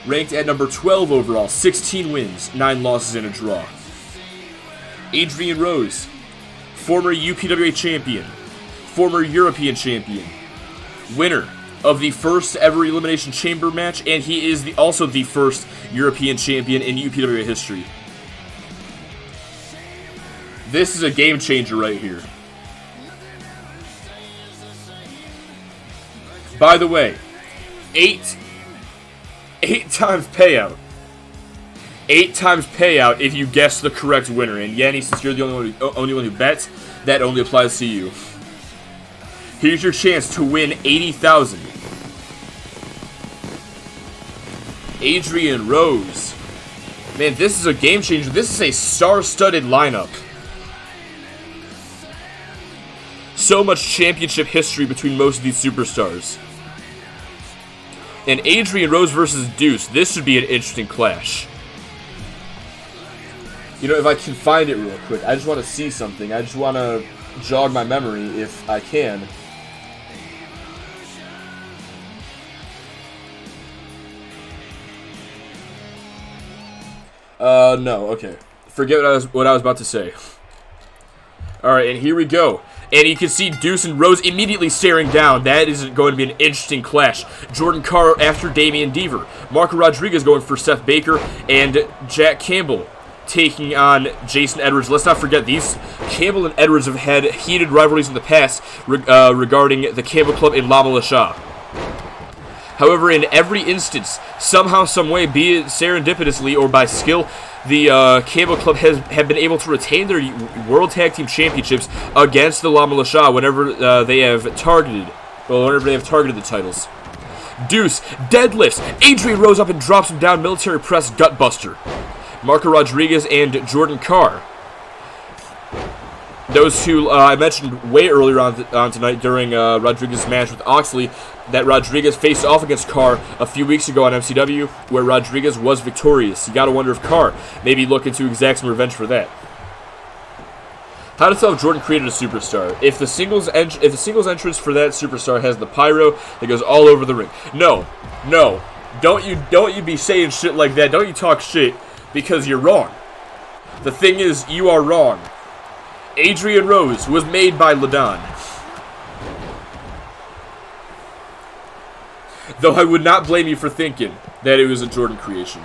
Ranked at number 12 overall, 16 wins, 9 losses, and a draw. Adrian Rose, former UPWA champion, former European champion, winner of the first ever Elimination Chamber match, and he is also the first European champion in UPWA history. This is a game changer right here. By the way, 8 times payout. 8 times payout if you guess the correct winner. And Yanni, since you're the only one who bets, that only applies to you. Here's your chance to win $80,000. Adrian Rose. Man, this is a game changer. This is a star-studded lineup. So much championship history between most of these superstars. And Adrian Rose versus Deuce. This should be an interesting clash. You know, if I can find it real quick. I just want to see something. I just want to jog my memory if I can. No, okay. Forget what I was about to say. Alright, and here we go. And you can see Deuce and Rose immediately staring down. That is going to be an interesting clash. Jordan Carr after Damian Deaver. Marco Rodriguez going for Seth Baker. And Jack Campbell taking on Jason Edwards. Let's not forget, these Campbell and Edwards have had heated rivalries in the past regarding the Campbell Club in La Militia. However, in every instance, somehow, someway, be it serendipitously or by skill, the Campbell Club have been able to retain their World Tag Team Championships against the La Militia whenever they have targeted the titles. Deuce deadlifts. Adrian Rose up and drops him down. Military press gutbuster. Marco Rodriguez and Jordan Carr. Those two I mentioned way earlier on tonight during Rodriguez's match with Oxley that Rodriguez faced off against Carr a few weeks ago on MCW, where Rodriguez was victorious. You gotta wonder if Carr maybe looking to exact some revenge for that. How to tell if Jordan created a superstar? If the singles entrance for that superstar has the pyro that goes all over the ring. No, don't you be saying shit like that. Don't you talk shit because you're wrong. The thing is, you are wrong. Adrian Rose was made by Ladon. Though I would not blame you for thinking that it was a Jordan creation.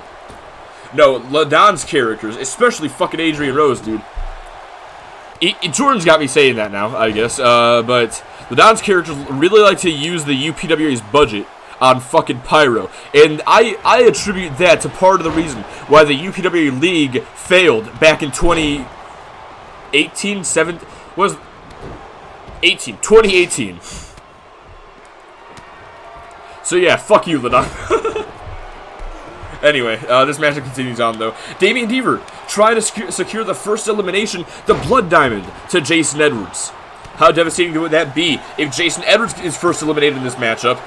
No, Ladon's characters, especially fucking Adrian Rose, dude. Jordan's got me saying that now, I guess. But Ladon's characters really like to use the UPWA's budget on fucking pyro. And I attribute that to part of the reason why the UPWA League failed back in 2018. So yeah, fuck you, Ladon. Anyway, this match continues on, though. Damian Deaver trying to secure the first elimination, the Blood Diamond, to Jason Edwards. How devastating would that be if Jason Edwards is first eliminated in this matchup,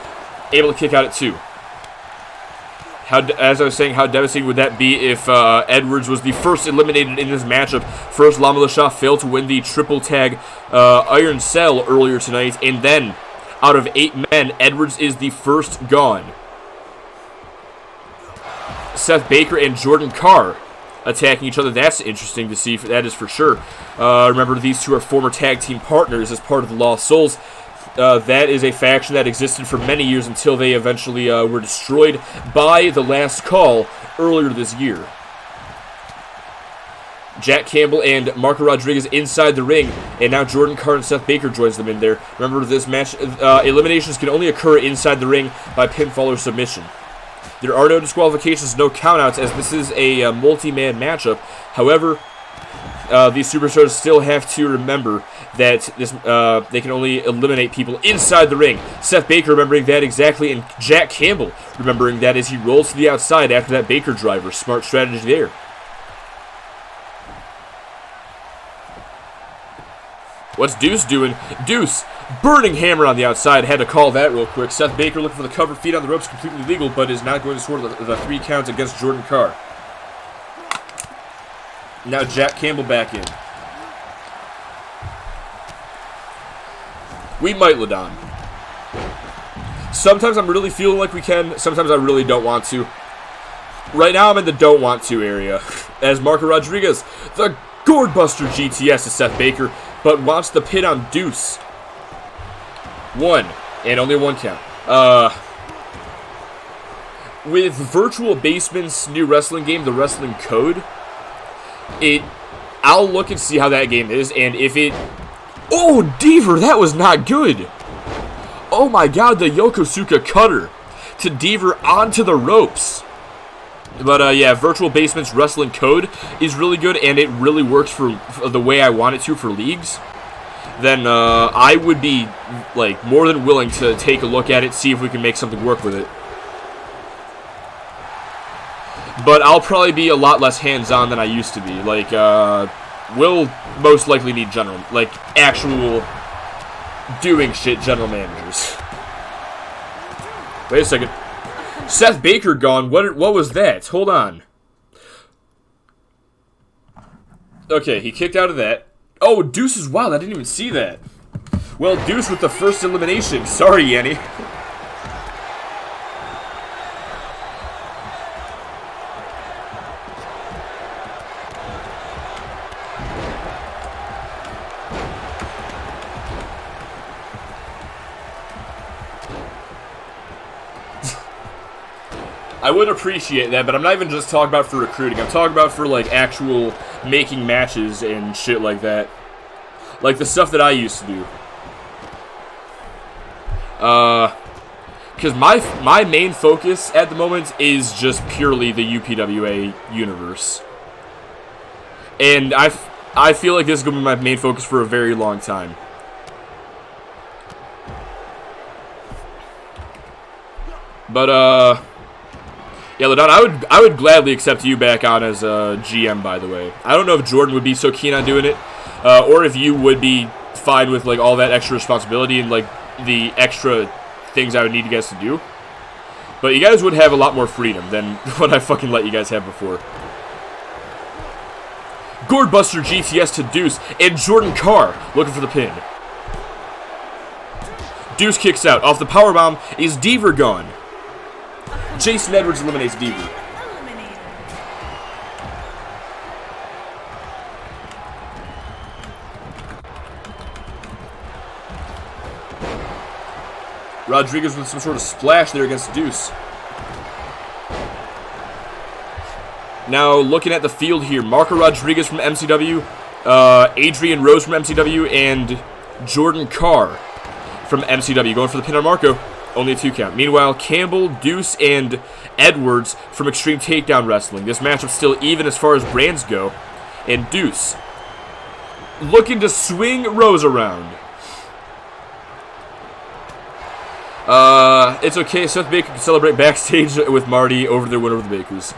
able to kick out at 2? As I was saying, how devastating would that be if Edwards was the first eliminated in this matchup? First, La Militia failed to win the triple tag Iron Cell earlier tonight, and then, out of 8 men, Edwards is the first gone. Seth Baker and Jordan Carr attacking each other. That's interesting to see. That is for sure. Remember, these two are former tag team partners as part of the Lost Souls. That is a faction that existed for many years until they eventually were destroyed by the Last Call earlier this year. Jack Campbell and Marco Rodriguez inside the ring, and now Jordan Carr and Seth Baker joins them in there. Remember, this match, eliminations can only occur inside the ring by pinfall or submission. There are no disqualifications, no countouts, as this is a multi-man matchup. However, these superstars still have to remember that they can only eliminate people inside the ring. Seth Baker remembering that exactly, and Jack Campbell remembering that as he rolls to the outside after that Baker driver. Smart strategy there. What's Deuce doing? Deuce, burning hammer on the outside. Had to call that real quick. Seth Baker looking for the cover, feet on the ropes, completely legal, but is not going to score the 3 counts against Jordan Carr. Now Jack Campbell back in. We might, LaDon. Sometimes I'm really feeling like we can. Sometimes I really don't want to. Right now I'm in the don't want to area. As Marco Rodriguez, the Gourdbuster GTS to Seth Baker, but wants the pin on Deuce. 1, and only 1 count. With Virtual Basement's new wrestling game, the Wrestling Code, I'll look and see how that game is, and if it... Oh, Deaver, that was not good! Oh my god, the Yokosuka cutter to Deaver onto the ropes. But yeah, Virtual Basement's Wrestling Code is really good, and it really works for the way I want it to for leagues. Then I would be like more than willing to take a look at it, see if we can make something work with it. But I'll probably be a lot less hands-on than I used to be. Like, we'll most likely need actual doing shit general managers. Wait a second. Seth Baker gone. What was that? Hold on. Okay, he kicked out of that. Oh, Deuce is wild. I didn't even see that. Well, Deuce with the first elimination. Sorry, Yanni. I would appreciate that, but I'm not even just talking about for recruiting. I'm talking about for, like, actual making matches and shit like that. Like, the stuff that I used to do. Because my main focus at the moment is just purely the UPWA universe. And I feel like this is going to be my main focus for a very long time. But, yeah, LaDon, I would gladly accept you back on as a GM, by the way. I don't know if Jordan would be so keen on doing it, or if you would be fine with, like, all that extra responsibility and, like, the extra things I would need you guys to do. But you guys would have a lot more freedom than what I fucking let you guys have before. Gourdbuster GTS to Deuce, and Jordan Carr looking for the pin. Deuce kicks out. Off the powerbomb is Deaver gone. Jason Edwards eliminates Deaver. Rodriguez with some sort of splash there against Deuce. Now looking at the field here, Marco Rodriguez from MCW, Adrian Rose from MCW, and Jordan Carr from MCW. Going for the pin on Marco. Only a 2 count. Meanwhile, Campbell, Deuce, and Edwards from Extreme Takedown Wrestling. This matchup's still even as far as brands go. And Deuce looking to swing Rose around. It's okay. Seth Baker can celebrate backstage with Marty over their win over the Bakers.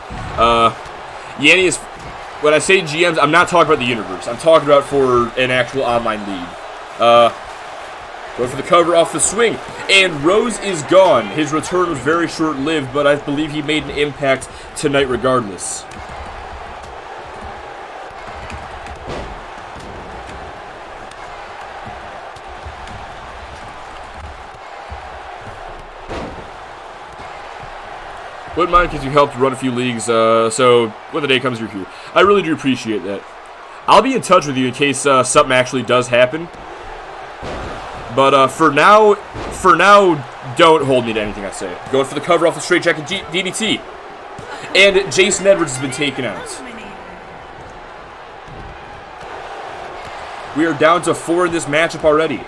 Yanni is... When I say GMs, I'm not talking about the universe. I'm talking about for an actual online league. Going for the cover off the swing. And Rose is gone. His return was very short-lived, but I believe he made an impact tonight regardless. Wouldn't mind because you helped run a few leagues, so when the day comes, you're here. I really do appreciate that. I'll be in touch with you in case something actually does happen. But for now, don't hold me to anything I say. Going for the cover off the straight jacket DDT. And Jason Edwards has been taken out. We are down to 4 in this matchup already.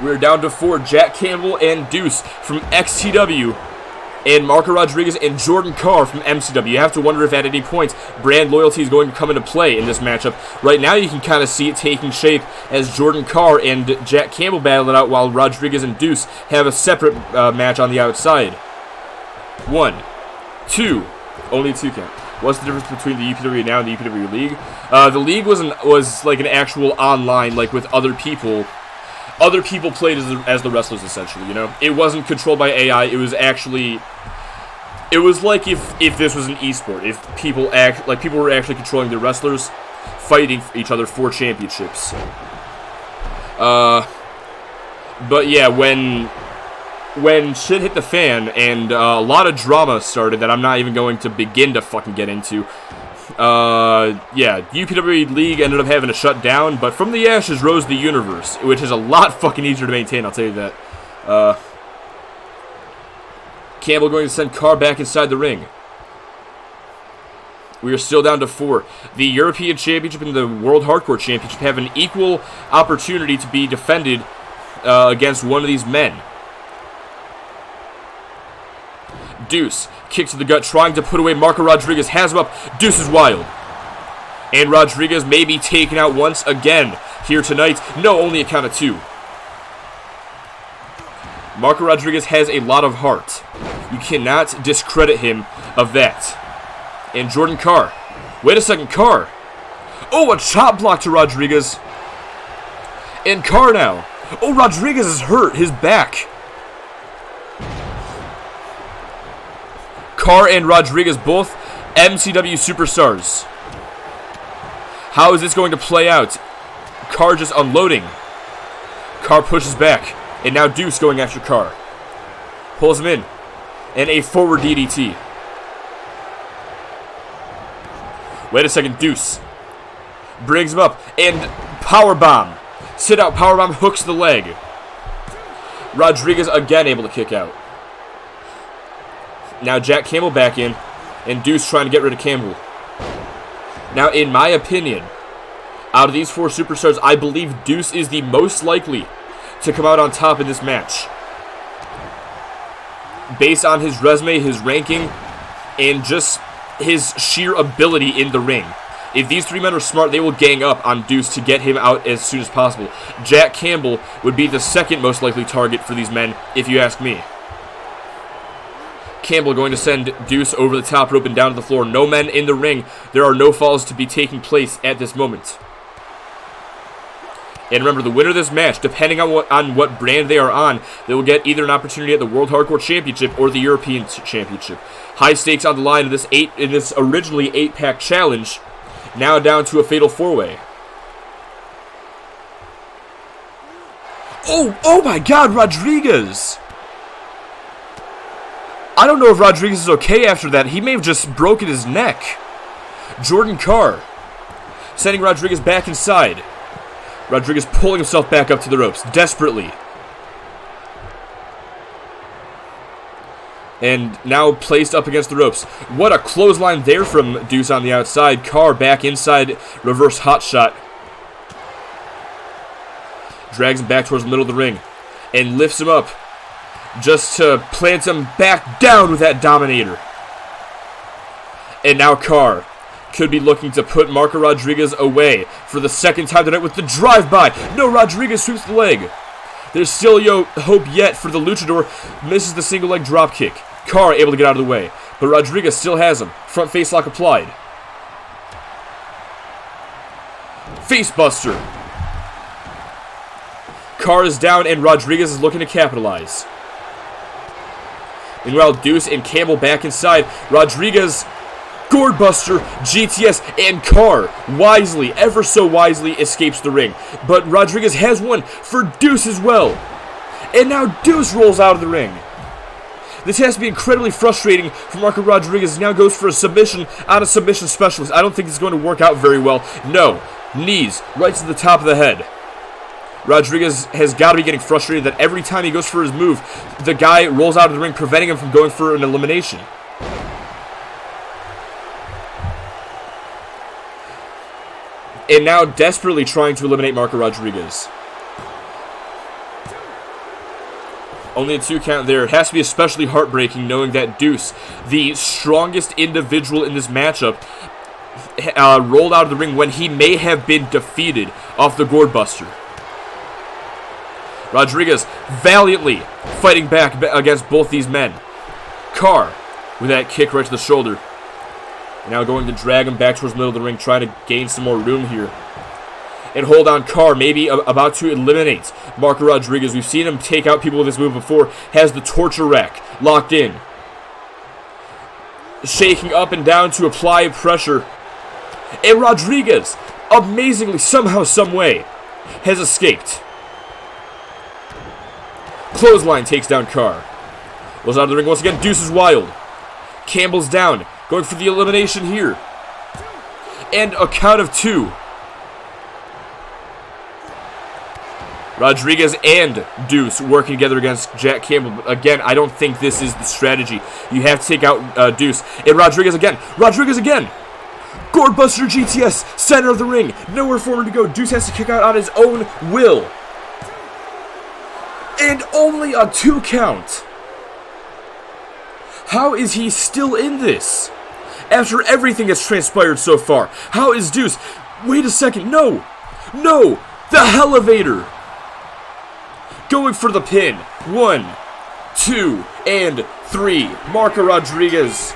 We're down to 4. Jack Campbell and Deuce from XTW and Marco Rodriguez and Jordan Carr from MCW. You have to wonder if at any point brand loyalty is going to come into play in this matchup. Right now you can kind of see it taking shape as Jordan Carr and Jack Campbell battle it out while Rodriguez and Deuce have a separate match on the outside. 1, 2, only 2 count. What's the difference between the UPW now and the UPW League? The League was like an actual online, like with other people. Other people played as the wrestlers, essentially, you know? It wasn't controlled by AI, it was actually... It was like if this was an esport, if people were actually controlling the wrestlers, fighting each other for championships. But yeah, when shit hit the fan and a lot of drama started that I'm not even going to begin to fucking get into, yeah, UPW League ended up having to shut down, but from the ashes rose the universe, which is a lot fucking easier to maintain, I'll tell you that. Campbell going to send Carr back inside the ring. We are still down to 4. The European Championship and the World Hardcore Championship have an equal opportunity to be defended against one of these men. Deuce, kick to the gut, trying to put away Marco Rodriguez, has him up. Deuce is wild. And Rodriguez may be taken out once again here tonight. No, only a count of 2. Marco Rodriguez has a lot of heart. You cannot discredit him of that. And Jordan Carr. Wait a second, Carr. Oh, a chop block to Rodriguez. And Carr now. Oh, Rodriguez is hurt. His back. Carr and Rodriguez, both MCW superstars. How is this going to play out? Carr just unloading. Carr pushes back. And now Deuce going after Carr. Pulls him in. And a forward DDT. Wait a second, Deuce. Brings him up. And powerbomb. Sit out, powerbomb hooks the leg. Rodriguez again able to kick out. Now Jack Campbell back in, and Deuce trying to get rid of Campbell. Now, in my opinion, out of these 4 superstars, I believe Deuce is the most likely to come out on top in this match. Based on his resume, his ranking, and just his sheer ability in the ring. If these 3 men are smart, they will gang up on Deuce to get him out as soon as possible. Jack Campbell would be the second most likely target for these men, if you ask me. Campbell going to send Deuce over the top rope and down to the floor. No men in the ring. There are no falls to be taking place at this moment. And remember, the winner of this match, depending on what brand they are on, they will get either an opportunity at the World Hardcore Championship or the European Championship. High stakes on the line in this originally 8-pack challenge, now down to a fatal 4-way. Oh my God, Rodriguez! I don't know if Rodriguez is okay after that. He may have just broken his neck. Jordan Carr sending Rodriguez back inside. Rodriguez pulling himself back up to the ropes, desperately. And now placed up against the ropes. What a clothesline there from Deuce on the outside. Carr back inside, reverse hot shot. Drags him back towards the middle of the ring. And lifts him up. Just to plant him back down with that Dominator. And now Carr could be looking to put Marco Rodriguez away for the second time tonight with the drive-by. No, Rodriguez sweeps the leg. There's still hope yet for the Luchador. Misses the single leg drop kick. Carr able to get out of the way. But Rodriguez still has him. Front face lock applied. Facebuster. Carr is down and Rodriguez is looking to capitalize. Meanwhile, Deuce and Campbell back inside. Rodriguez, Gourdbuster, GTS, and Carr wisely, ever so wisely, escapes the ring. But Rodriguez has one for Deuce as well. And now Deuce rolls out of the ring. This has to be incredibly frustrating for Marco Rodriguez. Now goes for a submission on a submission specialist. I don't think it's going to work out very well. No. Knees right to the top of the head. Rodriguez has got to be getting frustrated that every time he goes for his move, the guy rolls out of the ring, preventing him from going for an elimination. And now desperately trying to eliminate Marco Rodriguez. Only a 2 count there. It has to be especially heartbreaking knowing that Deuce, the strongest individual in this matchup, rolled out of the ring when he may have been defeated off the Gourd Buster. Rodriguez valiantly fighting back against both these men. Carr with that kick right to the shoulder. Now going to drag him back towards the middle of the ring, trying to gain some more room here. And hold on, Carr maybe about to eliminate Marco Rodriguez. We've seen him take out people with this move before. Has the torture rack locked in. Shaking up and down to apply pressure. And Rodriguez, amazingly, somehow, someway, has escaped. Clothesline takes down Carr. Goes out of the ring once again. Deuce is wild. Campbell's down. Going for the elimination here. And a count of 2. Rodriguez and Deuce working together against Jack Campbell. But again, I don't think this is the strategy. You have to take out Deuce. And Rodriguez again. Rodriguez again. Gourdbuster GTS, center of the ring. Nowhere for him to go. Deuce has to kick out on his own will. And only a 2 count. How is he still in this? After everything that's transpired so far. How is Deuce? Wait a second. No. No. The Elevator. Going for the pin. 1, 2, and 3. Marco Rodriguez.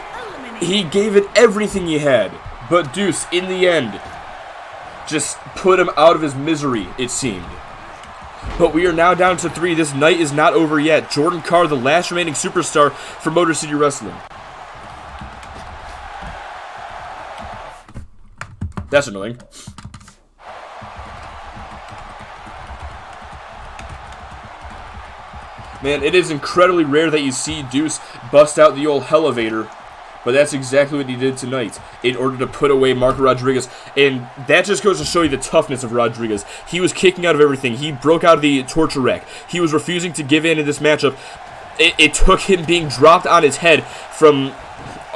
He gave it everything he had. But Deuce, in the end, just put him out of his misery, it seemed. But we are now down to 3. This night is not over yet. Jordan Carr, the last remaining superstar for Motor City Wrestling. That's annoying. Man, it is incredibly rare that you see Deuce bust out the old Elevator, but that's exactly what he did tonight in order to put away Marco Rodriguez. And that just goes to show you the toughness of Rodriguez. He was kicking out of everything. He broke out of the torture rack. He was refusing to give in this matchup. It took him being dropped on his head from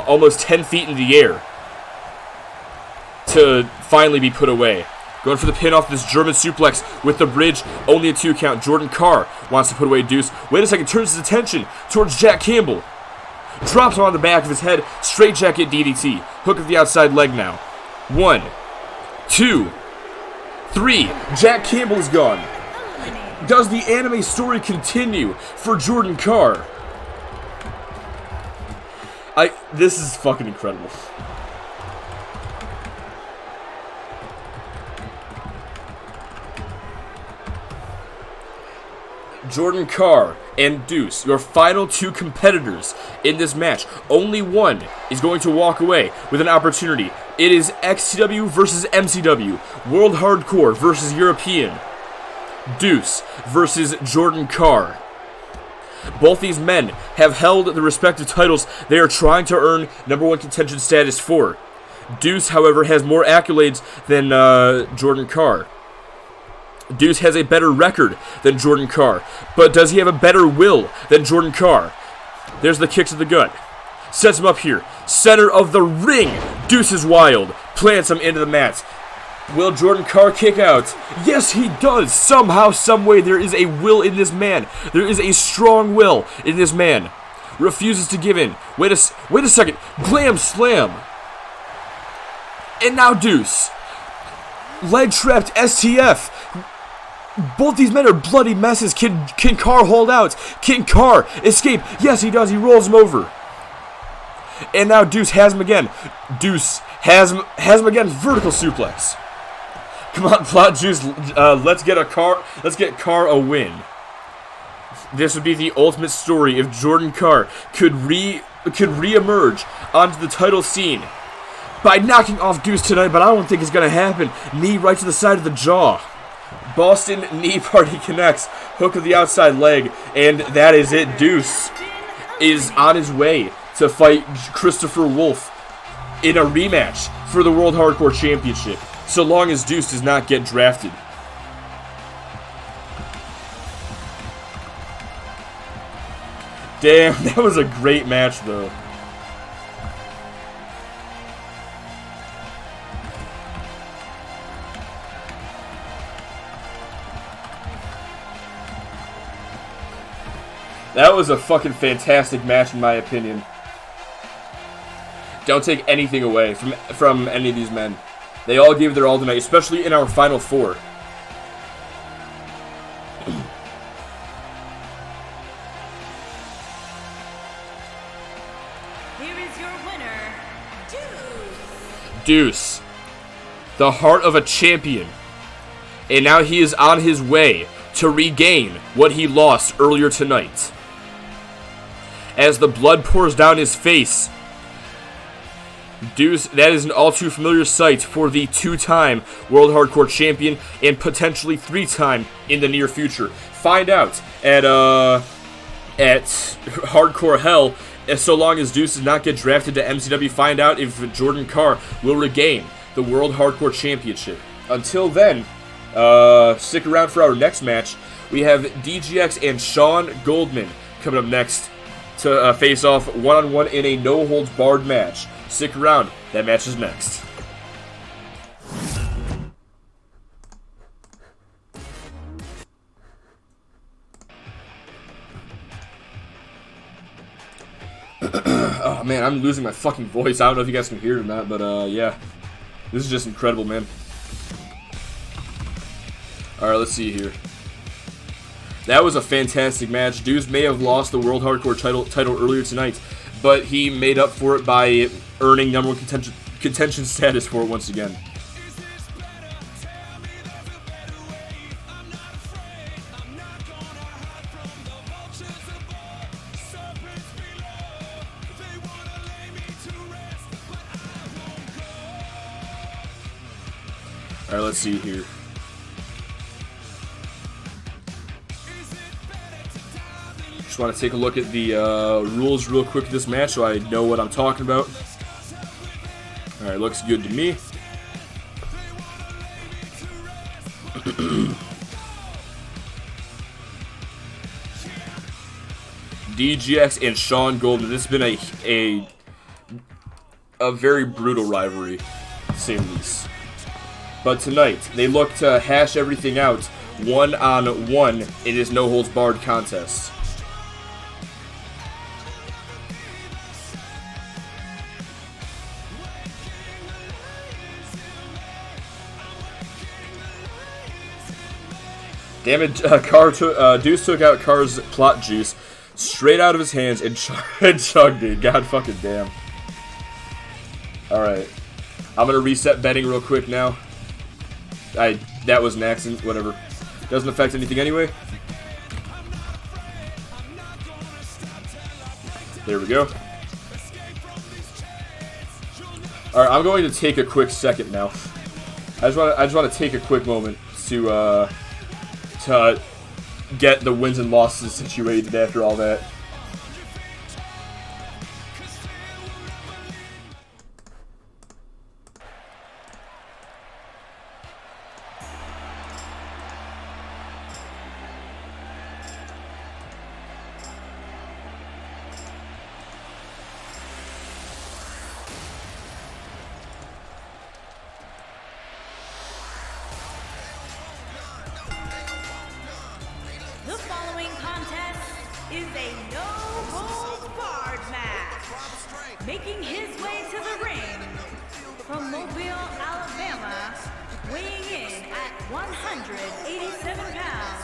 almost 10 feet in the air to finally be put away. Going for the pin off this German suplex with the bridge. Only a 2 count. Jordan Carr wants to put away Deuce. Wait a second. Turns his attention towards Jack Campbell. Drops him on the back of his head. Straight jacket DDT. Hook of the outside leg now. 1, 2, 3. Jack Campbell is gone. Does the anime story continue for Jordan Carr? This is fucking incredible. Jordan Carr and Deuce, your final 2 competitors in this match. Only one is going to walk away with an opportunity. It is XCW versus MCW. World Hardcore versus European. Deuce versus Jordan Carr. Both these men have held the respective titles they are trying to earn #1 contention status for. Deuce, however, has more accolades than Jordan Carr. Deuce has a better record than Jordan Carr, but does he have a better will than Jordan Carr? There's the kick to the gut. Sets him up here. Center of the ring. Deuce is wild. Plants him into the mat. Will Jordan Carr kick out? Yes, he does. Somehow, someway, there is a will in this man. There is a strong will in this man. Refuses to give in. Wait a second. Glam slam. And now Deuce. Leg trapped STF. Both these men are bloody messes. Can Carr hold out? Can Carr escape? Yes, he does. He rolls him over. And now Deuce has him again. Deuce has him again. Vertical suplex. Come on, Plot Juice. Let's get Carr a win. This would be the ultimate story if Jordan Carr could re-emerge onto the title scene by knocking off Deuce tonight, but I don't think it's going to happen. Knee right to the side of the jaw. Boston Knee Party connects. Hook of the outside leg. And that is it. Deuce is on his way to fight Christopher Wolf in a rematch for the World Hardcore Championship, so long as Deuce does not get drafted. Damn, that was a great match, though. That was a fucking fantastic match in my opinion. Don't take anything away from any of these men. They all gave their all tonight, especially in our final four. Here is your winner, Deuce, the heart of a champion. And now he is on his way to regain what he lost earlier tonight. As the blood pours down his face, Deuce, that is an all too familiar sight for the two-time World Hardcore Champion and potentially three-time in the near future. Find out at Hardcore Hell, so long as Deuce does not get drafted to MCW. Find out if Jordan Carr will regain the World Hardcore Championship. Until then, stick around for our next match. We have DGX and Sean Goldman coming up next to face off one-on-one in a no-holds-barred match. Stick around. That match is next. Oh man, I'm losing my fucking voice. I don't know if you guys can hear it or not, but yeah. This is just incredible, man. Alright, let's see here. That was a fantastic match. Deuce may have lost the World Hardcore title earlier tonight, but he made up for it by earning number one contention status for it once again. Alright, let's see here. Just want to take a look at the rules real quick of this match so I know what I'm talking about. Alright, looks good to me. DGX and Sean Goldman. This has been a very brutal rivalry, to say the least. But tonight, they look to hash everything out one-on-one in his no-holds-barred contest. Damn it, Deuce took out Carr's plot juice straight out of his hands and chugged it. God fucking damn. Alright. I'm gonna reset betting real quick now. That was an accident, whatever. Doesn't affect anything anyway. There we go. Alright, I'm going to take a quick second now. I just want to take a quick moment to get the wins and losses situated after all that. The following contest is a no-holds-barred match. Making his way to the ring from Mobile, Alabama, weighing in at 187 pounds,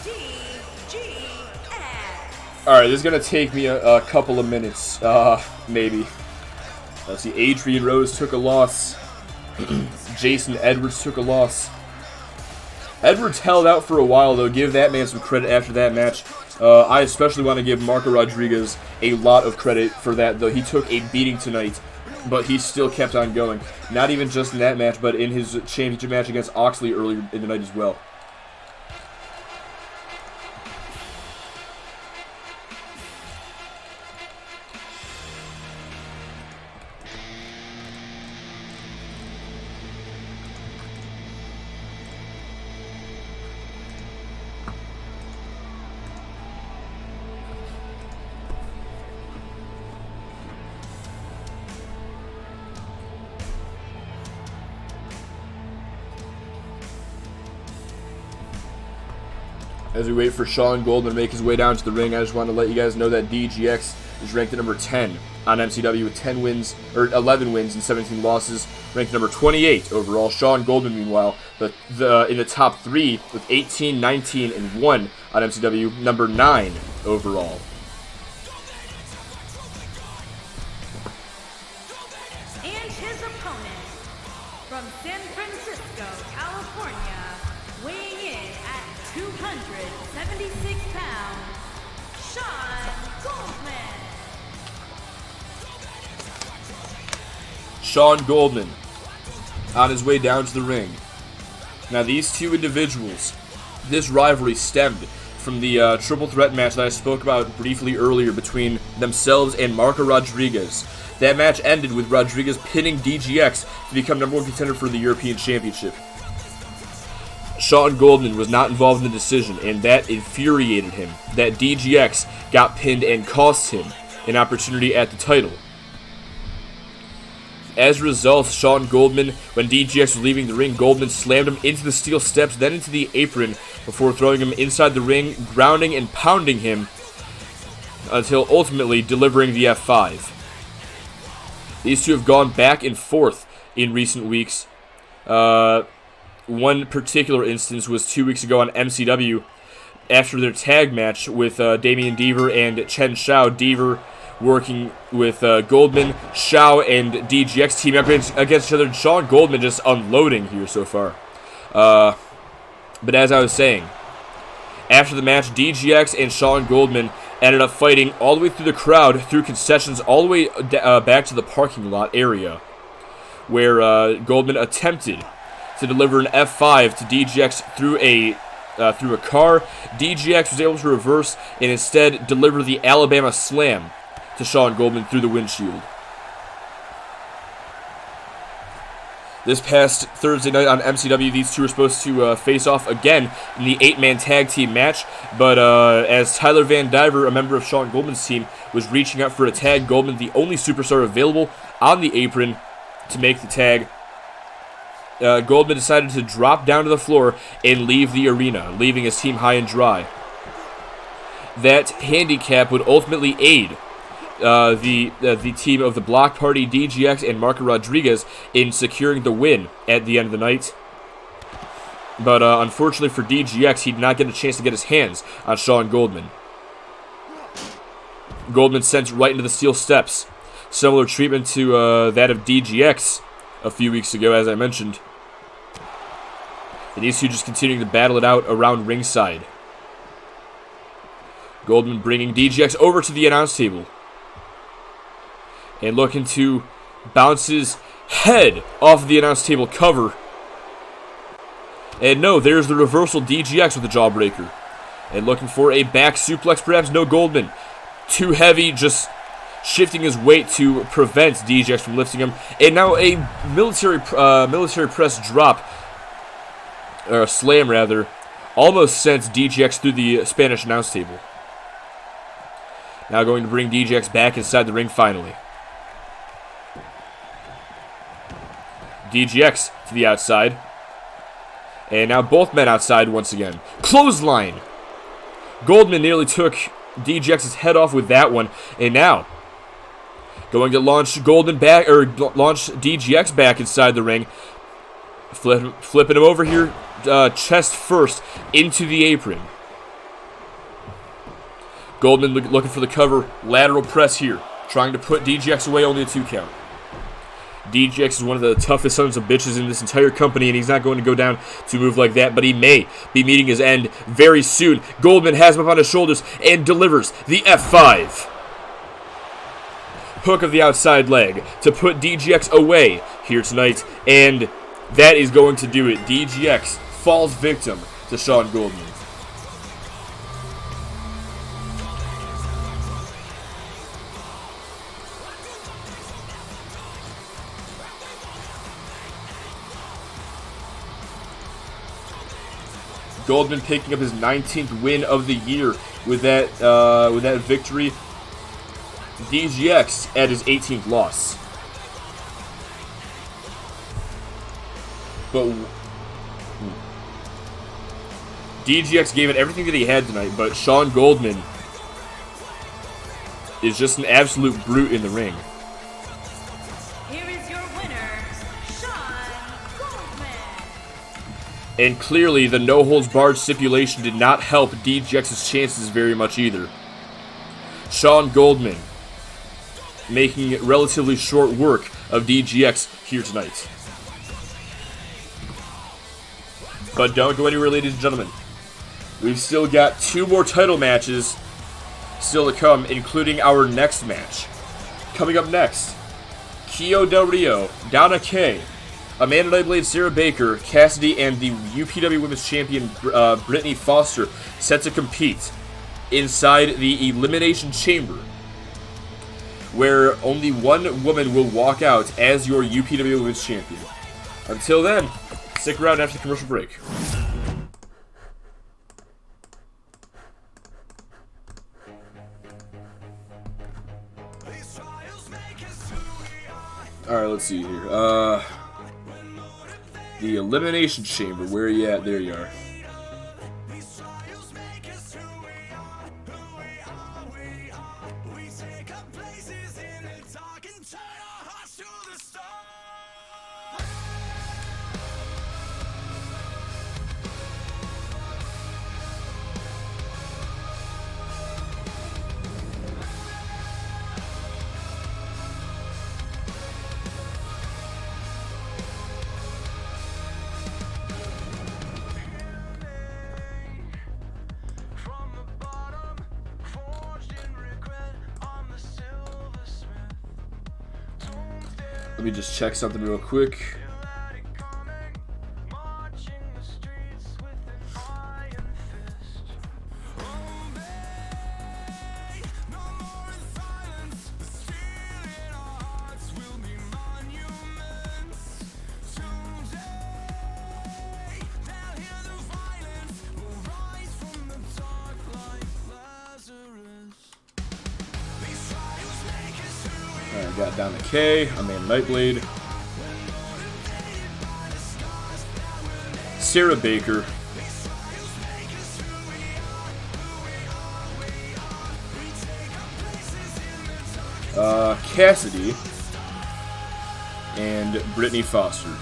DGX. Alright, this is going to take me a couple of minutes, maybe. Let's see, Adrian Rose took a loss. Jason Edwards took a loss. Edwards held out for a while, though. Give that man some credit after that match. I especially want to give Marco Rodriguez a lot of credit for that, though. He took a beating tonight, but he still kept on going. Not even just in that match, but in his championship match against Oxley earlier in the night as well. As we wait for Sean Goldman to make his way down to the ring, I just want to let you guys know that DGX is ranked at number 10 on MCW with 10 wins, or 11 wins and 17 losses, ranked number 28 overall. Sean Goldman, meanwhile, in the top 3 with 18, 19, and 1 on MCW, number 9 overall. And his opponent, from San Francisco, California, weighing in at 276 pounds, Sean Goldman. Sean Goldman on his way down to the ring. Now, these two individuals, this rivalry stemmed from the triple threat match that I spoke about briefly earlier between themselves and Marco Rodriguez. That match ended with Rodriguez pinning DGX to become number 1 contender for the European Championship. Sean Goldman was not involved in the decision, and that infuriated him, that DGX got pinned and cost him an opportunity at the title. As a result, Sean Goldman, when DGX was leaving the ring, Goldman slammed him into the steel steps, then into the apron, before throwing him inside the ring, grounding and pounding him until ultimately delivering the F5. These two have gone back and forth in recent weeks. One particular instance was 2 weeks ago on MCW after their tag match with Damian Deaver and Chen Shao. Deaver working with Goldman, Shao, and DGX teaming up against each other. And Sean Goldman just unloading here so far. But as I was saying, after the match, DGX and Sean Goldman ended up fighting all the way through the crowd, through concessions, all the way back to the parking lot area, where Goldman attempted to deliver an F5 to DGX through a car. DGX was able to reverse and instead deliver the Alabama Slam to Sean Goldman through the windshield. This past Thursday night on MCW, these two were supposed to face off again in the 8-man tag team match, but as Tyler Van Diver, a member of Sean Goldman's team, was reaching out for a tag, Goldman, the only superstar available on the apron to make the tag, Goldman decided to drop down to the floor and leave the arena, leaving his team high and dry. That handicap would ultimately aid the team of the Block Party, DGX, and Marco Rodriguez in securing the win at the end of the night. But unfortunately for DGX, he did not get a chance to get his hands on Sean Goldman. Goldman sent right into the steel steps. Similar treatment to that of DGX a few weeks ago, as I mentioned. And these two just continuing to battle it out around ringside. Goldman bringing DGX over to the announce table. And looking to bounce his head off the announce table cover. And no, there's the reversal DGX with the jawbreaker. And looking for a back suplex, perhaps. No, Goldman. Too heavy, just shifting his weight to prevent DGX from lifting him. And now a military press drop, or a slam rather, almost sent DGX through the Spanish announce table. Now going to bring DGX back inside the ring finally. DGX to the outside. And now both men outside once again. Clothesline! Goldman nearly took DGX's head off with that one. And now, going to launch Goldman back, or launch DGX back inside the ring. Flipping him over here, chest first, into the apron. Goldman looking for the cover, lateral press here. Trying to put DGX away, only a 2 count. DGX is one of the toughest sons of bitches in this entire company, and he's not going to go down to a move like that, but he may be meeting his end very soon. Goldman has him up on his shoulders and delivers the F5. Hook of the outside leg to put DGX away here tonight, and that is going to do it. DGX falls victim to Sean Goldman. Goldman picking up his 19th win of the year with that victory. DGX at his 18th loss. But DGX gave it everything that he had tonight, but Sean Goldman is just an absolute brute in the ring. Here is your winner, Sean Goldman. And clearly, the no-holds-barred stipulation did not help DGX's chances very much either. Sean Goldman making relatively short work of DGX here tonight. But don't go anywhere, ladies and gentlemen. We've still got 2 more title matches still to come, including our next match. Coming up next, Kyo Del Rio, Donna Kay, Amanda Nightblade, Sarah Baker, Cassidy, and the UPW Women's Champion Brittany Foster set to compete inside the Elimination Chamber, where only one woman will walk out as your UPW Women's Champion. Until then, stick around after the commercial break. Alright, let's see here. The Elimination Chamber, where are you at? There you are. Let me just check something real quick. Alright, got down to K, Amanda Nightblade, Sarah Baker, Cassidy, and Brittany Foster.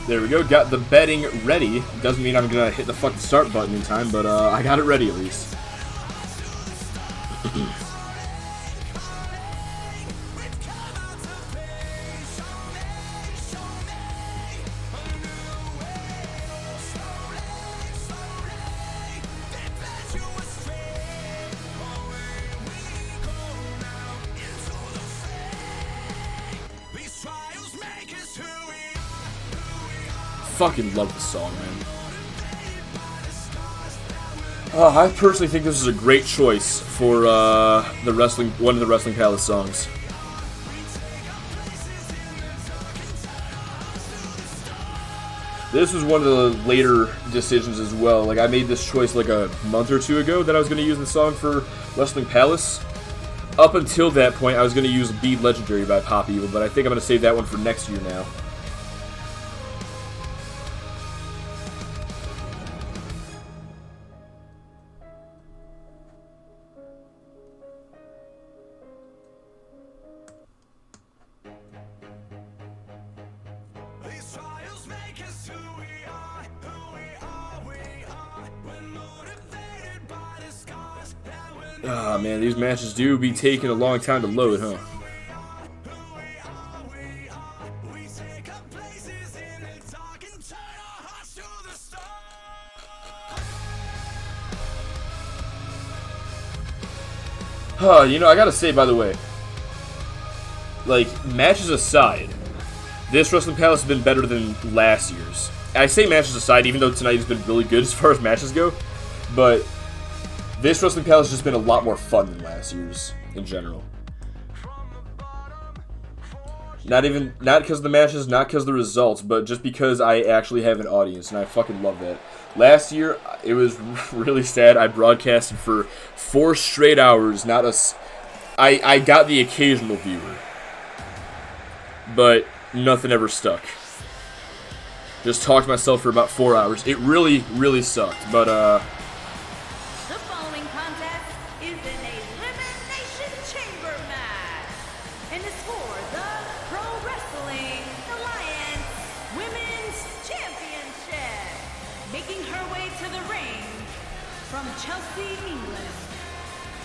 There we go, got the betting ready. Doesn't mean I'm gonna hit the fucking start button in time, but I got it ready at least. Fucking love this song, man. I personally think this is a great choice for one of the Wrestling Palace songs. This was one of the later decisions as well. Like, I made this choice like a month or 2 ago that I was going to use the song for Wrestling Palace. Up until that point, I was going to use Be Legendary by Pop Evil, but I think I'm going to save that one for next year now. Ah, man, these matches do be taking a long time to load, huh? You know, I gotta say, by the way, like, matches aside, this Wrestling Palace has been better than last year's. I say matches aside, even though tonight has been really good as far as matches go, but this Wrestling Palace has just been a lot more fun than last year's in general. Not because of the matches, not because of the results, but just because I actually have an audience, and I fucking love that. Last year, it was really sad. I broadcasted for 4 straight hours. I got the occasional viewer, but nothing ever stuck. Just talked to myself for about 4 hours. It really, really sucked, but The following contest is an Elimination Chamber match, and is for the Pro Wrestling Alliance Women's Championship. Making her way to the ring from Chelsea, England,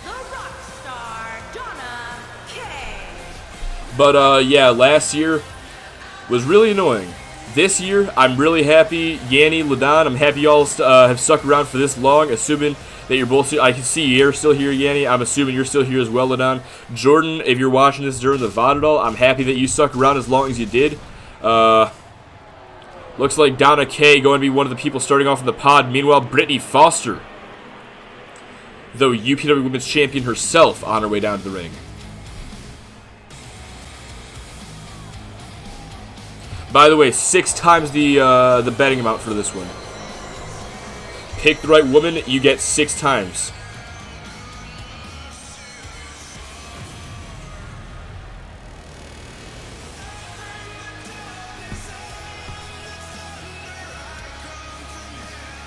the rock star Donna Kay. But yeah, last year was really annoying. This year, I'm really happy. Yanni, Ladon, I'm happy y'all have stuck around for this long, assuming that you're both... I can see you're still here, Yanni. I'm assuming you're still here as well, Ladon. Jordan, if you're watching this during the VOD at all, I'm happy that you stuck around as long as you did. Looks like Donna Kay going to be one of the people starting off in the pod. Meanwhile, Brittany Foster, the UPW Women's Champion herself, on her way down to the ring. By the way, 6 times the betting amount for this one. Pick the right woman, you get 6 times.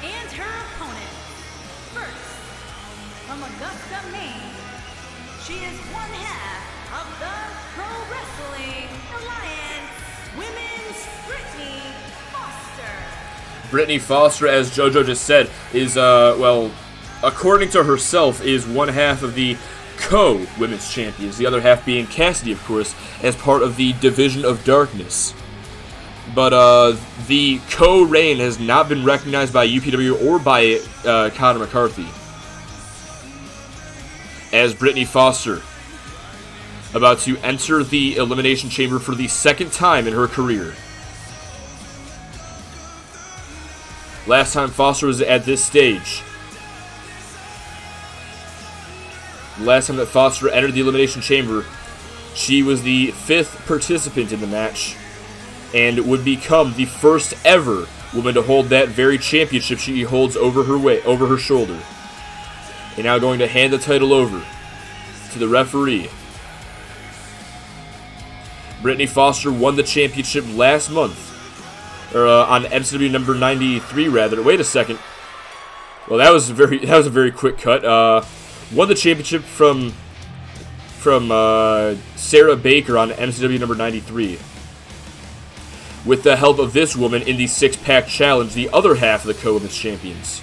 And her opponent, first, from Augusta, Maine, she is one half of the Pro Wrestling Alliance Women's Brittany Foster. Brittany Foster, as JoJo just said, is, well, according to herself, is one half of the co-women's champions. The other half being Cassidy, of course, as part of the Division of Darkness. But the co-reign has not been recognized by UPW or by Conor McCarthy. As Brittany Foster about to enter the Elimination Chamber for the 2nd time in her career. Last time Foster was at this stage. Last time that Foster entered the Elimination Chamber, she was the 5th participant in the match, and would become the first ever woman to hold that very championship she holds over her shoulder. And now going to hand the title over to the referee. Brittany Foster won the championship last month, or on MCW number 93 rather. Wait a second. Well, that was a very quick cut. Won the championship from Sarah Baker on MCW number 93. With the help of this woman in the 6-pack challenge, the other half of the co-women's champions.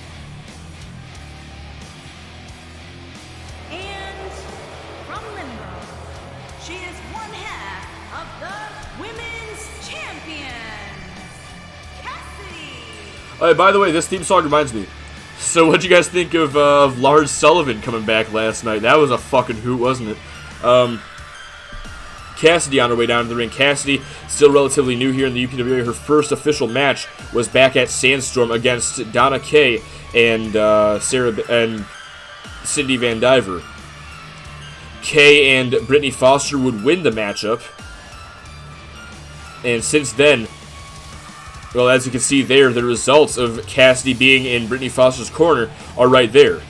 And from Limbo, she is one half of the Women's Champions, Cassidy. By the way, this theme song reminds me. So what'd you guys think of Lars Sullivan coming back last night? That was a fucking hoot, wasn't it? Cassidy on her way down to the ring. Cassidy, still relatively new here in the UPWA. Her first official match was back at Sandstorm against Donna Kay and Cindy Van Diver. Kay and Brittany Foster would win the matchup. And since then, well, as you can see there, the results of Cassidy being in Brittany Foster's corner are right there.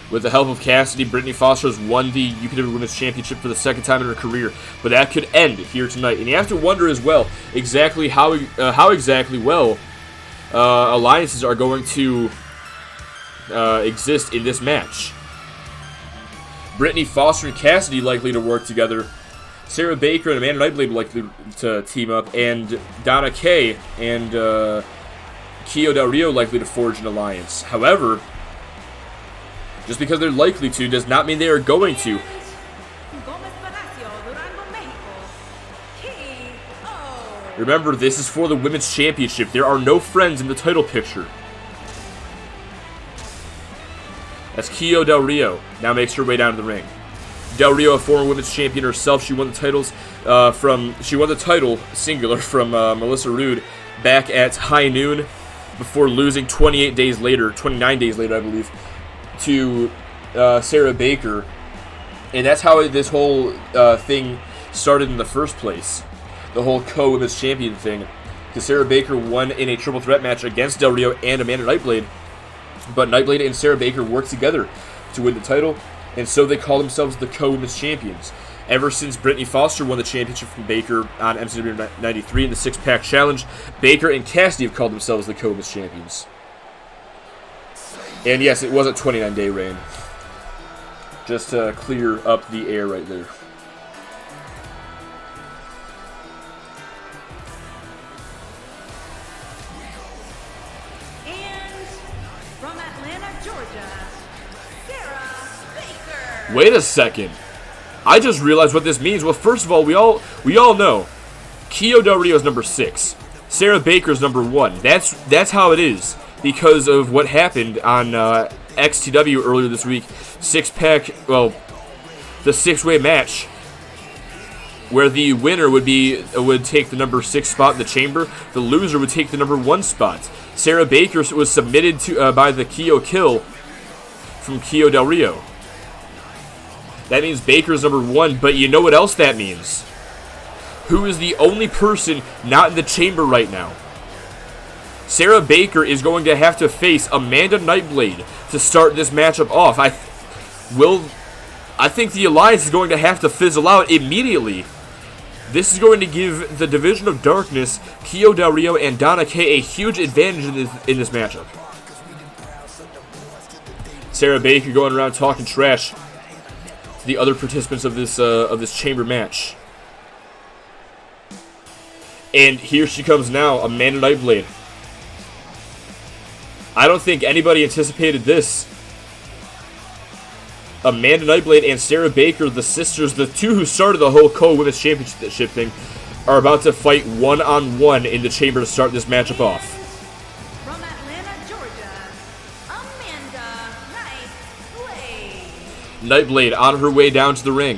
With the help of Cassidy, Brittany Foster has won the UPW Women's Championship for the 2nd time in her career. But that could end here tonight. And you have to wonder as well exactly how exactly well alliances are going to exist in this match. Brittany Foster and Cassidy likely to work together. Sarah Baker and Amanda Nightblade likely to team up. And Donna Kay and Kio Del Rio likely to forge an alliance. However, just because they're likely to does not mean they are going to. Gomez Palacio, Durango, Mexico, K.O. Remember, this is for the Women's Championship. There are no friends in the title picture. As Kio Del Rio now makes her way down to the ring. Del Rio, a former women's champion herself, she won the title singular from Melissa Roode back at High Noon before losing 29 days later, I believe, to Sarah Baker. And that's how this whole thing started in the first place. The whole co-women's champion thing. Because Sarah Baker won in a triple threat match against Del Rio and Amanda Nightblade. But Nightblade and Sarah Baker worked together to win the title. And so they call themselves the co-women's champions. Ever since Brittany Foster won the championship from Baker on MCW 93 in the Six-Pack Challenge, Baker and Cassidy have called themselves the co-women's champions. And yes, it was a 29-day reign. Just to clear up the air right there. And from Atlanta, Georgia, Sarah Baker. Wait a second. I just realized what this means. Well, first of all, we all know Kio Del Rio is number 6. Sarah Baker is number 1. That's how it is because of what happened on XTW earlier this week. The 6-way match where the winner would take the number 6 spot in the chamber. The loser would take the number 1 spot. Sarah Baker was submitted to by the Kio Kill from Kio Del Rio. That means Baker's number 1, but you know what else that means? Who is the only person not in the chamber right now? Sarah Baker is going to have to face Amanda Nightblade to start this matchup off. I think the alliance is going to have to fizzle out immediately. This is going to give the Division of Darkness, Kio Del Rio, and Donna Kay a huge advantage in this matchup. Sarah Baker going around talking trash to the other participants of this chamber match. And here she comes now, Amanda Nightblade. I don't think anybody anticipated this. Amanda Nightblade and Sarah Baker, the sisters, the two who started the whole co-women's championship thing, are about to fight one-on-one in the chamber to start this matchup off. From Atlanta, Georgia, Amanda Nightblade. Nightblade on her way down to the ring.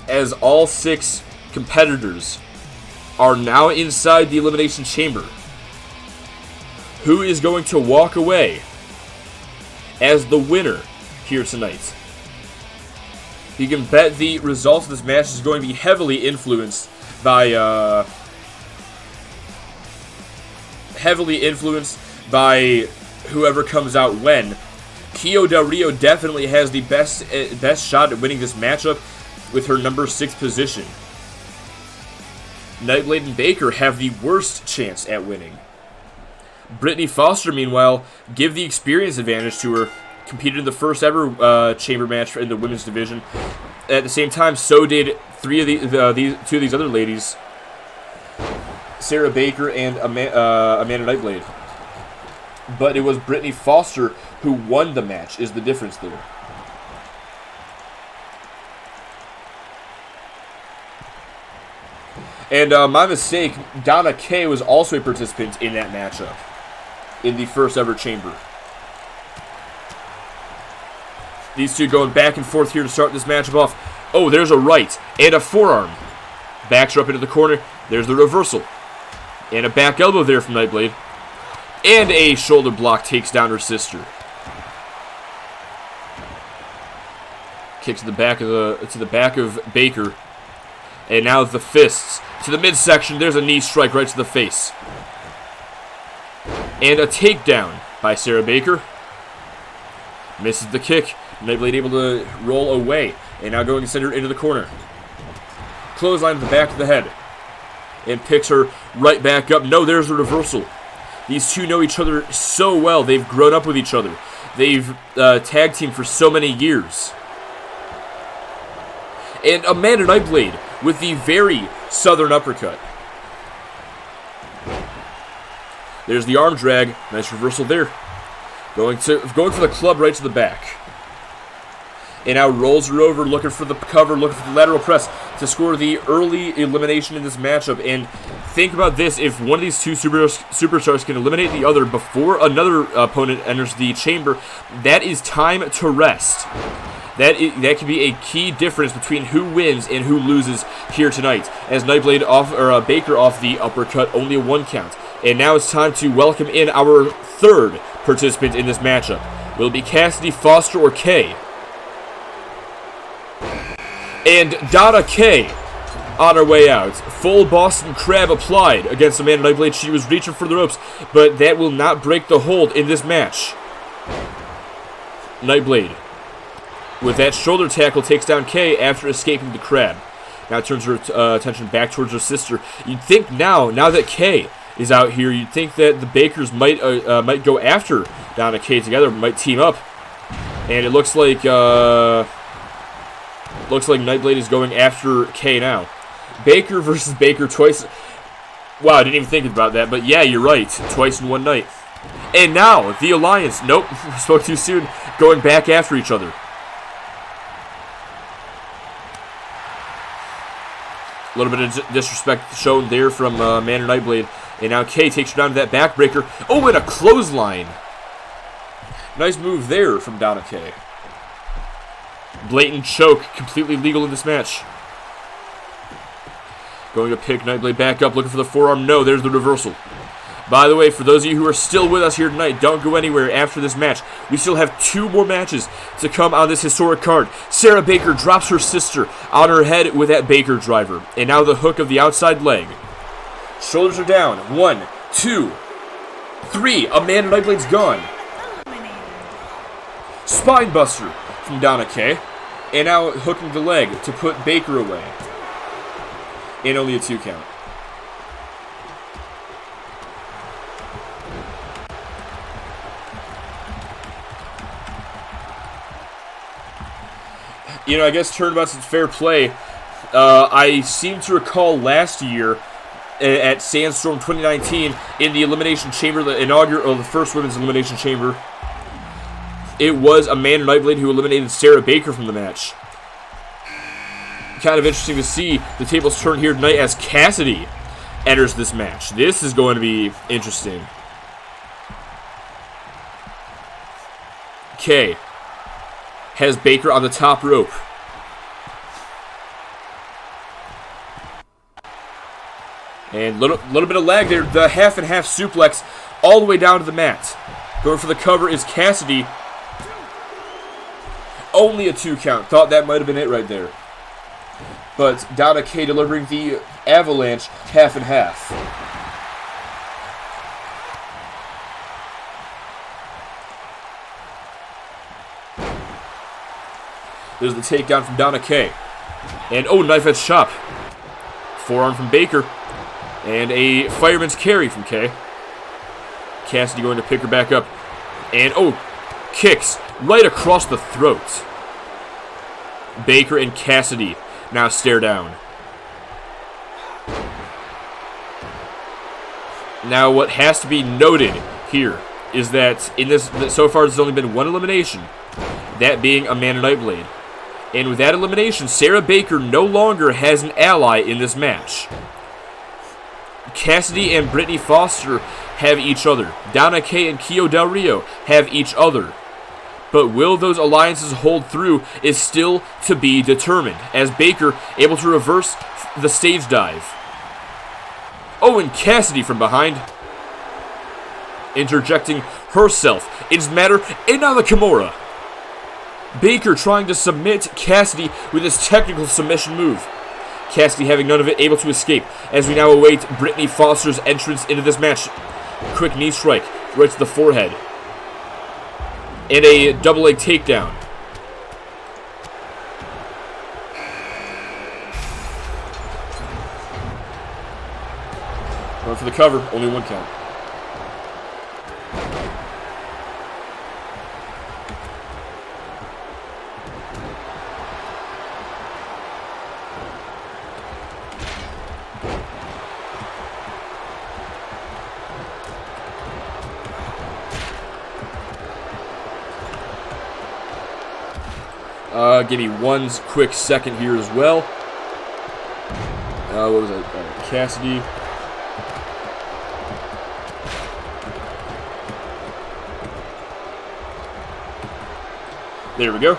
As all 6 competitors are now inside the Elimination Chamber, who is going to walk away as the winner here tonight? You can bet the results of this match is going to be heavily influenced by whoever comes out when. Kio Del Rio definitely has the best shot at winning this matchup with her number 6 position. Nightblade and Baker have the worst chance at winning. Brittany Foster, meanwhile, give the experience advantage to her. Competed in the first ever chamber match in the women's division. At the same time, so did 2 of these other ladies, Sarah Baker and Amanda Nightblade. But it was Brittany Foster who won the match, is the difference there. And my mistake, Donna Kay was also a participant in that matchup. In the first ever chamber. These two going back and forth here to start this matchup off. Oh, there's a right and a forearm. Backs her up into the corner. There's the reversal. And a back elbow there from Nightblade. And a shoulder block takes down her sister. Kick to the back of Baker. And now the fists to the midsection. There's a knee strike right to the face. And a takedown by Sarah Baker. Misses the kick. Nightblade able to roll away. And now going to send her into the corner. Clothesline to the back of the head. And picks her right back up. No, there's a reversal. These two know each other so well. They've grown up with each other. They've tag teamed for so many years. And Amanda Nightblade with the very southern uppercut. There's the arm drag. Nice reversal there. Going for the club right to the back. And now rolls her over, looking for the cover, looking for the lateral press to score the early elimination in this matchup. And think about this, if one of these two superstars can eliminate the other before another opponent enters the chamber, that is time to rest. That could be a key difference between who wins and who loses here tonight. As Nightblade Baker off the uppercut, only a 1 count. And now it's time to welcome in our third participant in this matchup. Will it be Cassidy, Foster, or Kay? And Donna Kay on her way out. Full Boston Crab applied against Amanda Nightblade. She was reaching for the ropes, but that will not break the hold in this match. Nightblade, with that shoulder tackle, takes down Kay after escaping the crab. Now turns her attention back towards her sister. You'd think now that Kay is out here, you'd think that the Bakers might go after Donna Kay together, might team up. And it looks like Nightblade is going after Kay now. Baker versus Baker twice. Wow, I didn't even think about that, but yeah, you're right. Twice in one night. And now, the Alliance. Nope, spoke too soon. Going back after each other. A little bit of disrespect shown there from Amanda Nightblade. And now Kay takes her down to that backbreaker. Oh, and a clothesline. Nice move there from Donna Kay. Blatant choke, completely legal in this match. Going to pick Nightblade back up, looking for the forearm. No, there's the reversal. By the way, for those of you who are still with us here tonight, don't go anywhere after this match. We still have 2 more matches to come on this historic card. Sarah Baker drops her sister on her head with that Baker driver. And now the hook of the outside leg. Shoulders are down. 1, 2, 3. Amanda Nightblade's gone. Spinebuster from Donna Kay. And now hooking the leg to put Baker away. And only a 2 count. You know, I guess Turnabouts is fair play. I seem to recall last year at Sandstorm 2019 in the Elimination Chamber, the first Women's Elimination Chamber, it was Amanda Nightblade who eliminated Sarah Baker from the match. Kind of interesting to see the tables turn here tonight as Cassidy enters this match. This is going to be interesting. Kay has Baker on the top rope. And little bit of lag there. The half and half suplex all the way down to the mat. Going for the cover is Cassidy. Only a 2 count. Thought that might have been it right there. But Donna Kay delivering the avalanche half and half. There's the takedown from Donna Kay. And oh, knife edge chop. Forearm from Baker. And a fireman's carry from Kay. Cassidy going to pick her back up. And oh, kicks right across the throat. Baker and Cassidy now stare down. Now what has to be noted here is that in this, so far there's only been 1 elimination. That being Amanda Nightblade. And with that elimination, Sarah Baker no longer has an ally in this match. Cassidy and Brittany Foster have each other. Donna Kay and Kio Del Rio have each other. But will those alliances hold through is still to be determined, as Baker able to reverse the stage dive. Oh, and Cassidy from behind, interjecting herself. It's matter, and now the Kimura. Baker trying to submit Cassidy with his technical submission move. Cassidy having none of it, able to escape, as we now await Brittany Foster's entrance into this match. Quick knee strike, right to the forehead. And a double leg takedown. Going for the cover, only 1 count. Give me one quick second here as well. What was that? Cassidy. There we go.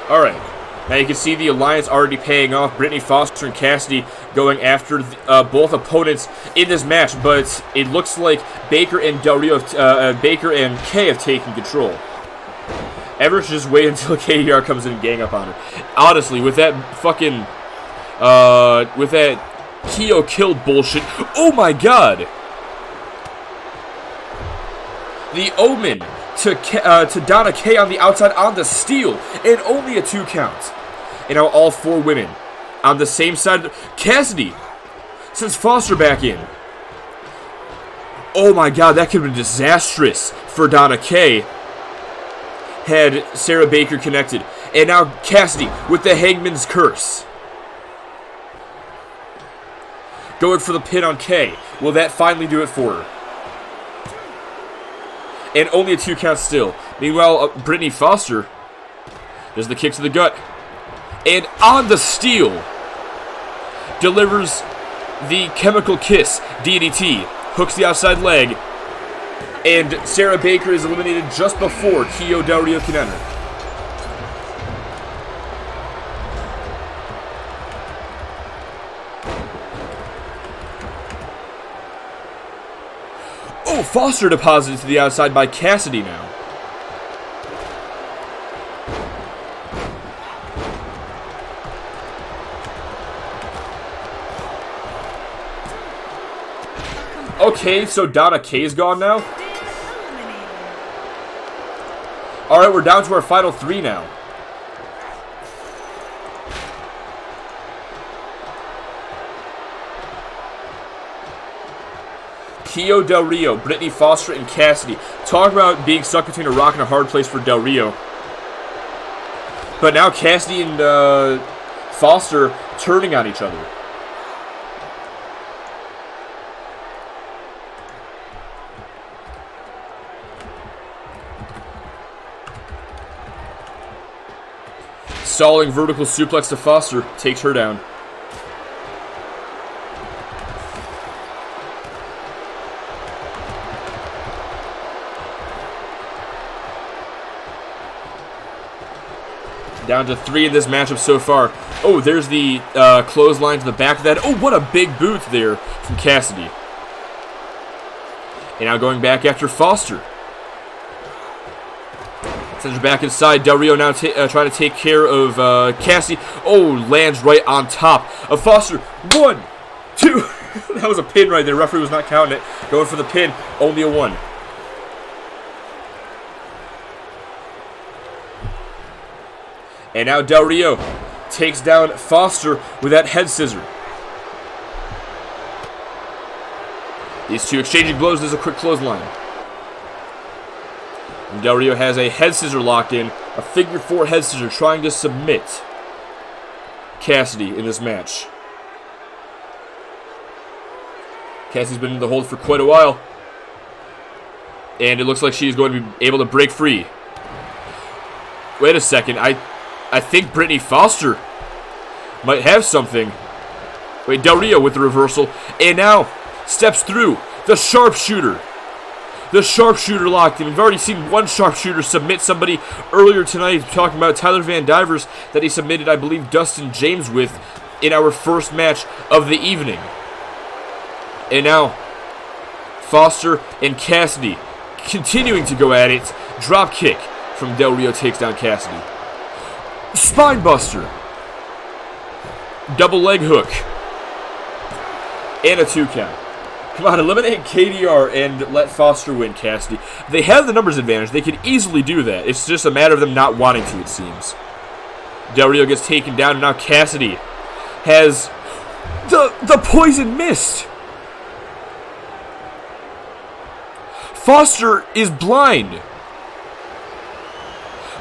Alright. Now you can see the alliance already paying off. Brittany Foster and Cassidy going after both opponents in this match, but it looks like Baker and Baker and Kay have taken control. Everett should just wait until KDR comes in and gang up on her. Honestly, with that fucking, with that Keo killed bullshit, oh my god! The Omen to Donna Kay on the outside on the steal, and only a 2 count. And now all 4 women on the same side. Cassidy sends Foster back in. Oh my god, that could have been disastrous for Donna Kay had Sarah Baker connected. And now Cassidy with the Hangman's Curse. Going for the pin on Kay. Will that finally do it for her? And only a 2 count still. Meanwhile, Brittany Foster does the kick to the gut. And on the steal, delivers the Chemical Kiss DDT. Hooks the outside leg. And Sarah Baker is eliminated just before Keo Del Rio can enter. Oh, Foster deposited to the outside by Cassidy now. Okay, so Donna Kay's gone now? Alright, we're down to our final 3 now. Keo Del Rio, Brittany Foster, and Cassidy. Talk about being stuck between a rock and a hard place for Del Rio. But now Cassidy and Foster turning on each other. Stalling vertical suplex to Foster. Takes her down. Down to 3 in this matchup so far. Oh, there's the clothesline to the back of that. Oh, what a big boot there from Cassidy. And now going back after Foster. Sends her back inside. Del Rio now trying to take care of Cassidy. Oh, lands right on top of Foster. 1, 2. That was a pin right there. Referee was not counting it. Going for the pin. Only a 1. And now Del Rio takes down Foster with that head scissor. These two exchanging blows. There's a quick clothesline. And Del Rio has a head scissor locked in. A figure 4 head scissor trying to submit Cassidy in this match. Cassidy's been in the hold for quite a while. And it looks like she's going to be able to break free. Wait a second. I think Brittany Foster might have something. Wait, Del Rio with the reversal. And now steps through the sharpshooter. The sharpshooter locked in. We've already seen one sharpshooter submit somebody earlier tonight. Talking about Tyler Van Divers that he submitted, I believe, Dustin James with in our first match of the evening. And now Foster and Cassidy continuing to go at it. Drop kick from Del Rio takes down Cassidy. Spinebuster. Double leg hook. And a 2 count. Come on, eliminate KDR and let Foster win, Cassidy. They have the numbers advantage. They could easily do that. It's just a matter of them not wanting to, it seems. Del Rio gets taken down, and now Cassidy has the poison mist. Foster is blind.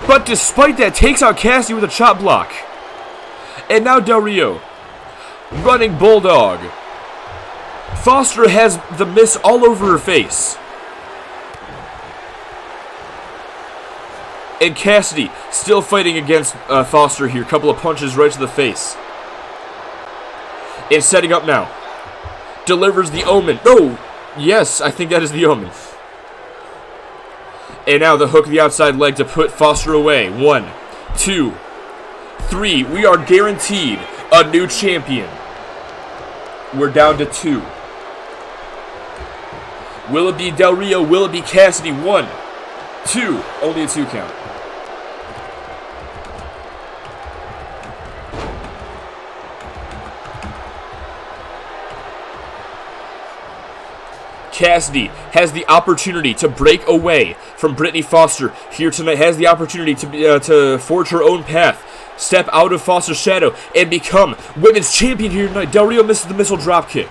But despite that, takes out Cassidy with a chop block. And now Del Rio. Running Bulldog. Foster has the mist all over her face. And Cassidy still fighting against Foster here. Couple of punches right to the face. And setting up now. Delivers the Omen. No! Yes, I think that is the Omen. And now the hook of the outside leg to put Foster away. 1, 2, 3. We are guaranteed a new champion. We're down to 2. Will it be Del Rio? Will it be Cassidy? 1, 2. Only a 2 count. Cassidy has the opportunity to break away from Brittany Foster here tonight. Has the opportunity to forge her own path, step out of Foster's shadow, and become women's champion here tonight. Del Rio misses the missile dropkick.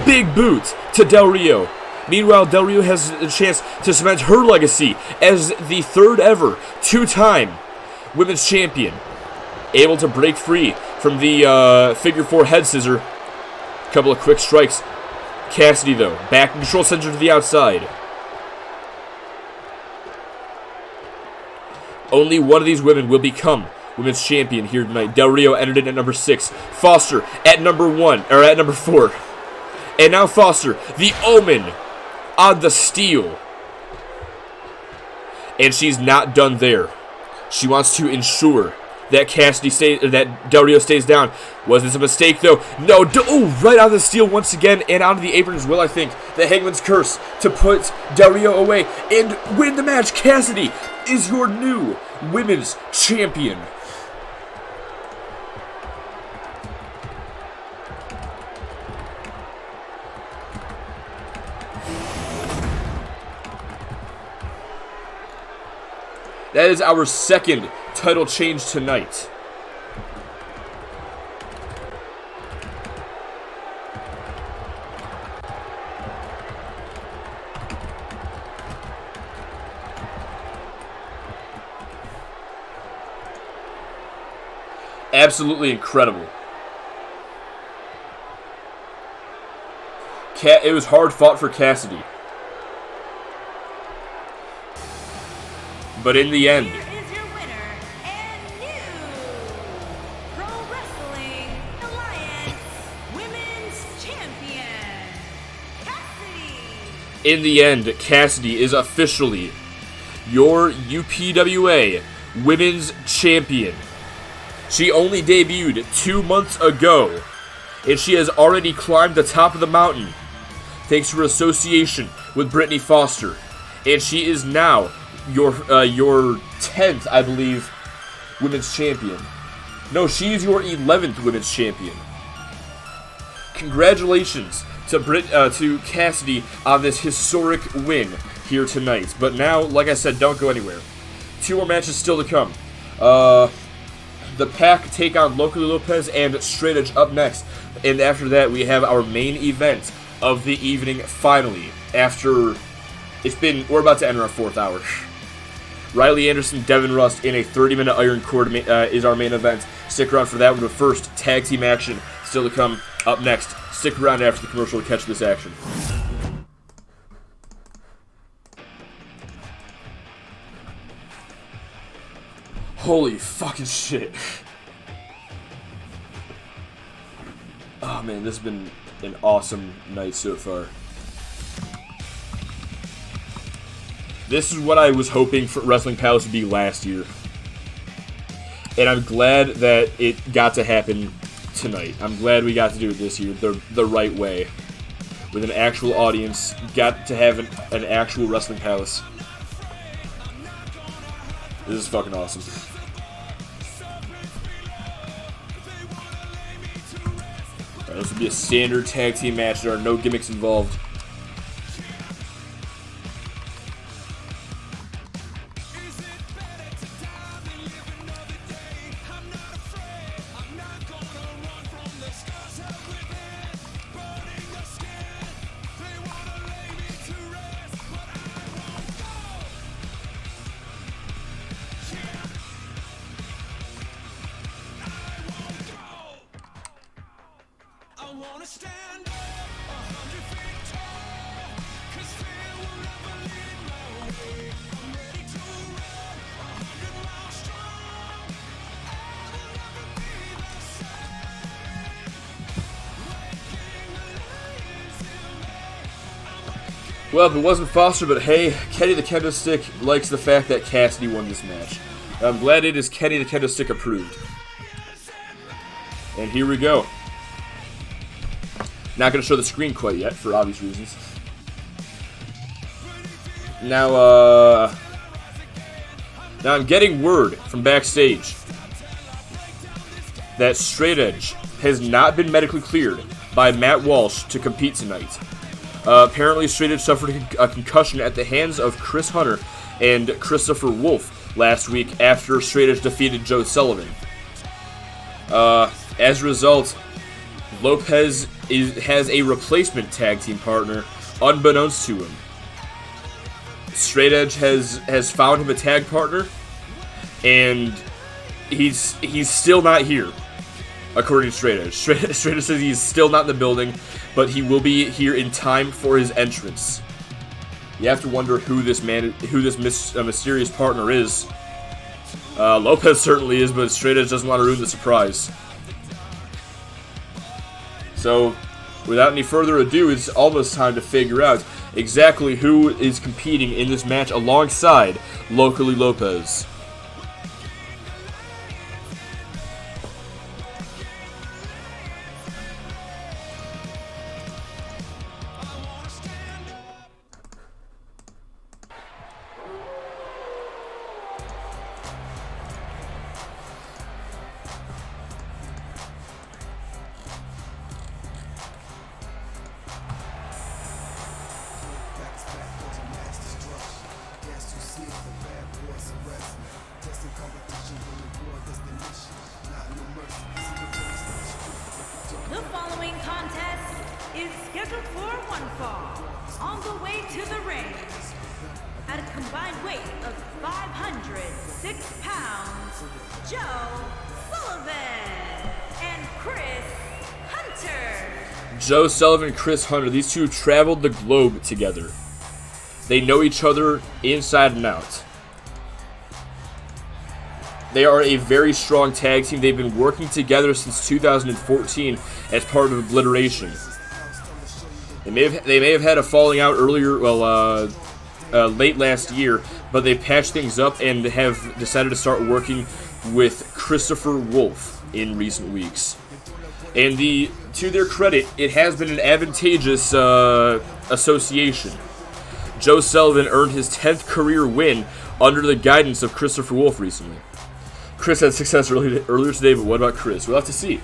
Big boot to Del Rio. Meanwhile, Del Rio has a chance to cement her legacy as the 3rd ever 2-time women's champion. Able to break free from the figure 4 head scissor. Couple of quick strikes. Cassidy, though, back in control center to the outside. Only one of these women will become women's champion here tonight. Del Rio entered in at number 6. Foster at number 1, or at number 4. And now Foster, the Omen, on the steal. And she's not done there. She wants to ensure that that Del Rio stays down. Was this a mistake, though? No. Oh, right out of the steal once again, and onto the apron as well, I think. The Hangman's Curse to put Del Rio away and win the match. Cassidy is your new women's champion. That is our 2nd title change tonight. Absolutely incredible. It was hard fought for Cassidy. But in the end, Here is your winner and new Pro Wrestling Alliance Women's Champion, Cassidy. in the end, Cassidy is officially your UPWA Women's Champion. She only debuted 2 months ago, and she has already climbed the top of the mountain thanks to her association with Brittany Foster. And she is now your 10th, I believe, Women's Champion. No, she is your 11th Women's Champion. Congratulations to Cassidy on this historic win here tonight. But now, like I said, don't go anywhere. 2 more matches still to come. The Pack take on Loco Lopez and Straight Edge up next. And after that, we have our main event of the evening finally. We're about to enter our 4th hour. Riley Anderson, Devin Rust in a 30-minute Iron Cord is our main event. Stick around for that one. But first, tag team action still to come up next. Stick around after the commercial to catch this action. Holy fucking shit. Oh man, this has been an awesome night so far. This is what I was hoping for Wrestling Palace to be last year. And I'm glad that it got to happen tonight. I'm glad we got to do it this year the right way. With an actual audience. Got to have an actual Wrestling Palace. This is fucking awesome. Alright, this will be a standard tag team match. There are no gimmicks involved. Well, if it wasn't Foster, but hey, Kenny the Kendo Stick likes the fact that Cassidy won this match. I'm glad it is Kenny the Kendo Stick approved. And here we go. Not going to show the screen quite yet, for obvious reasons. Now I'm getting word from backstage that Straight Edge has not been medically cleared by Matt Walsh to compete tonight. Apparently, Straight Edge suffered a concussion at the hands of Chris Hunter and Christopher Wolf last week after Straight Edge defeated Joe Sullivan. As a result, Lopez has a replacement tag team partner, unbeknownst to him. Straight Edge has found him a tag partner, and he's still not here, according to Straight Edge. Straight Edge says he's still not in the building, but he will be here in time for his entrance. You have to wonder who this mysterious partner is. Lopez certainly is, but Straight Edge doesn't want to ruin the surprise. So, without any further ado, it's almost time to figure out exactly who is competing in this match alongside Locally Lopez. The following contest is scheduled for one fall. On the way to the ring, at a combined weight of 506 pounds, Joe Sullivan and Chris Hunter. Joe Sullivan and Chris Hunter, these two have traveled the globe together. They know each other inside and out. They are a very strong tag team. They've been working together since 2014 as part of Obliteration. They may have had a falling out earlier, late last year, but they patched things up and have decided to start working with Christopher Wolf in recent weeks. And to their credit, it has been an advantageous association. Joe Sullivan earned his 10th career win under the guidance of Christopher Wolf recently. Chris had success earlier today, but what about Chris? We'll have to see.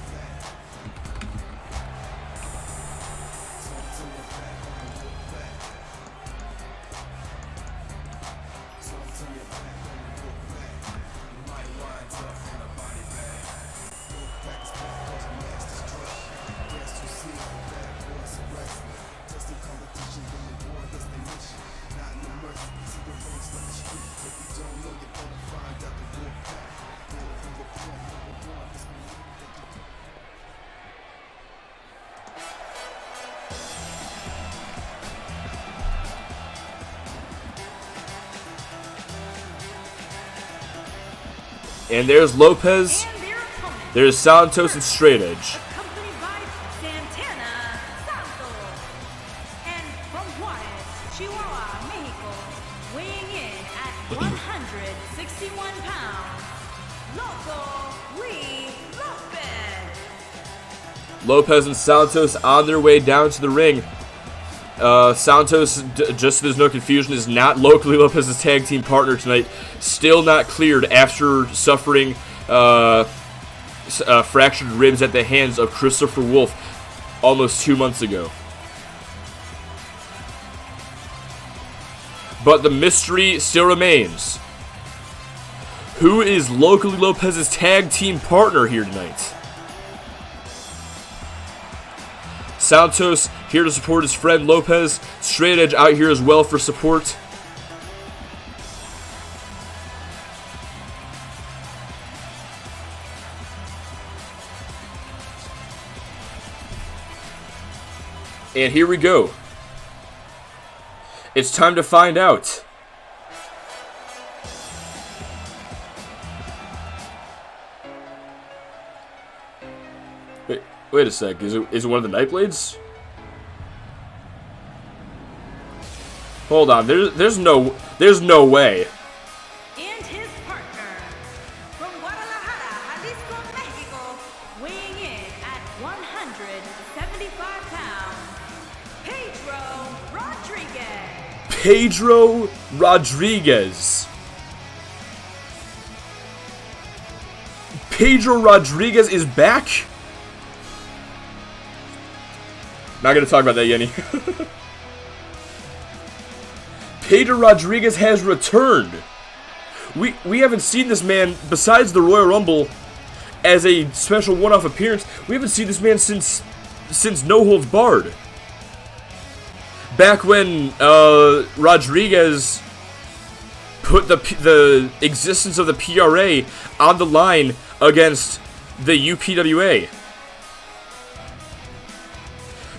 And there's Lopez, And their opponent, there's Santos and Straight Edge. accompanied by Santana Santos. And from Juarez, Chihuahua, Mexico, weighing in at 161 pounds, Loco Lee Lopez. Lopez and Santos on their way down to the ring. Santos, just so there's no confusion, is not Locally Lopez's tag team partner tonight. Still not cleared after suffering fractured ribs at the hands of Christopher Wolf almost 2 months ago. But the mystery still remains. Who is Locally Lopez's tag team partner here tonight? Santos here to support his friend Lopez. Straight Edge out here as well for support. And here we go. It's time to find out. Wait a sec. Is it one of the Nightblades? Hold on. There's no way. And his partner, from Guadalajara, Jalisco, Mexico, weighing in at 175 pounds, Pedro Rodriguez. Pedro Rodriguez is back? Not gonna talk about that, Yenny. Pedro Rodriguez has returned. We haven't seen this man, besides the Royal Rumble, as a special one-off appearance. We haven't seen this man since No Holds Barred. Back when Rodriguez put the existence of the PRA on the line against the UPWA.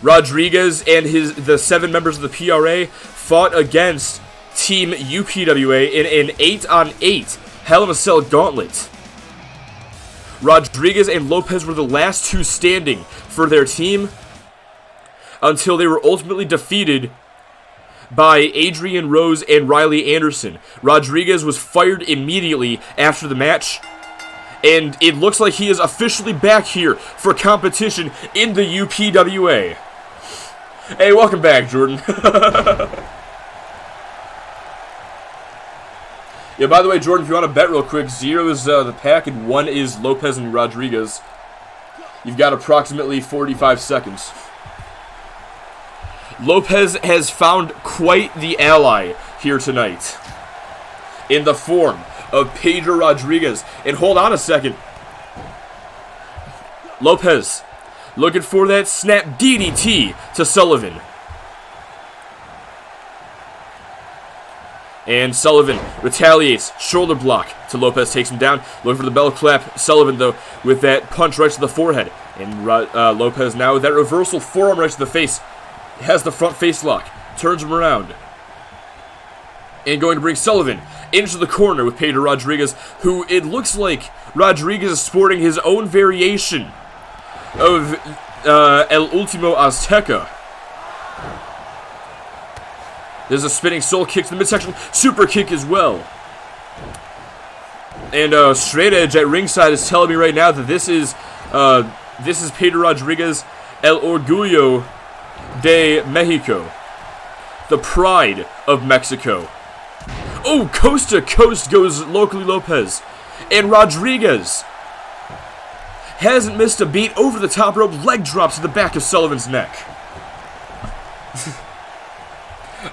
Rodriguez and the 7 members of the PRA fought against Team UPWA in an 8-on-8 Hell in a Cell gauntlet. Rodriguez and Lopez were the last 2 standing for their team until they were ultimately defeated by Adrian Rose and Riley Anderson. Rodriguez was fired immediately after the match, and it looks like he is officially back here for competition in the UPWA. Hey, welcome back, Jordan. Yeah, by the way, Jordan, if you want to bet real quick, 0 is the pack and 1 is Lopez and Rodriguez. You've got approximately 45 seconds. Lopez has found quite the ally here tonight in the form of Pedro Rodriguez. And hold on a second. Lopez looking for that snap DDT to Sullivan. And Sullivan retaliates. Shoulder block to Lopez, takes him down. Looking for the bell clap. Sullivan, though, with that punch right to the forehead. And Lopez now with that reversal forearm right to the face. Has the front face lock. Turns him around. And going to bring Sullivan into the corner with Pedro Rodriguez, who it looks like Rodriguez is sporting his own variation of El Ultimo Azteca. There's a spinning soul kick to the midsection, super kick as well. And Straight Edge at ringside is telling me right now that this is Pedro Rodriguez, El Orgullo de Mexico, the pride of Mexico. Oh, coast to coast goes Locally Lopez, and Rodriguez hasn't missed a beat. Over the top rope, leg drops to the back of Sullivan's neck.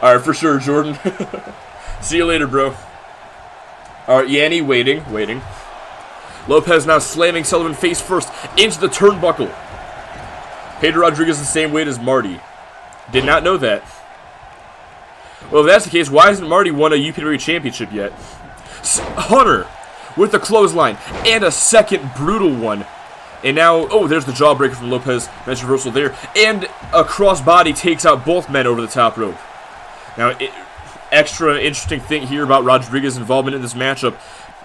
Alright, for sure, Jordan. See you later, bro. Alright, Yanni waiting. Lopez now slamming Sullivan face first into the turnbuckle. Pedro Rodriguez the same weight as Marty. Did not know that. Well, if that's the case, why hasn't Marty won a UPW championship yet? Hunter with the clothesline and a second brutal one. And now, oh, there's the jawbreaker from Lopez. Nice reversal there. And a crossbody takes out both men over the top rope. Now, extra interesting thing here about Rodriguez's involvement in this matchup.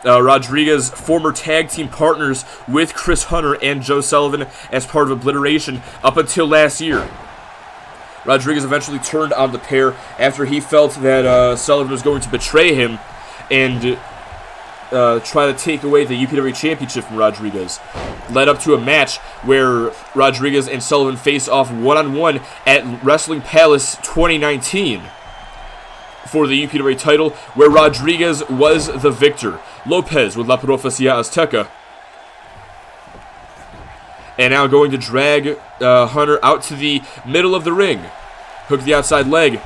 Rodriguez, former tag team partners with Chris Hunter and Joe Sullivan as part of Obliteration up until last year. Rodriguez eventually turned on the pair after he felt that Sullivan was going to betray him and try to take away the UPW championship from Rodriguez. Led up to a match where Rodriguez and Sullivan face off one-on-one at Wrestling Palace 2019 for the UPW title, where Rodriguez was the victor. Lopez with La Profecia Azteca. And now going to drag Hunter out to the middle of the ring. Hook the outside leg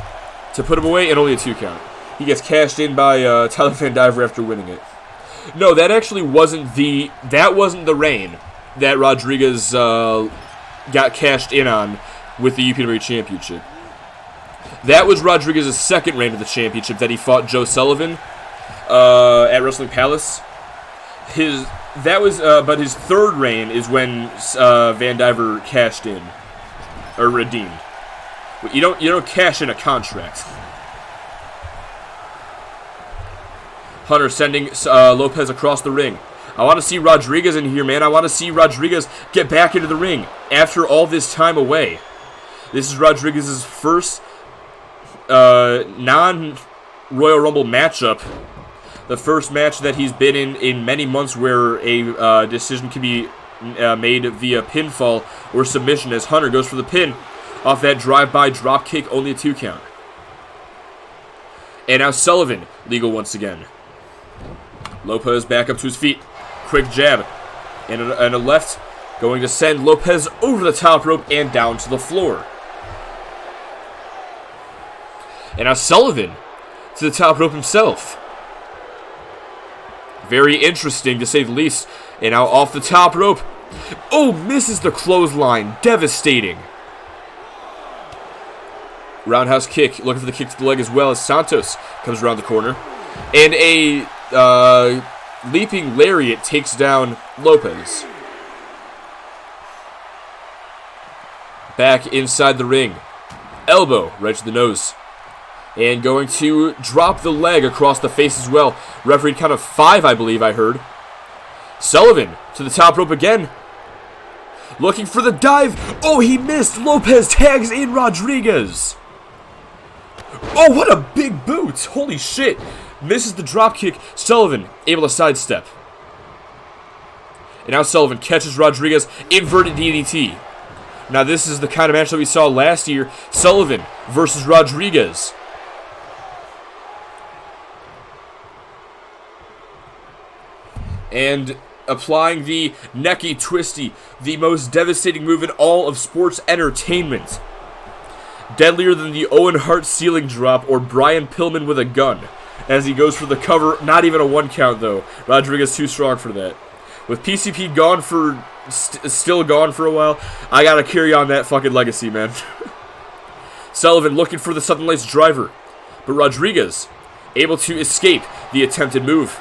to put him away, and only a 2 count. He gets cashed in by Tyler Van Diver after winning it. No, that actually wasn't the reign that Rodriguez got cashed in on with the UPW Championship. That was Rodriguez's second reign of the championship that he fought Joe Sullivan at Wrestling Palace. But his third reign is when Van Diver cashed in or redeemed. You don't cash in a contract. Hunter sending Lopez across the ring. I want to see Rodriguez in here, man. I want to see Rodriguez get back into the ring after all this time away. This is Rodriguez's first non-Royal Rumble matchup. The first match that he's been in many months where a decision can be made via pinfall or submission, as Hunter goes for the pin off that drive-by drop kick, only a 2 count. And now Sullivan, legal once again. Lopez back up to his feet. Quick jab. And a left, going to send Lopez over the top rope and down to the floor. And now Sullivan to the top rope himself. Very interesting, to say the least. And now off the top rope. Oh, misses the clothesline. Devastating. Roundhouse kick. Looking for the kick to the leg as well as Santos comes around the corner. And a leaping lariat takes down Lopez. Back inside the ring. Elbow right to the nose. And going to drop the leg across the face as well. Referee count of 5, I believe I heard. Sullivan to the top rope again. Looking for the dive. Oh, he missed. Lopez tags in Rodriguez. Oh, what a big boot. Holy shit. Misses the drop kick. Sullivan able to sidestep. And now Sullivan catches Rodriguez. Inverted DDT. Now this is the kind of match that we saw last year. Sullivan versus Rodriguez. And applying the necky twisty, the most devastating move in all of sports entertainment. Deadlier than the Owen Hart ceiling drop or Brian Pillman with a gun. As he goes for the cover, not even a 1 count though. Rodriguez too strong for that. With PCP gone for, still gone for a while, I gotta carry on that fucking legacy, man. Sullivan looking for the Southern Lights driver, but Rodriguez able to escape the attempted move.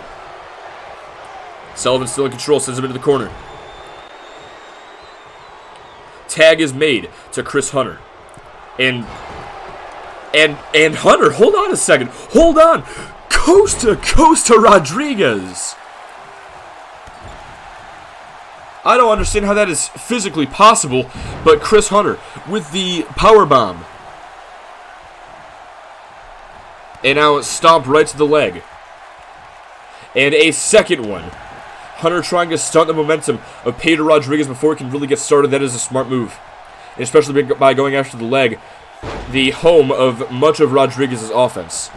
Sullivan still in control, sends him into the corner. Tag is made to Chris Hunter. And Hunter, hold on a second. Hold on. Coast to coast to Rodriguez. I don't understand how that is physically possible, but Chris Hunter with the powerbomb. And now stomp right to the leg. And a second one. Hunter trying to stunt the momentum of Pedro Rodriguez before he can really get started. That is a smart move. And especially by going after the leg, the home of much of Rodriguez's offense.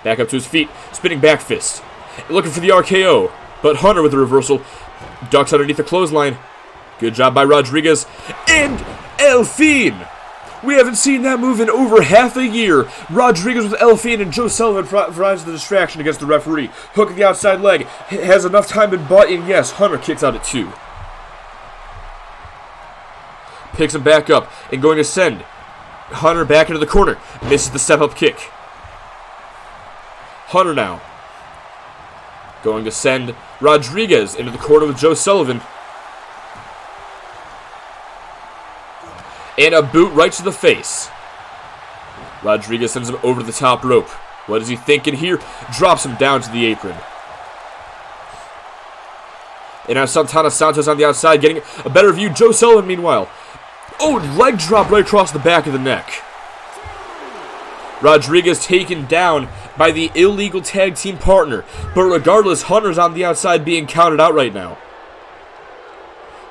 Back up to his feet, spinning back fist. Looking for the RKO, but Hunter with the reversal ducks underneath the clothesline. Good job by Rodriguez. And El Fin! We haven't seen that move in over half a year. Rodriguez with El Fin and Joe Sullivan provides the distraction against the referee. Hook of the outside leg. Has enough time been bought in? Yes, Hunter kicks out at 2. Picks him back up and going to send Hunter back into the corner. Misses the step-up kick. Hunter now going to send Rodriguez into the corner with Joe Sullivan. And a boot right to the face. Rodriguez sends him over the top rope. What is he thinking here? Drops him down to the apron. And now Santana Santos on the outside getting a better view. Joe Sullivan meanwhile. Oh, leg drop right across the back of the neck. Rodriguez taken down by the illegal tag team partner. But regardless, Hunter's on the outside being counted out right now.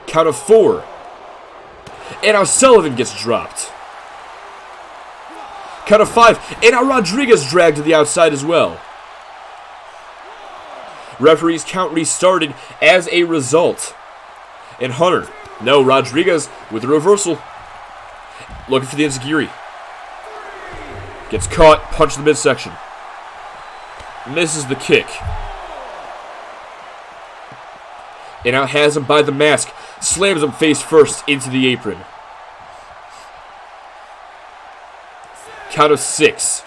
Count of 4. And now Sullivan gets dropped. Count of 5. And now Rodriguez dragged to the outside as well. Referee's count restarted as a result. And Hunter, no, Rodriguez with the reversal. Looking for the enziguri. Gets caught, punched in the midsection. Misses the kick. And now has him by the mask. Slams him face first into the apron. Count of 6.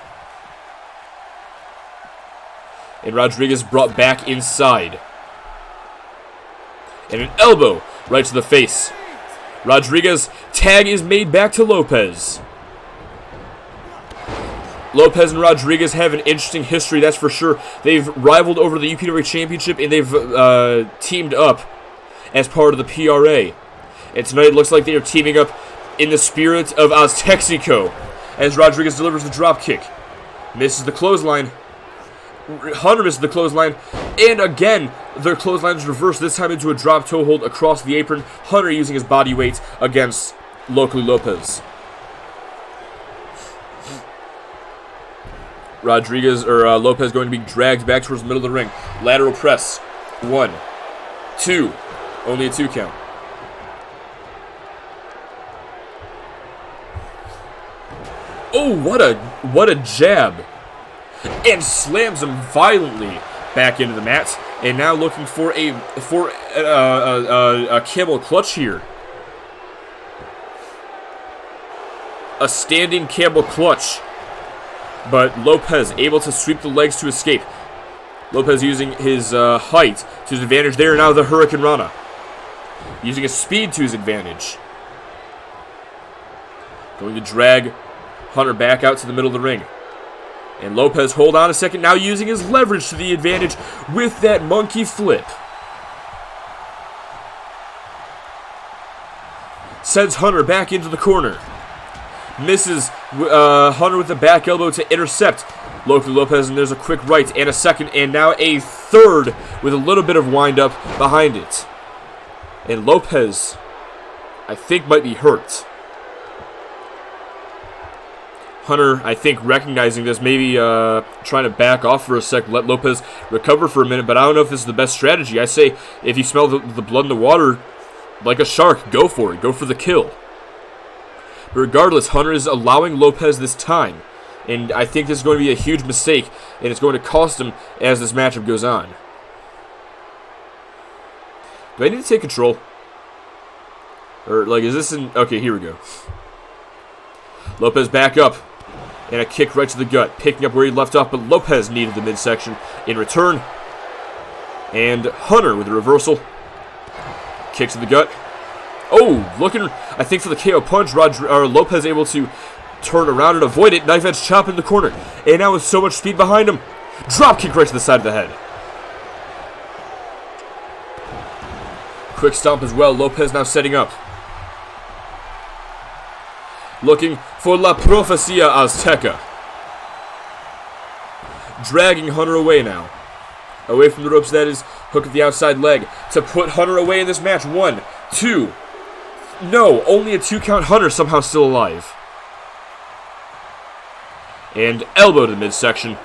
And Rodriguez brought back inside. And an elbow right to the face. Rodriguez, tag is made back to Lopez. Lopez and Rodriguez have an interesting history, that's for sure. They've rivaled over the UPWA Championship, and they've teamed up as part of the PRA. And tonight it looks like they are teaming up in the spirit of Aztexico as Rodriguez delivers the drop kick. Misses the clothesline. Hunter misses the clothesline. And again, the clothesline is reversed, this time into a drop toe hold across the apron. Hunter using his body weight against Loco Lopez. Lopez going to be dragged back towards the middle of the ring. Lateral press. 1, 2. Only a 2 count. Oh, what a jab. And slams him violently back into the mat. And now looking for a camel clutch here. A standing camel clutch. But Lopez able to sweep the legs to escape. Lopez using his height to his advantage there. Now the Hurricane Rana. Using his speed to his advantage. Going to drag Hunter back out to the middle of the ring. And Lopez, hold on a second, now using his leverage to the advantage with that monkey flip. Sends Hunter back into the corner. Misses Hunter with the back elbow to intercept Loco Lopez, and there's a quick right and a second, and now a third with a little bit of wind up behind it. And Lopez, I think, might be hurt. Hunter, I think, recognizing this, maybe trying to back off for a sec, let Lopez recover for a minute, but I don't know if this is the best strategy. I say, if you smell the blood in the water, like a shark, go for it. Go for the kill. But regardless, Hunter is allowing Lopez this time, and I think this is going to be a huge mistake, and it's going to cost him as this matchup goes on. Do I need to take control? Or, like, is this in... Okay, here we go. Lopez back up. And a kick right to the gut, picking up where he left off, but Lopez needed the midsection in return. And Hunter with a reversal. Kick to the gut. Oh, looking, I think, for the KO punch. Lopez able to turn around and avoid it. Knife edge chop in the corner. And now with so much speed behind him. Drop kick right to the side of the head. Quick stomp as well. Lopez now setting up. Looking for La Profecia Azteca. Dragging Hunter away now. Away from the ropes, that is. Hook at the outside leg to put Hunter away in this match. 1, 2. No, only a 2 count. Hunter somehow still alive. And elbow to the midsection.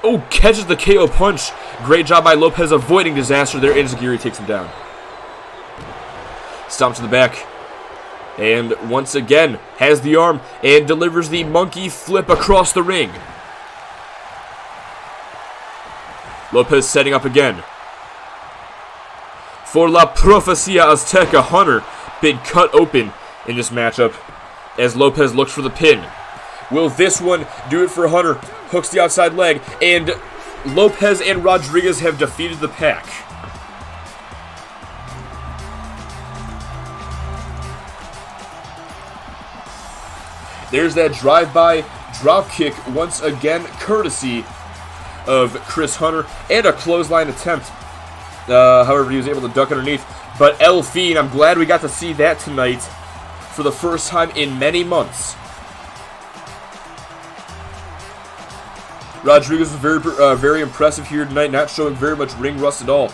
Oh, catches the KO punch. Great job by Lopez avoiding disaster there. Enziguri takes him down. Stomp to the back. And once again, has the arm and delivers the monkey flip across the ring. Lopez setting up again. For La Profecia Azteca, Hunter been cut open in this matchup as Lopez looks for the pin. Will this one do it for Hunter? Hooks the outside leg, and Lopez and Rodriguez have defeated the Pack. There's that drive-by drop kick once again, courtesy of Chris Hunter, and a clothesline attempt. However, he was able to duck underneath. But El Fiend, I'm glad we got to see that tonight for the first time in many months. Rodriguez was very impressive here tonight, not showing very much ring rust at all.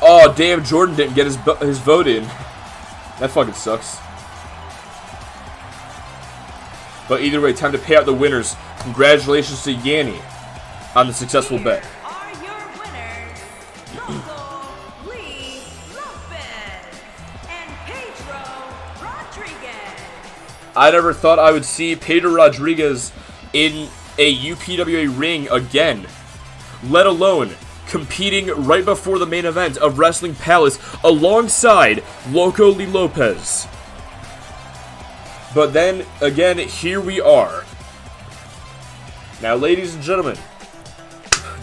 Oh, damn, Jordan didn't get his vote in. That fucking sucks. But either way, time to pay out the winners. Congratulations to Yanni on the successful bet. Are your winners, Loco Lee Lopez and Pedro Rodriguez. I never thought I would see Pedro Rodriguez in a UPWA ring again, let alone competing right before the main event of Wrestling Palace alongside Loco Lee Lopez. But then, again, here we are. Now, ladies and gentlemen,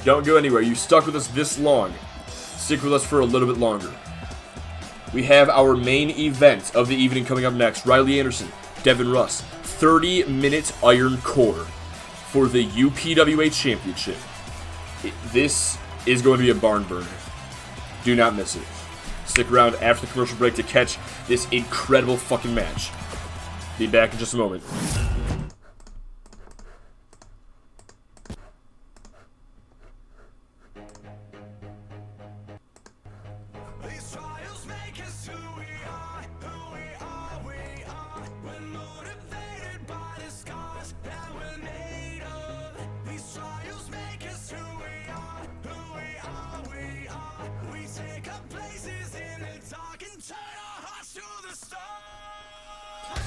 don't go anywhere. You stuck with us this long. Stick with us for a little bit longer. We have our main event of the evening coming up next. Riley Anderson, Devin Russ, 30-minute Iron Core for the UPWA Championship. This is going to be a barn burner. Do not miss it. Stick around after the commercial break to catch this incredible fucking match. Be back in just a moment.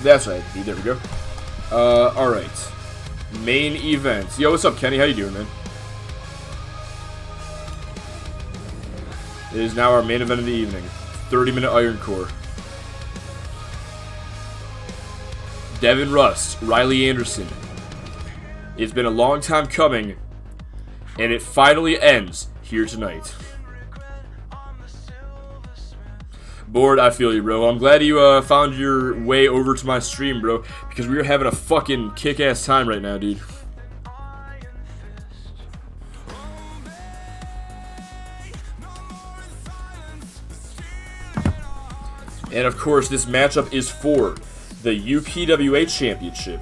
That's right, there we go. Alright. Main event. Yo, what's up, Kenny? How you doing, man? It is now our main event of the evening. 30-minute Iron Core. Devin Rust, Riley Anderson. It's been a long time coming, and it finally ends here tonight. Bored, I feel you, bro. I'm glad you found your way over to my stream, bro, because we are having a fucking kick-ass time right now, dude. And of course, this matchup is for the UPWA Championship.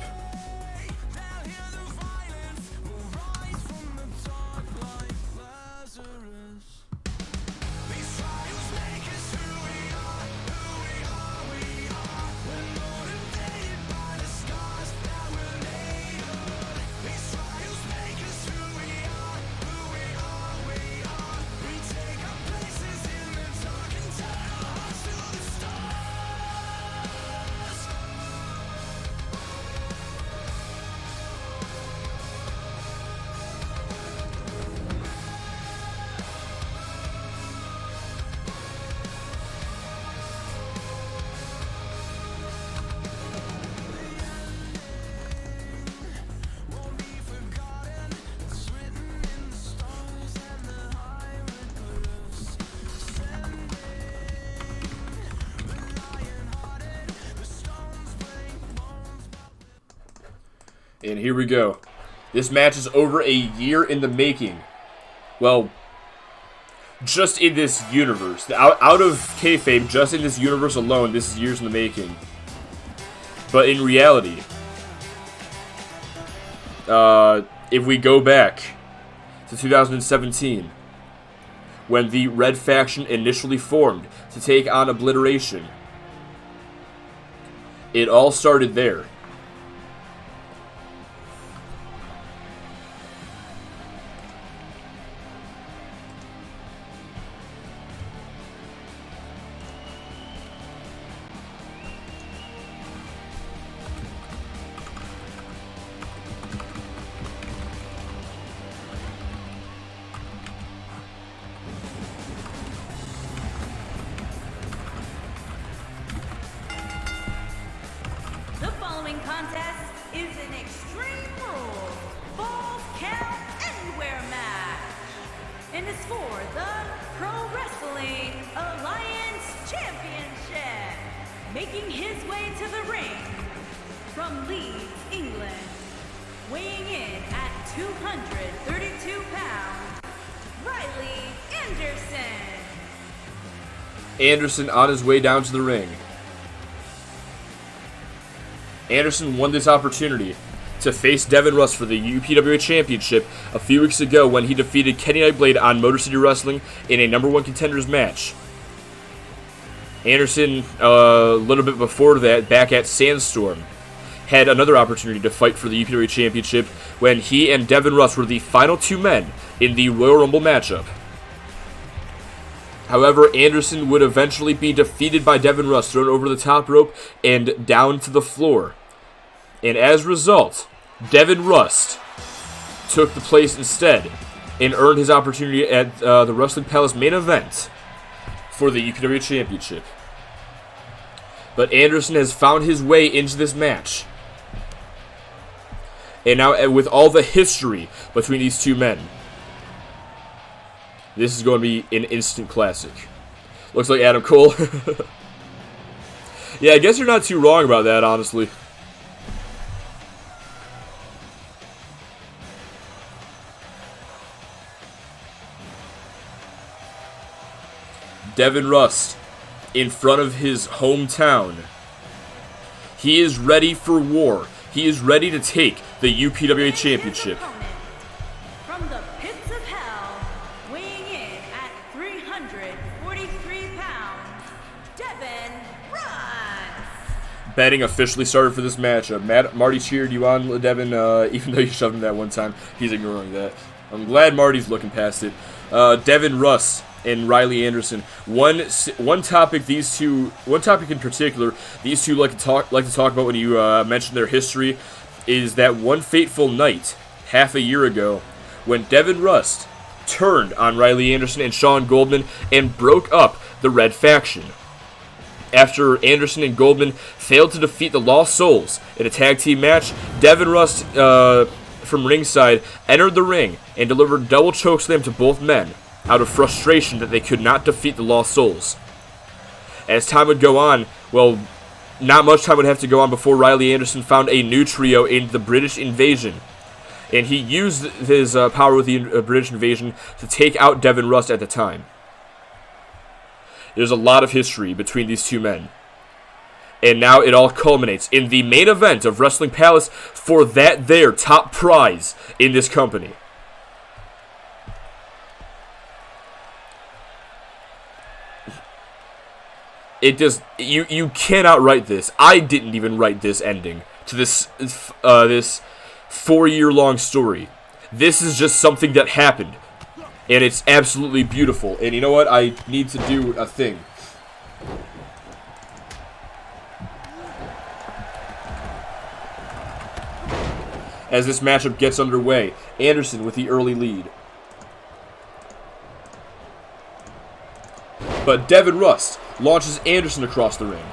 And here we go. This match is over a year in the making. Well, just in this universe. Out of kayfabe, just in this universe alone, this is years in the making. But in reality, if we go back to 2017, when the Red Faction initially formed to take on Obliteration, it all started there. Contest is an Extreme Rules Falls Count Anywhere match, and is for the Pro Wrestling Alliance Championship. Making his way to the ring from Leeds, England, weighing in at 232 pounds, Riley Anderson. Anderson on his way down to the ring. Anderson won this opportunity to face Devin Rust for the UPWA Championship a few weeks ago when he defeated Kenny Nightblade on Motor City Wrestling in a #1 Contenders match. Anderson, a little bit before that, back at Sandstorm, had another opportunity to fight for the UPWA Championship when he and Devin Rust were the final two men in the Royal Rumble matchup. However, Anderson would eventually be defeated by Devin Rust, thrown over the top rope and down to the floor. And as a result, Devin Rust took the place instead and earned his opportunity at the Wrestling Palace main event for the UPWA Championship. But Anderson has found his way into this match. And now, with all the history between these two men, this is going to be an instant classic. Looks like Adam Cole. Yeah, I guess you're not too wrong about that, honestly. Devin Rust in front of his hometown. He is ready for war. He is ready to take the UPWA Championship. From the pits of hell, weighing in at 343 pounds, Devin Rust. Betting officially started for this matchup. Marty cheered you on, Devin, even though you shoved him that one time. He's ignoring that. I'm glad Marty's looking past it. Devin Rust and Riley Anderson. One topic in particular, these two like to talk about when you mention their history, is that one fateful night, half a year ago, when Devin Rust turned on Riley Anderson and Sean Goldman and broke up the Red Faction. After Anderson and Goldman failed to defeat the Lost Souls in a tag team match, Devin Rust from ringside entered the ring and delivered a double chokeslam to both men out of frustration that they could not defeat the Lost Souls. As time would go on, well, not much time would have to go on before Riley Anderson found a new trio in the British Invasion. And he used his power with the British Invasion to take out Devin Rust at the time. There's a lot of history between these two men. And now it all culminates in the main event of Wrestling Palace for their top prize in this company. You cannot write this. I didn't even write this ending to this 4-year-long story. This is just something that happened, and it's absolutely beautiful. And you know what? I need to do a thing. As this matchup gets underway, Anderson with the early lead. But Devin Rust launches Anderson across the ring.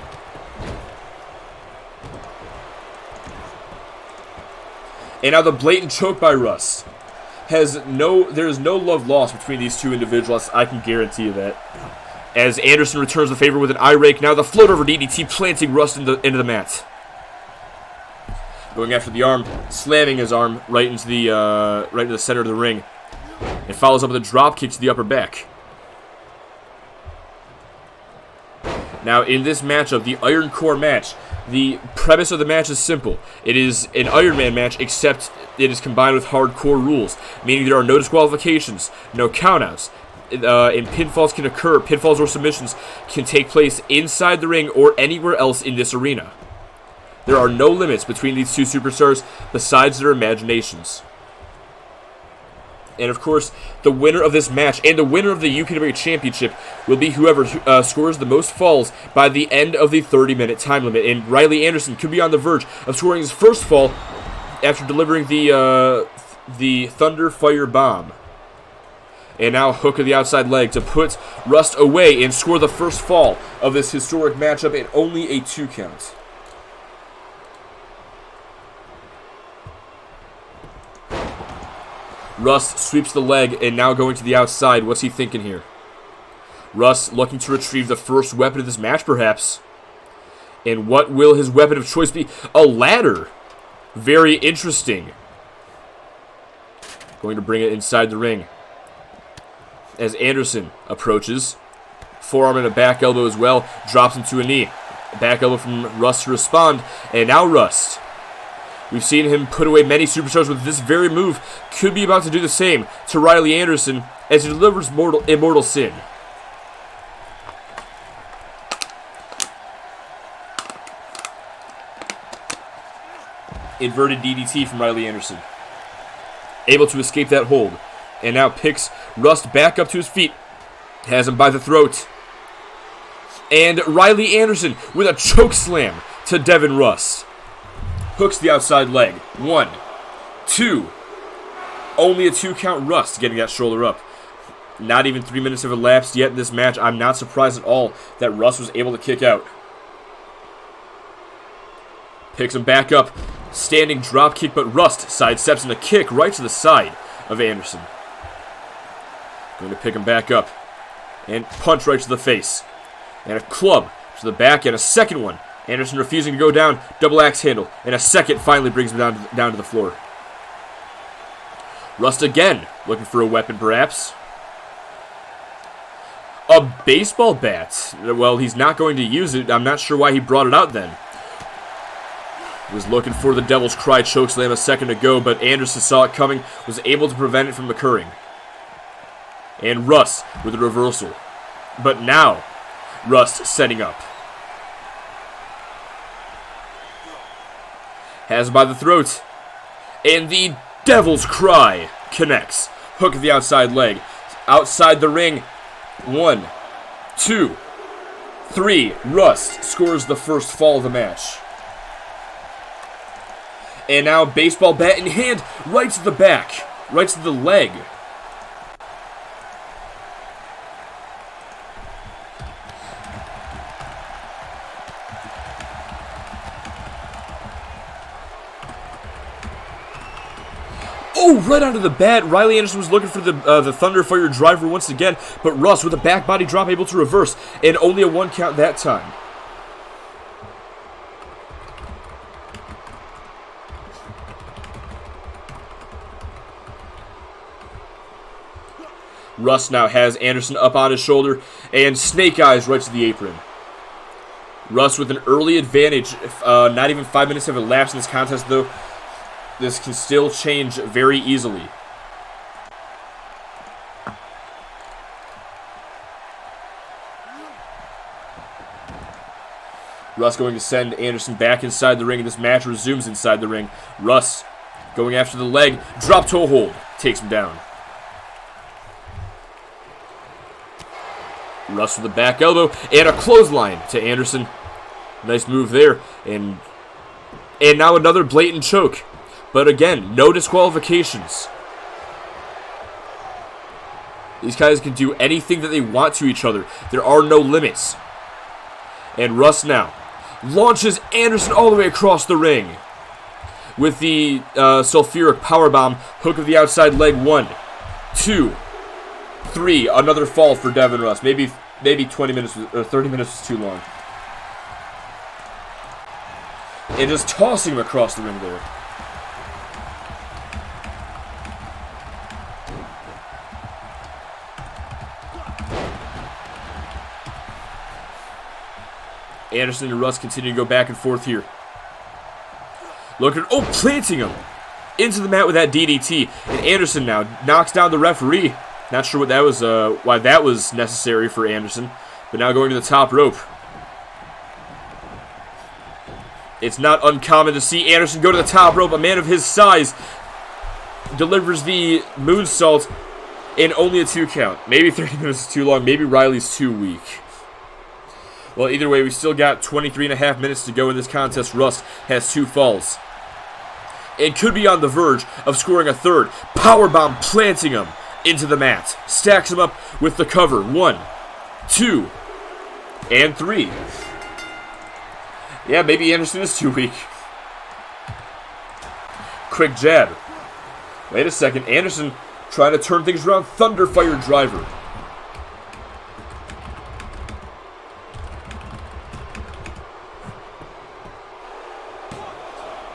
And now the blatant choke by Rust. There is no love lost between these two individuals, I can guarantee you that. As Anderson returns the favor with an eye rake, now the float over DDT planting Rust into the mat. Going after the arm, slamming his arm right into the center of the ring. And follows up with a drop kick to the upper back. Now, in this matchup, the Iron Core match, the premise of the match is simple. It is an Iron Man match, except it is combined with hardcore rules, meaning there are no disqualifications, no countouts, and pinfalls can occur. Pinfalls or submissions can take place inside the ring or anywhere else in this arena. There are no limits between these two superstars besides their imaginations. And of course, the winner of this match and the winner of the UPWA Championship will be whoever scores the most falls by the end of the 30-minute time limit. And Riley Anderson could be on the verge of scoring his first fall after delivering the Thunder Fire Bomb. And now hook of the outside leg to put Rust away and score the first fall of this historic matchup at only a 2 count. Rust sweeps the leg and now going to the outside. What's he thinking here? Rust looking to retrieve the first weapon of this match, perhaps. And what will his weapon of choice be? A ladder. Very interesting. Going to bring it inside the ring. As Anderson approaches. Forearm and a back elbow as well. Drops into a knee. Back elbow from Rust to respond. And now Rust. We've seen him put away many superstars with this very move. Could be about to do the same to Riley Anderson as he delivers Immortal Sin. Inverted DDT from Riley Anderson. Able to escape that hold. And now picks Rust back up to his feet. Has him by the throat. And Riley Anderson with a choke slam to Devin Rust. Hooks the outside leg. 1, 2. Only a 2 count. Rust getting that shoulder up. Not even 3 minutes have elapsed yet in this match. I'm not surprised at all that Rust was able to kick out. Picks him back up. Standing drop kick, but Rust sidesteps in a kick right to the side of Anderson. Going to pick him back up. And punch right to the face. And a club to the back and a second one. Anderson refusing to go down, double axe handle, and a second finally brings him down to the floor. Rust again, looking for a weapon perhaps. A baseball bat. Well, he's not going to use it. I'm not sure why he brought it out then. Was looking for the Devil's Cry chokeslam a second ago, but Anderson saw it coming, was able to prevent it from occurring. And Rust with a reversal. But now, Rust setting up. Has by the throat. And the Devil's Cry connects. Hook of the outside leg. Outside the ring. 1, 2, 3. Rust scores the first fall of the match. And now baseball bat in hand, right to the back, right to the leg. Oh, right onto the bat. Riley Anderson was looking for the Thunderfire driver once again, but Rust with a back body drop able to reverse, and only a 1 count that time. Rust now has Anderson up on his shoulder, and Snake Eyes right to the apron. Rust with an early advantage. Not even 5 minutes have elapsed in this contest, though. This can still change very easily. Rust going to send Anderson back inside the ring, and this match resumes inside the ring. Rust going after the leg. Drop toe hold. Takes him down. Rust with a back elbow and a clothesline to Anderson. Nice move there. And now another blatant choke. But again, no disqualifications. These guys can do anything that they want to each other. There are no limits. And Rust now launches Anderson all the way across the ring with the sulfuric powerbomb. Hook of the outside leg. 1, 2, 3. Another fall for Devin Rust. Maybe 20 minutes or 30 minutes was too long. And just tossing him across the ring there. Anderson and Rust continue to go back and forth here. Looking, planting him into the mat with that DDT. And Anderson now knocks down the referee. Not sure what that was, why that was necessary for Anderson. But now going to the top rope. It's not uncommon to see Anderson go to the top rope. A man of his size delivers the moonsault in only a 2 count. Maybe 30 minutes is too long. Maybe Riley's too weak. Well, either way, we still got 23.5 minutes to go in this contest. Rust has 2 falls. And could be on the verge of scoring a third. Powerbomb planting him into the mat. Stacks him up with the cover. 1, 2, and 3. Yeah, maybe Anderson is too weak. Quick jab. Wait a second. Anderson trying to turn things around. Thunderfire driver.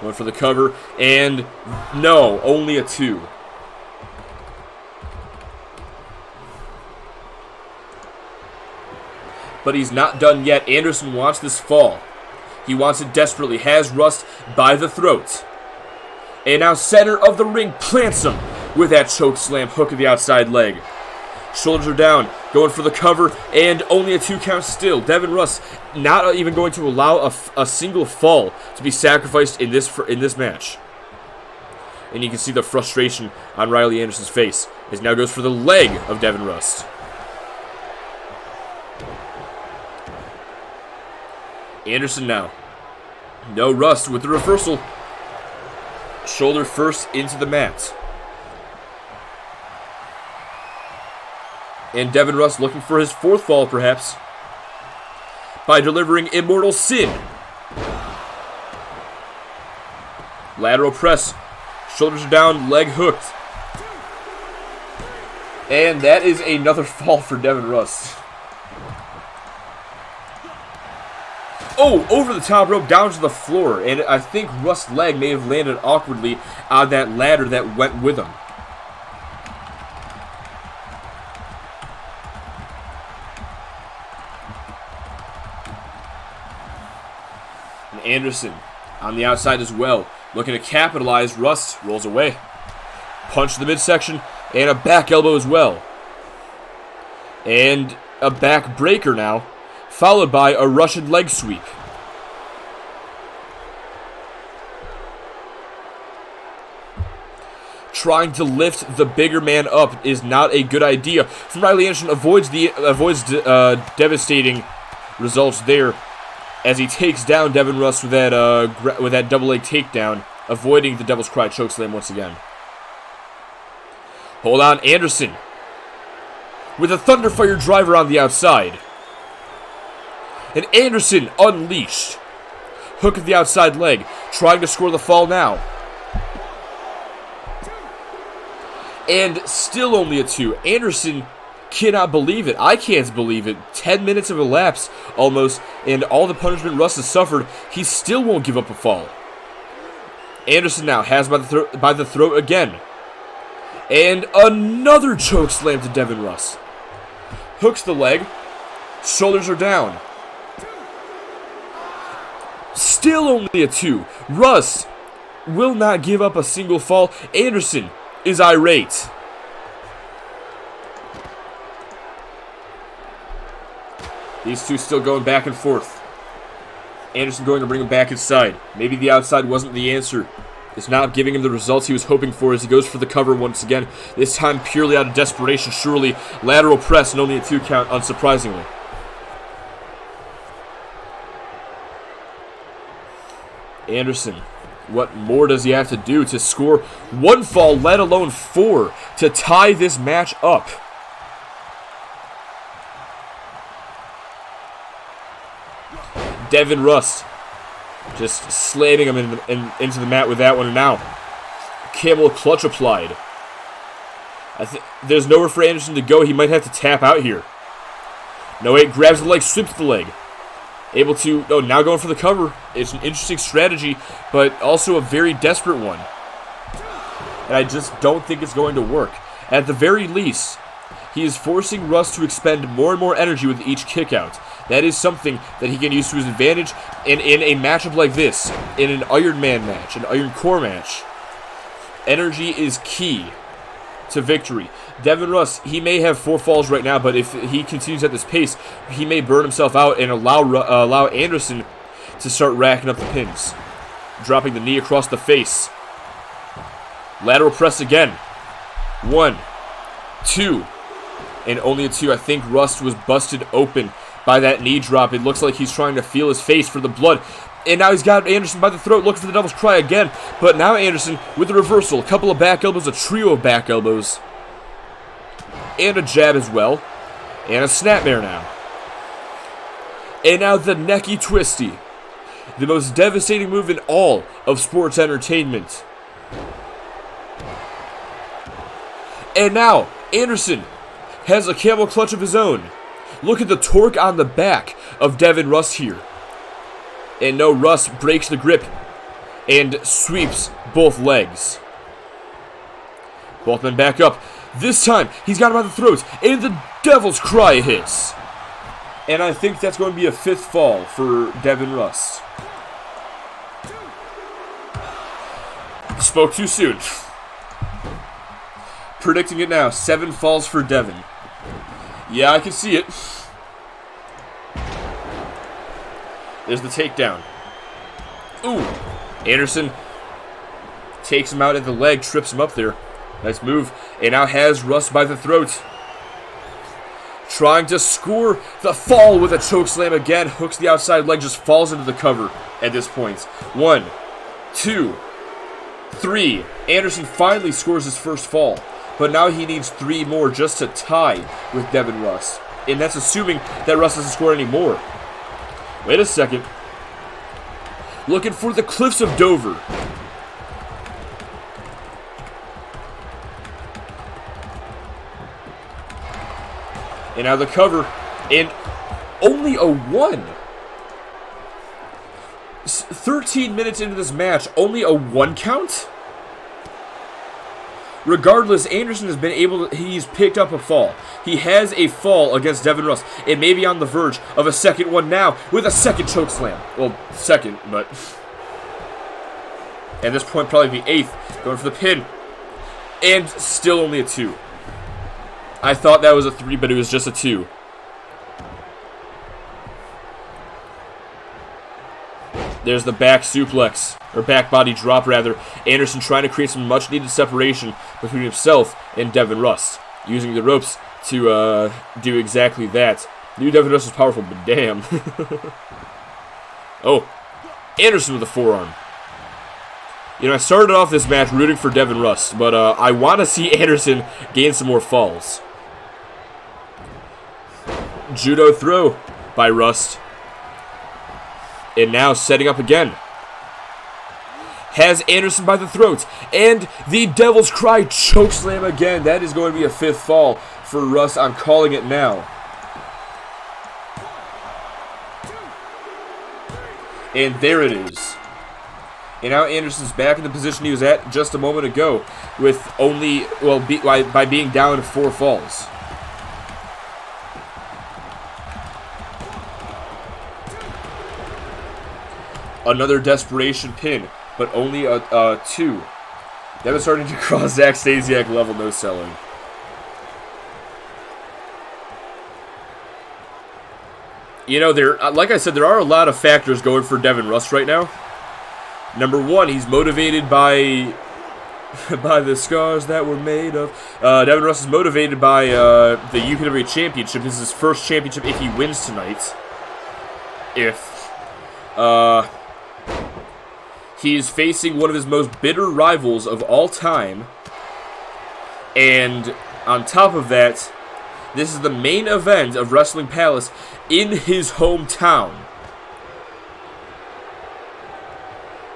Went for the cover, and no, only a 2. But he's not done yet. Anderson wants this fall. He wants it desperately. Has Rust by the throat. And now center of the ring plants him with that choke slam. Hook of the outside leg. Shoulders are down, going for the cover, and only a 2 count still. Devin Rust not even going to allow a single fall to be sacrificed in this match. And you can see the frustration on Riley Anderson's face as now goes for the leg of Devin Rust. Anderson now. No, Rust with the reversal. Shoulder first into the mat. And Devin Rust looking for his 4th fall, perhaps, by delivering Immortal Sin. Lateral press. Shoulders are down, leg hooked. And that is another fall for Devin Rust. Oh, over the top rope, down to the floor. And I think Rust's leg may have landed awkwardly on that ladder that went with him. Anderson on the outside as well. Looking to capitalize. Rust rolls away. Punch to the midsection. And a back elbow as well. And a back breaker now. Followed by a Russian leg sweep. Trying to lift the bigger man up is not a good idea. From Riley Anderson avoids devastating results there, as he takes down Devin Rust with that double leg takedown, avoiding the Devil's Cry chokeslam once again. Hold on, Anderson with a Thunderfire driver on the outside, and Anderson unleashed. Hook of the outside leg, trying to score the fall now. And still only a 2. Anderson cannot believe it. I can't believe it. 10 minutes have elapsed almost, and all the punishment Rust has suffered, he still won't give up a fall. Anderson now has by the throat again. And another choke slam to Devin Rust. Hooks the leg. Shoulders are down. Still only a 2. Rust will not give up a single fall. Anderson is irate. These two still going back and forth. Anderson going to bring him back inside. Maybe the outside wasn't the answer. It's not giving him the results he was hoping for as he goes for the cover once again. This time purely out of desperation, surely. Lateral press and only a 2 count, unsurprisingly. Anderson, what more does he have to do to score 1 fall, let alone 4, to tie this match up? Devin Rust just slamming him into the mat with that one. And now, camel clutch applied. There's nowhere for Anderson to go. He might have to tap out here. No, wait, grabs the leg, sweeps the leg. Able to, now going for the cover. It's an interesting strategy, but also a very desperate one. And I just don't think it's going to work. At the very least, he is forcing Rust to expend more and more energy with each kick out. That is something that he can use to his advantage. And in a matchup like this, in an Iron Man match, an Iron Core match, energy is key to victory. Devin Rust, he may have 4 falls right now, but if he continues at this pace, he may burn himself out and allow Anderson to start racking up the pins. Dropping the knee across the face. Lateral press again. 1, 2, and only a 2. I think Rust was busted open by that knee drop. It looks like he's trying to feel his face for the blood. And now he's got Anderson by the throat, looking for the Devil's Cry again. But now Anderson with the reversal. A couple of back elbows, a trio of back elbows. And a jab as well. And a snapmare now. And now the necky twisty. The most devastating move in all of sports entertainment. And now, Anderson has a camel clutch of his own. Look at the torque on the back of Devin Rust here. And no, Rust breaks the grip and sweeps both legs. Both men back up. This time, he's got him by the throat, and the Devil's Cry hits. And I think that's going to be a 5th fall for Devin Rust. Spoke too soon. Predicting it now, 7 falls for Devin. Yeah, I can see it. There's the takedown. Ooh. Anderson takes him out at the leg, trips him up there. Nice move. And now has Rust by the throat. Trying to score the fall with a chokeslam again. Hooks the outside leg, just falls into the cover at this point. 1, 2, 3. Anderson finally scores his first fall. But now he needs 3 more just to tie with Devin Rust. And that's assuming that Rust doesn't score any more. Wait a second. Looking for the Cliffs of Dover. And now the cover. And only a 1. 13 minutes into this match, only a 1 count? Regardless, Anderson has been able to, he's picked up a fall. He has a fall against Devin Russ. It may be on the verge of a second one now with a second choke slam. Well, second, but at this point probably the 8th. Going for the pin. And still only a 2. I thought that was a 3, but it was just a 2. There's the back suplex, or back body drop rather. Anderson trying to create some much needed separation between himself and Devin Russ, using the ropes to do exactly that. Knew Devin Russ was powerful, but damn. Oh, Anderson with a forearm. You know, I started off this match rooting for Devin Russ, but I want to see Anderson gain some more falls. Judo throw by Rust. And now setting up again. Has Anderson by the throat. And the Devil's Cry chokeslam again. That is going to be a 5th fall for Rust. I'm calling it now. And there it is. And now Anderson's back in the position he was at just a moment ago. With only, well, by being down 4 falls. Another desperation pin, but only a 2. That was starting to cross Zack Stasiak level no selling. You know, like I said, there are a lot of factors going for Devin Russ right now. Number 1, he's motivated by the scars that were made of. Devin Russ is motivated by the UPW Championship. This is his first championship if he wins tonight. He's facing one of his most bitter rivals of all time. And on top of that, this is the main event of Wrestling Palace in his hometown.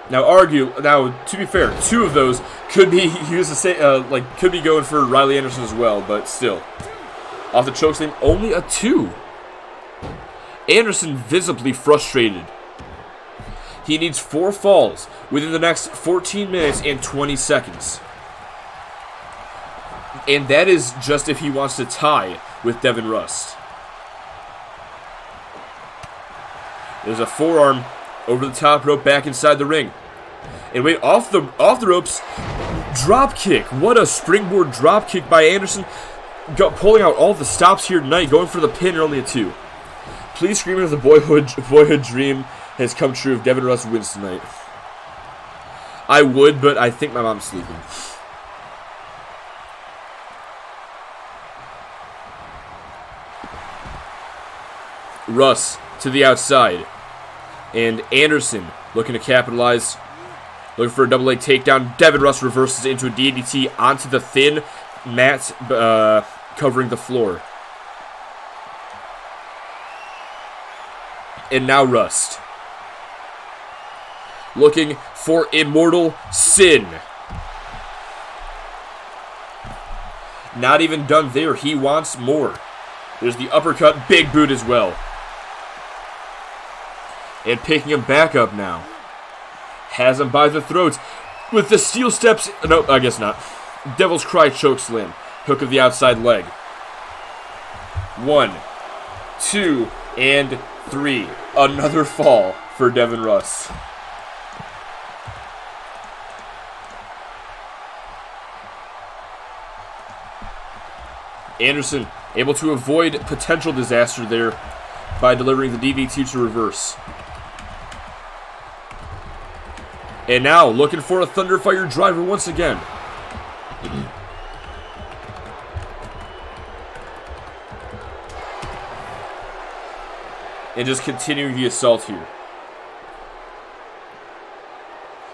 Now, to be fair, 2 of those could be could be going for Riley Anderson as well, but still. Off the chokeslam, only a 2. Anderson visibly frustrated. He needs 4 falls within the next 14 minutes and 20 seconds. And that is just if he wants to tie with Devin Rust. There's a forearm over the top rope back inside the ring. And wait, off the ropes, drop kick. What a springboard drop kick by Anderson. Pulling out all the stops here tonight, going for the pin, only a 2. Please scream if the boyhood dream has come true if Devin Russ wins tonight. I would, but I think my mom's sleeping. Russ to the outside. And Anderson looking to capitalize. Looking for a double leg takedown. Devin Russ reverses into a DDT onto the thin mat covering the floor. And now Rust. Looking for Immortal Sin. Not even done there. He wants more. There's the uppercut. Big boot as well. And picking him back up now. Has him by the throat. With the steel steps. No, I guess not. Devil's Cry chokeslam. Hook of the outside leg. 1, 2, and 3. Another fall for Devin Russ. Anderson able to avoid potential disaster there by delivering the DDT to reverse. And now looking for a Thunderfire driver once again. And just continuing the assault here.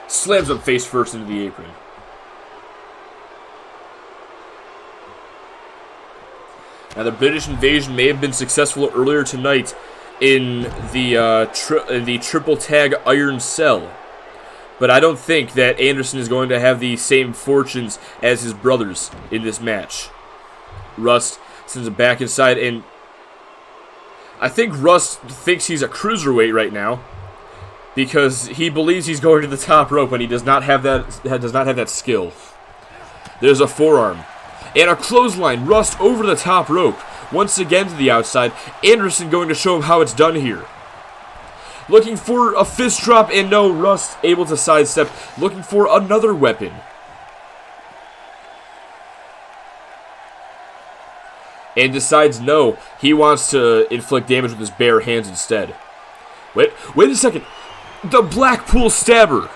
Slams him face first into the apron. Now, the British Invasion may have been successful earlier tonight in the triple tag Iron Cell. But I don't think that Anderson is going to have the same fortunes as his brothers in this match. Rust sends him back inside, and I think Rust thinks he's a cruiserweight right now because he believes he's going to the top rope when he does not have that skill. There's a forearm. And a clothesline. Rust over the top rope. Once again to the outside. Anderson going to show him how it's done here. Looking for a fist drop, and no, Rust able to sidestep. Looking for another weapon. And decides no, he wants to inflict damage with his bare hands instead. Wait a second. The Blackpool Stabber.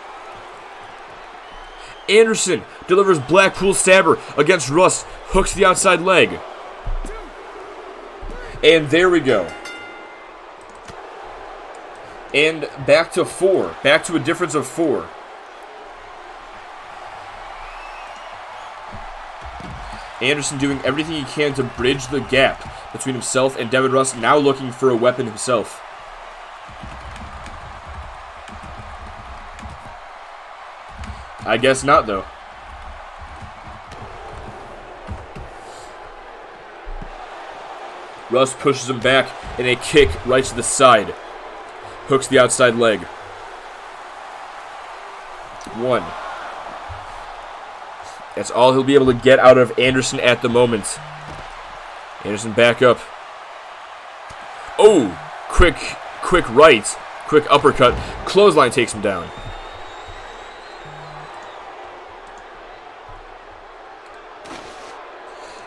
Anderson delivers Blackpool Stabber against Rust. Hooks the outside leg. And there we go. And back to 4. Back to a difference of 4. Anderson doing everything he can to bridge the gap between himself and Devin Rust, now looking for a weapon himself. I guess not, though. Rust pushes him back in a kick right to the side. Hooks the outside leg. 1. That's all he'll be able to get out of Anderson at the moment. Anderson back up. Oh! Quick right. Quick uppercut. Clothesline takes him down.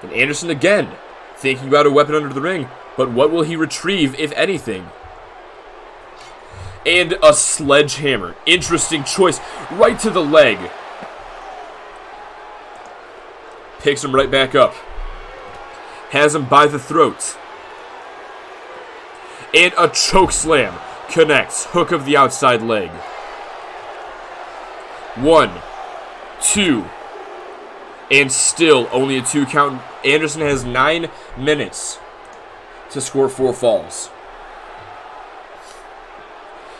And Anderson again, thinking about a weapon under the ring. But what will he retrieve, if anything? And a sledgehammer. Interesting choice. Right to the leg. Picks him right back up. Has him by the throat. And a choke slam. Connects. Hook of the outside leg. 1, 2. And still only a 2 count. Anderson has 9 minutes to score 4 falls.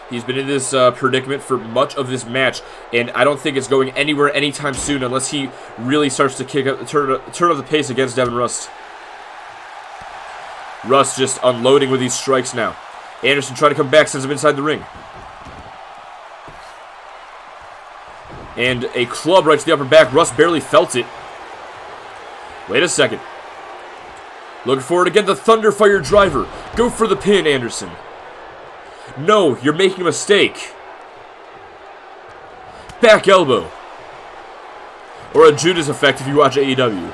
He's been in this predicament for much of this match, and I don't think it's going anywhere anytime soon unless he really starts to turn up the pace against Devin Rust. Rust just unloading with these strikes now. Anderson trying to come back, sends him inside the ring. And a club right to the upper back. Rust barely felt it. Wait a second. Looking for it again, the Thunderfire driver. Go for the pin, Anderson. No, you're making a mistake. Back elbow. Or a Judas effect if you watch AEW.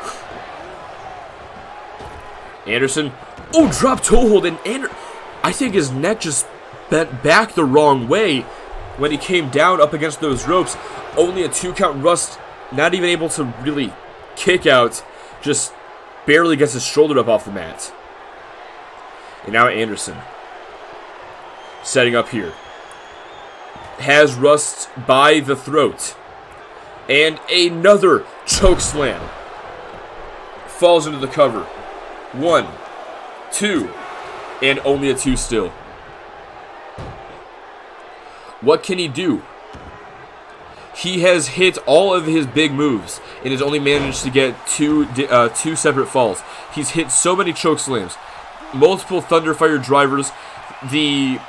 Anderson. Oh, drop toe hold. And I think his neck just bent back the wrong way when he came down up against those ropes. Only a 2 count. Rust not even able to really kick out. Just barely gets his shoulder up off the mat. And now Anderson. Setting up here. Has Rust by the throat. And another choke slam. Falls into the cover. 1, 2. And only a 2 still. What can he do? He has hit all of his big moves and has only managed to get two separate falls. He's hit so many choke slams. Multiple Thunderfire drivers. The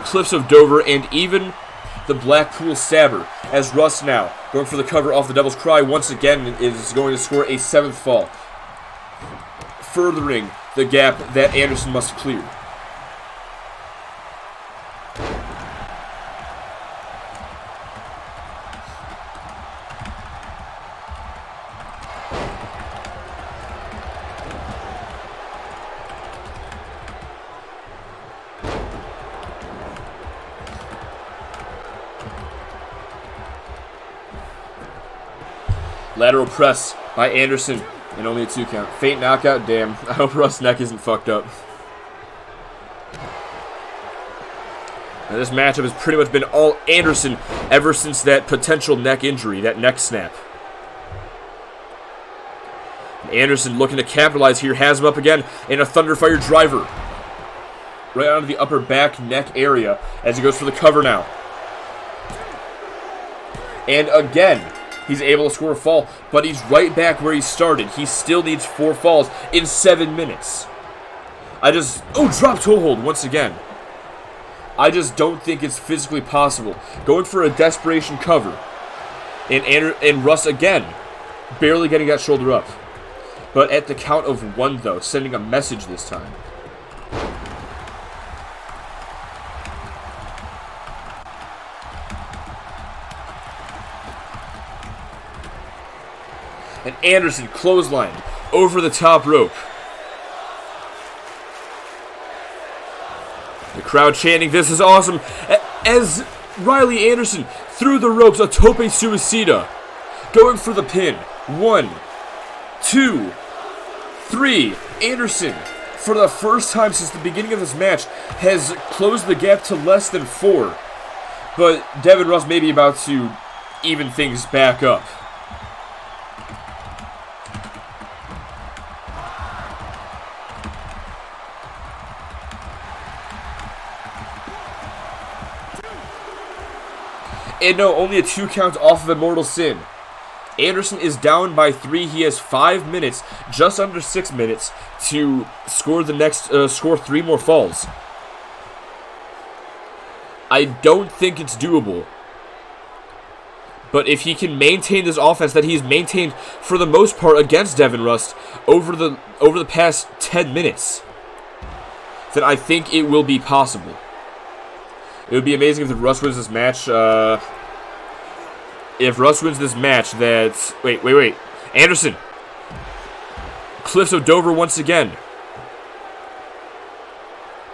Cliffs of Dover, and even the Blackpool Stabber, as Rust now, going for the cover off the Devil's Cry, once again is going to score a 7th fall, furthering the gap that Anderson must clear. Lateral press by Anderson, and only a 2 count. Faint knockout, damn. I hope Rust's neck isn't fucked up. Now, this matchup has pretty much been all Anderson ever since that potential neck injury, that neck snap. And Anderson looking to capitalize here, has him up again, and a Thunderfire driver. Right onto the upper back neck area as he goes for the cover now. And again, he's able to score a fall, but he's right back where he started. He still needs 4 falls in 7 minutes. Drop toe hold once again. I just don't think it's physically possible. Going for a desperation cover. And Rust again barely getting that shoulder up. But at the count of 1, though, sending a message this time. And Anderson clothesline over the top rope. The crowd chanting, "This is awesome," as Riley Anderson through the ropes, a tope suicida, going for the pin. 1, 2, 3. Anderson, for the first time since the beginning of this match, has closed the gap to less than 4. But Devin Russ may be about to even things back up. And no, only a 2 count off of Immortal Sin. Anderson is down by 3. He has 5 minutes, just under 6 minutes, to score the next, score 3 more falls. I don't think it's doable. But if he can maintain this offense that he's maintained for the most part against Devin Russ over the past 10 minutes, then I think it will be possible. It would be amazing if Russ wins this match. If Russ wins this match, that's... Wait. Anderson. Cliffs of Dover once again.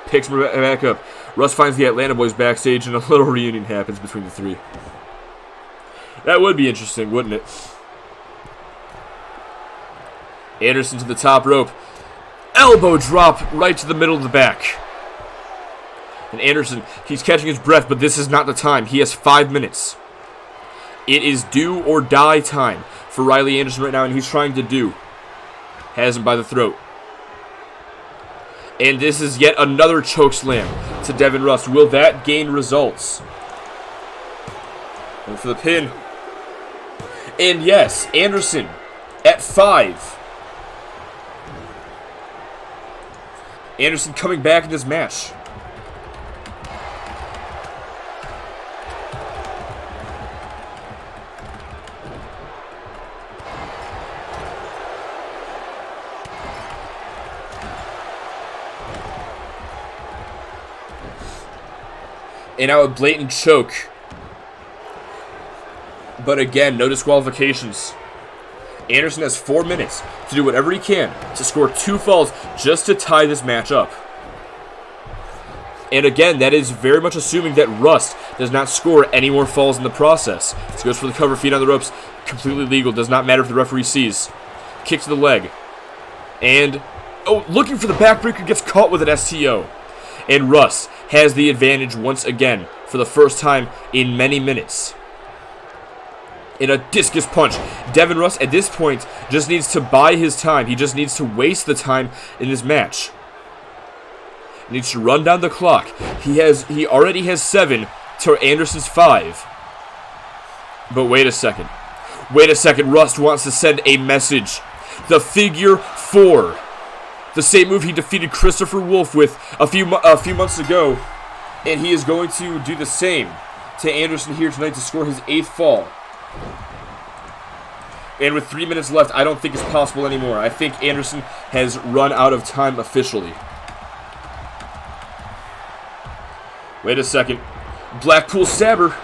Picks him back up. Russ finds the Atlanta boys backstage, and a little reunion happens between the 3. That would be interesting, wouldn't it? Anderson to the top rope. Elbow drop right to the middle of the back. And Anderson, he's catching his breath, but this is not the time. He has 5 minutes. It is do or die time for Riley Anderson right now, and he's trying to do. Has him by the throat. And this is yet another choke slam to Devin Russ. Will that gain results? And for the pin. And yes, Anderson at 5. Anderson coming back in this match. And now a blatant choke. But again, no disqualifications. Anderson has 4 minutes to do whatever he can to score 2 falls just to tie this match up. And again, that is very much assuming that Rust does not score any more falls in the process. This goes for the cover, feet on the ropes. Completely legal. Does not matter if the referee sees. Kick to the leg. And, looking for the backbreaker, gets caught with an STO. And Russ has the advantage once again for the first time in many minutes. In a discus punch. Devin Russ at this point just needs to buy his time. He just needs to waste the time in this match. He needs to run down the clock. He already has 7 to Anderson's 5. But wait a second. Rust wants to send a message. The figure 4. The same move he defeated Christopher Wolf with a few months ago. And he is going to do the same to Anderson here tonight to score his 8th fall. And with 3 minutes left, I don't think it's possible anymore. I think Anderson has run out of time officially. Wait a second. Blackpool Stabber.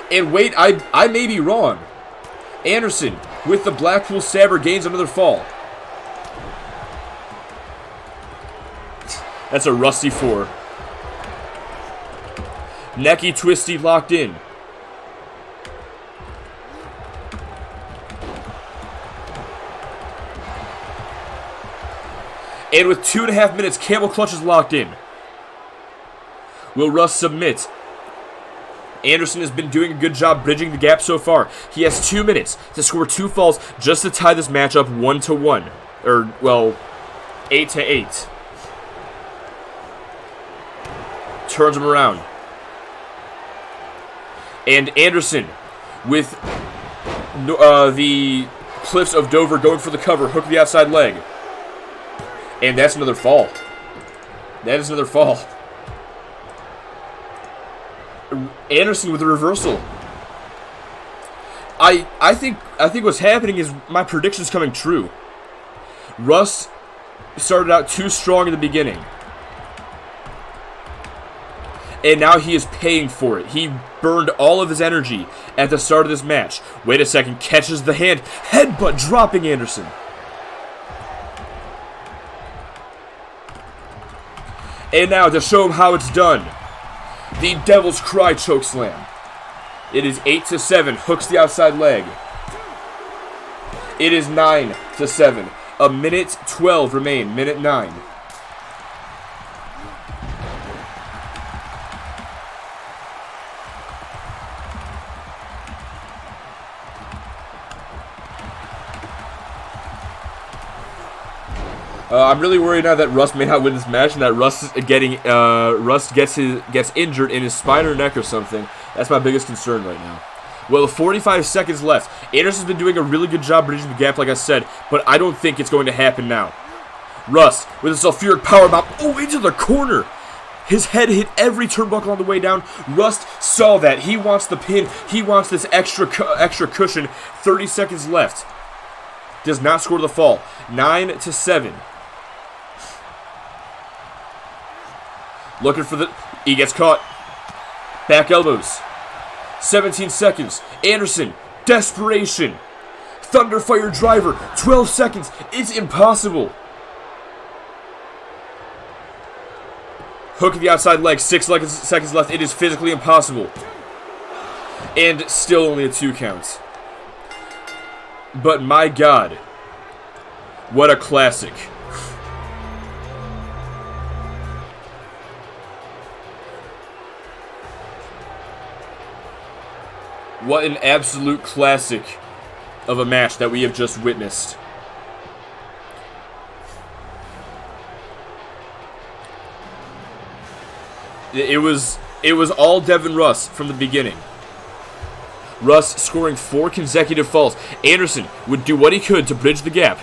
And wait, I may be wrong. Anderson, with the Blackpool Stabber, gains another fall. That's a rusty 4. Necky twisty locked in. And with 2.5 minutes, camel clutch is locked in. Will Russ submit? Anderson has been doing a good job bridging the gap so far. He has 2 minutes to score 2 falls just to tie this match up 1-1. Or, well, 8-8. Turns him around. And Anderson with the Cliffs of Dover going for the cover. Hook the outside leg. And that's another fall. That is another fall. Anderson with a reversal. I think what's happening is my prediction's coming true. Russ started out too strong in the beginning. And now he is paying for it. He burned all of his energy at the start of this match. Wait a second, catches the hand. Headbutt dropping Anderson. And now to show him how it's done. The Devil's Cry chokeslam. It is 8-7. Hooks the outside leg. It is 9-7. A minute 12 remain. Minute 9. I'm really worried now that Russ may not win this match and that Russ gets injured in his spine or neck or something. That's my biggest concern right now. Well, 45 seconds left. Anderson's been doing a really good job bridging the gap, like I said, but I don't think it's going to happen now. Russ with a sulfuric power bomb. Oh, into the corner. His head hit every turnbuckle on the way down. Rust saw that. He wants the pin. He wants this extra cushion. 30 seconds left. Does not score the fall. 9-7. Looking for the... He gets caught. Back elbows. 17 seconds. Anderson. Desperation. Thunderfire driver. 12 seconds. It's impossible. Hook at the outside leg. 6 seconds left. It is physically impossible. And still only a 2 count. But my God. What a classic. What an absolute classic of a match that we have just witnessed. It was all Devin Russ from the beginning. Russ scoring 4 consecutive falls. Anderson would do what he could to bridge the gap.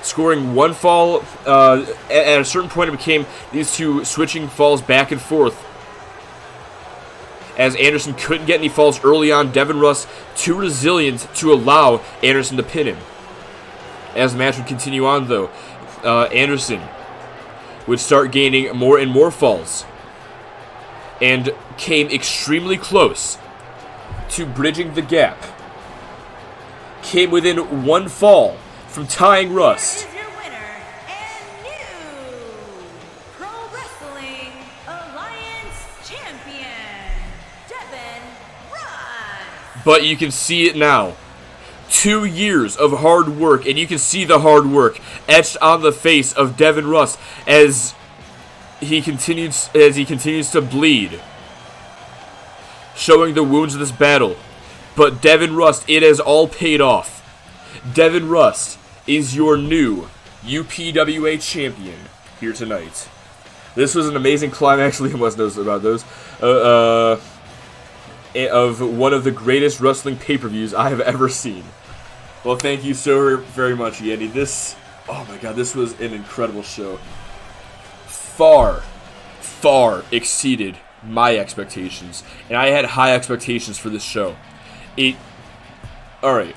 Scoring 1 fall. At a certain point, it became these two switching falls back and forth. As Anderson couldn't get any falls early on, Devin Russ too resilient to allow Anderson to pin him. As the match would continue on, though, Anderson would start gaining more and more falls. And came extremely close to bridging the gap. Came within 1 fall from tying Rust. Here is your winner and new Pro Wrestling Alliance champion, Devin Russ. But you can see it now. 2 years of hard work, and you can see the hard work etched on the face of Devin Russ as he continues to bleed, showing the wounds of this battle. But Devin Rust, it has all paid off. Devin Rust is your new UPWA champion here tonight. This was an amazing climax. Liam West knows about those. Of one of the greatest wrestling pay-per-views I have ever seen. Well, thank you so very much, Yandy. Oh my God, this was an incredible show. Far exceeded my expectations, and I had high expectations for this show. Alright,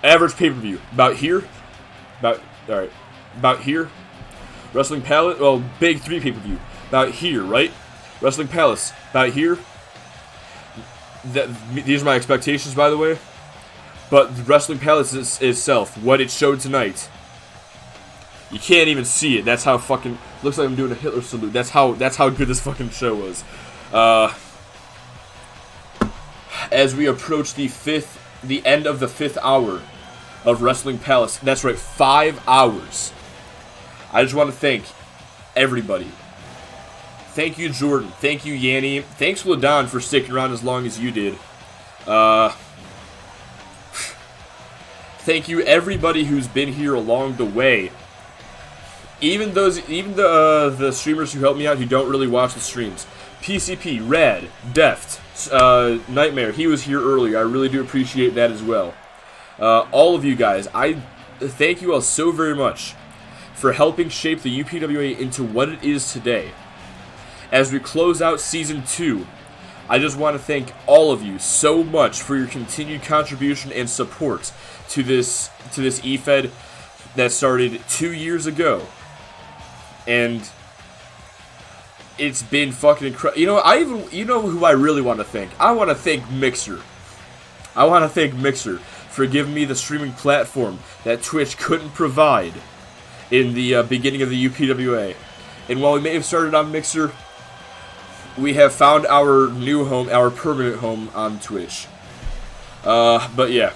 average pay-per-view, about here, Wrestling Palace, well, Big 3 pay-per-view, about here, right? Wrestling Palace, about here. These are my expectations, by the way. But the Wrestling Palace itself, what it showed tonight, you can't even see it. That's how fucking... Looks like I'm doing a Hitler salute. That's how good this fucking show was. As we approach the end of the 5th hour of Wrestling Palace. That's right, 5 hours. I just want to thank everybody. Thank you, Jordan. Thank you, Yanni. Thanks, LaDon, for sticking around as long as you did. Thank you, everybody who's been here along the way. Even the streamers who help me out who don't really watch the streams. PCP, Rad, Deft, Nightmare. He was here earlier. I really do appreciate that as well. All of you guys, I thank you all so very much for helping shape the UPWA into what it is today. As we close out Season 2 I just want to thank all of you so much for your continued contribution and support to this eFed that started 2 years ago. And it's been fucking incredible. You know who I really want to thank? I want to thank Mixer. I want to thank Mixer for giving me the streaming platform that Twitch couldn't provide in the beginning of the UPWA. And while we may have started on Mixer, we have found our new home, our permanent home on Twitch. But yeah,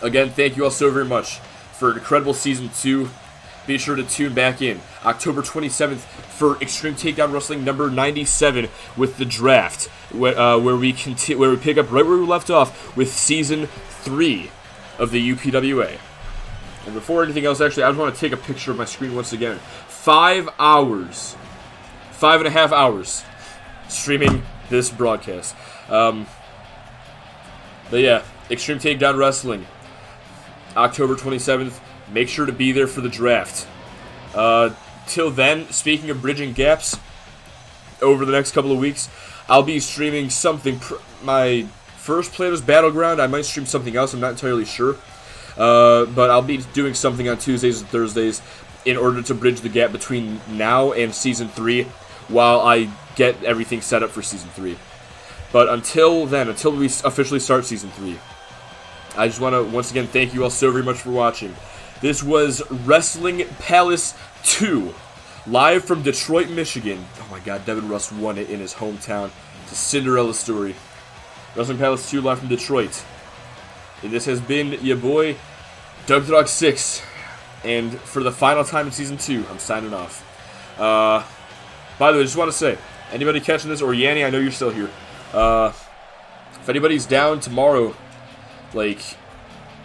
again, thank you all so very much for an incredible Season 2. Be sure to tune back in October 27th for Extreme Takedown Wrestling number 97 with the draft, where we pick up right where we left off with Season 3 of the UPWA. And before anything else, actually, I just want to take a picture of my screen once again. 5 hours, 5.5 hours streaming this broadcast. But yeah, Extreme Takedown Wrestling, October 27th. Make sure to be there for the draft. Till then, speaking of bridging gaps, over the next couple of weeks, I'll be streaming something. My first Plato's Battleground, I might stream something else, I'm not entirely sure. But I'll be doing something on Tuesdays and Thursdays in order to bridge the gap between now and Season 3 while I get everything set up for Season 3. But until then, until we officially start Season 3, I just want to once again thank you all so very much for watching. This was Wrestling Palace 2, live from Detroit, Michigan. Oh my god, Devin Russ won it in his hometown. It's a Cinderella story. Wrestling Palace 2, live from Detroit. And this has been your boy, Doug the Dog 6. And for the final time in Season 2, I'm signing off. By the way, I just want to say, anybody catching this, or Yanni, I know you're still here. If anybody's down tomorrow, like,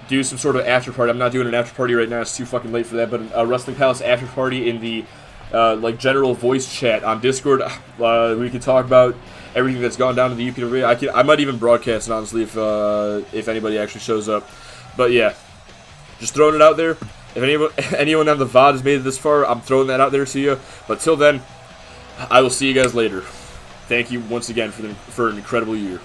do some sort of after party. I'm not doing an after party right now, it's too fucking late for that, but a Wrestling Palace after party in the like general voice chat on Discord. We can talk about everything that's gone down in the UPWA. I might even broadcast it, honestly, if anybody actually shows up. But yeah, just throwing it out there. If anyone on the VOD has made it this far, I'm throwing that out there to you. But till then, I will see you guys later. Thank you once again for an incredible year.